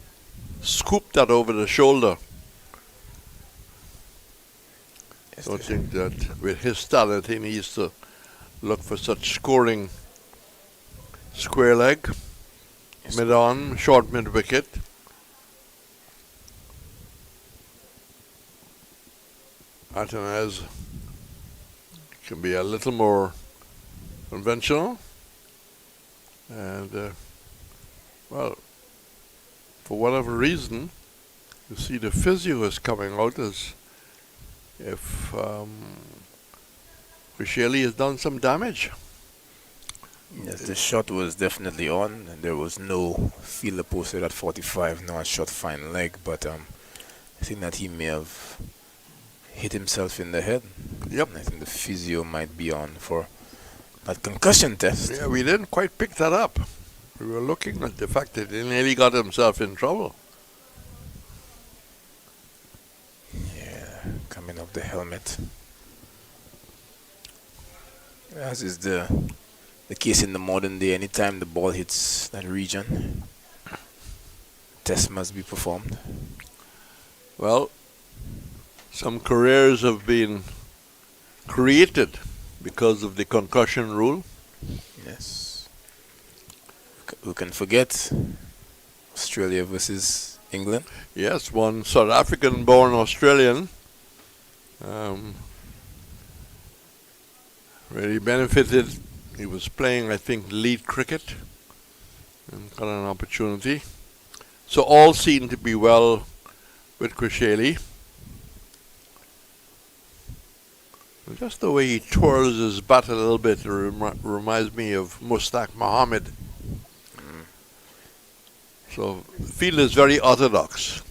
scoop that over the shoulder. I don't think that with his talent he needs to look for such scoring. Square leg, mid-on, short mid-wicket. Martinez can be a little more conventional. And, well, for whatever reason, you see the physio is coming out as if Richeli has done some damage. Yes, the shot was definitely on, and there was no fielder posted at 45, no shot fine leg, but I think that he may have hit himself in the head. Yep. And I think the physio might be on for that concussion test. Yeah, we didn't quite pick that up. We were looking at the fact that he nearly got himself in trouble. Yeah, coming off the helmet. As is the case in the modern day, anytime the ball hits that region, test must be performed. Well, some careers have been created because of the concussion rule. Yes. Who can forget Australia versus England? Yes, one South African-born Australian really benefited. He was playing, I think, lead cricket and got an opportunity. So all seemed to be well with Krisheli. Just the way he twirls his bat a little bit reminds me of Mustaq Mohammed. So the field is very orthodox.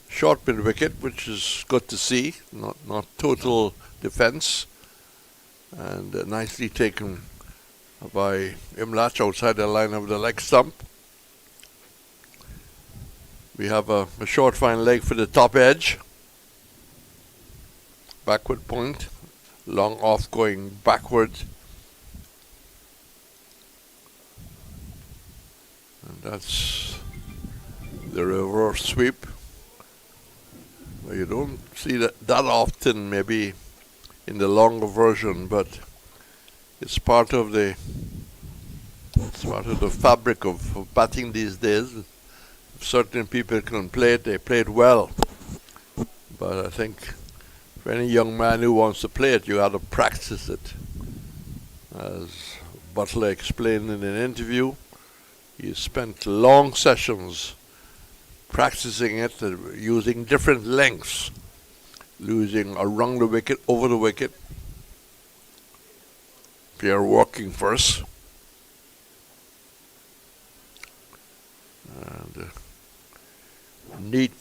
Short mid wicket, which is good to see, not total defense, and nicely taken by Imlach outside the line of the leg stump. We have a short fine leg for the top edge. Backward point. Long off going backwards. And that's the reverse sweep. Well, you don't see that often maybe in the longer version, but it's part of the fabric of batting these days. If certain people can play it, they play it well. But I think for any young man who wants to play it, you have to practice it. As Butler explained in an interview, he spent long sessions practicing it, using different lengths, losing around the wicket, over the wicket. Pierre walking first. And Neat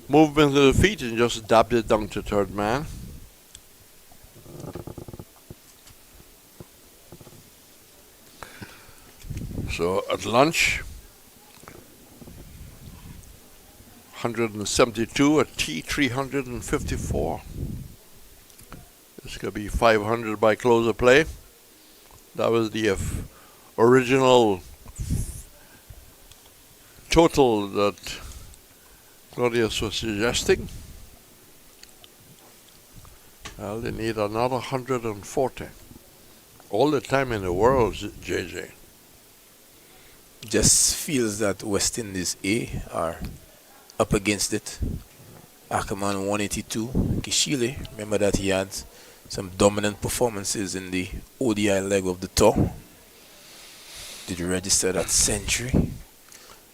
movement of the feet and just dabbed it down to third man. So at lunch, 172 at T354. This could be 500 by close of play. That was the original total that Claudius was suggesting. Well, they need another 140. All the time in the world, JJ. Just feels that West Indies A are up against it. Ackerman 182, Kishile, remember that he had some dominant performances in the ODI leg of the tour. Did register that century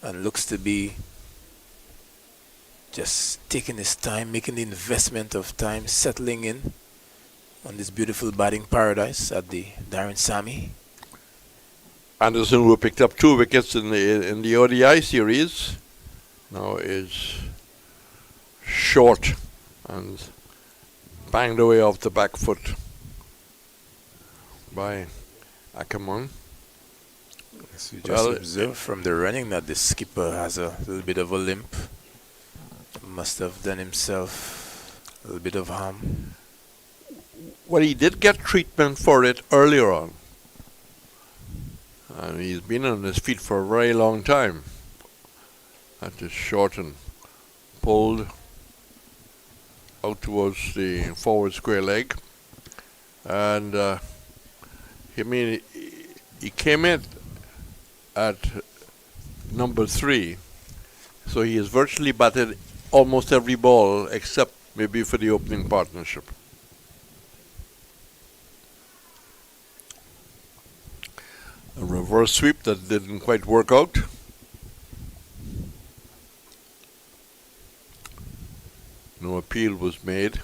and looks to be just taking his time, making the investment of time, settling in on this beautiful batting paradise at the Darren Sammy. Anderson, who picked up 2 wickets in the ODI series, now is short and banged away off the back foot by Ackerman. Yes, we just observed from the running that the skipper has a little bit of a limp. Must have done himself a little bit of harm. Well, he did get treatment for it earlier on. And he's been on his feet for a very long time. That is short and pulled out towards the forward square leg. And he came in at number 3. So he has virtually batted almost every ball except maybe for the opening partnership. A reverse sweep that didn't quite work out. No appeal was made.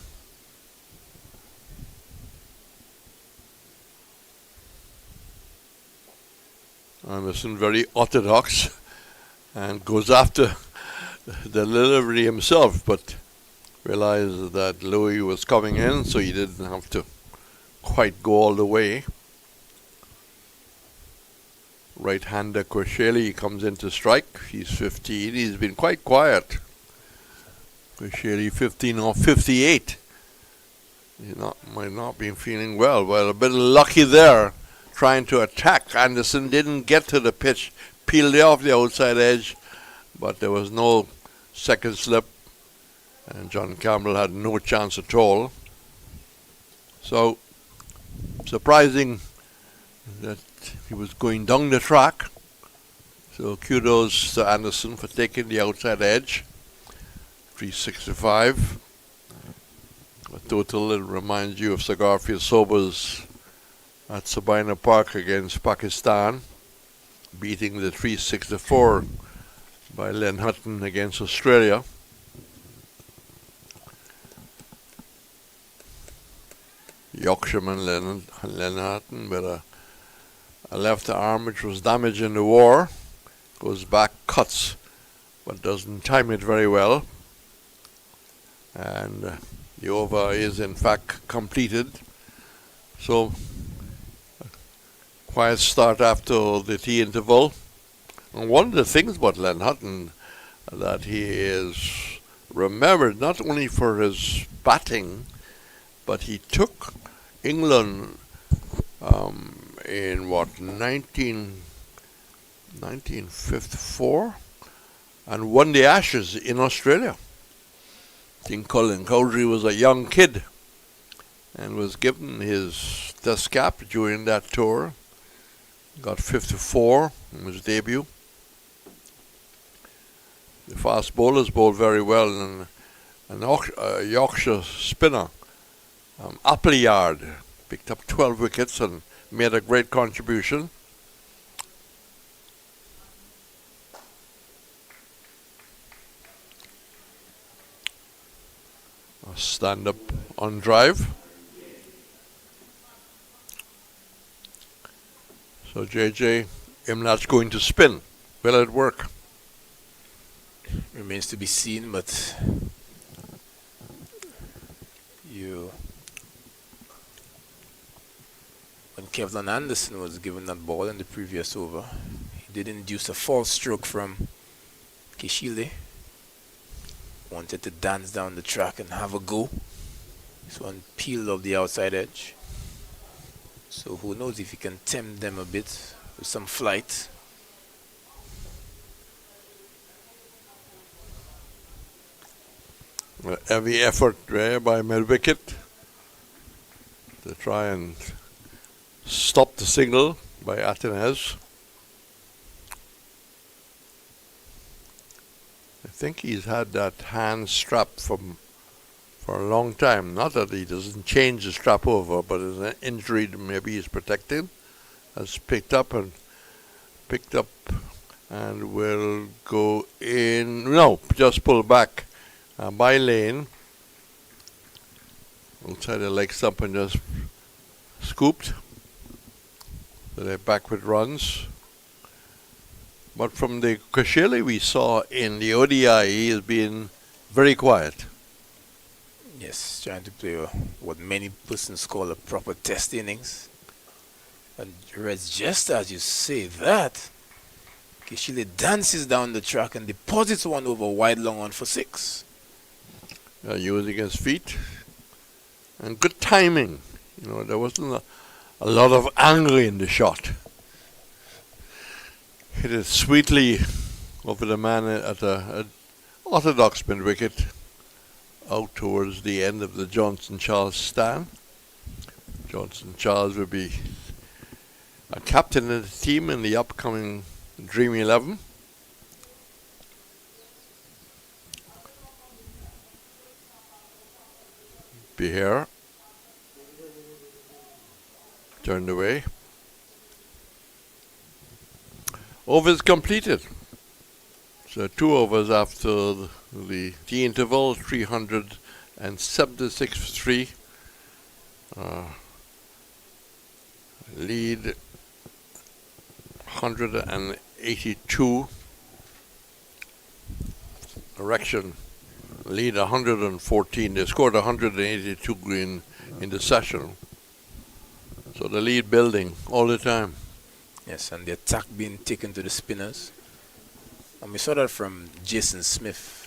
Anderson very orthodox and goes after the delivery himself, but realized that Louis was coming in, so he didn't have to quite go all the way. Right-hander Kwesheli comes in to strike. He's 15. He's been quite quiet. Kwesheli 15 off 58. He might not be feeling well. Well, a bit lucky there, trying to attack. Anderson didn't get to the pitch, peeled it off the outside edge, but there was no second slip, and John Campbell had no chance at all. So, surprising that he was going down the track. So kudos to Anderson for taking the outside edge. 365. A total that reminds you of Sagarfield Sobers at Sabina Park against Pakistan, beating the 364 by Len Hutton against Australia. Yorkshireman Len Hutton with a left arm which was damaged in the war, goes back, cuts, but doesn't time it very well. And the over is in fact completed. So, quiet start after the tea interval. And one of the things about Len Hutton that he is remembered not only for his batting, but he took England in 1954 and won the Ashes in Australia. I think Colin Cowdrey was a young kid and was given his test cap during that tour. Got 54 in his debut. The fast bowlers bowled very well, and a Yorkshire spinner, Appleyard, picked up 12 wickets and made a great contribution. A stand-up on drive. So JJ, Imlat's going to spin. Will it work? remains to be seen, but when Kevlin Anderson was given that ball in the previous over, he did induce a false stroke from Kishile. Wanted to dance down the track and have a go. This one peeled off the outside edge. So who knows if he can tempt them a bit with some flight. Heavy effort there by mid-wicket to try and stop the signal by Atenes. I think he's had that hand strap for a long time. Not that he doesn't change the strap over, but it's an injury that maybe he's protecting. Has picked up and will go in. No, just pull back by lane. Outside the leg stump and just scooped. So they're back with runs. But from the Kishile we saw in the ODI, he has been very quiet. Yes, trying to play what many persons call a proper test innings. And Reds, just as you say that, Kishile dances down the track and deposits one over wide long on for 6. Using his feet. And good timing. You know, there wasn't a lot of anger in the shot. Hit it sweetly over the man at a orthodox mid wicket out towards the end of the Johnson Charles stand. Johnson Charles will be a captain of the team in the upcoming Dream 11. Be here. Turned away. Overs completed. So 2 overs after the tea interval, 376 for 3. Lead 182. Erection lead 114. They scored 182 in the session. So the lead building all the time. Yes, and the attack being taken to the spinners. And we saw that from Jason Smith.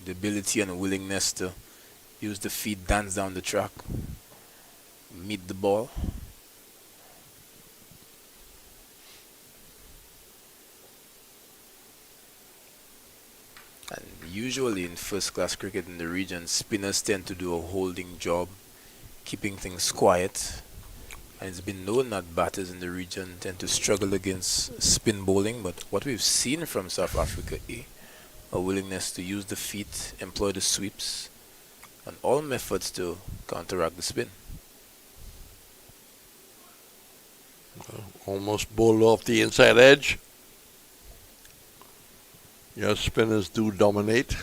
The ability and willingness to use the feet, dance down the track, meet the ball. And usually in first class cricket in the region, spinners tend to do a holding job, keeping things quiet. And it's been known that batters in the region tend to struggle against spin bowling, but what we've seen from South Africa, a willingness to use the feet, employ the sweeps, and all methods to counteract the spin. Almost bowled off the inside edge. Yes, spinners do dominate.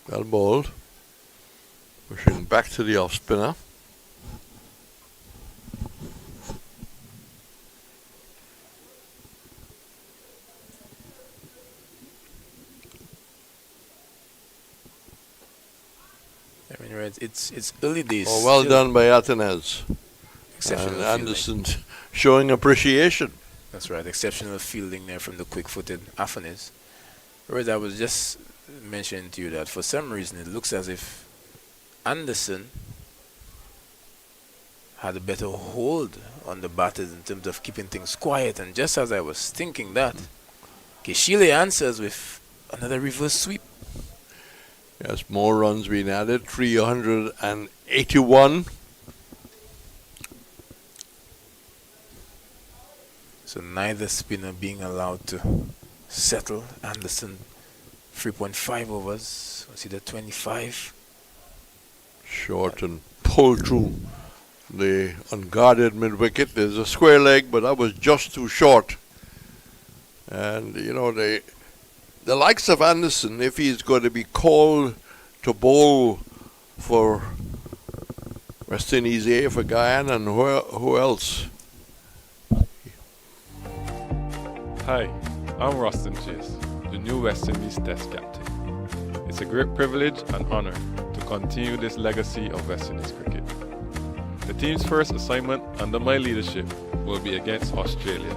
Well bowled. Pushing back to the off spinner. I mean, right, it's early days. Oh, well done by Atenes. Exceptional And fielding. Anderson showing appreciation. That's right, exceptional fielding there from the quick-footed Afanis. Whereas I was just mentioning to you that for some reason it looks as if Anderson had a better hold on the batters in terms of keeping things quiet. And just as I was thinking that, Kishile answers with another reverse sweep. Yes, more runs being added. 381. So neither spinner being allowed to settle. Anderson 3.5 overs. Was it the 25? Short and pulled through the unguarded mid-wicket. There's a square leg, but that was just too short. And, you know, the likes of Anderson, if he's going to be called to bowl for West Indies A, for Guyana, and who else, Hi, I'm Rustin Chase, the new West Indies Test captain. It's a great privilege and honor to continue this legacy of West Indies cricket. The team's first assignment under my leadership will be against Australia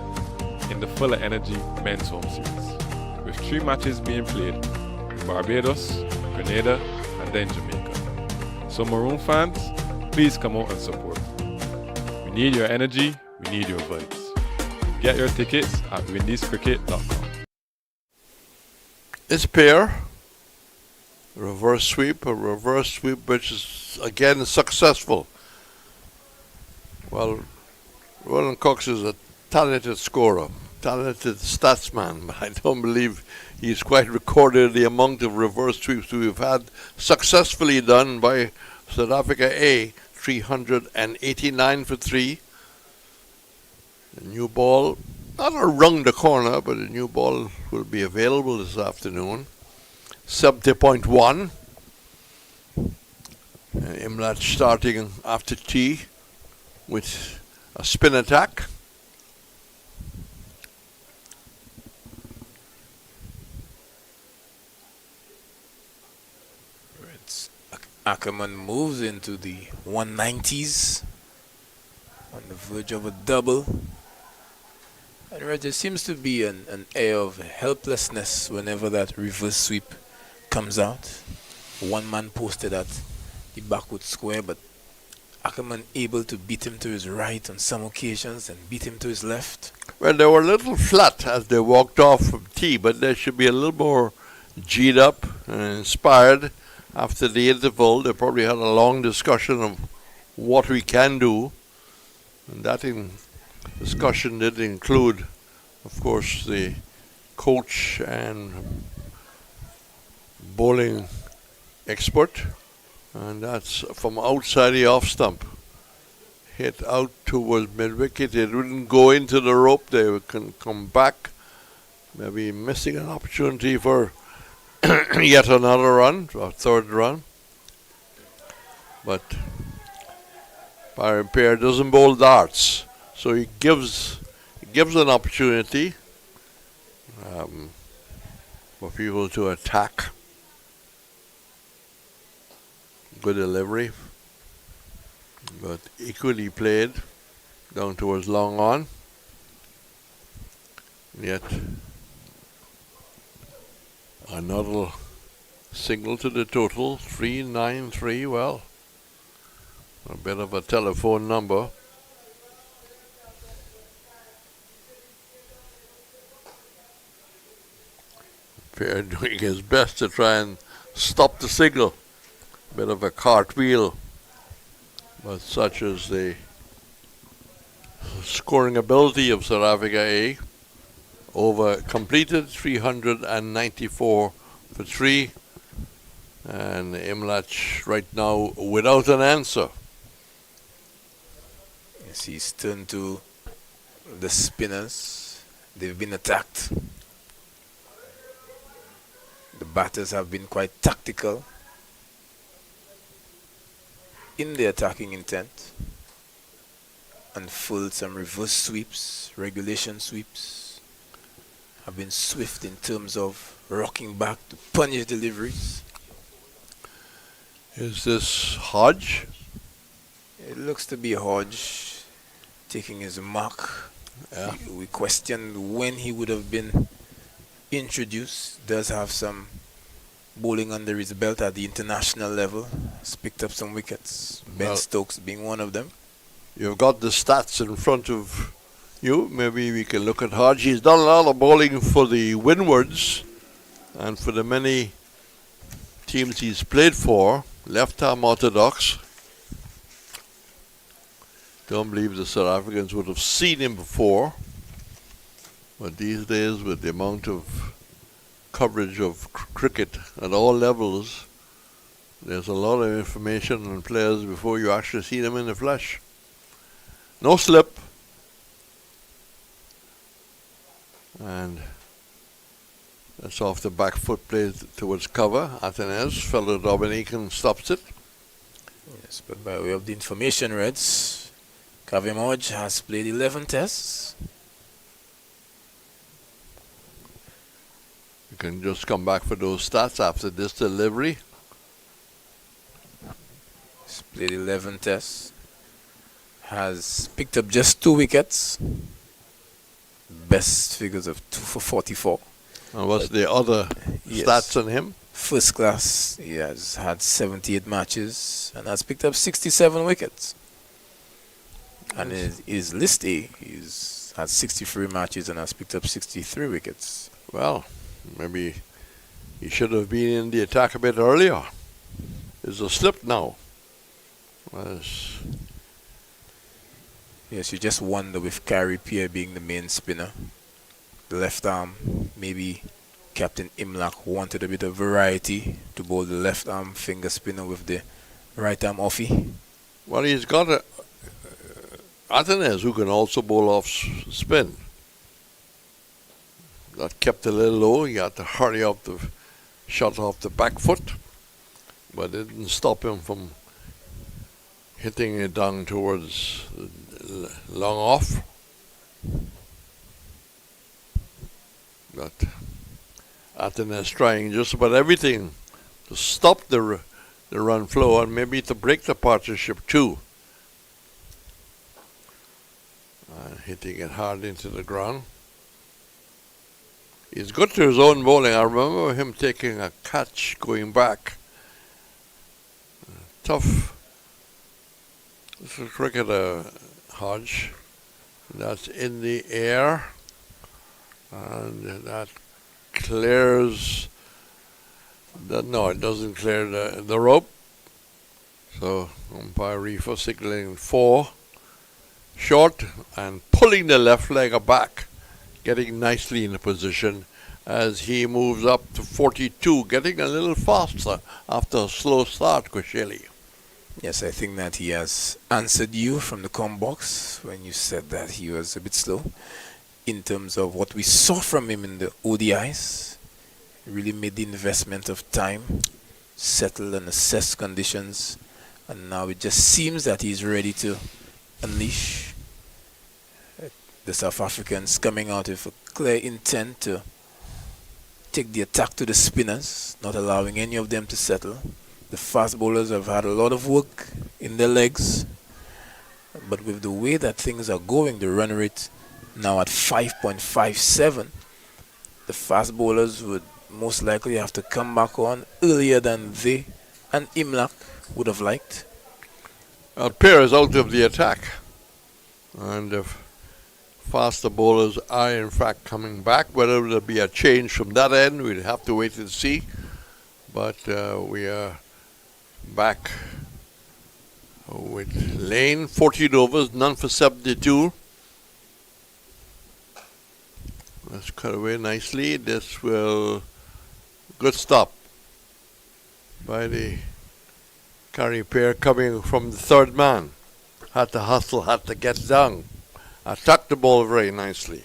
in the Fuller Energy Men's Home Series, with 3 matches being played in Barbados, Grenada, and then Jamaica. So Maroon fans, please come out and support. We need your energy, we need your vibes. Get your tickets at windiescricket.com. This pair, a reverse sweep which is again successful. Well, Roland Cox is a talented scorer, talented statsman, but I don't believe he's quite recorded the amount of reverse sweeps we've had successfully done by South Africa A, 389 for 3. The new ball, not around the corner, but a new ball will be available this afternoon. 70.1. Imlat starting after tea with a spin attack. Ackerman moves into the 190s on the verge of a double. And there seems to be an air of helplessness whenever that reverse sweep comes out. One man posted at the backward square, but Ackerman able to beat him to his right on some occasions and beat him to his left. Well, they were a little flat as they walked off from tee, but they should be a little more G'd up and inspired after the interval. They probably had a long discussion of what we can do. And that discussion did include, of course, the coach and bowling expert. And that's from outside the off stump. Hit out towards mid-wicket. They didn't go into the rope. They can come back. Maybe missing an opportunity for yet another run, a third run. But Byron Pear doesn't bowl darts. So he gives an opportunity for people to attack. Good delivery, but equally played down towards long on. Yet another single to the total, 393. Well, a bit of a telephone number. Fair doing his best to try and stop the signal. Bit of a cartwheel, but such is the scoring ability of South Africa A. Over completed 394 for 3, and Imlach right now without an answer. Yes, he's turned to the spinners. They've been attacked. The batters have been quite tactical in the attacking intent, unfurled some reverse sweeps, regulation sweeps, have been swift in terms of rocking back to punish deliveries. Is this Hodge? It looks to be Hodge taking his mark. Yeah. We questioned when he would have been introduced. Does have some bowling under his belt at the international level. Has picked up some wickets. Ben Stokes being one of them. You've got the stats in front of you. Maybe we can look at Hodge. He's done a lot of bowling for the Windwards and for the many teams he's played for. Left-arm orthodox. Don't believe the South Africans would have seen him before. But these days, with the amount of coverage of cricket at all levels, there's a lot of information on players before you actually see them in the flesh. No slip. And that's off the back foot, played towards cover. Atenes, fellow Dominican, stops it. Yes, but by way of the information, Reds, Kavim Hodge has played 11 tests. can just come back for those stats after this delivery. He's played 11 tests. Has picked up just 2 wickets. Best figures of 2 for 44. And what's the other Yes. stats on him? First class, he has had 78 matches and has picked up 67 wickets. And his list A, he's had 63 matches and has picked up 63 wickets. Well, maybe he should have been in the attack a bit earlier. It's a slip now. Yes, you just wonder with Carey Pierre being the main spinner, the left arm, maybe Captain Imlach wanted a bit of variety to bowl the left arm finger spinner with the right arm offie. Well, he's got a Atenes who can also bowl off spin. That kept a little low. He had to hurry up the shot off the back foot, but it didn't stop him from hitting it down towards long off. But Atenes trying just about everything to stop the run flow and maybe to break the partnership too. Hitting it hard into the ground. He's good to his own bowling. I remember him taking a catch going back. Tough. This is cricketer, Hodge. That's in the air. And that clears no, it doesn't clear the rope. So umpire Reefer signaling 4. Short and pulling the left leg back, getting nicely in the position as he moves up to 42, getting a little faster after a slow start, Kosheli. Yes, I think that he has answered you from the com box when you said that he was a bit slow in terms of what we saw from him in the ODIs. He really made the investment of time, settle and assess conditions, and now it just seems that he's ready to unleash. The South Africans coming out with a clear intent to take the attack to the spinners, not allowing any of them to settle. The fast bowlers have had a lot of work in their legs, but with the way that things are going, the run rate now at 5.57, the fast bowlers would most likely have to come back on earlier than they and Imlach would have liked. Pierre is out of the attack, and if faster bowlers are in fact coming back, whether there'll be a change from that end, we'll have to wait and see. But we are back with Lane, 14 overs, none for 72. Let's cut away nicely. This will, good stop by the Carey Pierre coming from the third man. Had to hustle, had to get down. Attacked the ball very nicely.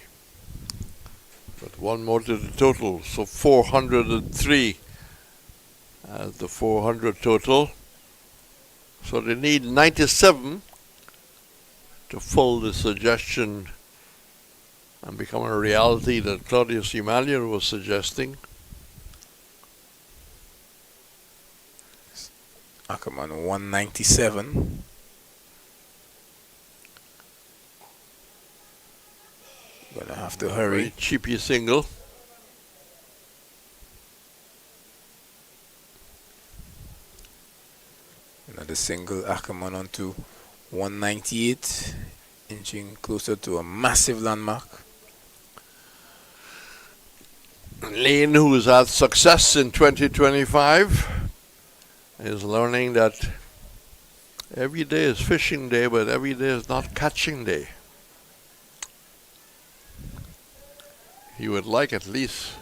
But one more to the total, so 403 as the 400 total. So they need 97 to full the suggestion and become a reality that Claudius Emalian was suggesting. Ackerman 197. Gonna have to hurry. Very cheapy single. Another single, Ackerman on to 198, inching closer to a massive landmark. Lane, who's had success in 2025, is learning that every day is fishing day, but every day is not catching day. He would like at least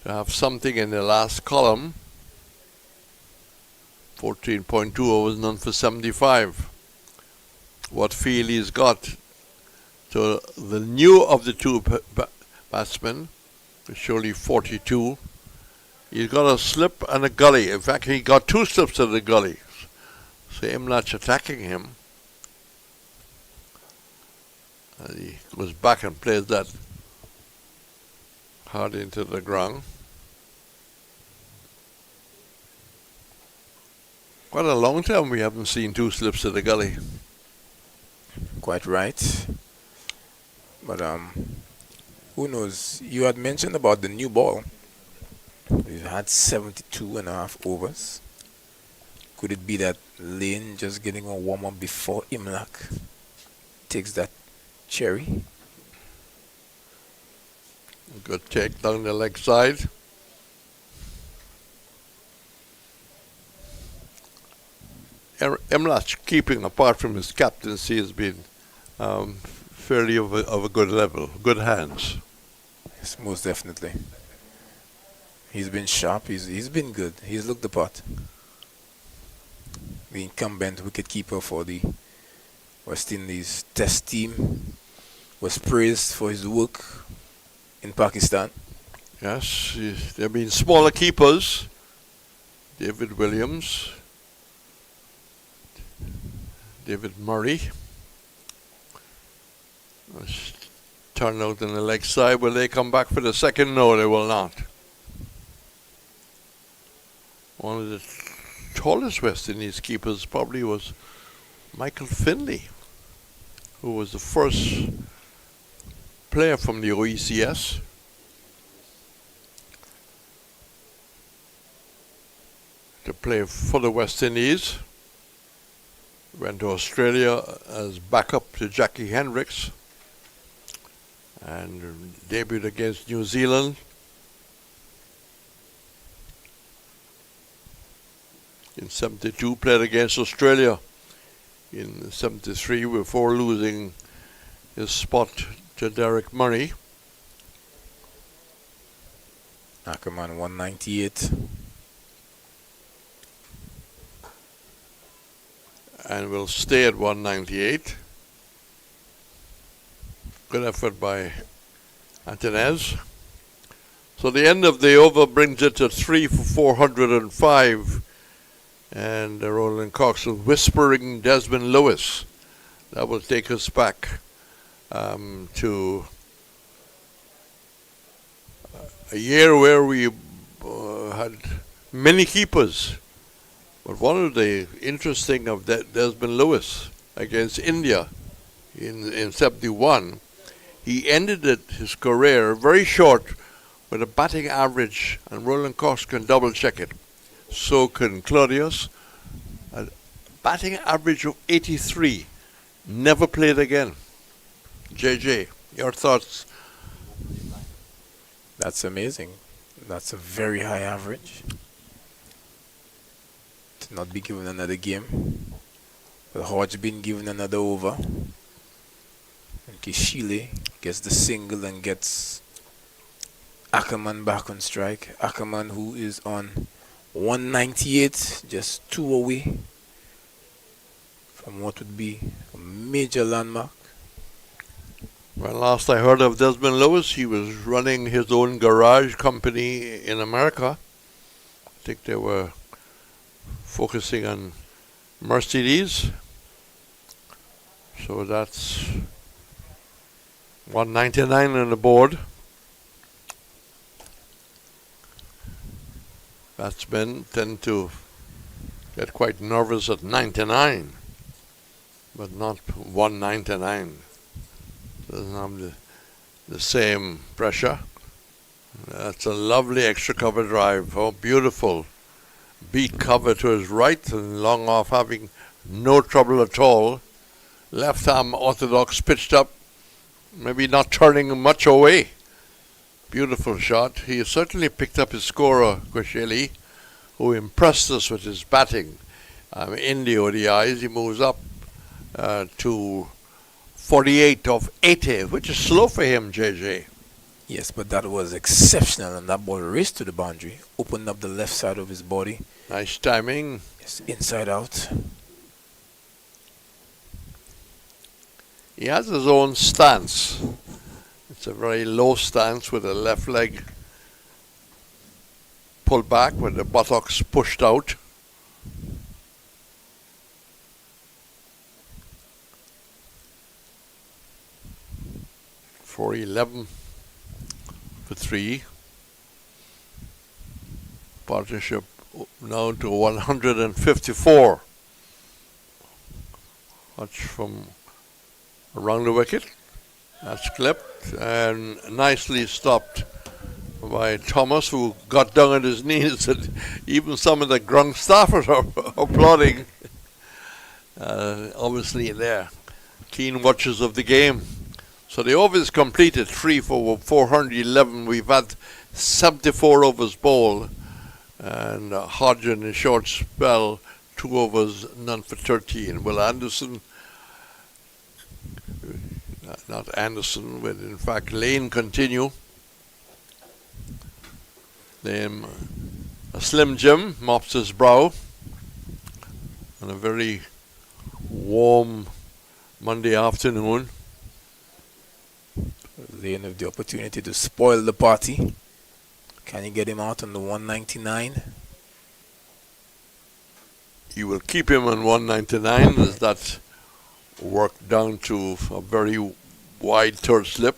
to have something in the last column. 14.2 overs, none for 75. What feel he's got to the new of the two batsmen, surely 42. He's got a slip and a gully. In fact, he got 2 slips at the gully. So Imlach attacking him. And he goes back and plays that hard into the ground. Quite a long time we haven't seen two slips of the gully. Quite right. But who knows? You had mentioned about the new ball. We've had 72.5 overs. Could it be that Lane just getting a warm-up before Imlak takes that cherry? Good take down the leg side. Imlak's keeping, apart from his captaincy, has been fairly of a good level, good hands. Yes, most definitely. He's been sharp. He's been good. He's looked the part. The incumbent wicketkeeper for the West Indies Test team was praised for his work in Pakistan. Yes, there have been smaller keepers. David Williams, David Murray. Turn out on the leg side. Will they come back for the second? No, they will not. One of the tallest West Indies keepers probably was Michael Finley, who was the first player from the OECS. To play for the West Indies. Went to Australia as backup to Jackie Hendricks and debuted against New Zealand. In 72, played against Australia in 73 before losing his spot to Derek Murray. Ackerman 198. And will stay at 198. Good effort by Antonez. So the end of the over brings it to 3 for 405. And Roland Cox is whispering Desmond Lewis. That will take us back to a year where we had many keepers. But one of the interesting of that Desmond Lewis against India in 71, he ended his career very short with a batting average, and Roland Cox can double check it. So can Claudius. A batting average of 83. Never played again. JJ, your thoughts? That's amazing. That's a very high average. To not be given another game. But Hodge been given another over. And Kishile gets the single and gets Ackerman back on strike. Ackerman, who is on 198, just 2 away from what would be a major landmark. Well, last I heard of Desmond Lewis, he was running his own garage company in America. I think they were focusing on Mercedes. So that's 199 on the board. Batsmen tend to get quite nervous at 99, but not 199. Doesn't have the same pressure. That's a lovely extra cover drive. Oh, beautiful. Beat cover to his right and long off, having no trouble at all. Left arm orthodox pitched up, maybe not turning much away. Beautiful shot. He certainly picked up his scorer, Kwesheli, who impressed us with his batting. In the ODIs, he moves up to 48 of 80, which is slow for him, JJ. Yes, but that was exceptional, and that ball raced to the boundary, opened up the left side of his body. Nice timing. Yes, inside out. He has his own stance. It's a very low stance with the left leg pulled back with the buttocks pushed out. For 11. for 3. Partnership now to 154. Touch from around the wicket. That's clipped and nicely stopped by Thomas, who got down on his knees, and even some of the ground staffers are applauding. Obviously they're keen watchers of the game. So the overs completed, 3 for 411. We've had 74 overs bowled, and Hodge in a short spell, 2 overs, none for 13. Will Anderson, not Anderson, but in fact Lane continue. Then a Slim Jim mops his brow on a very warm Monday afternoon. Lane have the opportunity to spoil the party. Can you get him out on the 199? You will keep him on 199 as that work down to a very wide third slip.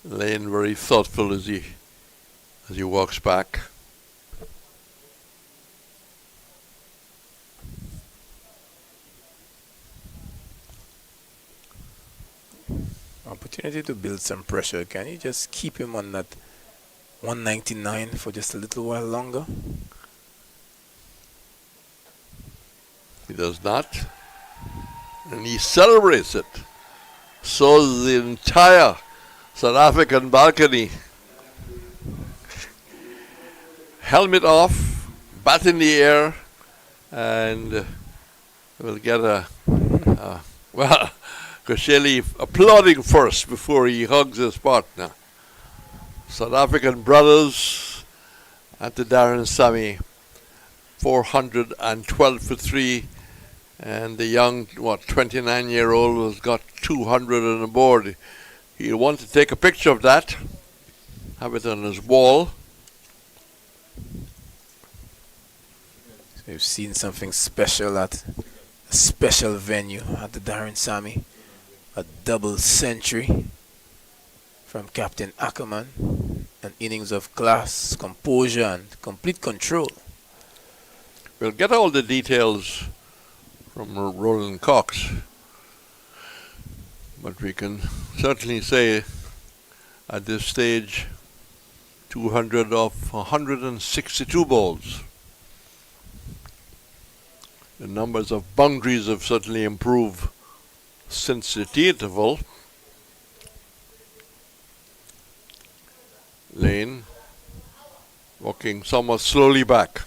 Lane very thoughtful as he walks back. Opportunity to build some pressure. Can you just keep him on that 199 for just a little while longer? He does not. And he celebrates it. So the entire South African balcony. Helmet off, bat in the air, and we'll get well, Kosheli applauding first before he hugs his partner. South African brothers at the Darren Sammy, 412 for 3, and the young, 29-year-old has got 200 on the board. He'll want to take a picture of that, have it on his wall. So we've seen something special at a special venue at the Darren Sammy. A double century from Captain Ackerman. An innings of class, composure, and complete control. We'll get all the details from Roland Cox, but we can certainly say at this stage 200 of 162 balls. The numbers of boundaries have certainly improved since the tea interval. Lane walking somewhat slowly back.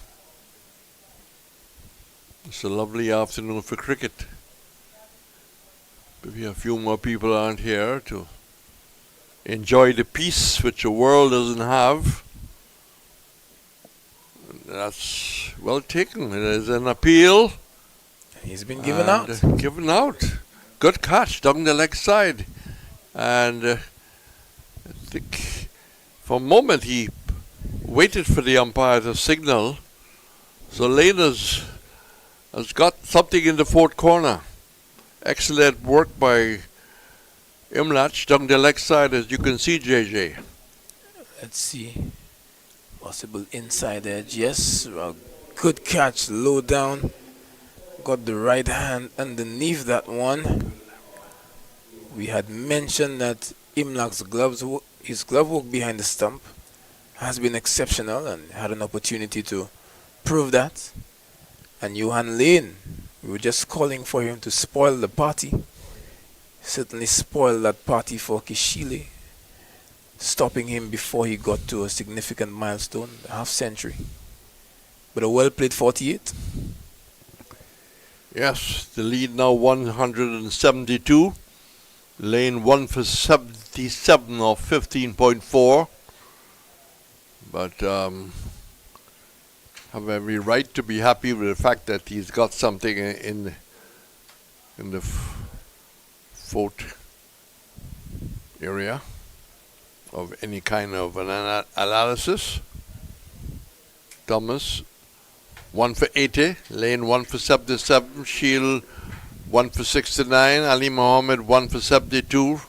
It's a lovely afternoon for cricket. Maybe a few more people aren't here to enjoy the peace which the world doesn't have. That's well taken. There's an appeal. He's been given out. Given out. Good catch down the leg side. And I think for a moment he waited for the umpire to signal. So Lane has got something in the fourth corner. Excellent work by Imlach down the leg side, as you can see, JJ. Let's see. Possible inside edge. Yes, a good catch, low down. Got the right hand underneath that one. We had mentioned that Imlach's his glove work behind the stump has been exceptional, and had an opportunity to prove that. And Johan Lane, we were just calling for him to spoil the party. Certainly spoiled that party for Kishile, stopping him before he got to a significant milestone, half century. But a well-played 48. Yes, the lead now 172. Lane 1 for 77 off 15.4. But have every right to be happy with the fact that he's got something in the fourth area of any kind of an analysis. Thomas 1 for 80, Lane 1 for 77, Shield 1 for 69. Ali Mohammed 1 for 72.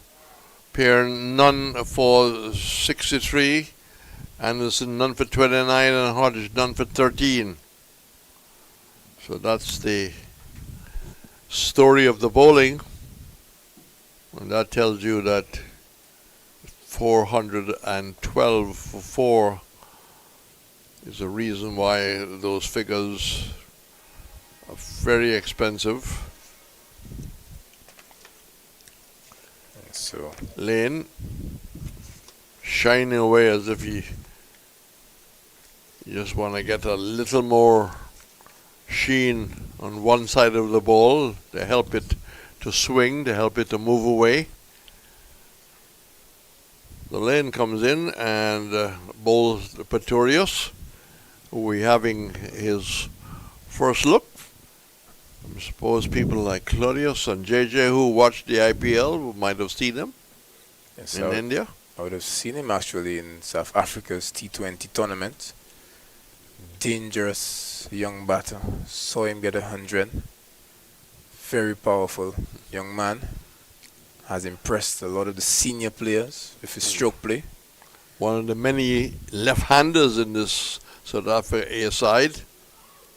Pair none for 63. Anderson none for 29 and Hodge none for 13. So that's the story of the bowling. And that tells you that 412 for 4 is a reason why those figures are very expensive. So Lane shining away as if you just want to get a little more sheen on one side of the ball to help it to swing, to help it to move away. The Lane comes in and bowls Pretorius, who we're having his first look. I suppose people like Claudius and JJ who watched the IPL might have seen him yes, in India. I would have seen him actually in South Africa's T20 tournament. Dangerous young batter. Saw him get 100. Very powerful young man. Has impressed a lot of the senior players with his stroke play. One of the many left-handers in this South Africa side.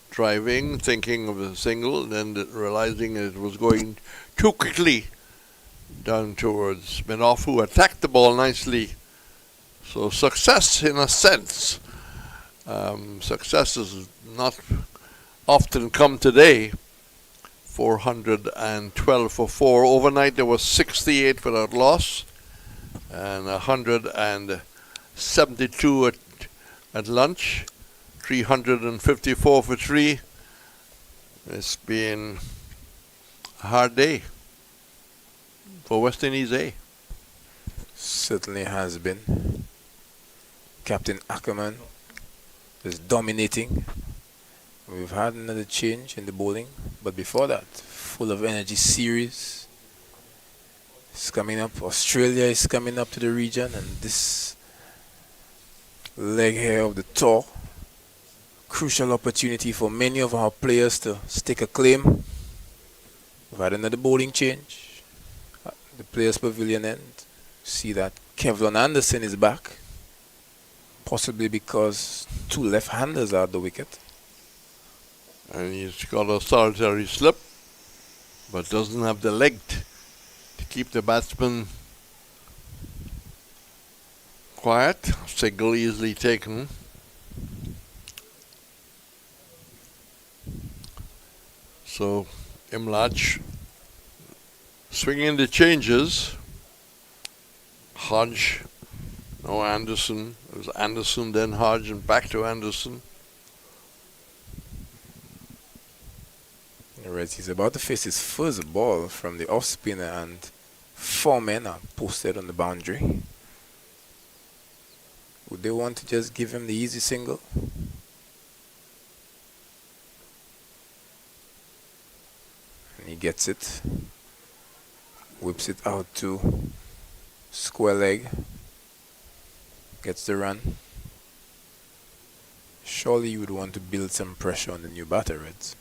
Driving, thinking of a single, then realizing it was going too quickly down towards Minoff, who attacked the ball nicely. So success in a sense. Success has not often come today. 412 for 4. Overnight there was 68 without loss and 172 at lunch. 354 for 3. It's been a hard day for West Indies A. Certainly has been. Captain Ackerman is dominating. We've had another change in the bowling, but before that, full of energy series is coming up. Australia is coming up to the region, and this leg here of the tour, crucial opportunity for many of our players to stake a claim. We've had another bowling change at the Players Pavilion end. See that Kevlon Anderson is back, possibly because 2 left-handers are at the wicket. And he's got a solitary slip, but doesn't have the leg to keep the batsman quiet. Single easily taken. So Imlach swinging the changes. Hodge, no Anderson. It was Anderson, then Hodge, and back to Anderson. Alright, he's about to face his first ball from the off spinner, and 4 men are posted on the boundary. Would they want to just give him the easy single? And he gets it, whips it out to square leg, gets the run. Surely you would want to build some pressure on the new batter, Reds.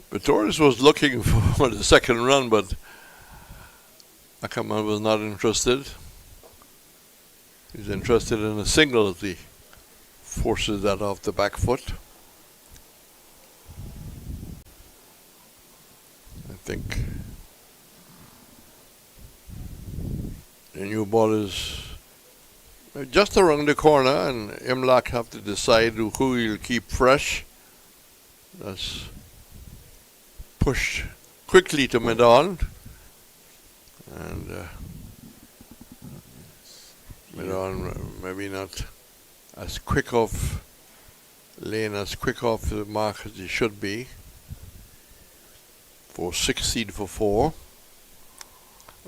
Pretorius was looking for the second run, but Ackerman was not interested. He's interested in a single as he forces that off the back foot. I think the new ball is just around the corner, and Imlach have to decide who he'll keep fresh. That's pushed quickly to mid-on, and mid-on maybe not as quick off lane, as quick off the mark as he should be. For 16 for 4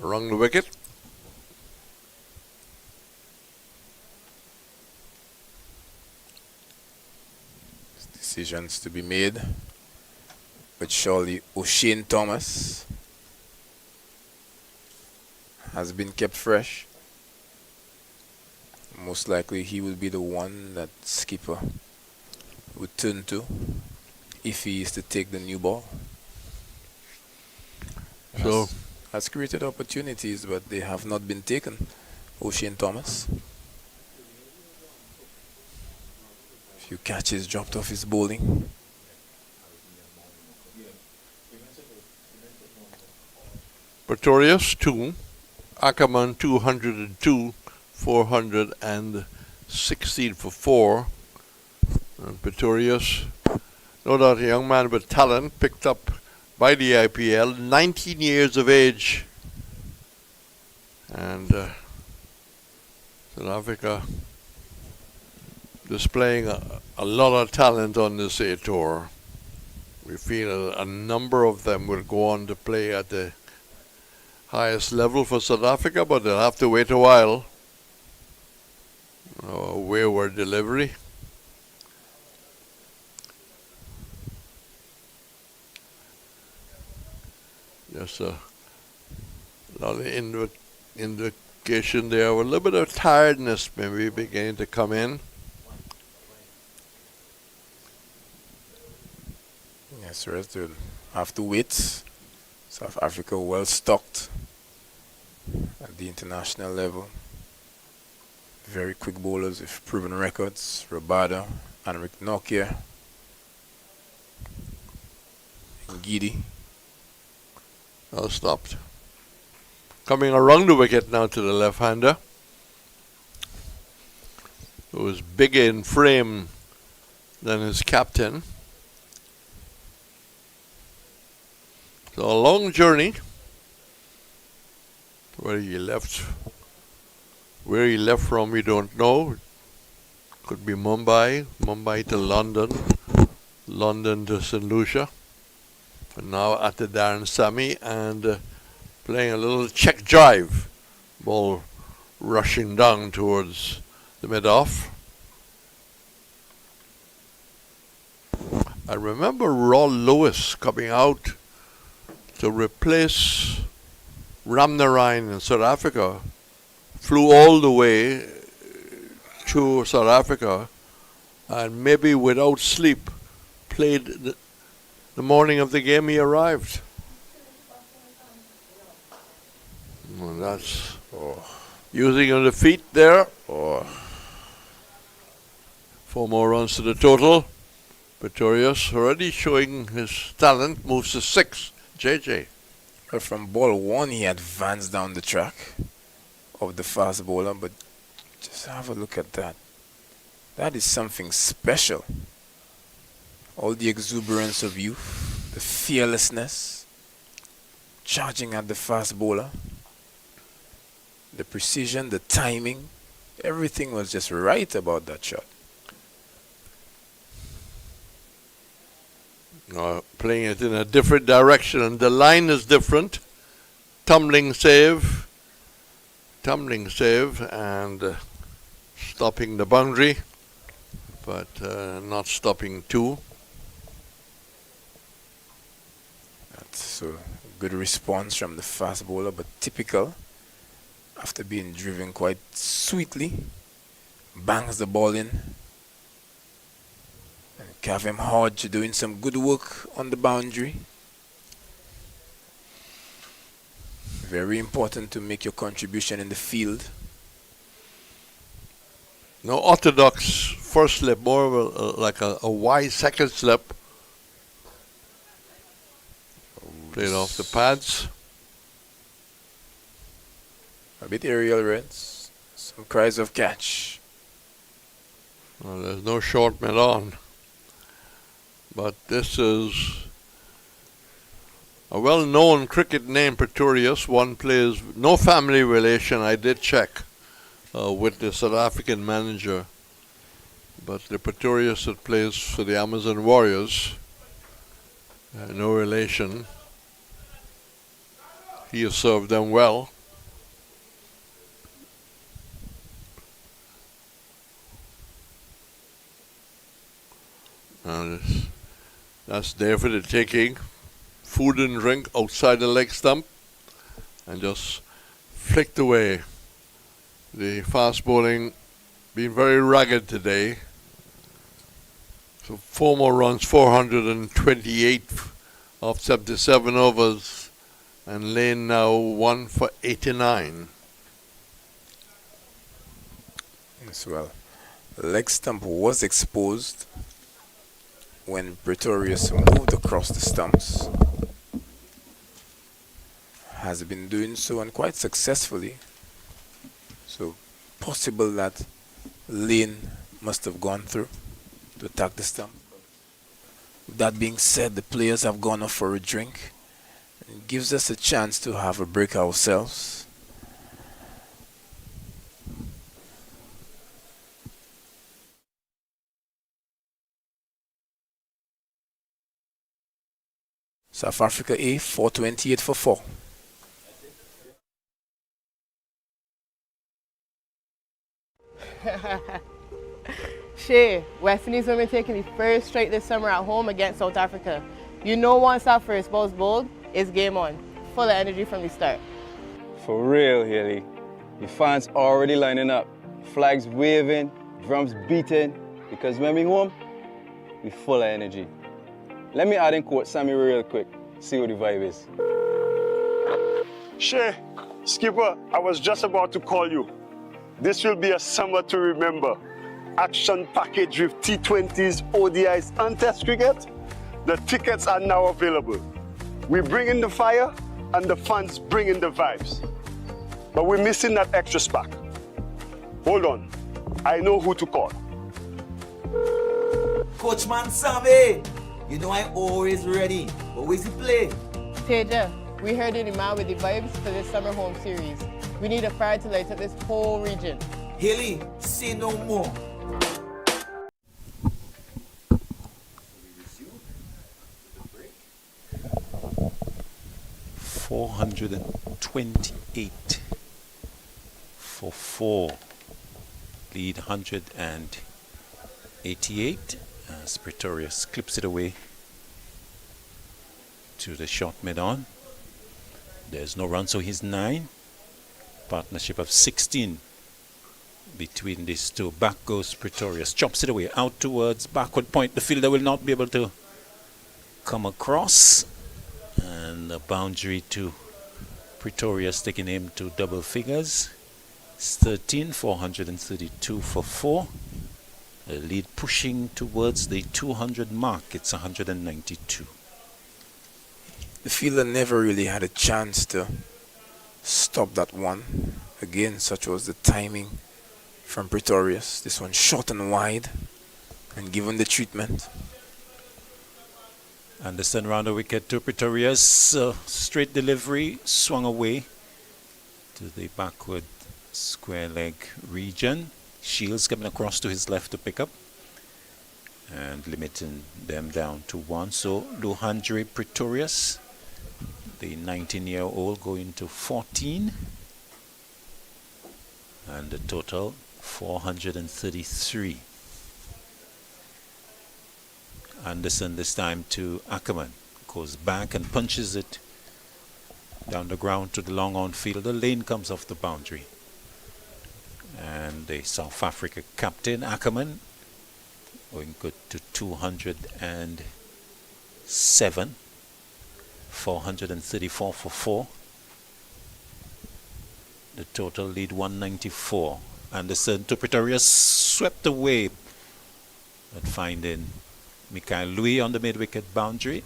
around the wicket. Decisions to be made, but surely O'Shane Thomas has been kept fresh. Most likely he will be the one that skipper would turn to if he is to take the new ball. So Has created opportunities, but they have not been taken. O'Shane Thomas. Few catches dropped off his bowling. Pretorius 2, Ackerman 202, 416 for 4. And Pretorius, no doubt a young man with talent, picked up by the IPL, 19 years of age. And South Africa displaying a lot of talent on this A tour. We feel a number of them will go on to play at the highest level for South Africa, but they'll have to wait a while. Wayward delivery. Just a lot of indication there. A little bit of tiredness maybe beginning to come in. Yes, rest will have to wait. South Africa well stocked at the international level. Very quick bowlers with proven records. Rabada, Anrik Nokia, Ngidi. Well stopped. Coming around the wicket now to the left-hander, who is bigger in frame than his captain. So a long journey. Where he left from we don't know. Could be Mumbai to London, London to St. Lucia. And now at the Darren Sammy and playing a little check drive. Ball rushing down towards the mid-off. I remember Raw Lewis coming out to replace Ramnarayan in South Africa. Flew all the way to South Africa and maybe without sleep played the morning of the game he arrived. Well, that's using on the feet there. 4 more runs to the total. Pretorius already showing his talent, moves to 6. JJ. Well, from ball 1 he advanced down the track of the fast bowler, but just have a look at that. That is something special. All the exuberance of youth, the fearlessness, charging at the fast bowler, the precision, the timing, everything was just right about that shot. Playing it in a different direction, and the line is different. Tumbling save, and stopping the boundary, but not stopping 2. That's a good response from the fast bowler, but typical. After being driven quite sweetly, bangs the ball in. And Kavem Hodge doing some good work on the boundary. Very important to make your contribution in the field. No orthodox first slip, more of like a wide second slip. Played off the pads. A bit aerial reds. Some cries of catch. Well, there's no short men on. But this is a well-known cricket name, Pretorius. One plays, no family relation, I did check with the South African manager. But the Pretorius that plays for the Amazon Warriors, no relation. He has served them well. And that's there for the taking. Food and drink outside the leg stump. And just flicked away. The fast bowling being very rugged today. So 4 more runs, 428 of 77 overs. And Lane now 1 for 89. Yes, well, leg stump was exposed when Pretorius moved across the stumps. Has been doing so and quite successfully. So possible that Lane must have gone through to attack the stump. With that being said, the players have gone off for a drink. It gives us a chance to have a break ourselves. South Africa A, 428 for 4. Shay, West Indies women taking the first straight this summer at home against South Africa. You know once that first ball's bowled, it's game on. Full of energy from the start. For real, Haley. The fans already lining up. Flags waving, drums beating. Because when we home, we full of energy. Let me add in quote Sammy real quick. See what the vibe is. Shay, skipper, I was just about to call you. This will be a summer to remember. Action package with T20s, ODIs, and Test cricket. The tickets are now available. We bring in the fire, and the fans bring in the vibes. But we're missing that extra spark. Hold on, I know who to call. Coachman Sammy, you know I'm always ready. But where's the play? Teja, we heard you're the man with the vibes for this summer home series. We need a fire to light up this whole region. Haley, say no more. 428 for 4. Lead 188 as Pretorius clips it away to the short mid-on. There's no run, so he's 9. Partnership of 16 between these two. Back goes Pretorius, chops it away out towards backward point. The fielder will not be able to come across, and the boundary to Pretorius taking him to double figures. It's 13, 432 for 4. The lead pushing towards the 200 mark. It's 192. The fielder never really had a chance to stop that one. Again, such was the timing from Pretorius. This one short and wide, and given the treatment. Anderson round the wicket to Pretorius. Straight delivery, swung away to the backward square leg region. Shields coming across to his left to pick up and limiting them down to 1. So Luhandre Pretorius, the 19-year-old, going to 14, and the total 433. Anderson this time to Ackerman, goes back and punches it down the ground to the long on fielder. Lane comes off the boundary, and the South Africa captain Ackerman going good to 207, 434 for 4. The total lead 194. Anderson to Pretorius, swept away, but finding Mikael Louis on the mid-wicket boundary.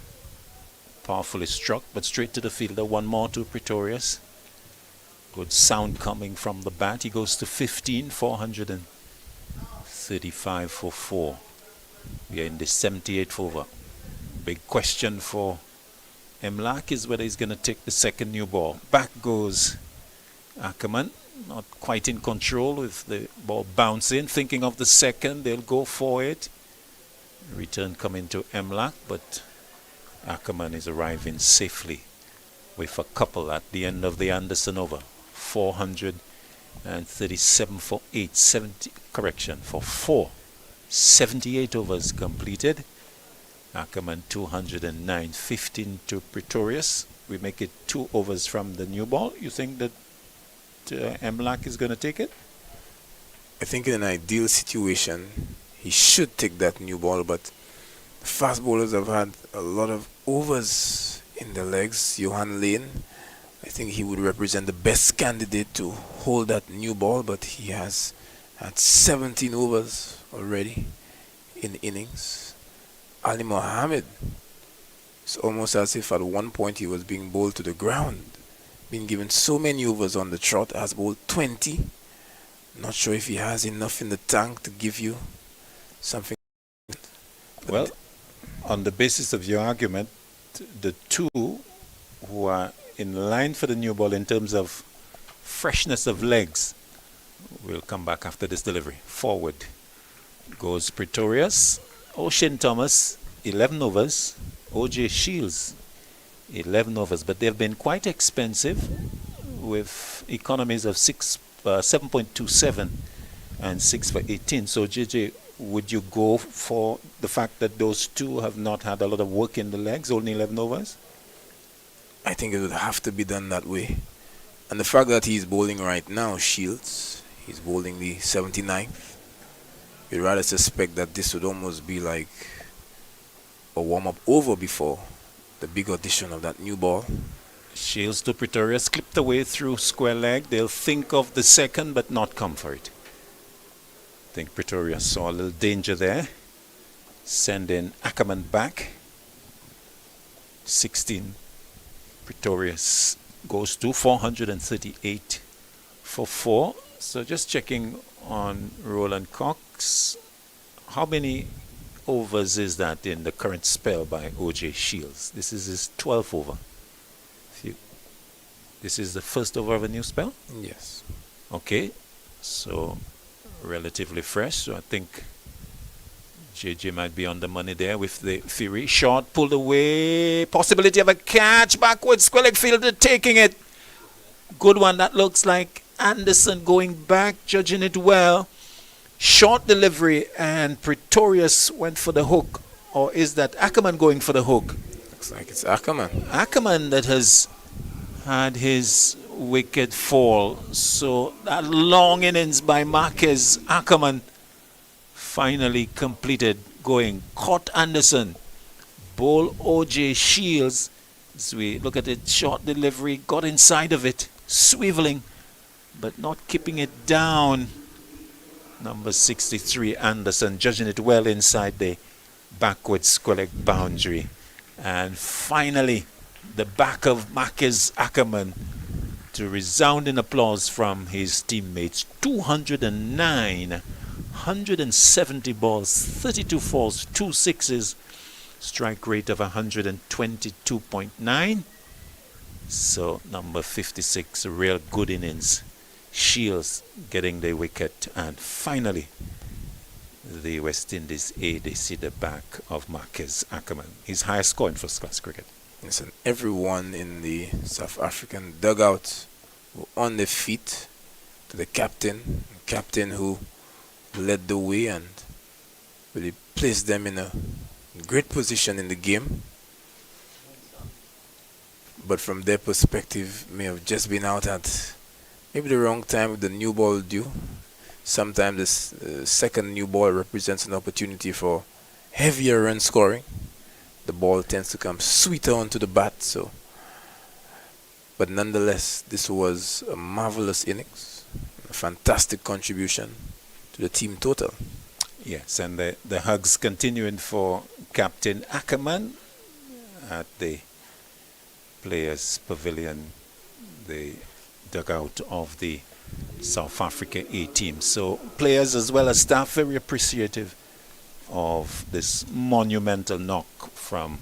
Powerfully struck, but straight to the fielder. One more to Pretorius. Good sound coming from the bat. He goes to 15, 435 for 4. We are in the 78th over. Big question for Emlak is whether he's going to take the second new ball. Back goes Ackerman, not quite in control with the ball bouncing. Thinking of the second, they'll go for it. Return coming to Emlak, but Ackerman is arriving safely with a couple at the end of the Anderson over. 437 for 8, 70, correction, for 4. 78 overs completed. Ackerman 209, 15 to Pretorius. We make it 2 overs from the new ball. You think that Emlak is going to take it? I think in an ideal situation, he should take that new ball, but fast bowlers have had a lot of overs in their legs. Johan Lane, I think he would represent the best candidate to hold that new ball, but he has had 17 overs already in innings. Ali Mohammed, it's almost as if at one point he was being bowled to the ground. Been given so many overs on the trot, has bowled 20. Not sure if he has enough in the tank to give you something. Well, on the basis of your argument, the two who are in line for the new ball in terms of freshness of legs will come back after this delivery. Forward goes Pretorius. O'Shane Thomas, 11 overs. O.J. Shields, 11 overs. But they've been quite expensive with economies of 7.27 and 6 for 18. So, JJ, would you go for the fact that those two have not had a lot of work in the legs, only 11 overs? I think it would have to be done that way. And the fact that he's bowling right now, Shields, he's bowling the 79th. You'd rather suspect that this would almost be like a warm-up over before the big audition of that new ball. Shields to Pretorius, clipped away through square leg. They'll think of the second but not come for it. I think Pretorius saw a little danger there. Sending Ackerman back. 16. Pretorius goes to 438 for 4. So just checking on Roland Cox. How many overs is that in the current spell by O.J. Shields? This is his 12th over. This is the first over of a new spell? Yes. Okay, so relatively fresh. So I think JJ might be on the money there with the Fury. Short pulled away. Possibility of a catch. Backwards. Squellick fielder taking it. Good one. That looks like Anderson going back, judging it well. Short delivery, and Pretorius went for the hook. Or is that Ackerman going for the hook? Looks like it's Ackerman. Ackerman that has had his wicket fall. So that long innings by Marquez Ackerman finally completed, going. Caught Anderson. Bowl O.J. Shields. As we look at it, short delivery, got inside of it, swiveling, but not keeping it down. Number 63, Anderson, judging it well inside the backward Squellick boundary. And finally, the back of Marquez Ackerman to resounding applause from his teammates. 209, 170 balls, 32 fours, 2 sixes, strike rate of 122.9. So number 56, a real good innings. Shields getting the wicket, and finally the West Indies A, they see the back of Marquez Ackerman, his highest score in first class cricket. Listen, everyone in the South African dugout were on their feet to the captain who led the way and really placed them in a great position in the game. But from their perspective, may have just been out at maybe the wrong time with the new ball due. Sometimes this second new ball represents an opportunity for heavier run scoring. The ball tends to come sweeter onto the bat. But nonetheless, this was a marvelous innings, a fantastic contribution to the team total. Yes, and the hugs continuing for Captain Ackerman at the Players Pavilion, the dugout of the South Africa A team. So players as well as staff very appreciative of this monumental knock from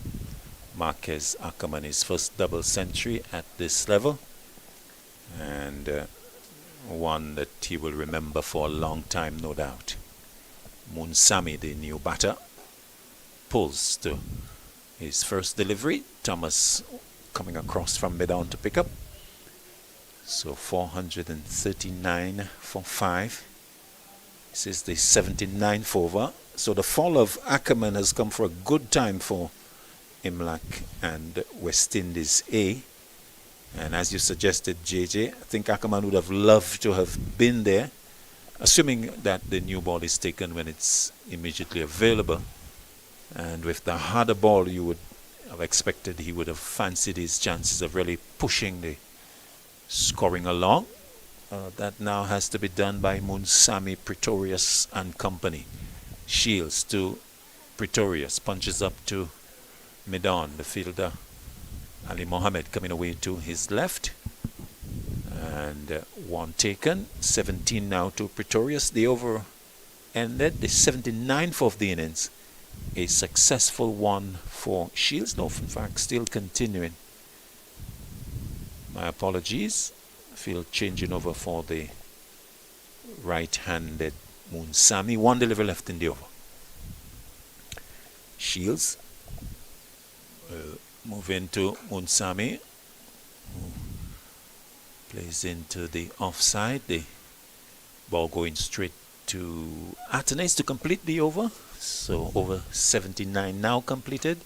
Marquez Ackerman, his first double century at this level, and one that he will remember for a long time, no doubt. Munsami, the new batter, pulls to his first delivery. Thomas coming across from mid-on to pick up. So 439 for 5. This is the 79th over. So the fall of Ackerman has come for a good time for Imlach and West Indies A. And as you suggested, JJ, I think Ackerman would have loved to have been there, assuming that the new ball is taken when it's immediately available. And with the harder ball, you would have expected he would have fancied his chances of really pushing the scoring along. That now has to be done by Munsami, Pretorius and company. Shields to Pretorius, punches up to mid-on. The fielder Ali Mohammed coming away to his left. And one taken. 17 now to Pretorius. The over ended the 79th of the innings. A successful one for Shields. No, in fact, still continuing. My apologies. Field changing over for the right-handed Munsami. One delivery left in the over. Shields will move into Munsami, who plays into the offside. The ball going straight to Athenaeus to complete the over. So over 79 now completed.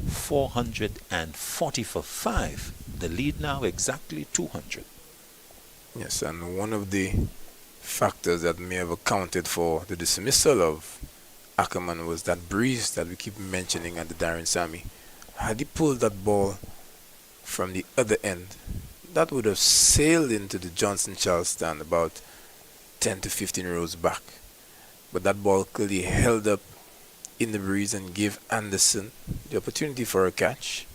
440 for 5. The lead now exactly 200. Yes, and one of the factors that may have accounted for the dismissal of Ackerman was that breeze that we keep mentioning at the Darren Sammy. Had he pulled that ball from the other end, that would have sailed into the Johnson Charles stand about 10 to 15 rows back. But that ball clearly held up in the breeze and gave Anderson the opportunity for a catch.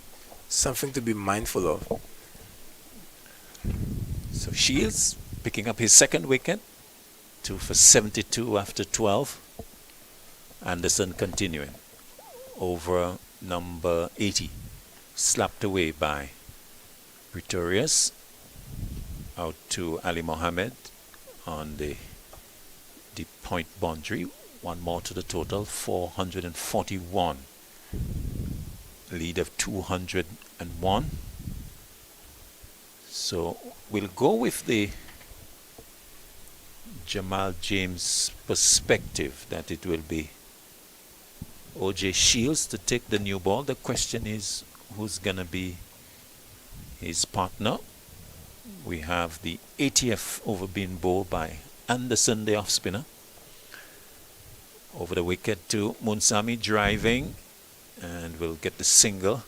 Something to be mindful of. So Shields picking up his second wicket. 2 for 72 after 12. Anderson continuing. Over number 80. Slapped away by Pretorius. Out to Ali Mohammed on the deep point boundary. One more to the total. 441. Lead of 201. So we'll go with the Jamal James perspective that it will be O.J. Shields to take the new ball. The question is who's going to be his partner. We have the 80th over being bowled by Anderson, the off spinner. Over the wicket to Munsami driving, and will get the single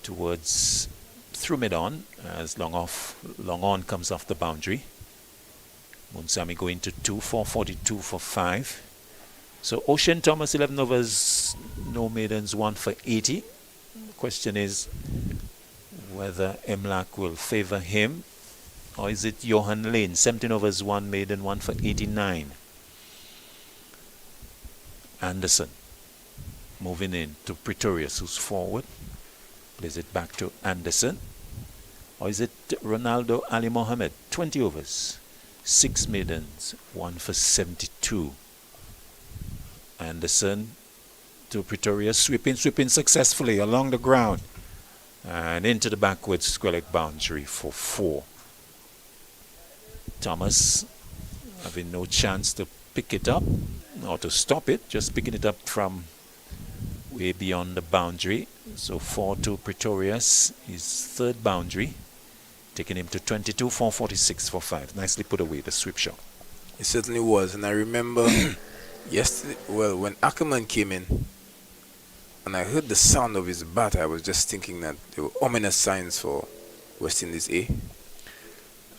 towards through mid-on as long on comes off the boundary. Munsami going to 2, 442 for 5. So Ocean Thomas 11 overs, no maidens, 1 for 80. The question is whether Emlak will favour him, or is it Johan Lane 17 overs, 1 maiden, 1 for 89. Anderson moving in to Pretorius, who's forward. Plays it back to Anderson. Or is it Ronaldo Ali Mohammed? 20 overs, 6 maidens, 1 for 72. Anderson to Pretorius, sweeping successfully along the ground and into the backward square leg boundary for 4. Thomas having no chance to pick it up or to stop it, just picking it up from way beyond the boundary. So 4 to Pretorius, his third boundary, taking him to 22, 446 for 5. Nicely put away, the sweep shot. It certainly was, and I remember yesterday, when Ackerman came in and I heard the sound of his bat, I was just thinking that there were ominous signs for West Indies A.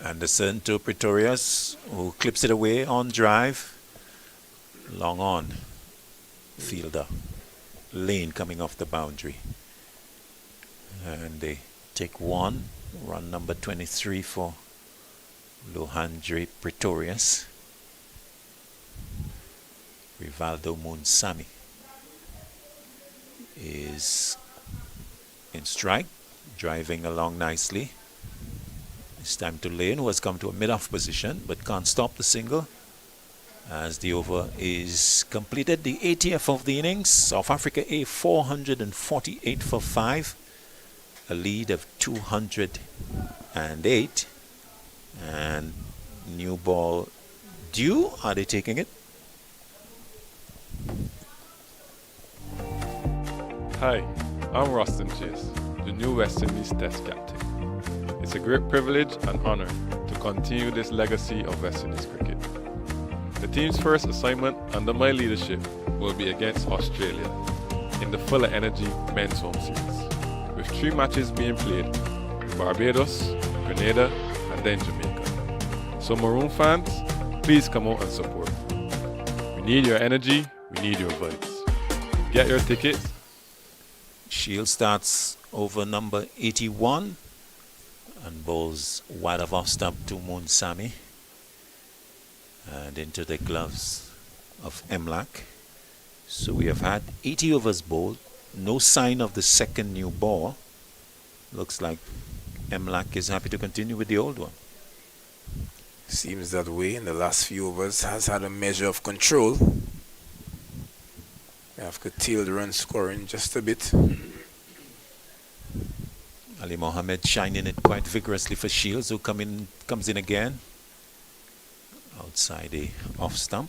Anderson to Pretorius, who clips it away on drive. Long on. Fielder. Lane coming off the boundary. And they take one. Run number 23 for Lohandre Pretorius. Rivaldo Munsami is in strike, driving along nicely. It's time to Lane, who has come to a mid-off position but can't stop the single as the over is completed. The 80th of the innings. South Africa A 448 for 5. A lead of 208. And new ball due. Are they taking it? Hi, I'm Rustin Chase, the new West Indies Test captain. It's a great privilege and honor to continue this legacy of West Indies cricket. The team's first assignment under my leadership will be against Australia. in the Full of Energy Men's Home Series, with 3 matches being played in Barbados, Grenada, and then Jamaica. So Maroon fans, please come out and support. We need your energy, we need your votes. Get your tickets. Shield starts over number 81 and bowls wide of off stump to Munsami and into the gloves of Emlak. So we have had 80 overs bowled, no sign of the second new ball. Looks like Emlak is happy to continue with the old one. Seems that way in the last few overs, has had a measure of control. They have curtailed run scoring just a bit. Ali Mohammed shining it quite vigorously for Shields, who comes in again outside the off stump.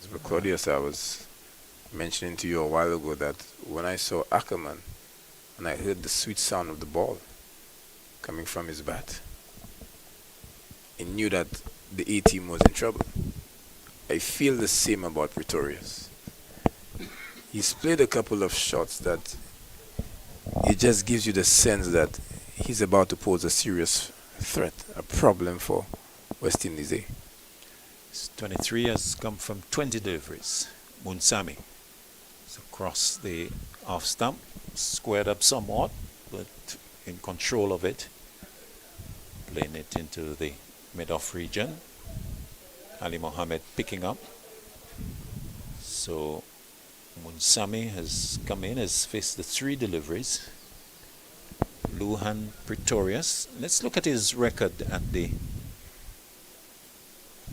But Claudius, I was mentioning to you a while ago that when I saw Ackerman and I heard the sweet sound of the ball coming from his bat, I knew that the A team was in trouble. I feel the same about Pretorius. He's played a couple of shots that it just gives you the sense that he's about to pose a serious threat, a problem for West Indies. 23 has come from 20 deliveries. Munsami is across the off stump, squared up somewhat, but in control of it, playing it into the mid-off region. Ali Mohammed picking up. So Munsami has come in, has faced the 3 deliveries. Luhan Pretorius. Let's look at his record at the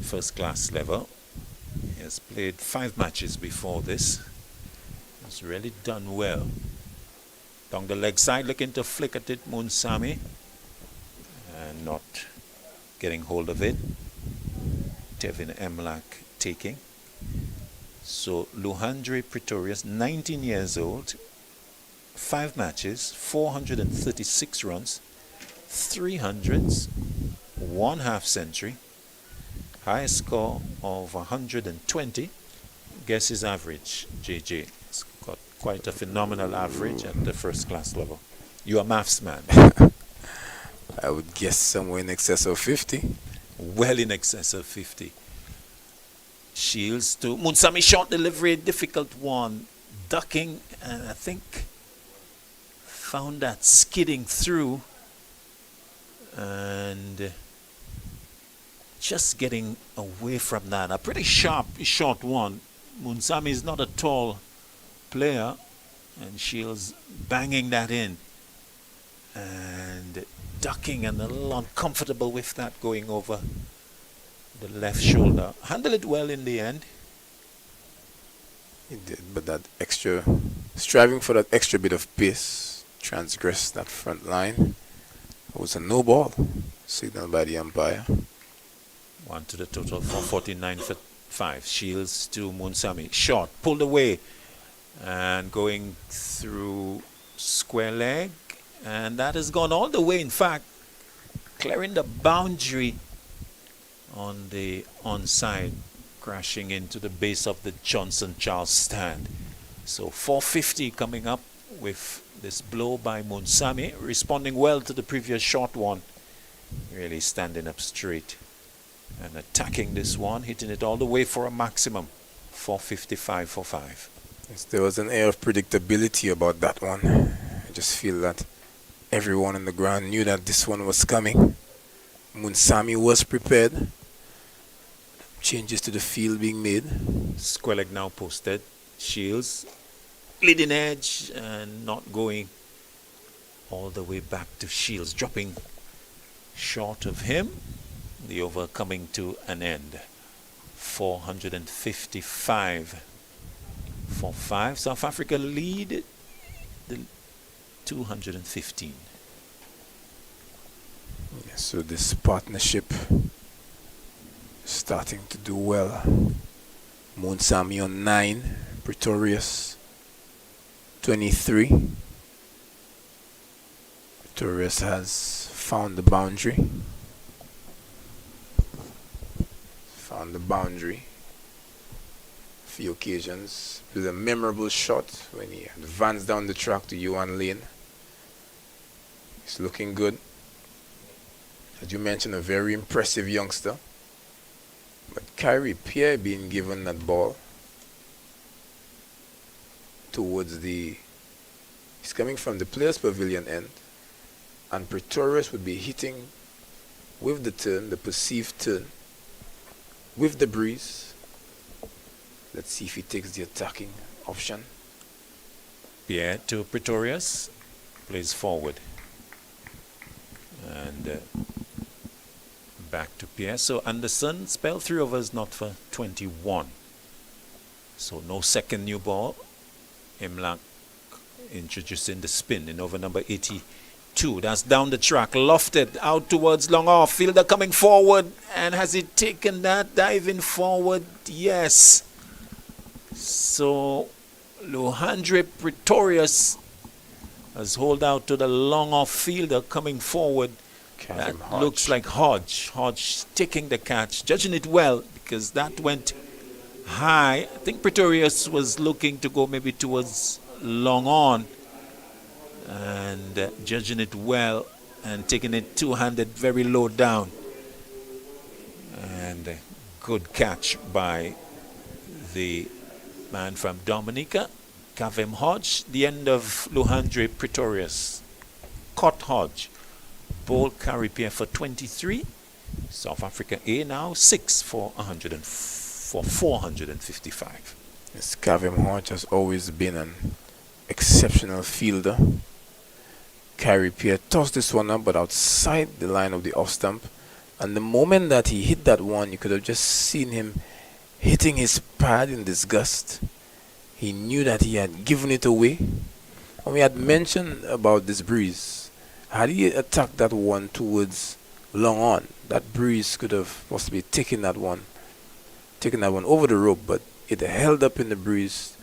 first class level. He has played 5 matches before this. He's really done well. Down the leg side, looking to flick at it, Munsami, and not getting hold of it. Tevin Emlak taking. So Luhandre Pretorius, 19 years old, 5 matches, 436 runs, 300s, 1 half century, highest score of 120. Guess his average, JJ. It's got quite a phenomenal average at the first class level. You're a maths man. I would guess somewhere in excess of 50. Well in excess of 50. Shields to Munsami, short delivery, difficult one. Ducking, and I think found that skidding through and just getting away from that. A pretty sharp short one. Munsami is not a tall player, and Shields banging that in and ducking and a little uncomfortable with that going over the left shoulder. Handle it well in the end. He did, but that extra, striving for that extra bit of pace, transgressed that front line. It was a no ball, signaled by the umpire. 1 to the total, 449 for 5. Shields to Munsami. Short, pulled away and going through square leg. And that has gone all the way, in fact, clearing the boundary on the onside, crashing into the base of the Johnson Charles stand. So 450 coming up with this blow by Munsami, responding well to the previous short one. Really standing up straight and attacking this one, hitting it all the way for a maximum. 455 for 5. Yes, there was an air of predictability about that one. I just feel that everyone on the ground knew that this one was coming. Munsami was prepared. Changes to the field being made. Square leg now posted. Shields leading edge and not going all the way back to Shields, dropping short of him. The over coming to an end. 455 for 5. South Africa lead the 215. Yeah, so this partnership starting to do well. Munsami on 9, Pretorius 23. Pretorius has found the boundary. few occasions. It was a memorable shot when he advanced down the track to Yuan Lane. He's looking good. As you mentioned, a very impressive youngster. But Kyrie Pierre being given that ball towards the... He's coming from the players' pavilion end. And Pretorius would be hitting with the turn, the perceived turn, with the breeze. Let's see if he takes the attacking option. Pierre to Pretorius, plays forward. And back to Pierre. So Anderson, spell 3 overs, not for 21. So no second new ball. Imlach introducing the spin in over number 82. That's down the track, lofted out towards long off. Fielder coming forward, and has he taken that, diving forward? Yes. So Lohandre Pretorius has hold out to the long off fielder coming forward. That looks like Hodge. Hodge taking the catch, judging it well, because that went high. I think Pretorius was looking to go maybe towards long on, and judging it well and taking it two-handed very low down. And good catch by the man from Dominica, Kavem Hodge. The end of Lohandre Pretorius. Caught Hodge. Ball carry Pierre for 23. South Africa A now 6 for 455. Yes, Kavem Hodge has always been an exceptional fielder. Kyrie Pierre tossed this one up, but outside the line of the off stump. And the moment that he hit that one, you could have just seen him hitting his pad in disgust. He knew that he had given it away. And we had mentioned about this breeze. Had he attacked that one towards long on, that breeze could have possibly taken that one over the rope, but it held up in the breeze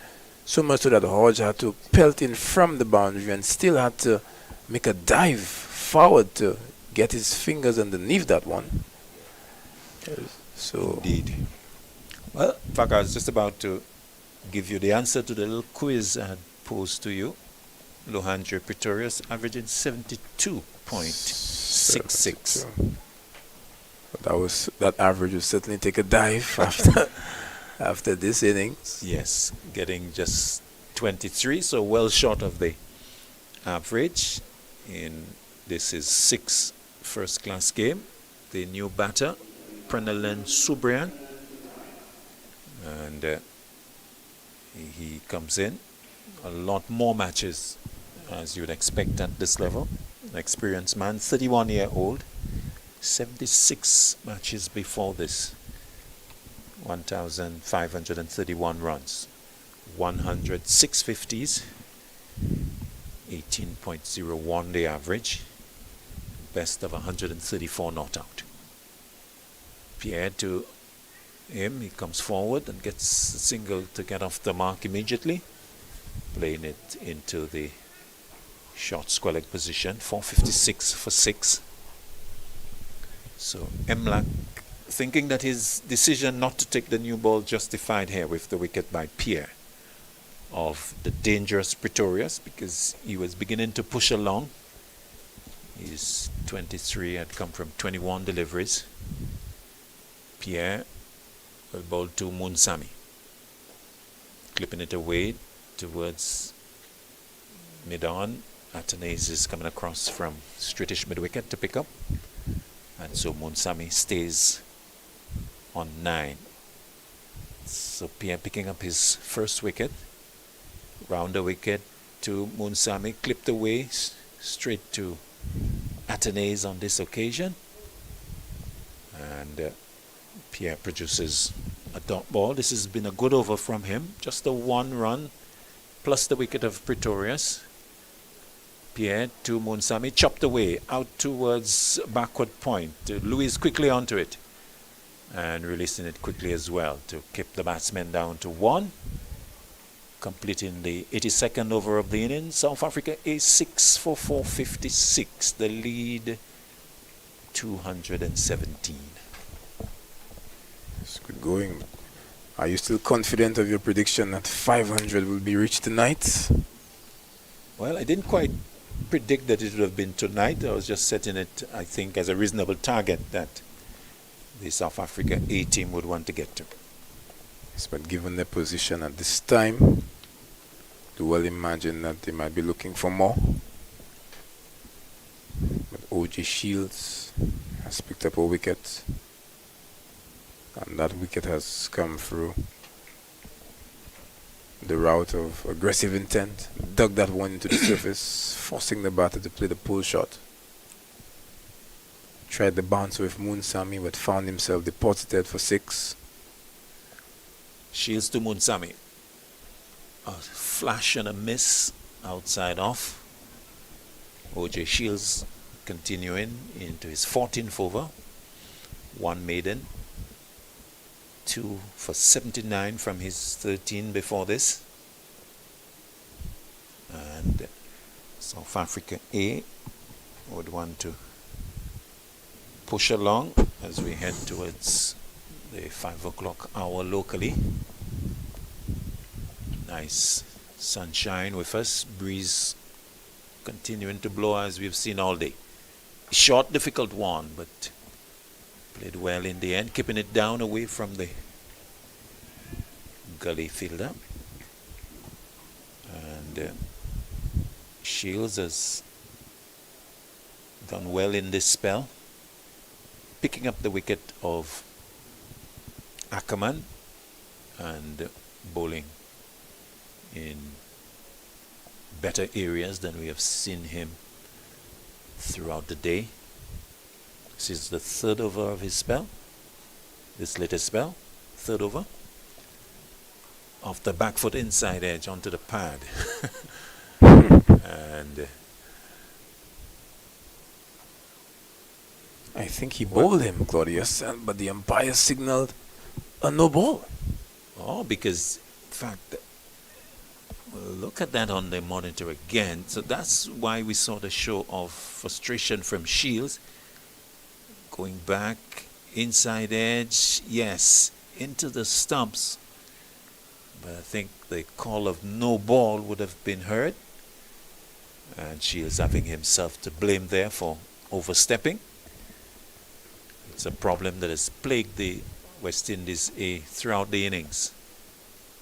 so much so that Hodge had to pelt in from the boundary and still had to make a dive forward to get his fingers underneath that one. So indeed. Well, in fact, I was just about to give you the answer to the little quiz I had posed to you. Lohandre Pretorius averaging 72.66. That average will certainly take a dive after this innings. Yes, getting just 23, so well short of the average. This is 6 first-class game. The new batter, Prenelen Subrian, and he comes in. A lot more matches, as you would expect at this level. An experienced man, 31-year-old, 76 matches before this. 1,531 runs, 100 650s, 18.01 the average, best of 134 not out. Pierre to him, he comes forward and gets a single to get off the mark immediately, playing it into the short square leg position, 456 for 6. So Imlach thinking that his decision not to take the new ball justified here with the wicket by Pierre of the dangerous Pretorius, because he was beginning to push along. His 23 had come from 21 deliveries. Pierre will bowl to Munsami, clipping it away towards mid-on. Atanase is coming across from straightish mid-wicket to pick up, and so Munsami stays on 9. So Pierre picking up his first wicket, round the wicket to Munsami, clipped away straight to Atanase on this occasion, and Pierre produces a dot ball. This has been a good over from him, just a 1 run plus the wicket of Pretorius. Pierre to Munsami, chopped away out towards backward point. Louis quickly onto it and releasing it quickly as well to keep the batsmen down to 1. Completing the 82nd over of the innings. South Africa is 6 for 456. The lead 217. It's good going. Are you still confident of your prediction that 500 will be reached tonight? Well, I didn't quite predict that it would have been tonight. I was just setting it, I think, as a reasonable target that the South Africa A team would want to get to. Yes, but given their position at this time, do well imagine that they might be looking for more. But OJ Shields has picked up a wicket, and that wicket has come through the route of aggressive intent, dug that one into the surface, forcing the batter to play the pull shot. Tried the bounce with Munsami, but found himself deposited for 6. Shields to Munsami. A flash and a miss outside off. OJ Shields continuing into his 14th over. 1 maiden. 2 for 79 from his 13 before this. And South Africa A would want to push along as we head towards the 5 o'clock hour locally. Nice sunshine with us, breeze continuing to blow as we've seen all day. Short, difficult one, but played well in the end, keeping it down away from the gully fielder. And Shields has done well in this spell, picking up the wicket of Ackerman and bowling in better areas than we have seen him throughout the day. This is the 3rd over of his spell, this latest spell, 3rd over. Off the back foot inside edge onto the pad. And I think he bowled him, Claudius, but the umpire signaled a no ball. oh, because in fact, look at that on the monitor again. So that's why we saw the show of frustration from Shields. Going back, inside edge, yes, into the stumps. But I think the call of no ball would have been heard. And Shields having himself to blame there for overstepping. It's a problem that has plagued the West Indies A throughout the innings.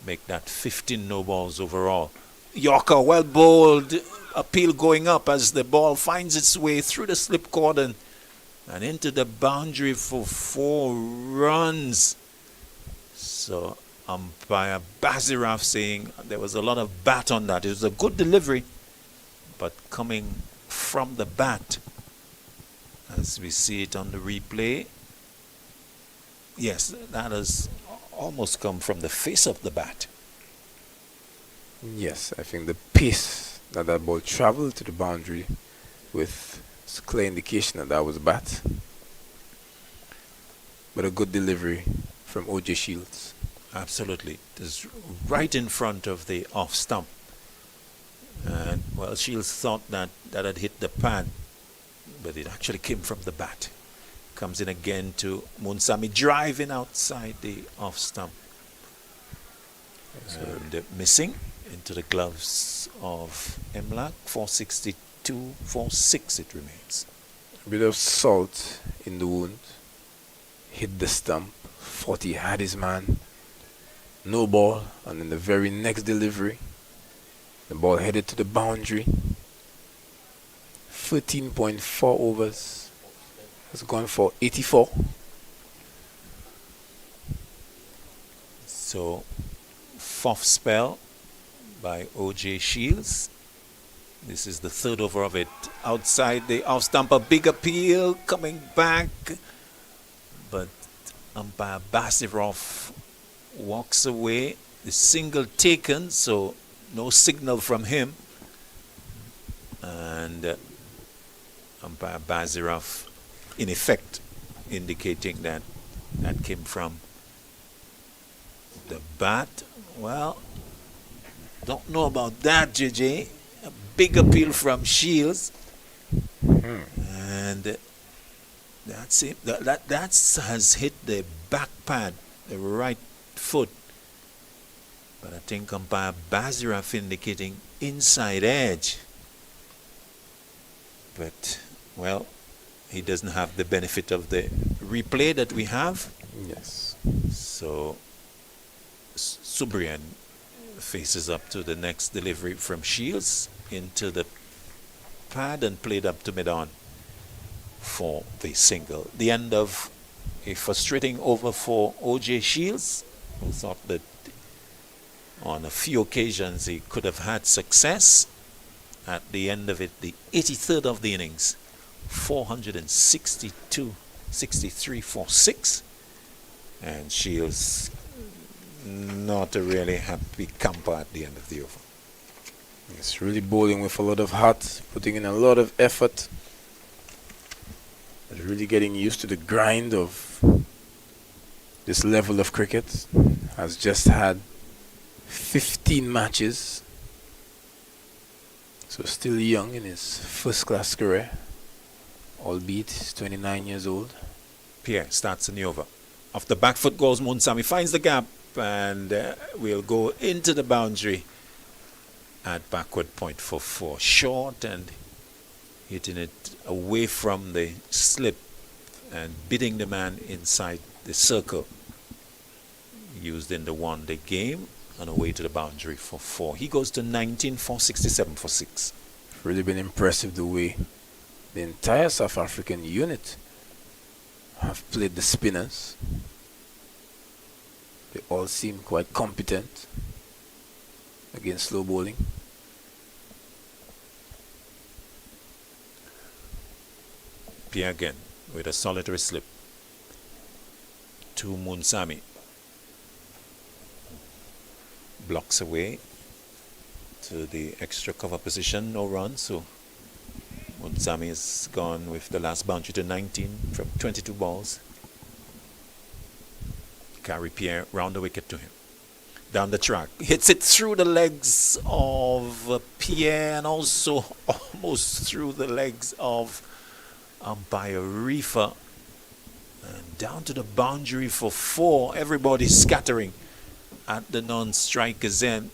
Make that 15 no balls overall. Yorker, well bowled, appeal going up as the ball finds its way through the slip cordon and into the boundary for 4 runs. So umpire Baziraf saying there was a lot of bat on that. It was a good delivery, but coming from the bat, as we see it on the replay, yes, that has almost come from the face of the bat. Yes, I think the pace that ball traveled to the boundary with clear indication that was a bat. But a good delivery from OJ Shields. Absolutely. It is right in front of the off stump. And well, Shields thought that had hit the pad, but it actually came from the bat. Comes in again to Munsami, driving outside the off stump. And missing into the gloves of Emlak. 462, 4-6 it remains. A bit of salt in the wound. Hit the stump. 40 had his man. No ball. And in the very next delivery, the ball headed to the boundary. 13.4 overs. Has gone for 84. So, 4th spell by OJ Shields. This is the 3rd over of it. Outside the off stump, a big appeal coming back. But umpire Basirov walks away. The single taken, so no signal from him. And umpire Basirov, in effect, indicating that that came from the bat. Well, don't know about that, JJ. A big appeal from Shields. And that's it. That has hit the back pad, the right foot. But I think umpire Baziraf indicating inside edge. But, well, he doesn't have the benefit of the replay that we have. Yes. So Subrian faces up to the next delivery from Shields into the pad and played up to mid-on for the single. The end of a frustrating over for O.J. Shields, who thought that on a few occasions he could have had success. At the end of it, the 83rd of the innings, 462-63 for 6. And Shields not a really happy camper at the end of the over. It's really bowling with a lot of heart, putting in a lot of effort. Really getting used to the grind of this level of cricket. Has just had 15 matches. So still young in his first class career, albeit he's 29 years old. Pierre starts in the over. Off the back foot goes Munsami, finds the gap, and we'll go into the boundary at backward point for 4. Short and hitting it away from the slip and bidding the man inside the circle. Used in the one-day game on away to the boundary for 4. He goes to 19 for 67 for 6. Really been impressive the way the entire South African unit have played the spinners. They all seem quite competent against slow bowling. Pierre again with a solitary slip to Munsami. Blocks away to the extra cover position, no run, so Munsami has gone with the last boundary to 19 from 22 balls. Carry Pierre round the wicket to him. Down the track, hits it through the legs of Pierre and also almost through the legs of umpire Reefer. And down to the boundary for 4. Everybody scattering at the non-striker's end.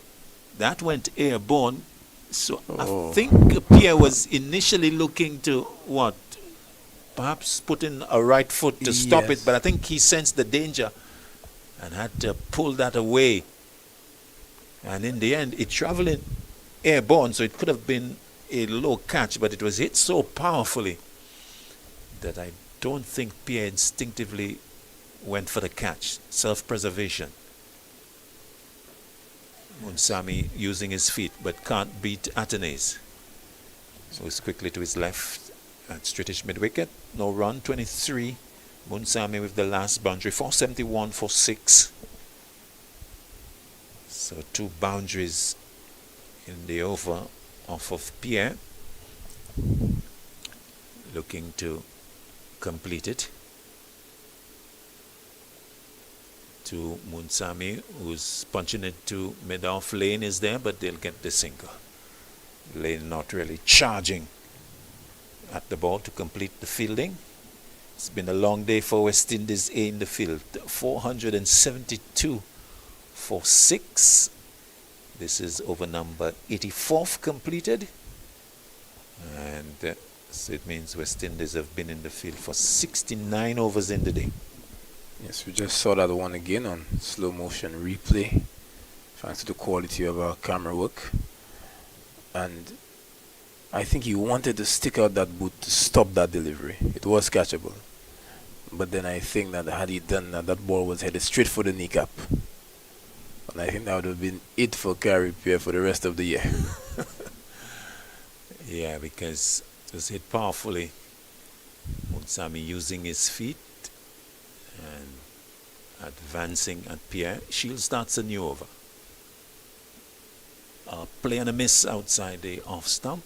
That went airborne. So I think Pierre was initially looking to what? Perhaps put in a right foot to stop it, but I think he sensed the danger and had to pull that away. And in the end, it traveled in airborne, so it could have been a low catch, but it was hit so powerfully that I don't think Pierre instinctively went for the catch. Self-preservation. Munsami using his feet, but can't beat Atenes. Moves quickly to his left at straightish mid-wicket. No run, 23. Munsami with the last boundary, 471 for 6. So 2 boundaries in the over off of Pierre. Looking to complete it. To Munsami, who's punching it to mid-off. Lane is there, but they'll get the single. Lane not really charging at the ball to complete the fielding. It's been a long day for West Indies in the field. 472 for 6. This is over number 84th completed. And so it means West Indies have been in the field for 69 overs in the day. Yes, we just saw that one again on slow motion replay, thanks to the quality of our camera work. And I think he wanted to stick out that boot to stop that delivery. It was catchable. But then I think that had he done that, that ball was headed straight for the kneecap. And I think that would have been it for Gary Pierre for the rest of the year. Yeah, because it was hit powerfully. Munsami using his feet and advancing at Pierre. Shield starts a new over. Play and a miss outside the off stump.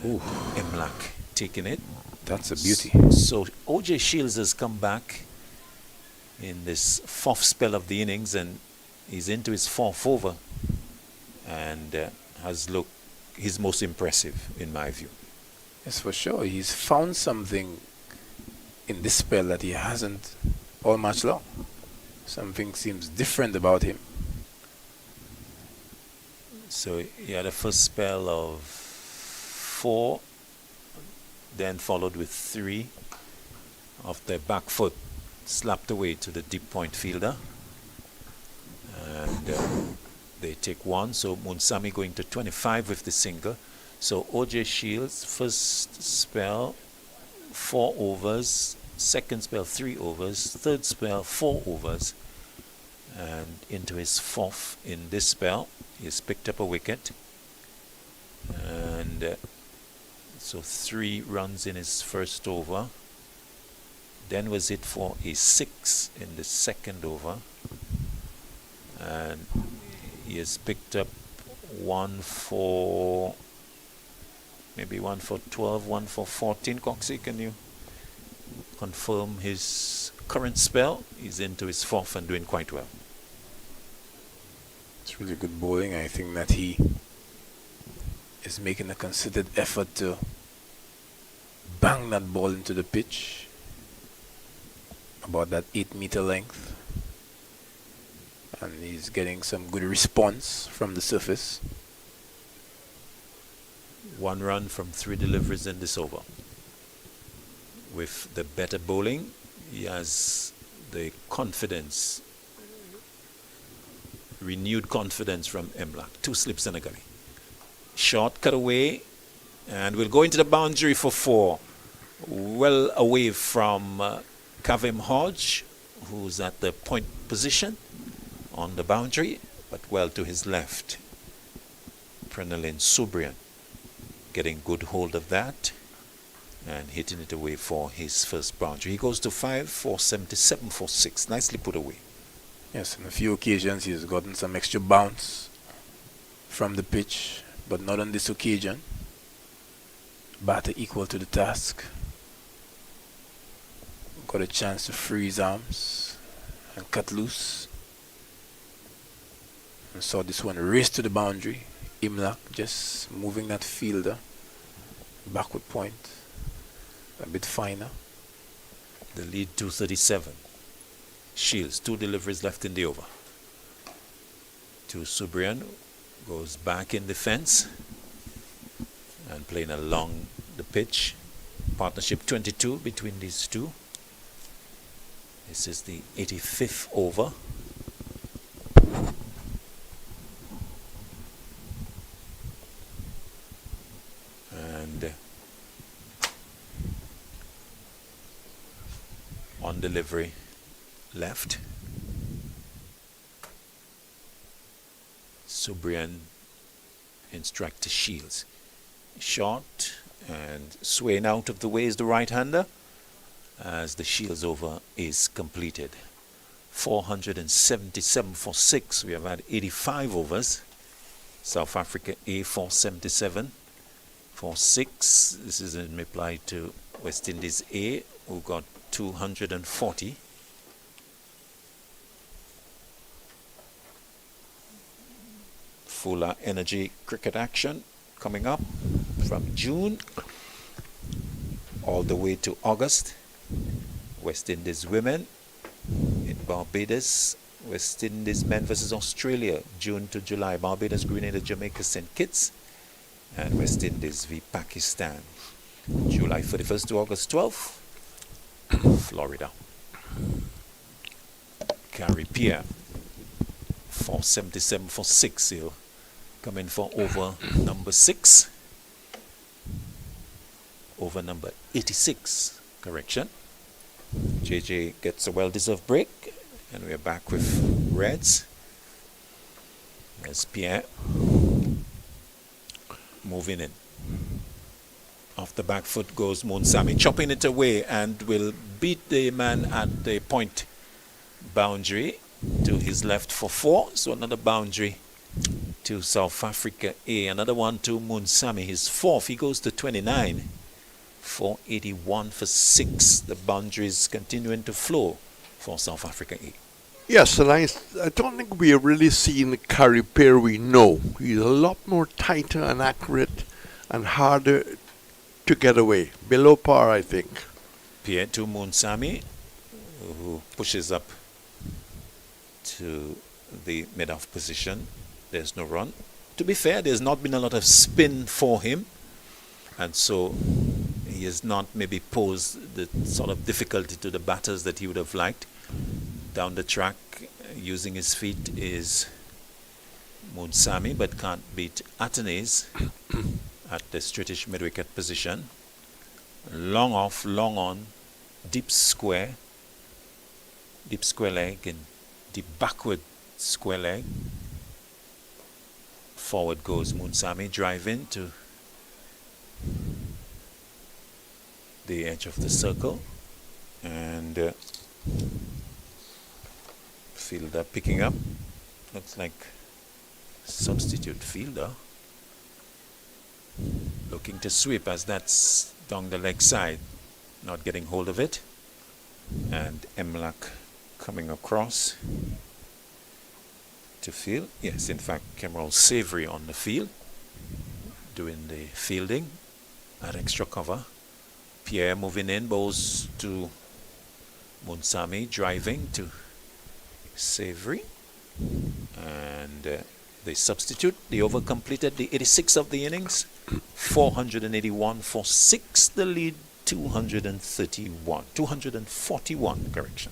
Imlak taking it. That's a beauty. So O.J. Shields has come back in this 4th spell of the innings, and he's into his 4th over and has looked his most impressive in my view. Yes, for sure. He's found something in this spell that he hasn't all match long. Something seems different about him. So he had a first spell of 4, then followed with 3 off the back foot, slapped away to the deep point fielder. And they take 1, so Munsami going to 25 with the single. So OJ Shields, first spell, 4 overs, second spell, 3 overs, third spell, 4 overs, and into his 4th in this spell. He's picked up a wicket, and so 3 runs in his first over. Then was it for a 6 in the second over, and he has picked up 1 for maybe 1 for 12, 1 for 14. Coxie, can you confirm his current spell? He's into his 4th and doing quite well. It's really good bowling. I think that he is making a considered effort to bang that ball into the pitch about that 8-meter length, and he's getting some good response from the surface. 1 run from 3 deliveries in this over. With the better bowling, he has the confidence, renewed confidence from Imlach. 2 slips and a gully. Short cut away, and we'll go into the boundary for 4. Well away from Kavim Hodge, who's at the point position on the boundary, but well to his left. Prenelin Subrian getting good hold of that and hitting it away for his first boundary. He goes to 5 for 77 for 6. Nicely put away. Yes, on a few occasions he's gotten some extra bounce from the pitch, but not on this occasion. Batter equal to the task. Got a chance to free his arms and cut loose. And saw this one race to the boundary. Imlach just moving that fielder backward point a bit finer. The lead 237. Shields, 2 deliveries left in the over. To Subrian, goes back in defense and playing along the pitch. Partnership 22 between these two. This is the 85th over. And on delivery, left. Subrian instructs to Shields. Short and swaying out of the way is the right-hander as the Shields over is completed. 477 for 6. We have had 85 overs. South Africa A 477 for 6. This is in reply to West Indies A, who got 240. Fuller Energy cricket action coming up from June all the way to August. West Indies women in Barbados. West Indies men versus Australia, June to July. Barbados, Grenada, Jamaica, St. Kitts. And West Indies v Pakistan, July 31st to August 12th, Florida. Carrie Pierre, 477 for 6. He'll come in for over number 6. Over number 86, correction. JJ gets a well-deserved break, and we're back with Reds. There's Pierre moving in. Off the back foot goes Munsami, chopping it away, and will beat the man at the point boundary to his left for 4. So another boundary to South Africa A. Another one to Munsami, his 4th. He goes to 29. 481 for 6. The boundaries continuing to flow for South Africa A. Yes, and I don't think we have really seen the Carrie Pierre we know. He's a lot more tighter and accurate and harder to get away. Below par, I think. Pierre to Munsami, who pushes up to the mid-off position. There's no run. to be fair, there's not been a lot of spin for him, and so he has not maybe posed the sort of difficulty to the batters that he would have liked. Down the track, using his feet is Munsami, but can't beat Atenes at the straightish mid-wicket position. Long off, long on, deep square leg and deep backward square leg. Forward goes Munsami, drive into the edge of the circle, and fielder picking up. Looks like substitute fielder looking to sweep, as that's down the leg side, not getting hold of it. And Emlak coming across to field. Yes, in fact, Kemal Savory on the field doing the fielding at extra cover. Pierre moving in, bowls to Munsami, driving to Savory, and they substitute. The over completed the 86th of the innings, 481 for 6. The lead 241, correction.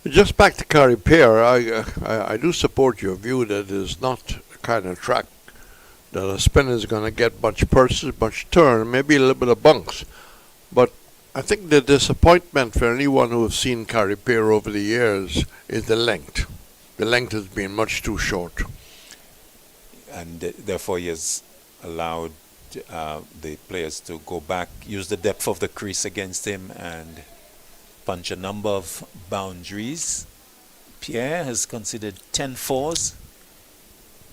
Just back to Carry Pair, I do support your view that it's not a kind of track that a spinner is going to get much purses, much turn, maybe a little bit of bunks. But I think the disappointment for anyone who has seen Carry Pair over the years is the length. The length has been much too short. And therefore he has allowed the players to go back, use the depth of the crease against him, and punch a number of boundaries. Pierre has considered 10 fours,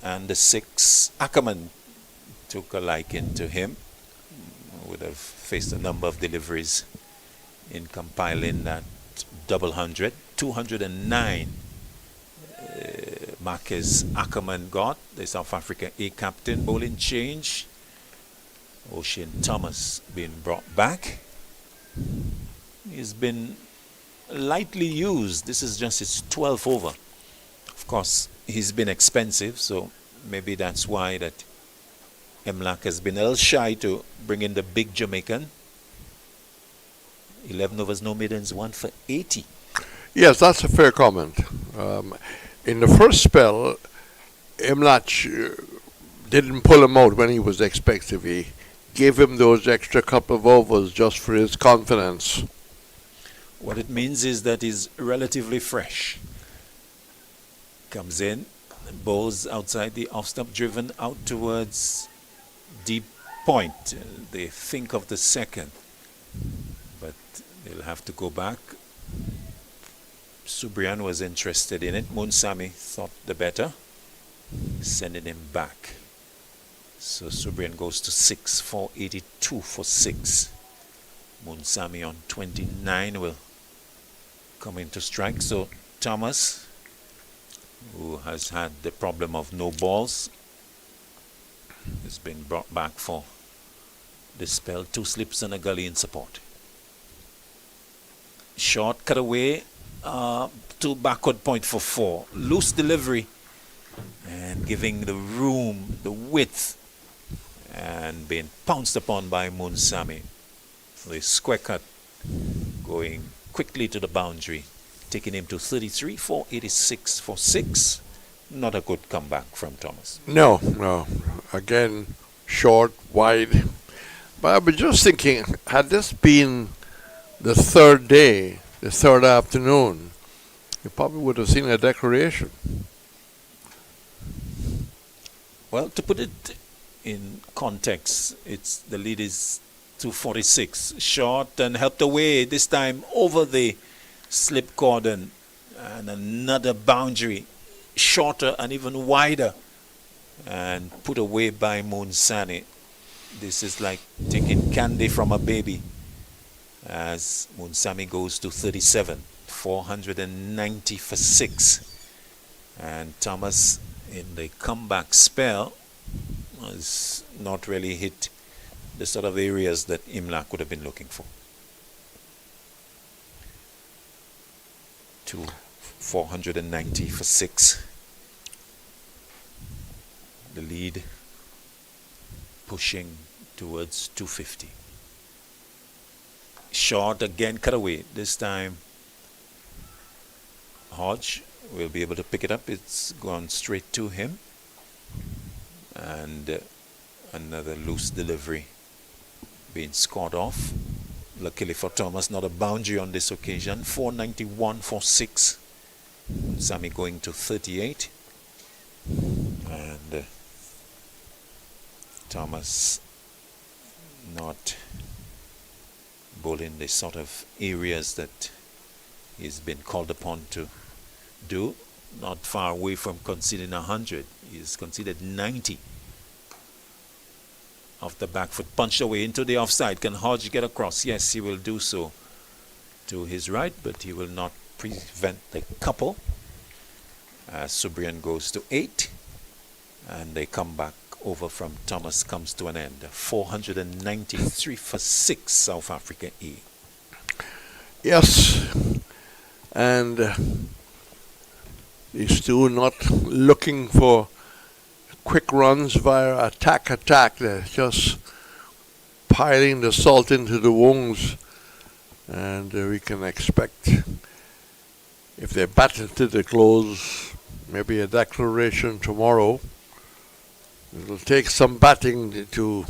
and the 6 Ackerman took a liking to him. Would have faced a number of deliveries in compiling that double hundred. 209 Marquez Ackerman got, the South Africa A captain. Bowling change, Ocean Thomas being brought back. He's been lightly used. This is just his 12th over. Of course, he's been expensive, so maybe that's why that Emlak has been a little shy to bring in the big Jamaican. 11 overs, no maidens, 1 for 80. Yes, that's a fair comment. In the first spell, Emlak didn't pull him out when he was expected. He gave him those extra couple of overs just for his confidence. What it means is that he's relatively fresh. Comes in, bowls outside the off-stump, driven out towards deep point. They think of the second, but they'll have to go back. Subrian was interested in it. Munsami thought the better, sending him back. So Subrian goes to 6 for 82 for 6. Munsami on 29 will come into strike. So Thomas, who has had the problem of no balls, has been brought back for this spell. 2 slips and a gully in support. Short cut away to backward point for 4. Loose delivery and giving the room, the width, and being pounced upon by Munsami. The square cut going quickly to the boundary, taking him to 33 for 86 for 6. Not a good comeback from Thomas. No. Again, short, wide. But I was just thinking, had this been the third day, the third afternoon, you probably would have seen a declaration. Well, to put it in context, it's the lead is 246. Short and helped away, this time over the slip cordon, and another boundary, shorter and even wider, and put away by Munsami. This is like taking candy from a baby, as Munsami goes to 37, 490 for 6. And Thomas, in the comeback spell, has not really hit the sort of areas that Imlak would have been looking for. To 490 for 6. The lead pushing towards 250. Short again, cut away. This time Hodge will be able to pick it up. It's gone straight to him. And another loose delivery being scored off. Luckily for Thomas, not a boundary on this occasion. 491 for 6. Sammy going to 38. And Thomas not bowling the sort of areas that he's been called upon to do. Not far away from conceding 100. He's conceded 90. Off the back foot, punched away into the offside. Can Hodge get across? Yes, he will do so to his right, but he will not prevent the couple. Subrian goes to 8, and they come back over from Thomas comes to an end. 493 for 6, South Africa A. Yes, and he's still not looking for quick runs via attack. They're just piling the salt into the wounds, and we can expect, if they bat into the close, maybe a declaration tomorrow. It'll take some batting to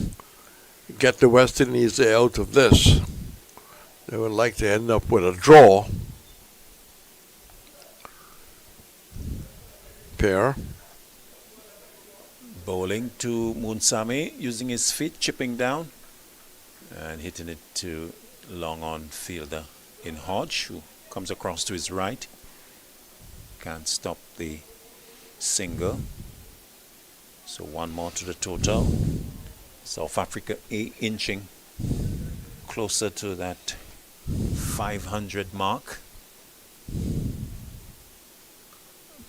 get the West Indies out of this. They would like to end up with a draw. Pair. Bowling to Munsame, using his feet, chipping down and hitting it to long on fielder in Hodge, who comes across to his right. Can't stop the single. So one more to the total. South Africa A inching closer to that 500 mark.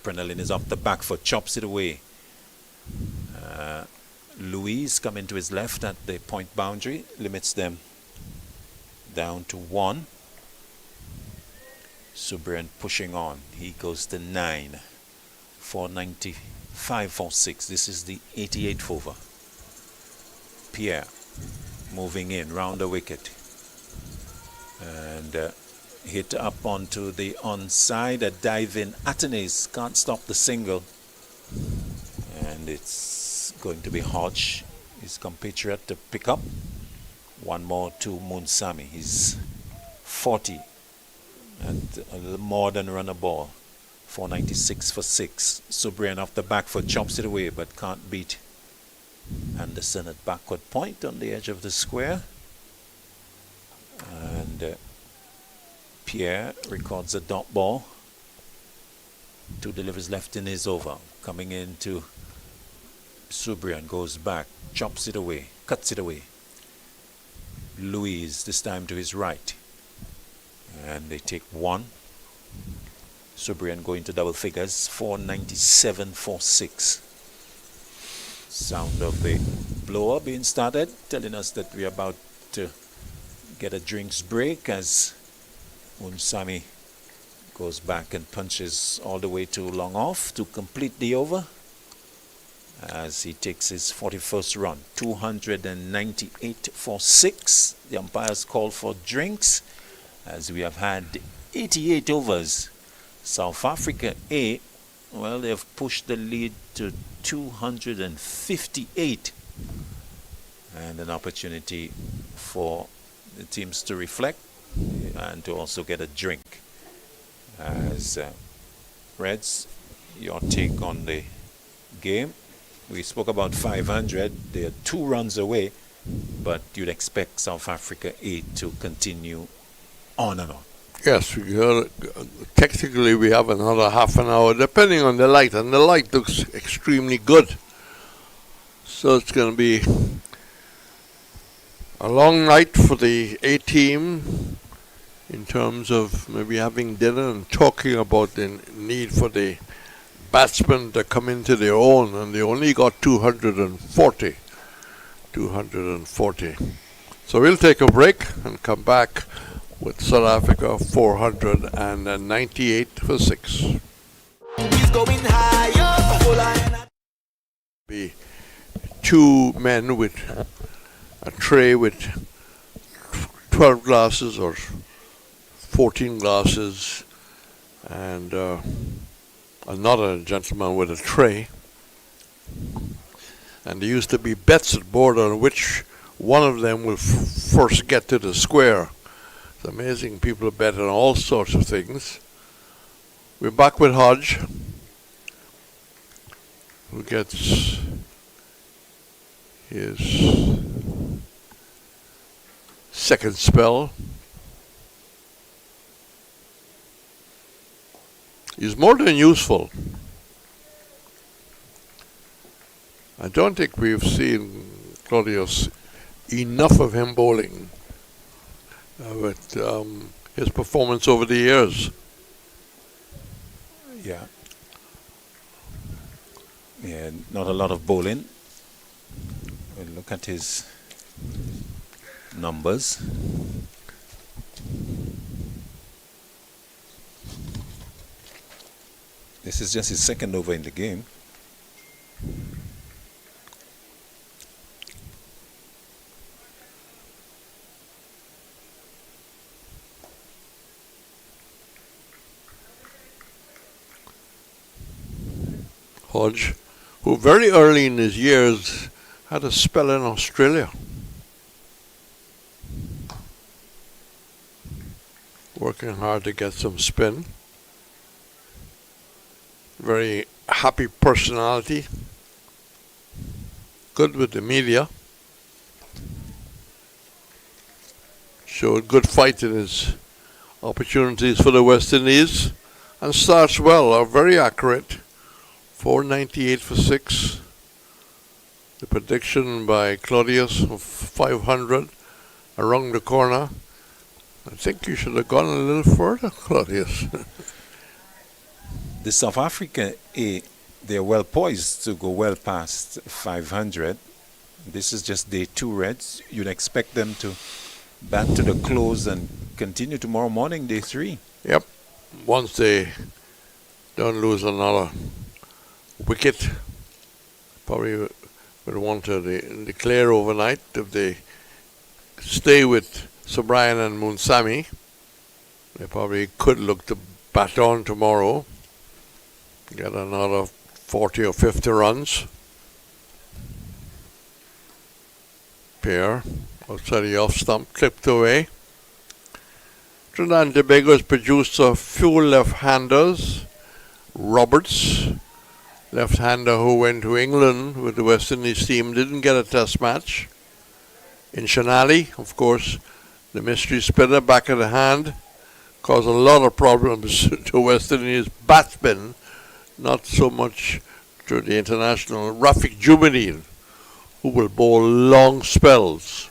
Prenelin is off the back foot, chops it away. Louise coming to his left at the point boundary, limits them down to 1. Subrian pushing on. He goes to 9. 495 for 6. This is the 88th over. Pierre moving in round the wicket. And hit up onto the onside. A dive in. Atenes can't stop the single. And it's going to be Hodge, his compatriot, to pick up. One more to Munsami. He's 40 and a little more than run a ball. 496 for 6. Subrian off the back foot, chops it away, but can't beat Anderson at backward point on the edge of the square. And Pierre records a dot ball. 2 delivers left in his over. Coming into Subrian, goes back, chops it away, cuts it away. Louise, this time to his right. And they take 1. Subrian going to double figures. 497 for 6. Sound of the blower being started, telling us that we're about to get a drinks break as Munsami goes back and punches all the way to long off to complete the over, as he takes his 41st run. 298 for 6. The umpires call for drinks, as we have had 88 overs. South Africa A, well, they have pushed the lead to 258, and an opportunity for the teams to reflect and to also get a drink. As Reds, your take on the game? We spoke about 500. They are 2 runs away, but you'd expect South Africa A to continue on and on. Yes, technically we have another half an hour, depending on the light, and the light looks extremely good. So it's going to be a long night for the A team in terms of maybe having dinner and talking about the need for the batsmen to come into their own, and they only got 240. So we'll take a break and come back with South Africa 498 for 6. He's going higher. Be two men with a tray with 12 glasses or 14 glasses, and another gentleman with a tray. And there used to be bets at board on which one of them will first get to the square. It's amazing, people bet on all sorts of things. We're back with Hodge, who gets his second spell. He's more than useful. I don't think we've seen Claudius enough of him bowling with his performance over the years. Yeah. Yeah, not a lot of bowling. We'll look at his numbers. This is just his second over in the game. Hodge, who very early in his years had a spell in Australia, working hard to get some spin. Very happy personality, good with the media, showed good fight in his opportunities for the West Indies, and starts well, are very accurate. 498 for 6. The prediction by Claudius of 500 around the corner. I think you should have gone a little further, Claudius. The South Africa A, they're well poised to go well past 500. This is just day 2 Reds. You'd expect them to bat to the close and continue tomorrow morning, day 3. Yep. Once they don't lose another wicket, probably would want to declare overnight. If they stay with Sobrian and Munsami, they probably could look to bat on tomorrow, get another 40 or 50 runs. Pair outside the off stump, clipped away. Trinidad and Tobago has produced a few left-handers. Roberts, left-hander who went to England with the West Indies team, didn't get a test match. In Shanali, of course, the mystery spinner back of the hand caused a lot of problems to West Indies batsmen, not so much to the international. Rafik Jumanil, who will bowl long spells.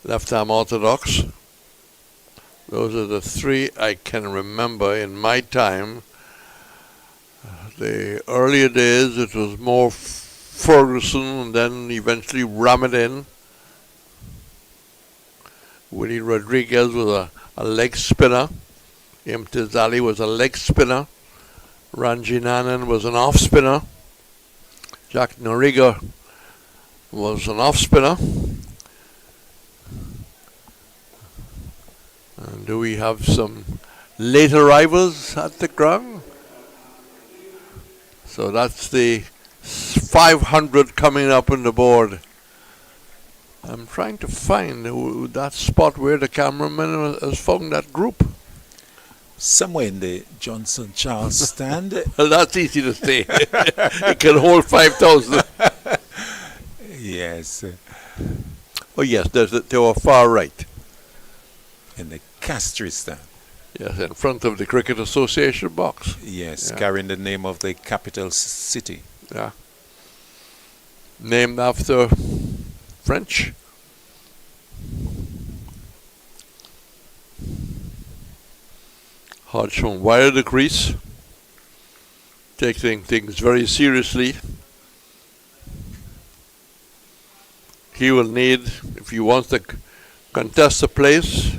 Left-arm orthodox. Those are the three I can remember in my time. The earlier days, it was more Ferguson and then eventually Ramadan. Willie Rodriguez was a leg spinner. Imtiaz Ali was a leg spinner. Ranjit Anand was an off spinner. Jack Noriga was an off spinner. And do we have some late arrivals at the ground? So that's the 500 coming up on the board. I'm trying to find that spot where the cameraman has found that group. Somewhere in the Johnson Charles stand. Well, that's easy to say. It can hold 5,000. Yes. Oh yes, they were far right. In the Castry stand. Yes, in front of the Cricket Association box. Yes, Yeah. carrying the name of the capital city. Yeah. Named after French. Hodge from wide of the crease, taking things very seriously. He will need, if he wants to contest the place,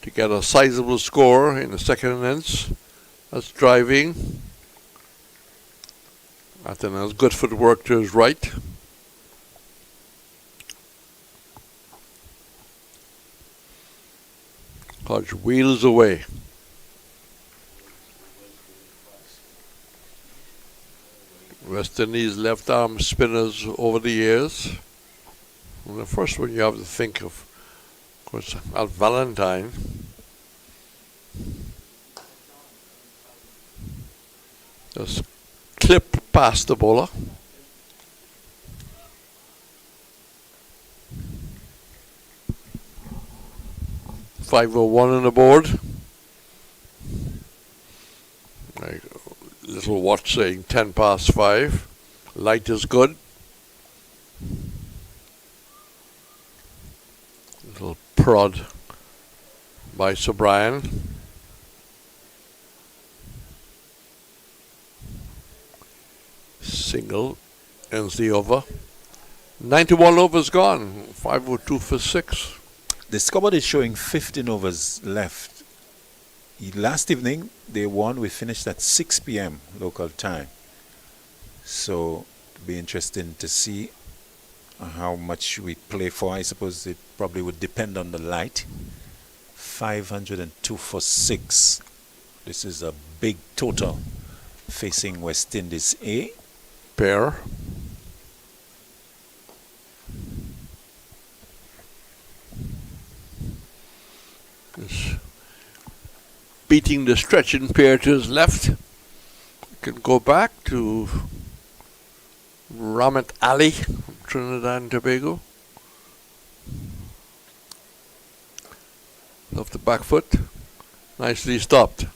to get a sizable score in the second innings. That's driving. Athena's good footwork to his right. Hodge wheels away. West Indies left arm spinners over the years. And the first one you have to think of course, Al Valentine. Just clip past the bowler. .501 on the board. Little watch saying 10 past 5. Light is good. Little prod by Sir Brian. Single ends the over. 91 overs gone. 502 for 6. The scoreboard is showing 15 overs left. Last evening, they won. We finished at 6 p.m. local time. So, it'll be interesting to see how much we play for. I suppose it probably would depend on the light. 502 for 6. This is a big total facing West Indies A. Pair. Beating the stretching pair to his left. Can go back to Ramat Ali from Trinidad and Tobago. Off the back foot. Nicely stopped.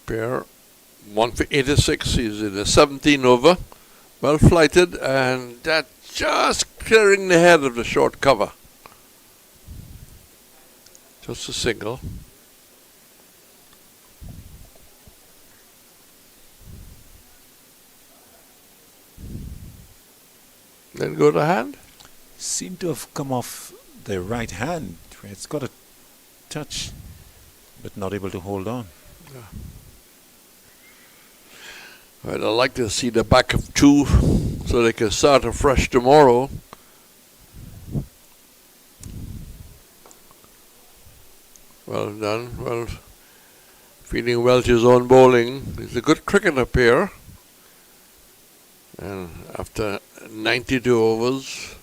Pair 1 for 86. He's in a 17 over. Well flighted, and that just clearing the head of the short cover. Just a single. Then go to hand. Seem to have come off the right hand. It's got a touch, but not able to hold on. Yeah. I'd like to see the back of 2 so they can start afresh tomorrow. Well done. Well, feeling well to his own bowling. He's a good cricketer pair. And after 92 overs,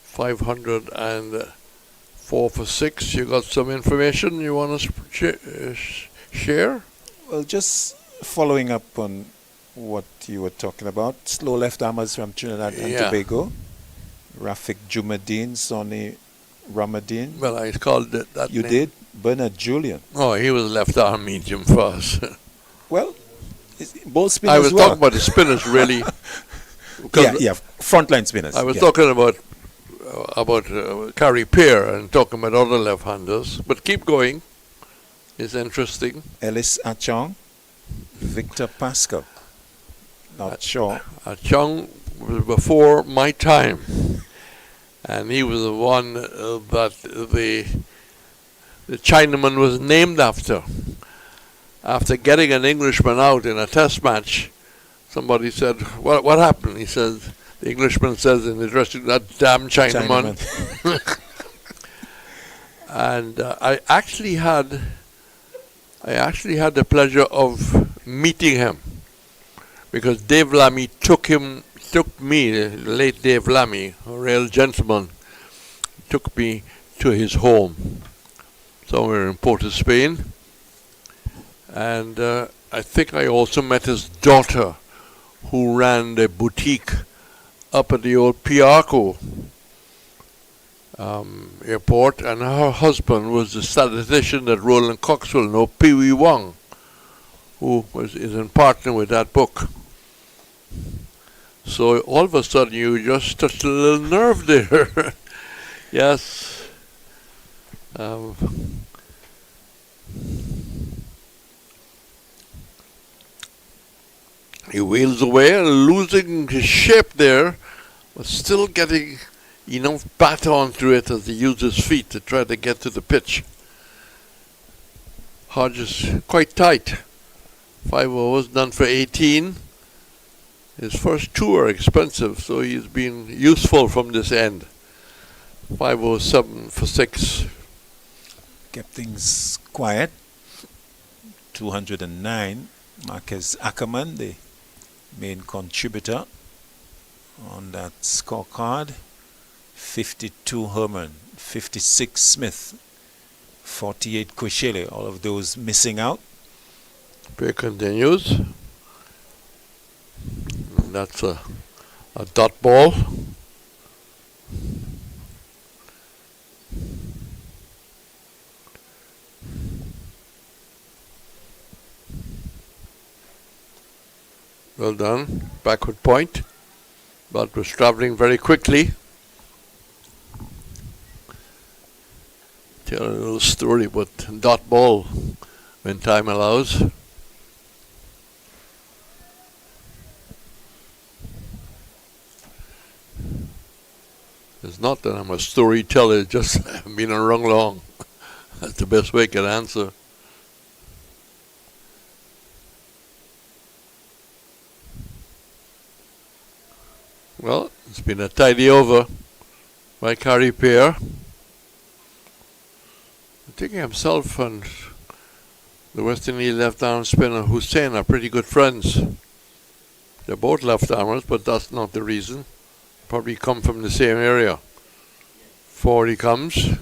504 for 6, you got some information you want to share? Well, just following up on what you were talking about. Slow left armers from Trinidad and Tobago. Rafiq Jumadeen, Sonny Ramadeen. Well, I called it that You name. did? Bernard Julian. Oh, he was left arm medium first. Well, both spinners I was were. talking about the spinners really. Yeah, frontline spinners. I was talking about Carrie Peer and talking about other left-handers. But keep going. It's interesting. Ellis Achong, Victor Pascal. Not sure. Achong was before my time. And he was the one that the Chinaman was named after. After getting an Englishman out in a test match, somebody said, what happened? He says, the Englishman says in the dressing room, that damn Chinaman. And I actually had the pleasure of meeting him, because Dave Lammy took me, the late Dave Lammy, a real gentleman, took me to his home somewhere in Port of Spain. And I think I also met his daughter, who ran the boutique up at the old Piarco airport, and her husband was the statistician that Roland Cox will know, Pee Wee Wong, who is in partner with that book. So all of a sudden you just touched a little nerve there. Yes. Um, he wheels away, losing his shape there, but still getting enough bat onto it as he uses his feet to try to get to the pitch. Hodge is quite tight. 5 overs done for 18. His first 2 are expensive, so he's been useful from this end. 507 for 6. Kept things quiet. 209. Marquez Ackerman, the main contributor on that scorecard. 52 Herman, 56 Smith, 48 Koshele, all of those missing out. Play continues. And that's a dot ball. Well done. Backward point. But was traveling very quickly. Tell a little story about dot ball when time allows. It's not that I'm a storyteller, it's just I've been around long. That's the best way I can answer. Well, it's been a tidy over by Carrie Pear. I think himself and the West Indies left-arm spinner Hussein are pretty good friends. They're both left-armers, but that's not the reason. Probably come from the same area. Forward he comes.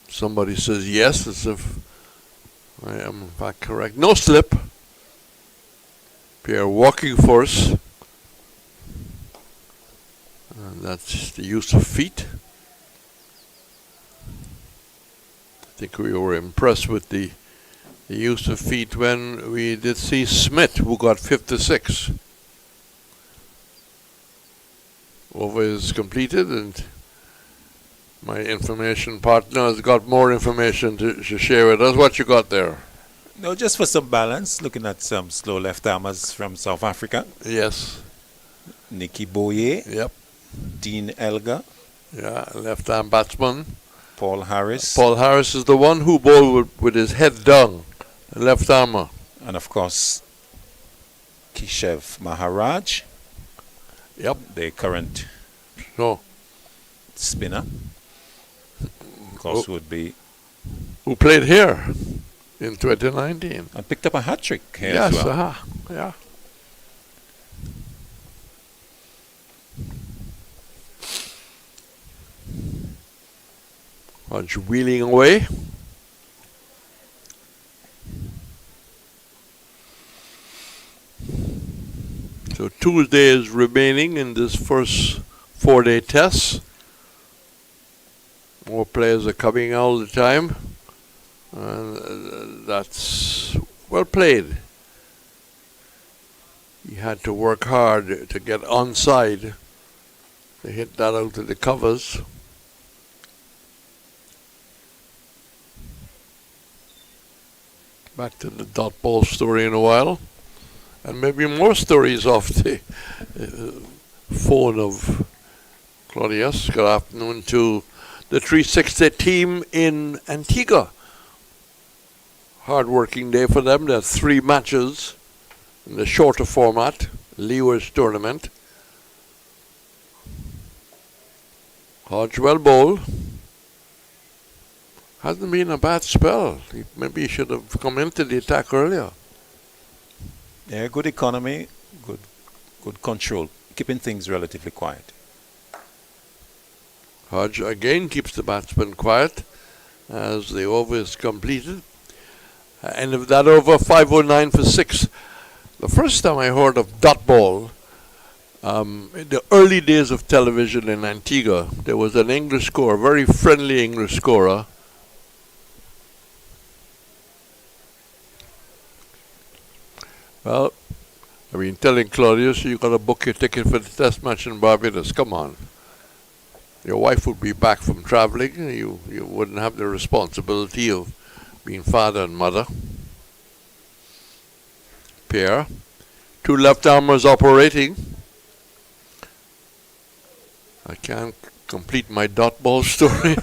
Somebody says yes, as if I am in fact correct. No slip. Pierre walking first. And that's the use of feet. I think we were impressed with the use of feet when we did see Smith, who got 56. Over is completed, and my information partner has got more information to share with us. What you got there? No, just for some balance, looking at some slow left-armers from South Africa. Yes. Nicky Boye. Yep. Dean Elgar. Yeah, left-arm batsman. Paul Harris. Paul Harris is the one who bowled with his head down, left-armer. And of course, Keshav Maharaj. Yep. The current spinner. Of course, would be. Who played here in 2019. And picked up a hat-trick here yes, as well. Yeah. Hodge wheeling away. So 2 days remaining in this first 4-day test. More players are coming all the time. And that's well played. He had to work hard to get onside to hit that out of the covers. Back to the dot ball story in a while. And maybe more stories off the phone of Claudius. Good afternoon to the 360 team in Antigua. Hard working day for them. There are 3 matches in the shorter format, Leewers tournament. Hodge well bowled. Hasn't been a bad spell. Maybe he should have come into the attack earlier. Yeah, good economy, good control, keeping things relatively quiet. Hodge again keeps the batsman quiet as the over is completed. End of that over, 509 for 6. The first time I heard of dot ball, in the early days of television in Antigua, there was an English scorer, very friendly English scorer. Well, I've been telling Claudius, you got to book your ticket for the test match in Barbados. Come on. your wife would be back from traveling. You wouldn't have the responsibility of being father and mother. Pair. 2 left armers operating. I can't complete my dot ball story.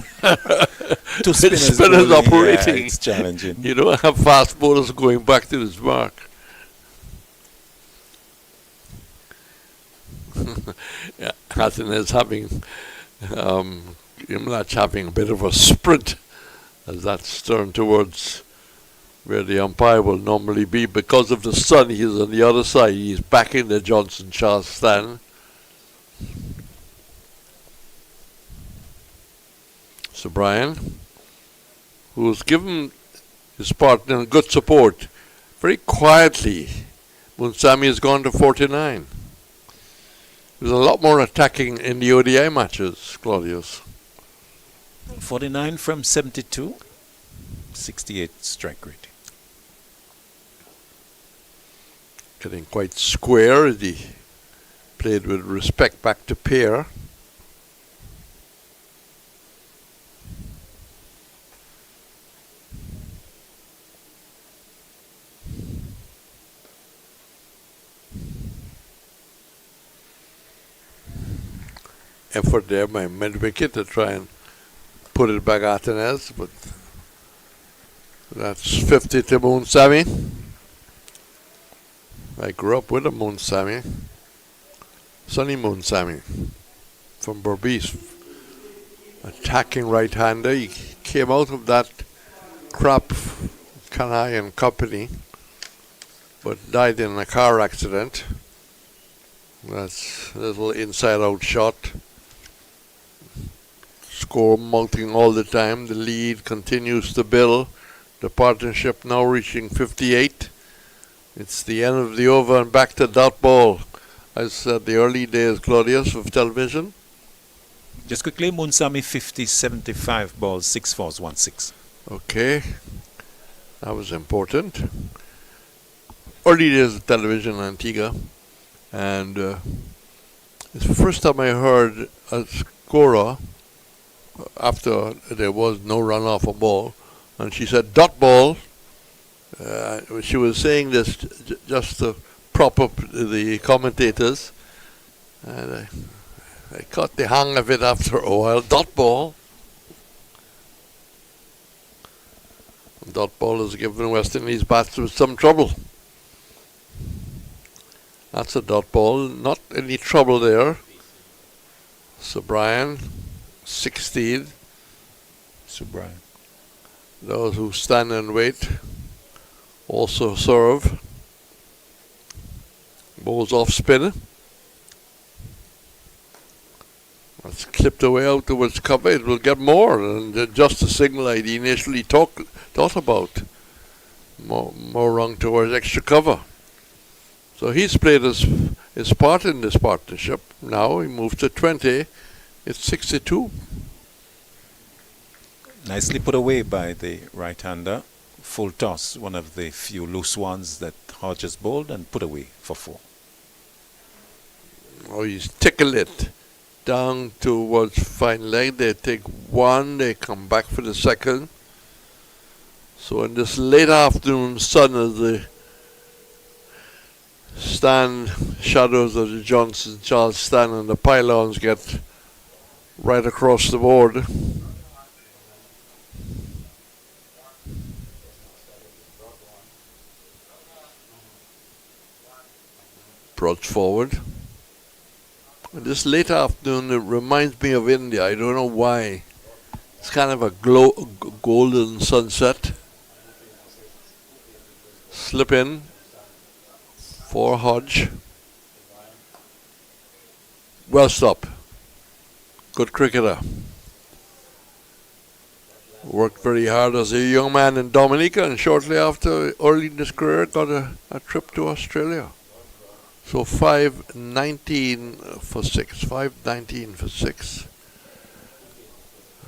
2 spinners, spinners bowling, operating. Yeah, it's challenging. You don't have fast bowlers going back to this mark. Yeah, Hatton is having Imlach having a bit of a sprint as that's turned towards where the umpire will normally be. Because of the sun, he's on the other side. He's back in the Johnson Charles stand. So Brian, who's given his partner good support, very quietly, Munsami has gone to 49. There's a lot more attacking in the ODI matches, Claudius. 49 from 72, 68 strike rate. Getting quite square as he played with respect back to pair. Effort there by Medwicket to try and put it back at Inez, but that's 50 to Moonsami. I grew up with a Moonsami, Sonny Moonsami from Berbice, attacking right-hander. He came out of that crap Kanai and Company, but died in a car accident. That's a little inside-out shot. Score mounting all the time. The lead continues to build. The partnership now reaching 58. It's the end of the over and back to dot ball. I said the early days, Claudius, of television. Just quickly, Munsami 50, 75 balls, 6 fours, 1 6. Okay. That was important. Early days of television in Antigua. And it's the first time I heard a scorer after there was no run off a ball, and she said dot ball. She was saying this just to prop up the commentators, and I caught the hang of it after a while. Dot ball. Dot ball has given West Indies batsmen some trouble. That's a dot ball, not any trouble there. So Brian, 16. So Brian. Those who stand and wait also serve. Bowls off spin. That's clipped away out towards cover. It will get more, and just the signal I'd initially thought about. More wrong towards extra cover. So he's played his part in this partnership. Now he moves to 20. It's 62. Nicely put away by the right-hander. Full toss, one of the few loose ones that Hodges bowled and put away for 4. Oh, he's tickled it down towards fine leg. They take 1, they come back for the 2nd. So in this late afternoon sun, as the stand shadows of the Johnson Charles stand and the pylons get right across the board. Approach forward. And this late afternoon, it reminds me of India. I don't know why. It's kind of a golden sunset. Slip in for Hodge. Well stopped. Good cricketer. Worked very hard as a young man in Dominica, and shortly after, early in his career, got a trip to Australia. So 5-19 for 6. 5-19 for 6.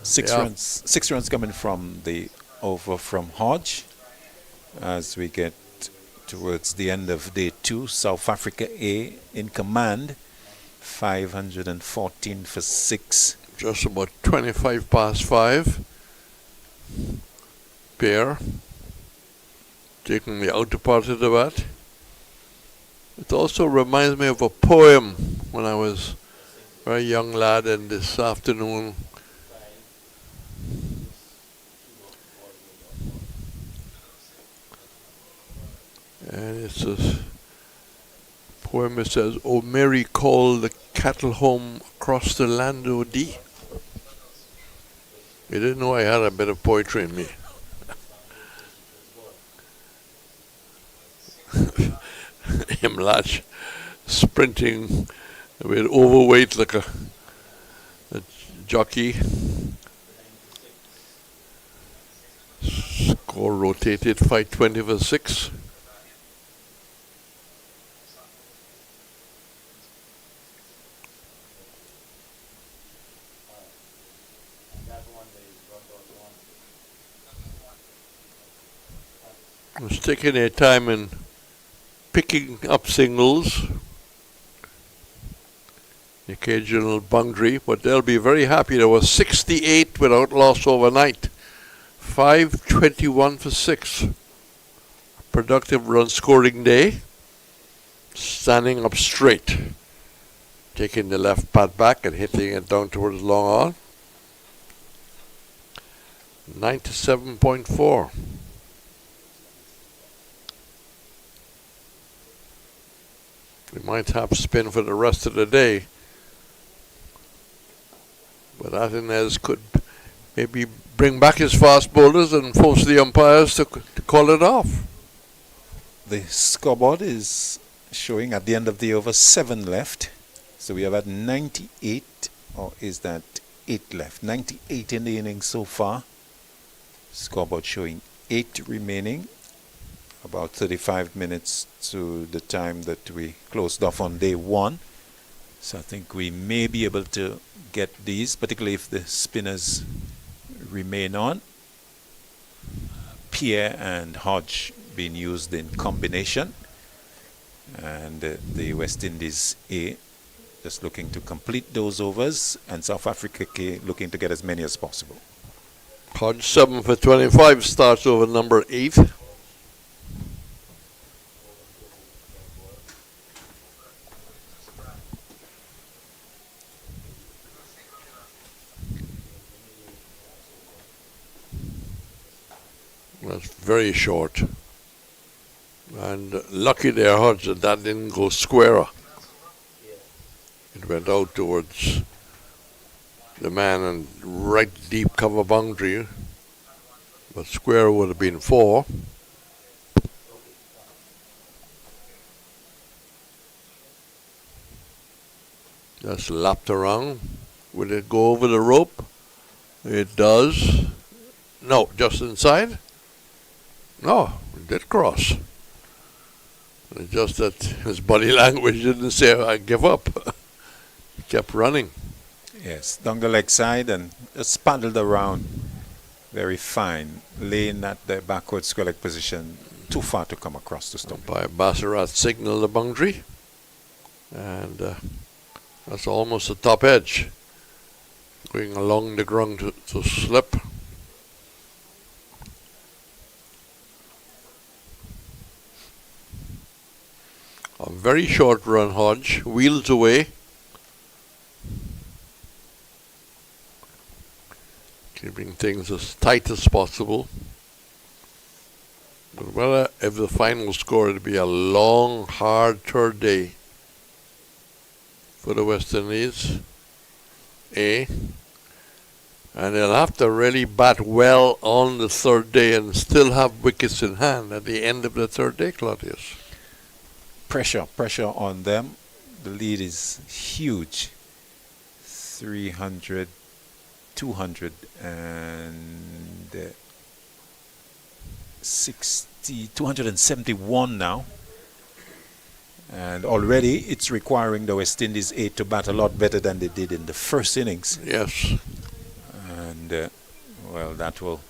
6 Yeah. runs. 6 runs coming from the over from Hodge. As we get towards the end of day 2, South Africa A in command. 514 for 6. just about 25 past 5. Pair taking the outer part of the bat. It also reminds me of a poem when I was a very young lad, and this afternoon and it's a poem that says, "O Mary, call the cattle home across the land o' thee." You didn't know I had a bit of poetry in me. Him lad sprinting with overweight like a jockey. Score rotated 520 for 6. Was taking their time in picking up singles, the occasional boundary, but they'll be very happy. There was 68 without loss overnight. 521 for 6. Productive run scoring day. Standing up straight. Taking the left pad back and hitting it down towards long on. 97.4. We might have spin for the rest of the day. But Atenez could maybe bring back his fast bowlers and force the umpires to call it off. The scoreboard is showing at the end of the over 7 left. So we have at 98, or is that 8 left? 98 in the innings so far. Scoreboard showing 8 remaining. About 35 minutes to the time that we closed off on day 1. So I think we may be able to get these, particularly if the spinners remain on. Pierre and Hodge being used in combination. And the West Indies A just looking to complete those overs, and South Africa K looking to get as many as possible. Hodge 7 for 25 starts over number 8. That's very short. And lucky there, Hodge, that didn't go square. It went out towards the man and right deep cover boundary. But square would have been 4. Just lapped around. Will it go over the rope? It does. No, just inside. No, it did cross. It's just that his body language didn't say, I give up. He kept running. Yes, down the leg side and just paddled around. Very fine. Laying at the backward square leg position. Too far to come across the stump. By Bassarat signal the boundary. And that's almost the top edge. Going along the ground to slip. A very short run, Hodge. Wheels away. Keeping things as tight as possible. But whether if the final score, it'd be a long, hard third day for the West Indies. And they'll have to really bat well on the third day and still have wickets in hand at the end of the third day, Claudius. Pressure on them. The lead is huge. 300, 200 and 271 now. And already it's requiring the West Indies A to bat a lot better than they did in the first innings. Yes. And, well, that will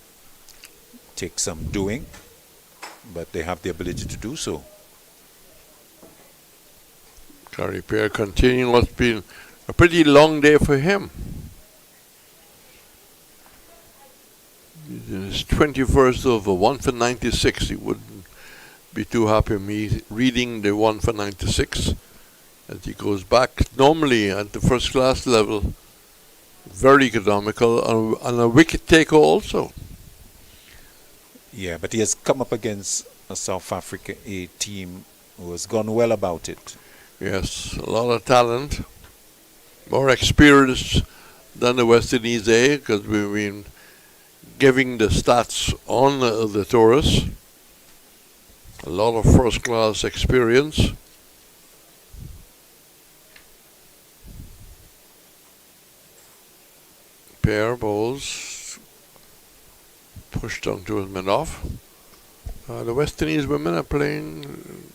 take some doing, but they have the ability to do so. Gary Pierre continuing what's been a pretty long day for him. in his 21st over, 1 for 96. He wouldn't be too happy me reading the 1 for 96 as he goes back. Normally at the first class level, very economical and a wicket taker also. Yeah, but he has come up against a South Africa A team who has gone well about it. Yes, a lot of talent, more experience than the West Indies A, because we've been giving the stats on the tourists. A lot of first-class experience. Pair bowls pushed onto his men off. The West Indies women are playing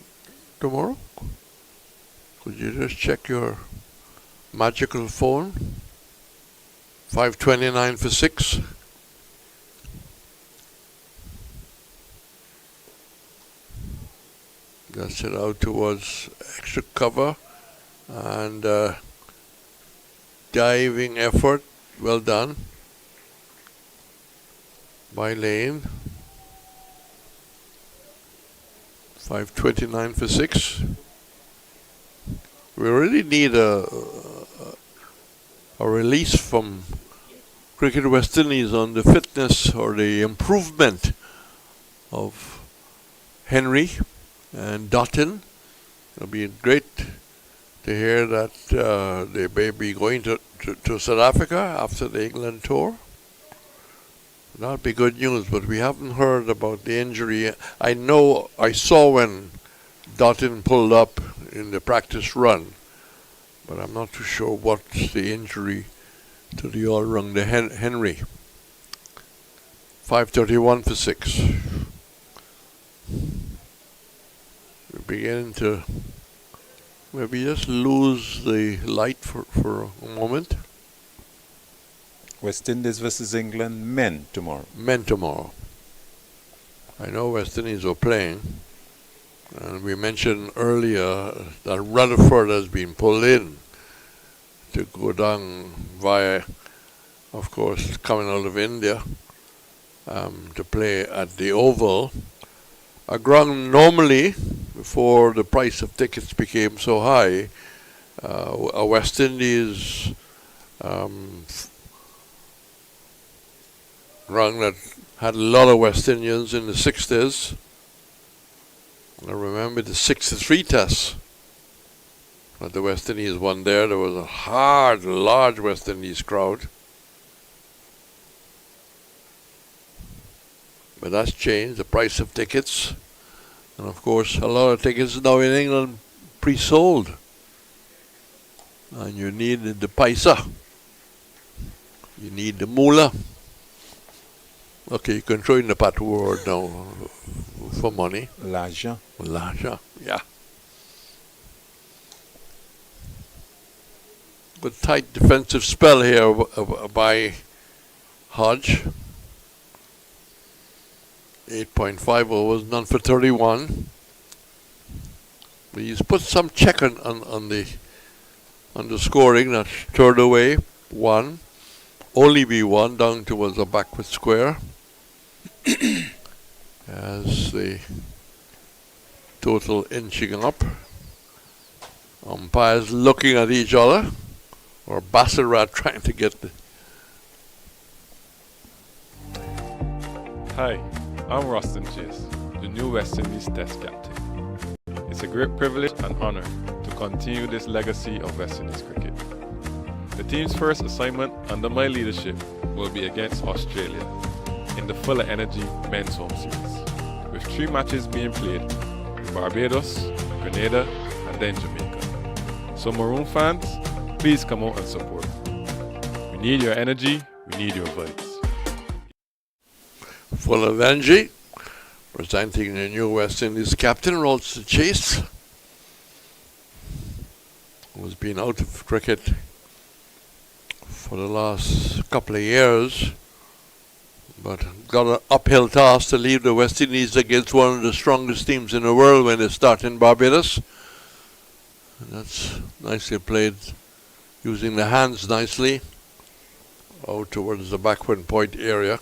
tomorrow. Could you just check your magical phone? 5:29 for 6. That's it out towards extra cover and diving effort. Well done by Lane. 5:29 for 6. We really need a release from Cricket West Indies on the fitness or the improvement of Henry and Dottin. It'll be great to hear that they may be going to South Africa after the England tour. That'd be good news, but we haven't heard about the injury. I saw when Dottin pulled up in the practice run, but I'm not too sure what's the injury to the all-rounder Henry. 5:31 for 6. We're beginning to maybe just lose the light for a moment. West Indies versus England, men tomorrow. Men tomorrow. I know West Indies are playing. And we mentioned earlier that Rutherford has been pulled in to go down via, of course, coming out of India to play at the Oval. A ground normally, before the price of tickets became so high, a West Indies ground that had a lot of West Indians in the 60s. I remember the 63 test that the West Indies won there. There was a hard, large West Indies crowd. But that's changed, the price of tickets. And of course, a lot of tickets now in England pre-sold. And you need the paisa. You need the moolah. Okay, you can throw in the patu word now for money. Laja. Laja, yeah. Good tight defensive spell here by Hodge. 8.5 overs, none for 31. But he's put some check on the scoring. That's third away, 1. Only be 1 down towards the backward square. As the total inching up. Umpires looking at each other, or Bassarat trying to get the... Hi, I'm Rustin Chase, the new West Indies Test captain. It's a great privilege and honor to continue this legacy of West Indies cricket. The team's first assignment under my leadership will be against Australia in the Fuller Energy Men's Home Series, with 3 matches being played in Barbados, Grenada, and then Jamaica. So Maroon fans, please come out and support. We need your energy, we need your vibes. Full of energy, presenting the new West Indies captain, Rolls Chase, who's been out of cricket for the last couple of years, but got an uphill task to lead the West Indies against one of the strongest teams in the world when they start in Barbados. And that's nicely played, using the hands nicely, out towards the backward point area.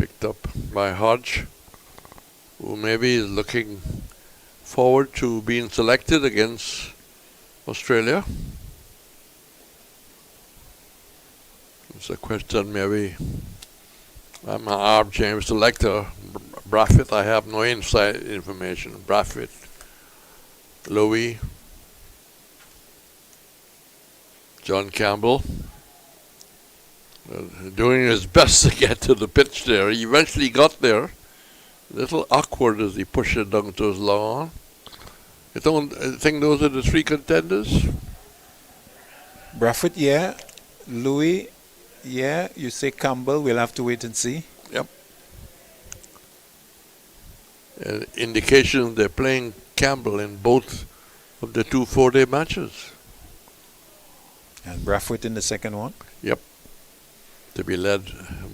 Picked up by Hodge, who maybe is looking forward to being selected against Australia. It's a question maybe. I'm an armchair selector. Braffett, I have no inside information. Braffett, Louis, John Campbell, doing his best to get to the pitch there. He eventually got there. A little awkward as he pushed it down to his long arm. I think those are the three contenders. Braffett, yeah. Louis, yeah. You say Campbell, we'll have to wait and see. Yep. Indication they're playing Campbell in both of the 2 4-day matches. And Braffett in the second one? Yep. To be led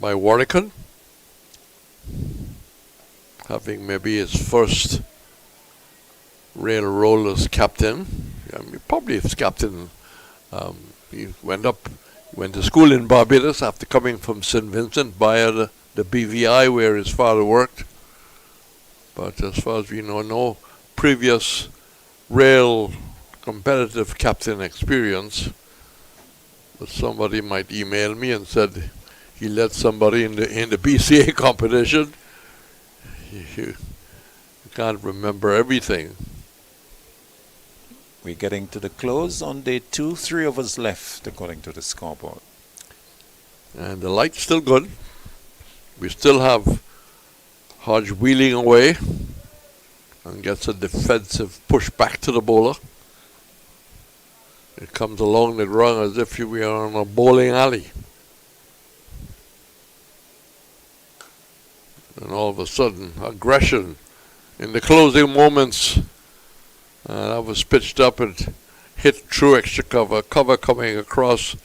by Warrican, having maybe his first real role as captain. I mean, probably his captain. He went to school in Barbados after coming from St. Vincent via the BVI where his father worked. But as far as we know, no previous real competitive captain experience. But somebody might email me and said he led somebody in the BCA competition. You can't remember everything. We're getting to the close on day 2. 3 of us left, according to the scoreboard. And the light's still good. We still have Hodge wheeling away and gets a defensive push back to the bowler. It comes along the run as if we are in a bowling alley. And all of a sudden, aggression in the closing moments. That was pitched up and hit through extra cover. Cover coming across,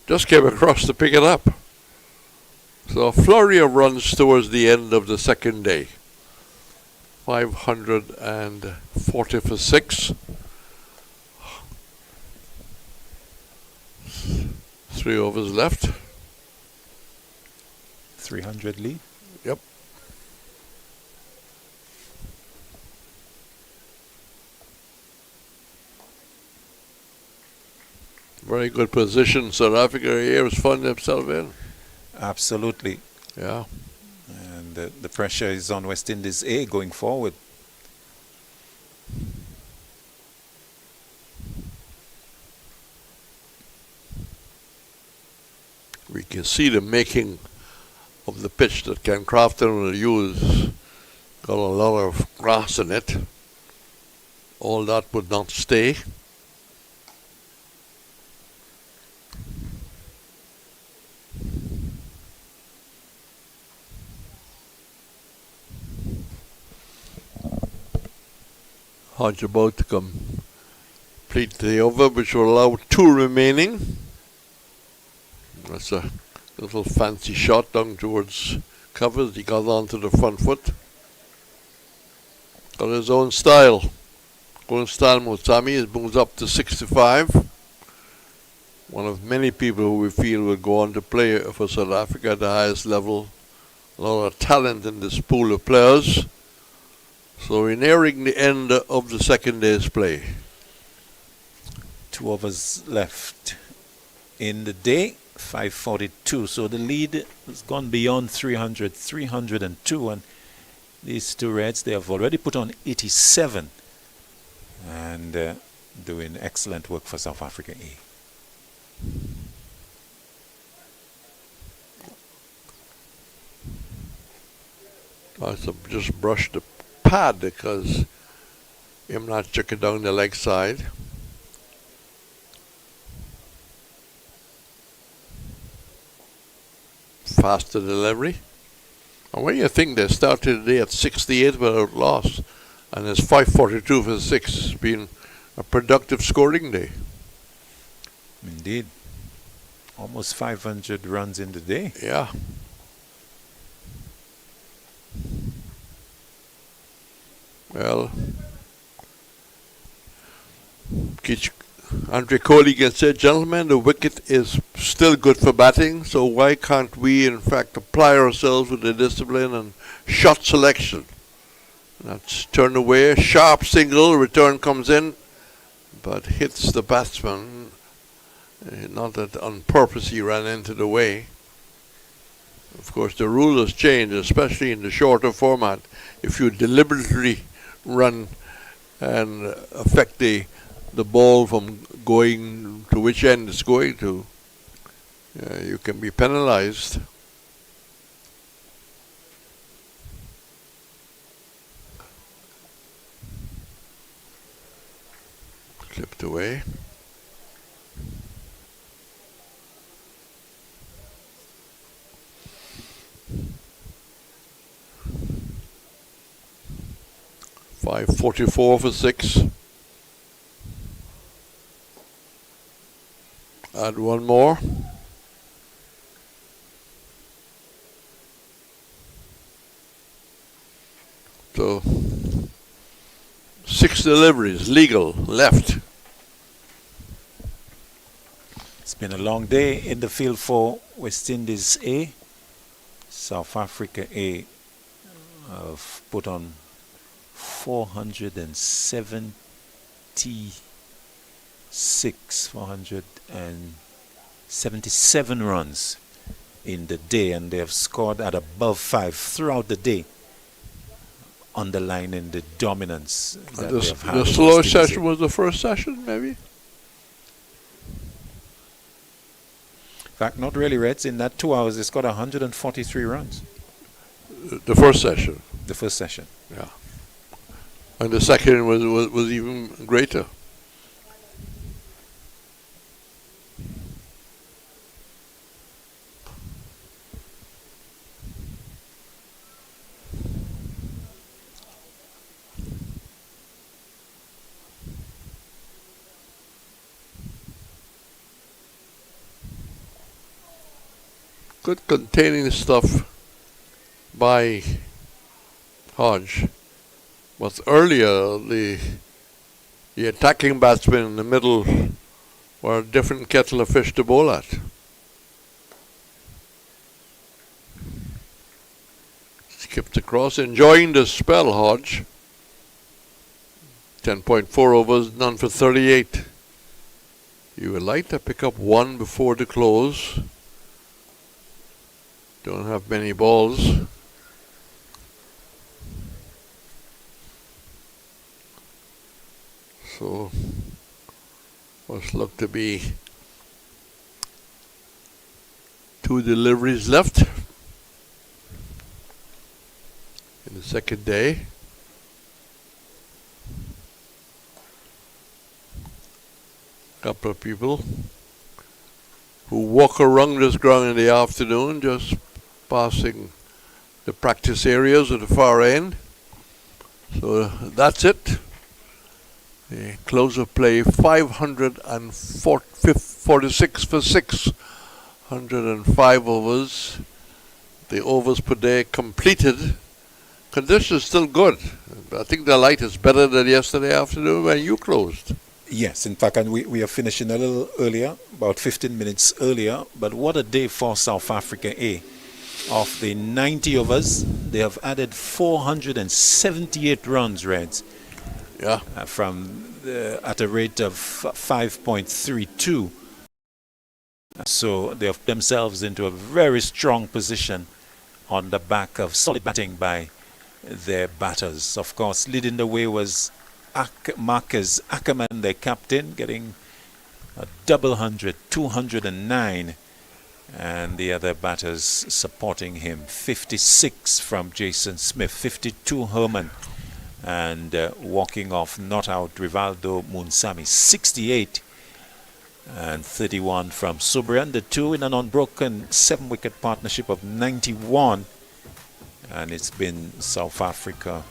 just came across to pick it up. So a flurry of runs towards the end of the second day. 540 for 6. 3 overs left. 300 lead. Yep. Very good position South Africa here has found themselves in. Absolutely. Yeah. And the pressure is on West Indies A going forward. We can see the making of the pitch that Ken Crafton will use. Got a lot of grass in it. All that would not stay. Hodge about to complete the over, which will allow 2 remaining. That's a little fancy shot down towards covers. He got onto the front foot. Got his own style. Own style Mutami moves up to 65. One of many people who we feel will go on to play for South Africa at the highest level. A lot of talent in this pool of players. So we're nearing the end of the second day's play. 2 overs left in the day. 542. So the lead has gone beyond 300, 302. And these 2 Reds, they have already put on 87. And doing excellent work for South Africa A. I just brushed the pad because I'm not checking down the leg side. Faster delivery. And when you think they started the day at 68 without loss, and it's 542 for 6, it's been a productive scoring day. Indeed. Almost 500 runs in the day. Yeah. Well, Andre Coley can say, gentlemen, the wicket is still good for batting, so why can't we, in fact, apply ourselves with the discipline and shot selection? That's turned away, sharp single, return comes in, but hits the batsman. Not that on purpose he ran into the way. Of course, the rule has changed, especially in the shorter format. If you deliberately run and affect the ball from going to which end it's going to, you can be penalized. Clipped away. .544 for 6. Add one more. So 6 deliveries, legal, left. It's been a long day in the field for West Indies A. South Africa A have put on 477 runs in the day, and they have scored at above 5 throughout the day, underlining the dominance that they have had. The slower session was the first session, maybe? In fact, not really, Reds. In that 2 hours, they scored 143 runs. The first session? The first session. Yeah. And the second was even greater. Good containing stuff by Hodge. But earlier, the attacking batsmen in the middle were a different kettle of fish to bowl at. Skipped across, enjoying the spell, Hodge. 10.4 overs, none for 38. You would like to pick up one before the close. Don't have many balls. So, what's looked to be 2 deliveries left in the second day. Couple of people who walk around this ground in the afternoon, just passing the practice areas at the far end. So that's it. The close of play, 546 for 6, 105 overs. The overs per day completed. Conditions still good. I think the light is better than yesterday afternoon when you closed. Yes, in fact, and we are finishing a little earlier, about 15 minutes earlier. But what a day for South Africa A. Of the 90 overs, they have added 478 runs, Reds. Yeah. At a rate of 5.32. So they have themselves into a very strong position on the back of solid batting by their batters. Of course, leading the way was Marcus Ackerman, their captain, getting a double 100, 209. And the other batters supporting him, 56 from Jason Smith, 52 Herman, and walking off, not out, Rivaldo Munsami, 68, and 31 from Subrian, the two in an unbroken 7-wicket partnership of 91. And it's been South Africa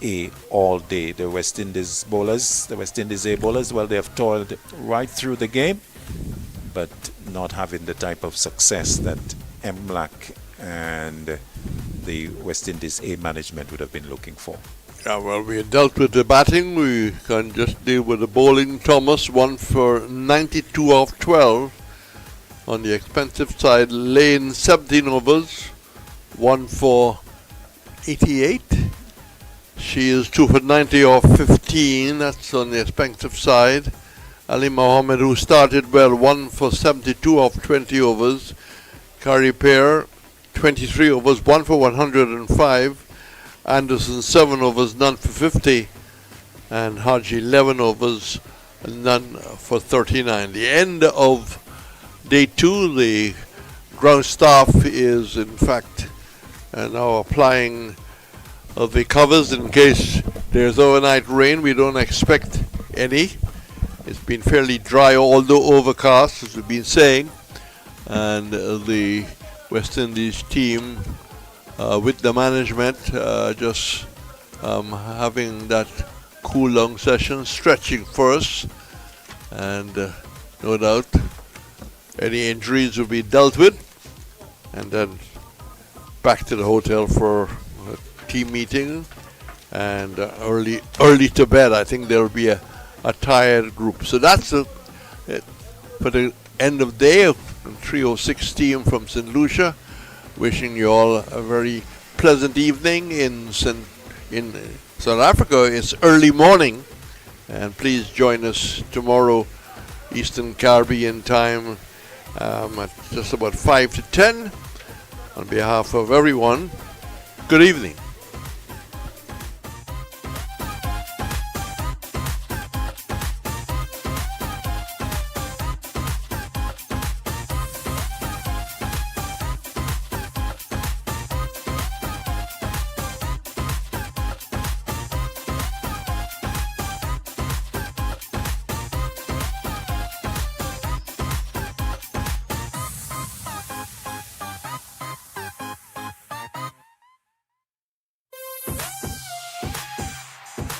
A all day. The West Indies bowlers, the West Indies A bowlers, well, they have toiled right through the game, but not having the type of success that MLAC and the West Indies A management would have been looking for. Yeah, well, we dealt with the batting. We can just deal with the bowling. Thomas, 1 for 92 off 12. On the expensive side, Lane, 17 overs, 1 for 88. She is 2 for 90 off 15. That's on the expensive side. Ali Mohammed, who started well, 1 for 72 off 20 overs. Kari Pair, 23 overs, 1 for 105. Anderson, 7 overs, none for 50. And Haji, 11 overs, none for 39. The end of day 2, the ground staff is in fact now applying the covers in case there's overnight rain. We don't expect any. It's been fairly dry, although overcast, as we've been saying. And the West Indies team with the management just having that cool long session, stretching first, and no doubt any injuries will be dealt with, and then back to the hotel for a team meeting and early to bed. I think there will be a tired group. So that's it for the end of day. 306 team from St. Lucia, wishing you all a very pleasant evening. In South Africa, it's early morning, and please join us tomorrow Eastern Caribbean time at just about 5 to 10. On behalf of everyone, good evening.